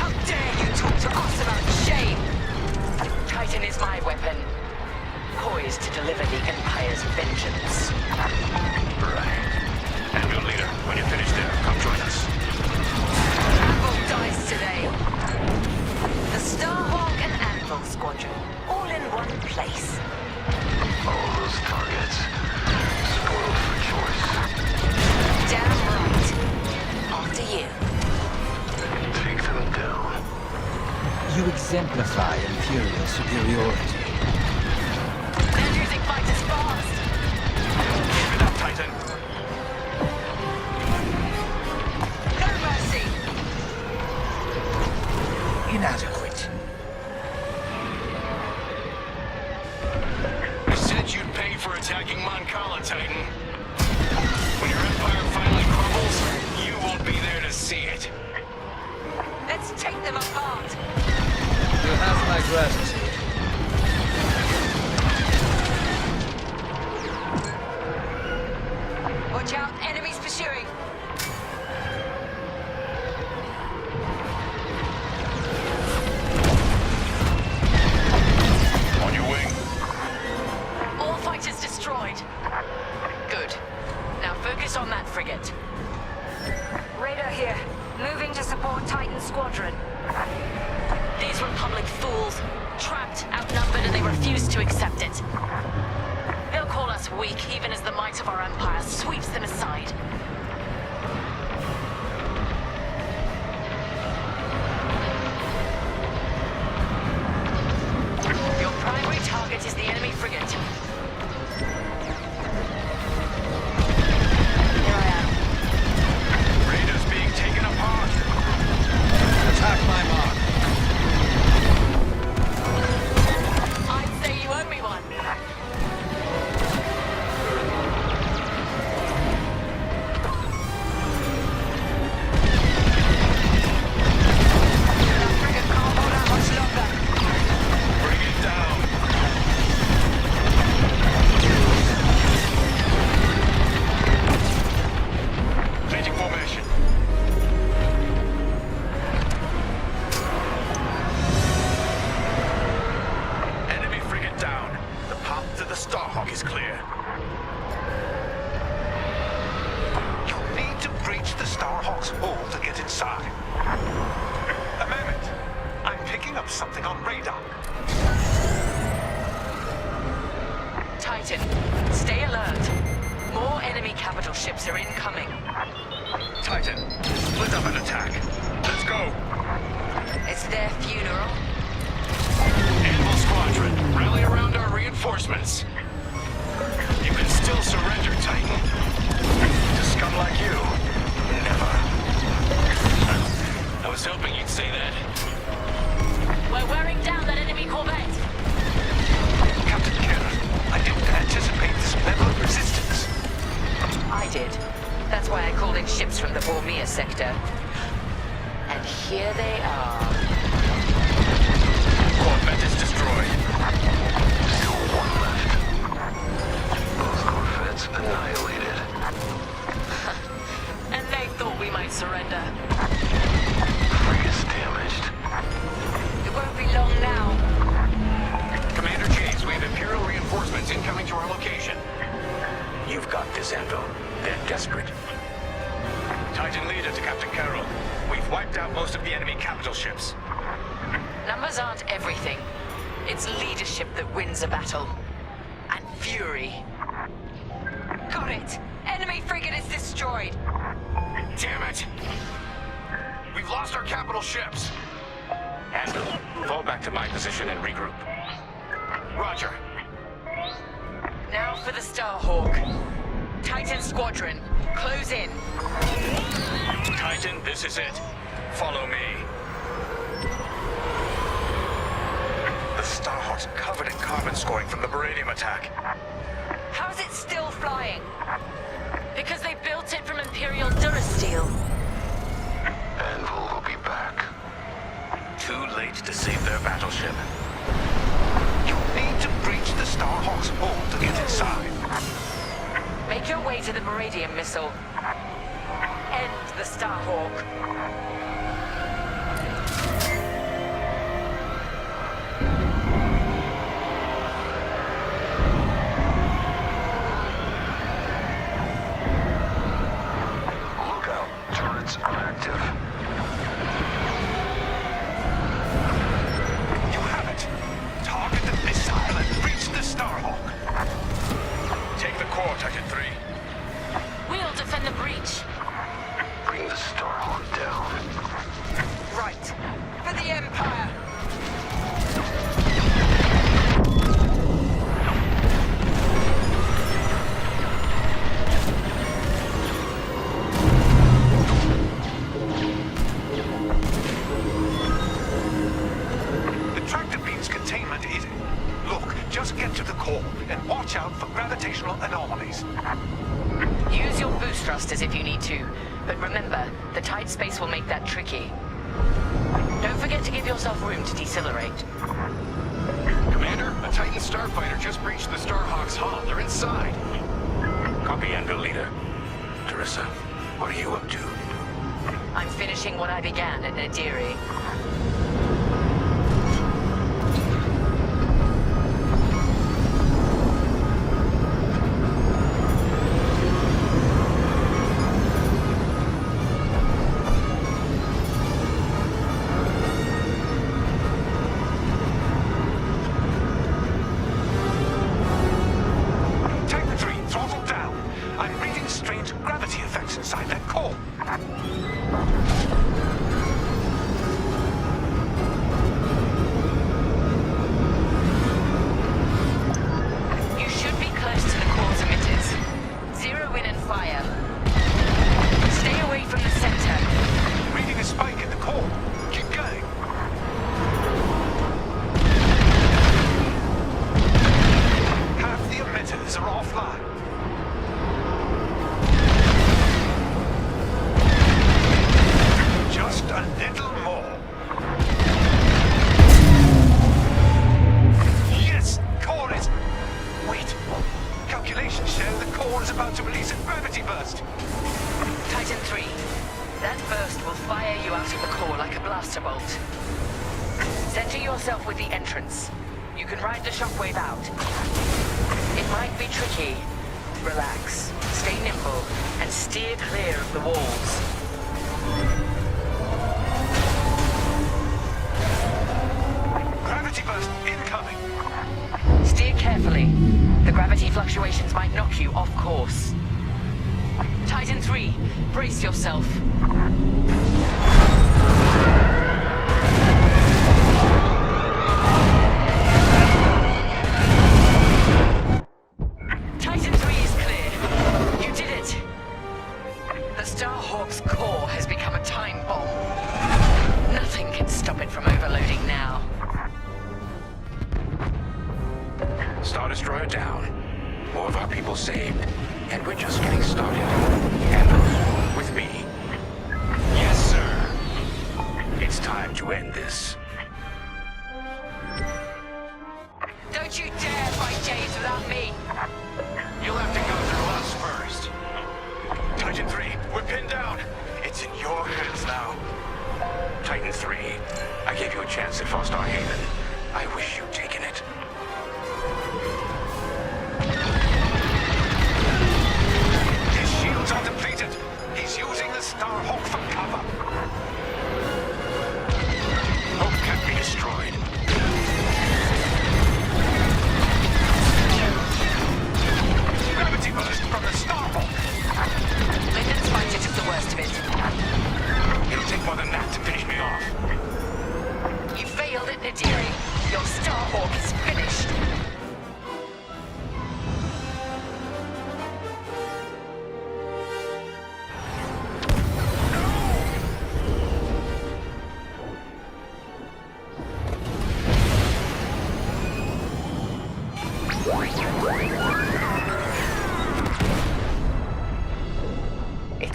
How dare you talk to us about shame! Titan is my weapon, poised to deliver the Empire's vengeance. Right. Anvil leader, when you're finished there, come join us. Anvil dies today. The Star You exemplify Imperial superiority. They're using fighters fast. Keep it up, Titan. No mercy. Inadequate. I said you'd pay for attacking Moncala, Titan. When your empire finally crumbles, you won't be there to see it. Let's take them apart. You have my gratitude. Watch out, enemies pursuing. On your wing. All fighters destroyed. Good. Now focus on that frigate. Radar here. Moving to support Titan Squadron. These Republic fools. Trapped, outnumbered, and they refuse to accept it. They'll call us weak, even as the might of our empire sweeps them aside. Your primary target is the enemy frigate. Here I am. Raiders being taken apart. Attack my mark. I'd say you owe me one. That frigate can't hold out much longer. Bring it down. Changing formation. Enemy frigate down. The path to the Starhawk is clear. You'll need to breach the Starhawk's hull to get inside. A moment. I'm picking up something on radar. Titan, stay alert. More enemy capital ships are incoming. Titan, split up and attack. Let's go. It's their funeral. Anvil Squadron, rally around our reinforcements. You can still surrender, Titan. To scum like you, never. I was hoping you'd say that. We're wearing down that enemy corvette. Captain Kira, I didn't anticipate this level of resistance. I did. That's why I called in ships from the Bormir sector. And here they are. Corvette is destroyed. Still one left. Both corvettes annihilated. And they thought we might surrender. Frigate's damaged. It won't be long now. Commander James, we have Imperial reinforcements incoming to our location. You've got this, Anvil. They're desperate. Titan leader to Captain Carroll. We've wiped out most of the enemy capital ships. Numbers aren't everything. It's leadership that wins a battle. And fury. Got it! Enemy frigate is destroyed! Damn it! We've lost our capital ships. Anvil, fall back to my position and regroup. Roger. Now for the Starhawk. Titan Squadron, close in. Titan, this is it. Follow me. The Starhawk's covered in carbon scoring from the Beradium attack. How is it still flying? Because they built it from Imperial Durasteel. Anvil will be back. Too late to save their battleship. You'll need to breach the Starhawk's hull to get inside. Make your way to the Beradium missile. End the Starhawk. Look out. Turrets are active. You have it. Target the missile and breach the Starhawk. Take the core, Titan 3. We'll defend the breach. Bring the Starhawk down. Right. For the Empire. natural anomalies. Use your boost thrusters if you need to, but remember, the tight space will make that tricky. Don't forget to give yourself room to decelerate. Commander, a Titan starfighter just breached the Starhawk's hull. They're inside. Copy, Anvil Leader. Teresa, what are you up to? I'm finishing what I began at Nadiri.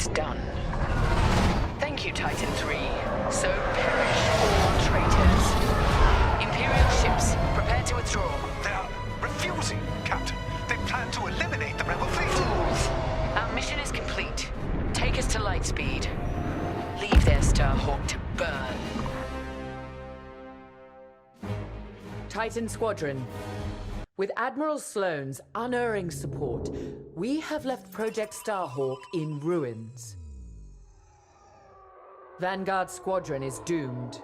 It's done. Thank you, Titan III. So perish all traitors. Imperial ships, prepare to withdraw. They are refusing, Captain. They plan to eliminate the rebel fleet. Fools! Our mission is complete. Take us to Lightspeed. Leave their Starhawk to burn. Titan Squadron. With Admiral Sloane's unerring support, we have left Project Starhawk in ruins. Vanguard Squadron is doomed.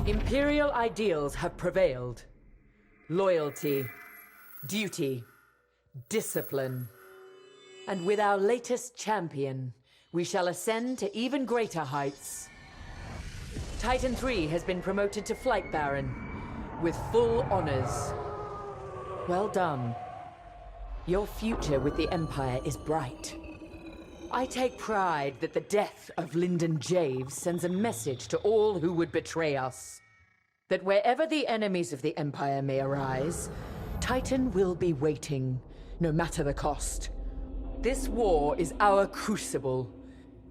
Imperial ideals have prevailed. Loyalty, duty, discipline. And with our latest champion, we shall ascend to even greater heights. Titan III has been promoted to Flight Baron, with full honors. Well done. Your future with the Empire is bright. I take pride that the death of Lyndon Javes sends a message to all who would betray us. That wherever the enemies of the Empire may arise, Titan will be waiting, no matter the cost. This war is our crucible.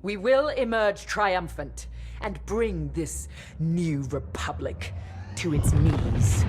We will emerge triumphant and bring this new republic to its knees.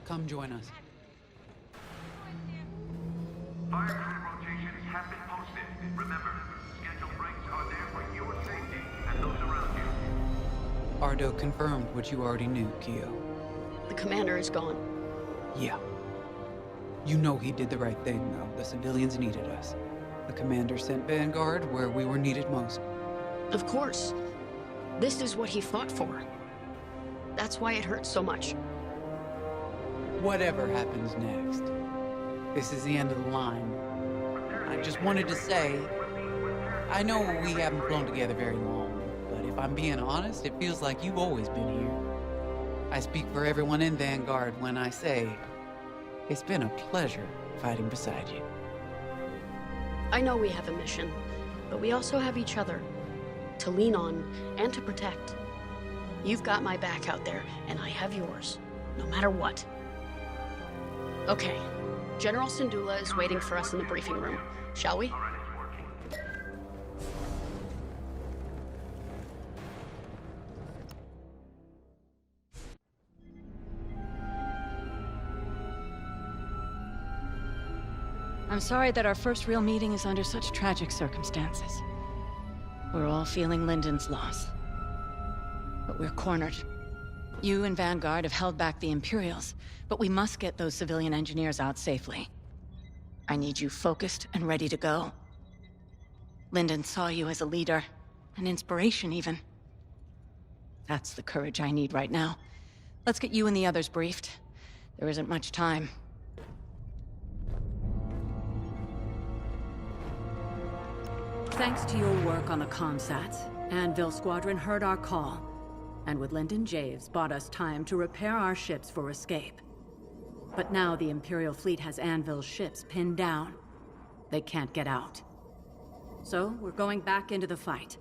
Come join us. Fire crew rotations have been posted. Remember, scheduled breaks are there for your safety and those around you. Ardo confirmed what you already knew, Keo. The commander is gone. Yeah. You know he did the right thing, though. The civilians needed us. The commander sent Vanguard where we were needed most. Of course. This is what he fought for. That's why it hurts so much. Whatever happens next, this is the end of the line. I just wanted to say, I know we haven't flown together very long, but if I'm being honest, it feels like you've always been here. I speak for everyone in Vanguard when I say, it's been a pleasure fighting beside you. I know we have a mission, but we also have each other to lean on and to protect. You've got my back out there, and I have yours, no matter what. Okay, General Syndulla is waiting for us in the briefing room. Shall we? I'm sorry that our first real meeting is under such tragic circumstances. We're all feeling Lyndon's loss. But we're cornered. You and Vanguard have held back the Imperials, but we must get those civilian engineers out safely. I need you focused and ready to go. Lyndon saw you as a leader, an inspiration even. That's the courage I need right now. Let's get you and the others briefed. There isn't much time. Thanks to your work on the Comsats, Anvil Squadron heard our call, and with Lyndon Javes bought us time to repair our ships for escape. But now the Imperial fleet has Anvil's ships pinned down. They can't get out. So we're going back into the fight,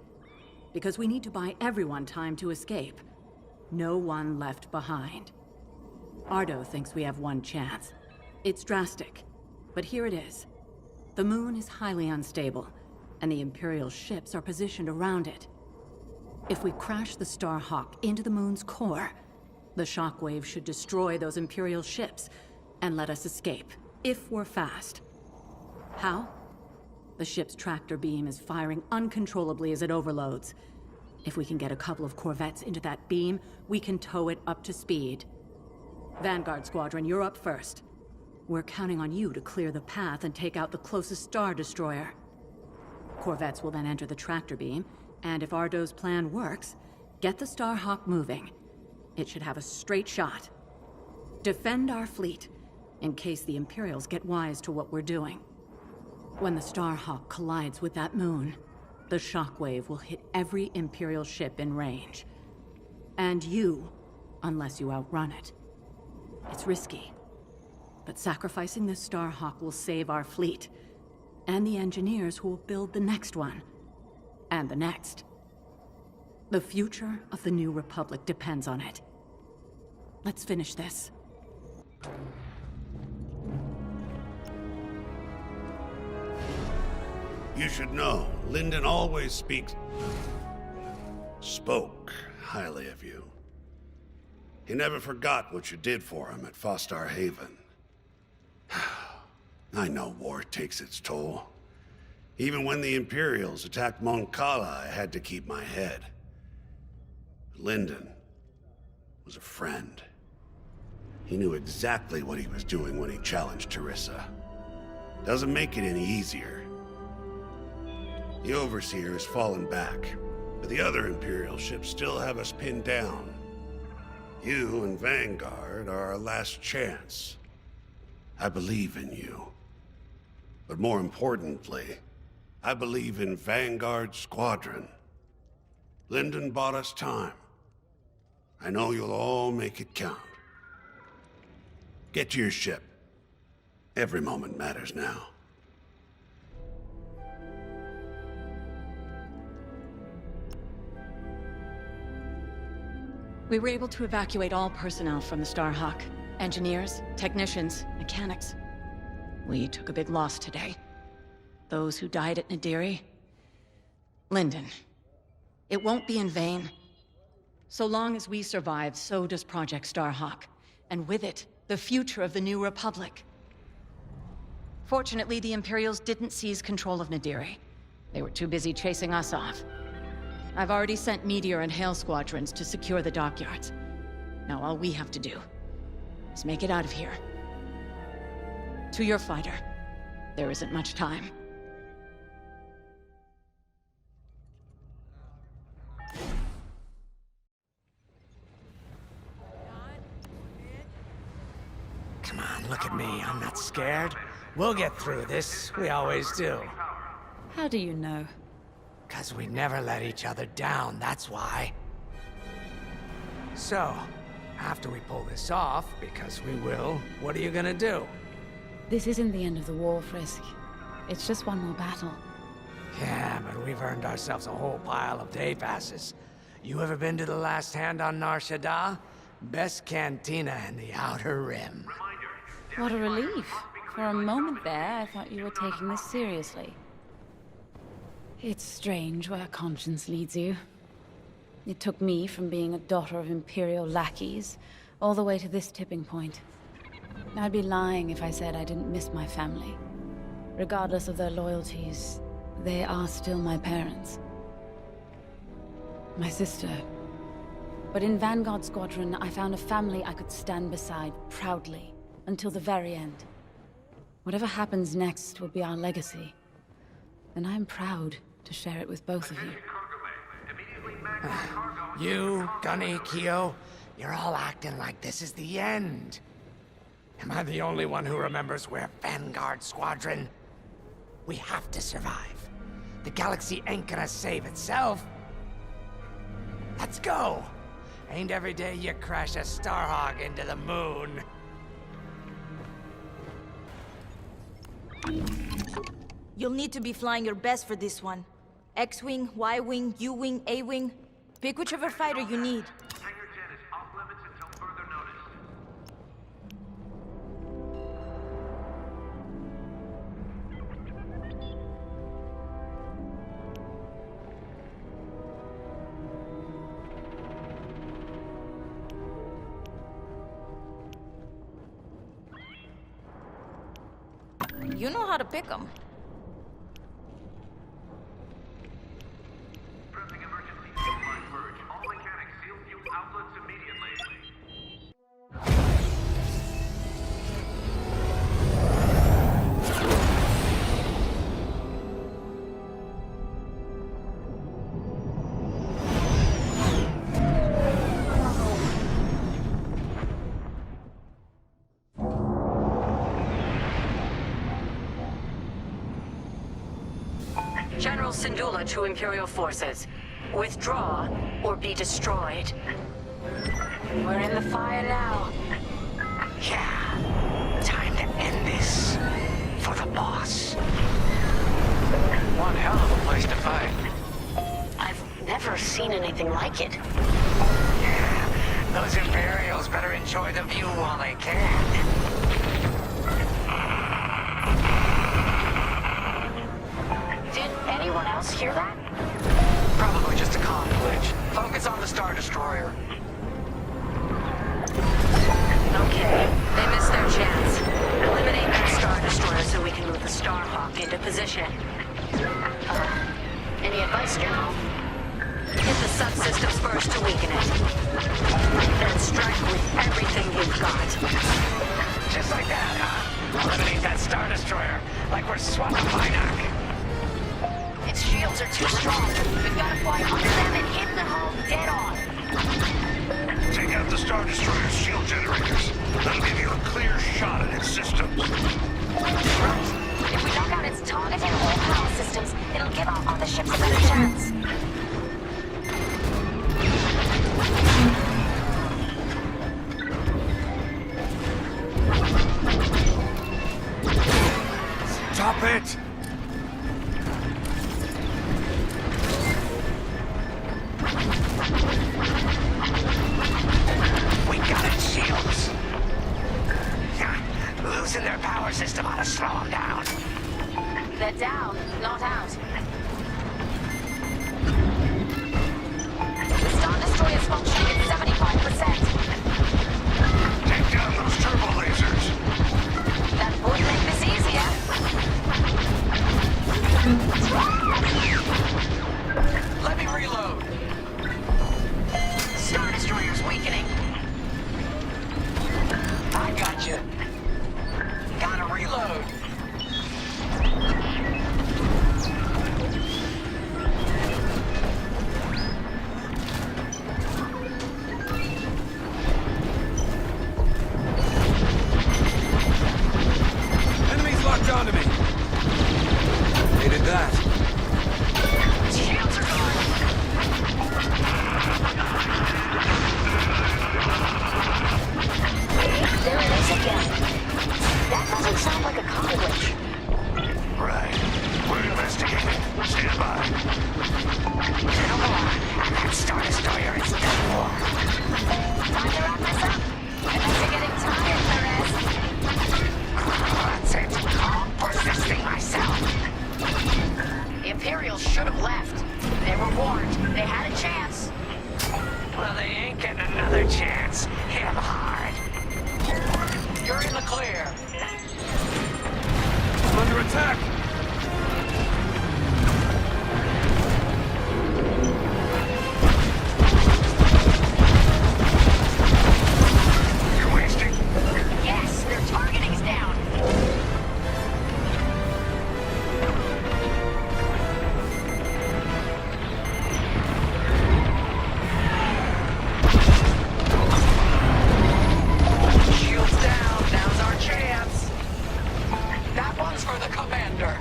because we need to buy everyone time to escape. No one left behind. Ardo thinks we have one chance. It's drastic, but here it is. The moon is highly unstable, and the Imperial ships are positioned around it. If we crash the Starhawk into the moon's core, the shockwave should destroy those Imperial ships and let us escape, if we're fast. How? The ship's tractor beam is firing uncontrollably as it overloads. If we can get a couple of corvettes into that beam, we can tow it up to speed. Vanguard Squadron, you're up first. We're counting on you to clear the path and take out the closest Star Destroyer. Corvettes will then enter the tractor beam, and if Ardo's plan works, get the Starhawk moving. It should have a straight shot. Defend our fleet, in case the Imperials get wise to what we're doing. When the Starhawk collides with that moon, the shockwave will hit every Imperial ship in range. And you, unless you outrun it. It's risky, but sacrificing the Starhawk will save our fleet, and the engineers who will build the next one. And the next. The future of the New Republic depends on it. Let's finish this. You should know, Lyndon always spoke highly of you. He never forgot what you did for him at Fostar Haven. I know war takes its toll. Even when the Imperials attacked Mon Cala, I had to keep my head. Lyndon was a friend. He knew exactly what he was doing when he challenged Teresa. Doesn't make it any easier. The Overseer has fallen back, but the other Imperial ships still have us pinned down. You and Vanguard are our last chance. I believe in you. But more importantly, I believe in Vanguard Squadron. Lyndon bought us time. I know you'll all make it count. Get to your ship. Every moment matters now. We were able to evacuate all personnel from the Starhawk. Engineers, technicians, mechanics. We took a big loss today. Those who died at Nadiri. Lyndon, it won't be in vain. So long as we survive, so does Project Starhawk. And with it, the future of the New Republic. Fortunately, the Imperials didn't seize control of Nadiri. They were too busy chasing us off. I've already sent Meteor and Hail Squadrons to secure the dockyards. Now all we have to do is make it out of here. To your fighter, there isn't much time. Come on, look at me. I'm not scared. We'll get through this. We always do. How do you know? 'Cause we never let each other down, that's why. So, after we pull this off, because we will, what are you gonna do? This isn't the end of the war, Frisk. It's just one more battle. Yeah, but we've earned ourselves a whole pile of day passes. You ever been to the last hand on Nar Shaddaa? Best cantina in the Outer Rim. What a relief. For a moment there, I thought you were taking this seriously. It's strange where conscience leads you. It took me from being a daughter of Imperial lackeys all the way to this tipping point. I'd be lying if I said I didn't miss my family. Regardless of their loyalties, they are still my parents. My sister. But in Vanguard Squadron, I found a family I could stand beside proudly until the very end. Whatever happens next will be our legacy. And I'm proud to share it with both of you. You, Gunny, Keo, you're all acting like this is the end. Am I the only one who remembers we're Vanguard Squadron? We have to survive. The galaxy ain't gonna save itself. Let's go! Ain't every day you crash a Starhawk into the moon. You'll need to be flying your best for this one. X-Wing, Y-Wing, U-Wing, A-Wing. Pick whichever fighter you need. Hangar 10 is off limits until further notice. You know how to pick them. Pressing emergency fuel line purge. All mechanics seal fuel outlets immediately. General Syndulla to Imperial forces. Withdraw or be destroyed. We're in the fire now. Yeah. Time to end this. For the boss. One hell of a place to fight. I've never seen anything like it. Yeah. Those Imperials better enjoy the view while they can. Did anyone else hear that? Probably just a comm glitch. Focus on the Star Destroyer. Okay, they missed their chance. Eliminate that Star Destroyer so we can move the Starhawk into position. Any advice, General? Hit the subsystems first to weaken it. Then strike with everything you've got. Just like that, huh? Eliminate that Star Destroyer, like we're swapping Minak. Its shields are too strong. We've got to fly under them and hit the hull dead on. Take out the Star Destroyer's shield generators. That'll give you a clear shot at its systems. Right. If we knock out its target and all power systems, ship's a better chance. Stop it! We got it, shields. Losing their power system ought to slow them down. They're down, not out. The Star Destroyer's functioning at 75%. Take down those turbo lasers. That would make this easier. Let me reload. Star Destroyer's weakening. I got you. Gotta reload. Enemies locked onto me. Needed that. Shields are gone. There it is again. That doesn't sound like a college. Right. We're investigating. Stand by. Come on. That Star Destroyer is done for. Time to wrap this up. Unless you're getting tired, Perez. That's it. I'm persisting myself. The Imperials should have left. They were warned. They had a chance. Well, they ain't getting another chance. Hit 'em hard. You're in the clear. I'm under attack. You're wasting. Yes, their targeting's down. Shields down. Now's our chance. That one's for the commander.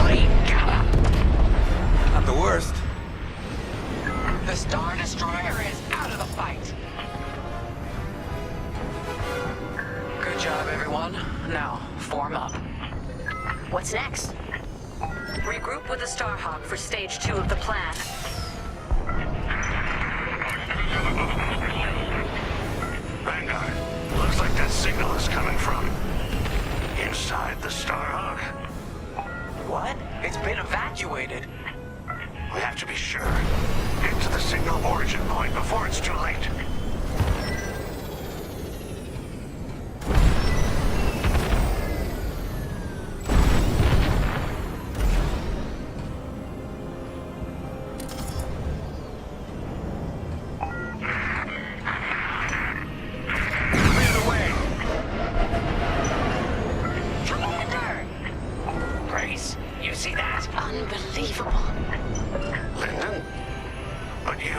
We got him. Not the worst. The Star Destroyer is out of the fight. Good job, everyone. Now, form up. What's next? Regroup with the Starhawk for stage 2 of the plan. Vanguard, looks like that signal is coming from inside the Starhawk. What? It's been evacuated. We have to be sure. Get to the signal origin point before it's too late. Clear the way. Commander! Grace, you see that? Unbelievable. Lyndon? But you?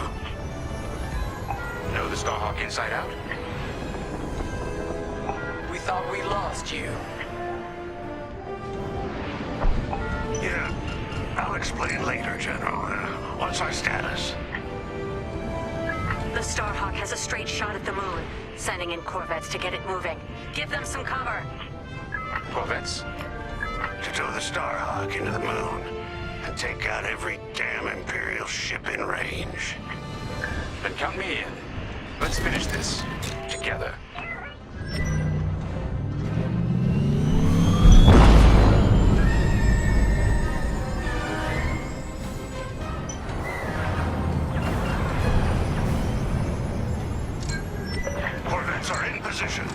Know the Starhawk inside out? We thought we lost you. Yeah. I'll explain later, General. What's our status? The Starhawk has a straight shot at the moon, sending in corvettes to get it moving. Give them some cover. Corvettes? To tow the Starhawk into the moon and take out every damn Imperial ship in range. Then count me in. Let's finish this together. Corvettes are in position.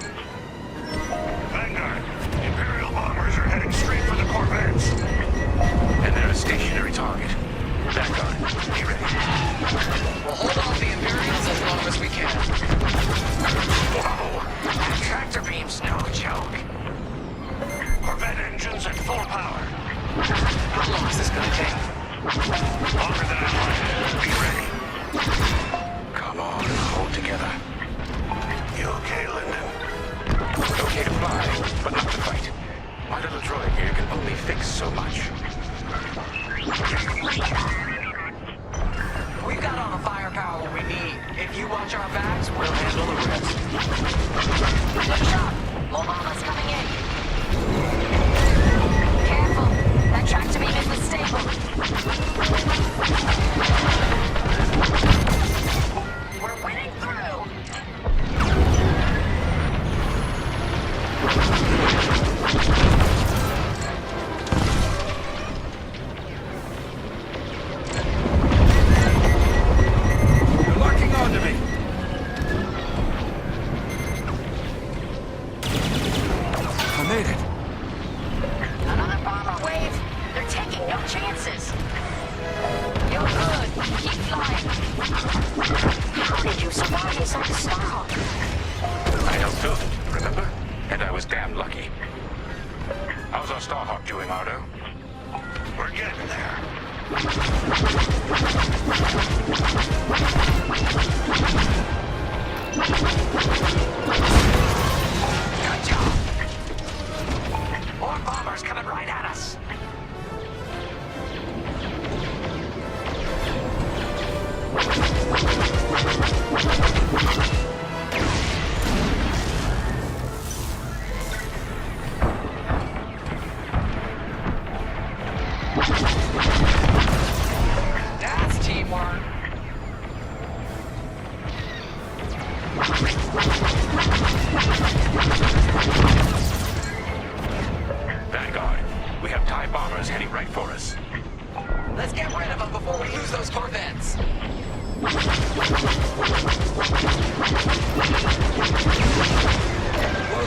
Vanguard, Imperial bombers are heading straight for the corvettes. And they're a stationary target. Vanguard, be ready. We'll hold off the Imperials as long as we can. Whoa! That tractor beam's no joke. Corvette engines at full power. How long is this gonna take? Longer than I planned. Be ready. Come on, hold together. You okay, Lyndon? case on the Starhawk. I helped build it, remember? And I was damn lucky. How's our Starhawk doing, Ardo? We're getting there. Good job. More bombers coming right at us. That's teamwork. Vanguard, we have TIE bombers heading right for us. Let's get rid of them before we lose those Corvettes. Blow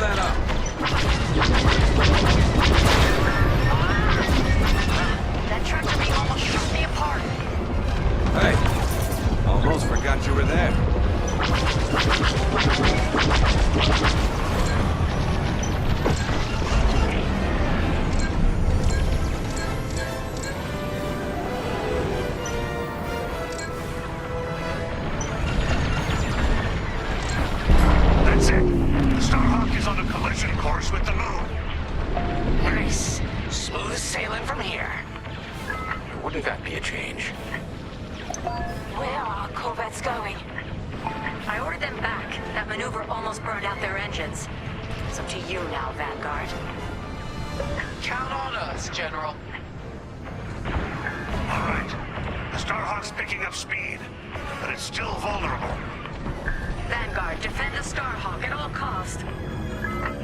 that up. That tractor beam almost shook me apart. Hey, almost forgot you were there. That's it. The Starhawk is on a collision course with the moon. Nice. Smooth sailing from here. Wouldn't that be a change? Where are our Corvettes going? I ordered them back. That maneuver almost burned out their engines. It's up to you now, Vanguard. Count on us, General. All right. The Starhawk's picking up speed, but it's still vulnerable. Vanguard, defend the Starhawk at all costs.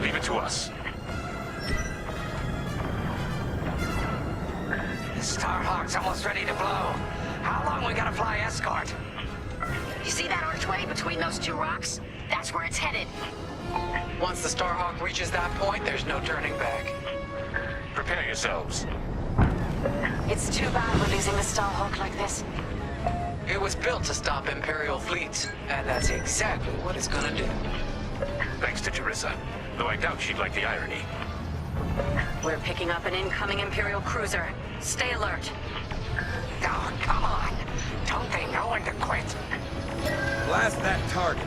Leave it to us. The Starhawk's almost ready to blow. How long we gotta fly escort? You see that archway between those two rocks? That's where it's headed. Once the Starhawk reaches that point, there's no turning back. Prepare yourselves. It's too bad we're losing the Starhawk like this. It was built to stop Imperial fleets, and that's exactly what it's gonna do. Thanks to Teresa, though I doubt she'd like the irony. We're picking up an incoming Imperial cruiser. Stay alert. Oh, come on. Don't they know when to quit? Blast that target.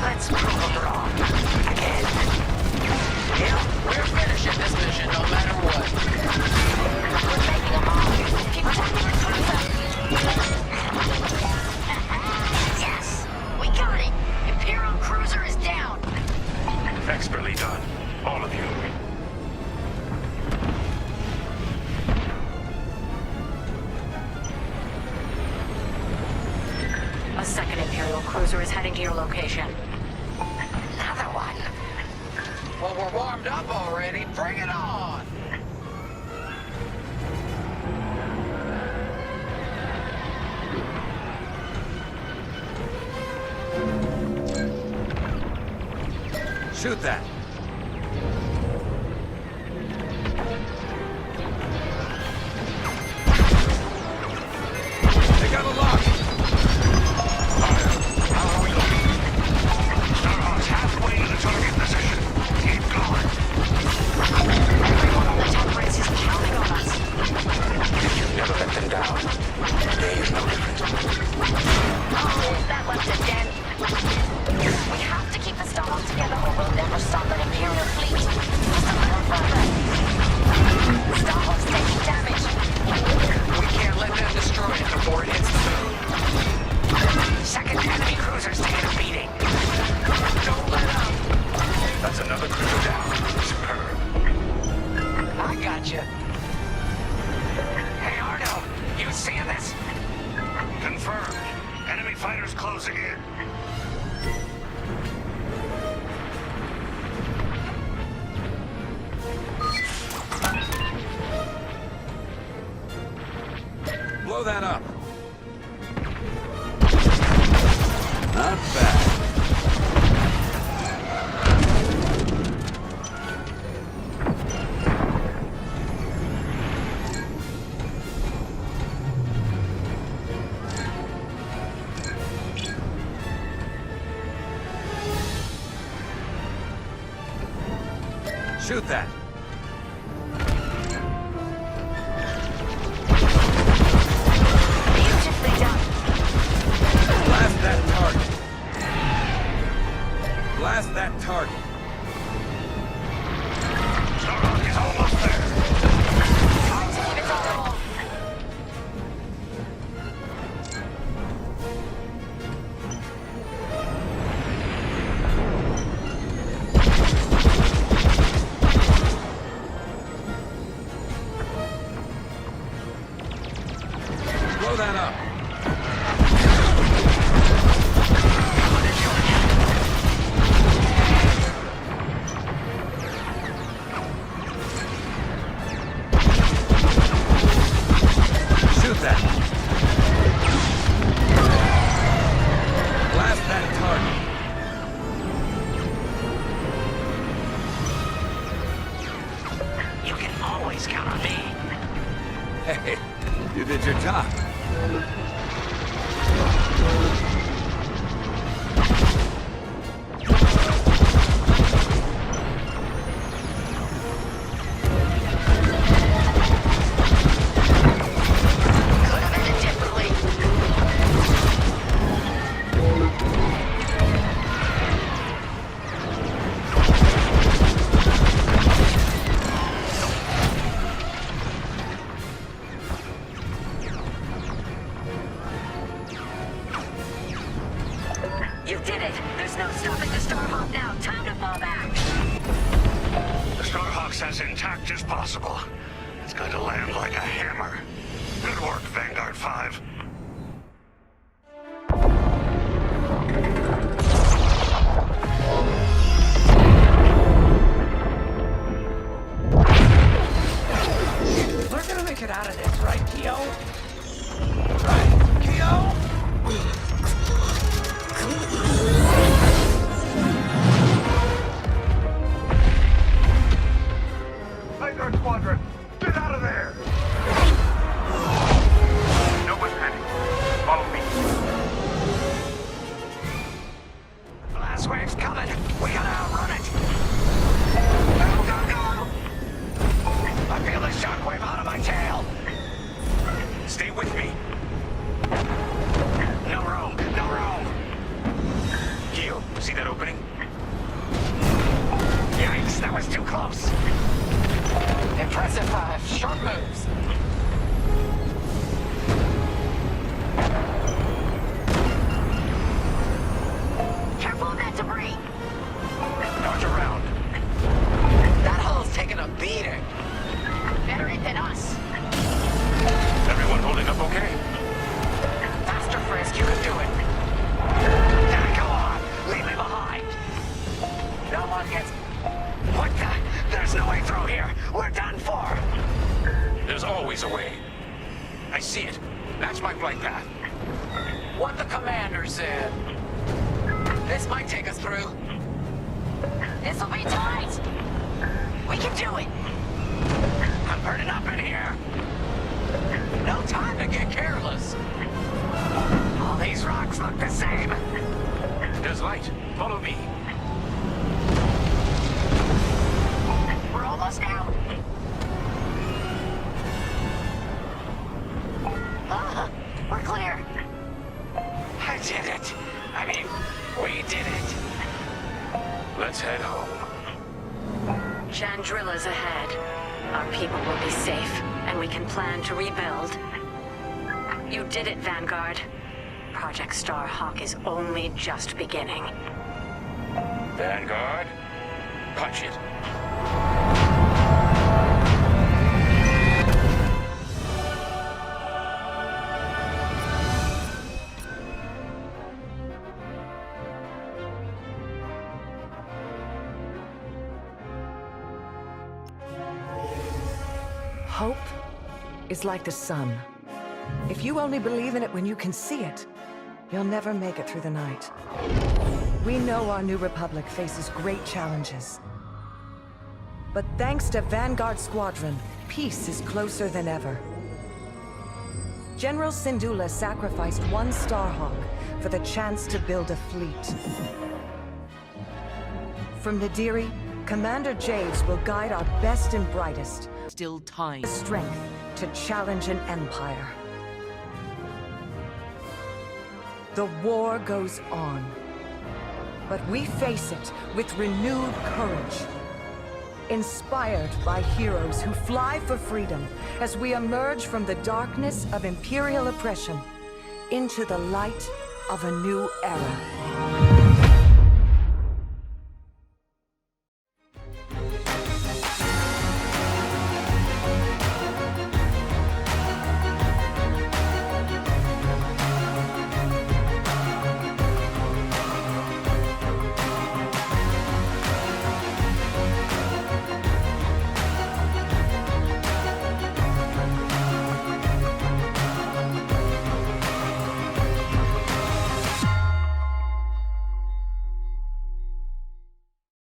Let's prove them wrong. Again. Yeah, we're finishing this mission no matter what. We're making them all. Keep attacking the cruiser. Yes, we got it. Imperial cruiser is down. Expertly done. All of you. A second Imperial cruiser is heading to your location. Another one. Well, we're warmed up already. Bring it on! Shoot that. They got a lock. How are we looking? Starhawk's halfway to the target position. Keep going. Everyone on the top race is counting on us. You never let them down. Today is no different. Oh, that left a dent. We have to keep the Starhawk together or we'll never stop an Imperial fleet. Just a little further. The Starhawk's taking damage. We can't let them destroy it before it hits the moon. Second enemy cruiser's taking a beating. Don't let up. That's another cruiser down. Superb. I got you. Hey, Ardo, you seeing this? Confirmed. Enemy fighters closing in. Not bad. Shoot that! Beautifully done. Blast that target! Blast that target! Starhawk is almost there. Our team is on the move. Blow that up! Shoot that! Blast that target! You can always count on me. Hey, you did your job. Could have ended differently. You did it! There's no stopping the Starhawk now. Time to fall back. The Starhawk's as intact as possible. It's going to land like a hammer. Good work, Vanguard 5. We're gonna make it out of this, right, Keo? Right, Keo? Vanguard Squadron, get out of there! No one's panic. Follow me. The last wave's coming. We gotta outrun it. Go, go, go! I feel the shockwave out of my tail. Stay with me. No room, no room. Keo, see that opening? Yikes, that was too close. Impressive, short moves. Careful of that debris. Dodge around. That hull's taking a beating. Better it than us. Everyone holding up okay? Faster, Frisk, you can do it. Go on, leave me behind. No one gets... What the? There's no way through here. We're done for. There's always a way. I see it. That's my flight path. What the commander said. This might take us through. This'll be tight. We can do it. I'm burning up in here. No time to get careless. All these rocks look the same. There's light. Follow me. We're almost out. We're clear. I did it. I mean, we did it. Let's head home. Chandrilla's ahead. Our people will be safe, and we can plan to rebuild. You did it, Vanguard. Project Starhawk is only just beginning. Vanguard, punch it. Hope is like the sun. If you only believe in it when you can see it, You'll never make it through the night. We know our new republic faces great challenges. But thanks to Vanguard Squadron, peace is closer than ever. General Syndulla sacrificed one Starhawk for the chance to build a fleet. From Nadiri, Commander Javes will guide our best and brightest. Still time. Strength to challenge an empire. The war goes on. But we face it with renewed courage. Inspired by heroes who fly for freedom as we emerge from the darkness of Imperial oppression into the light of a new era.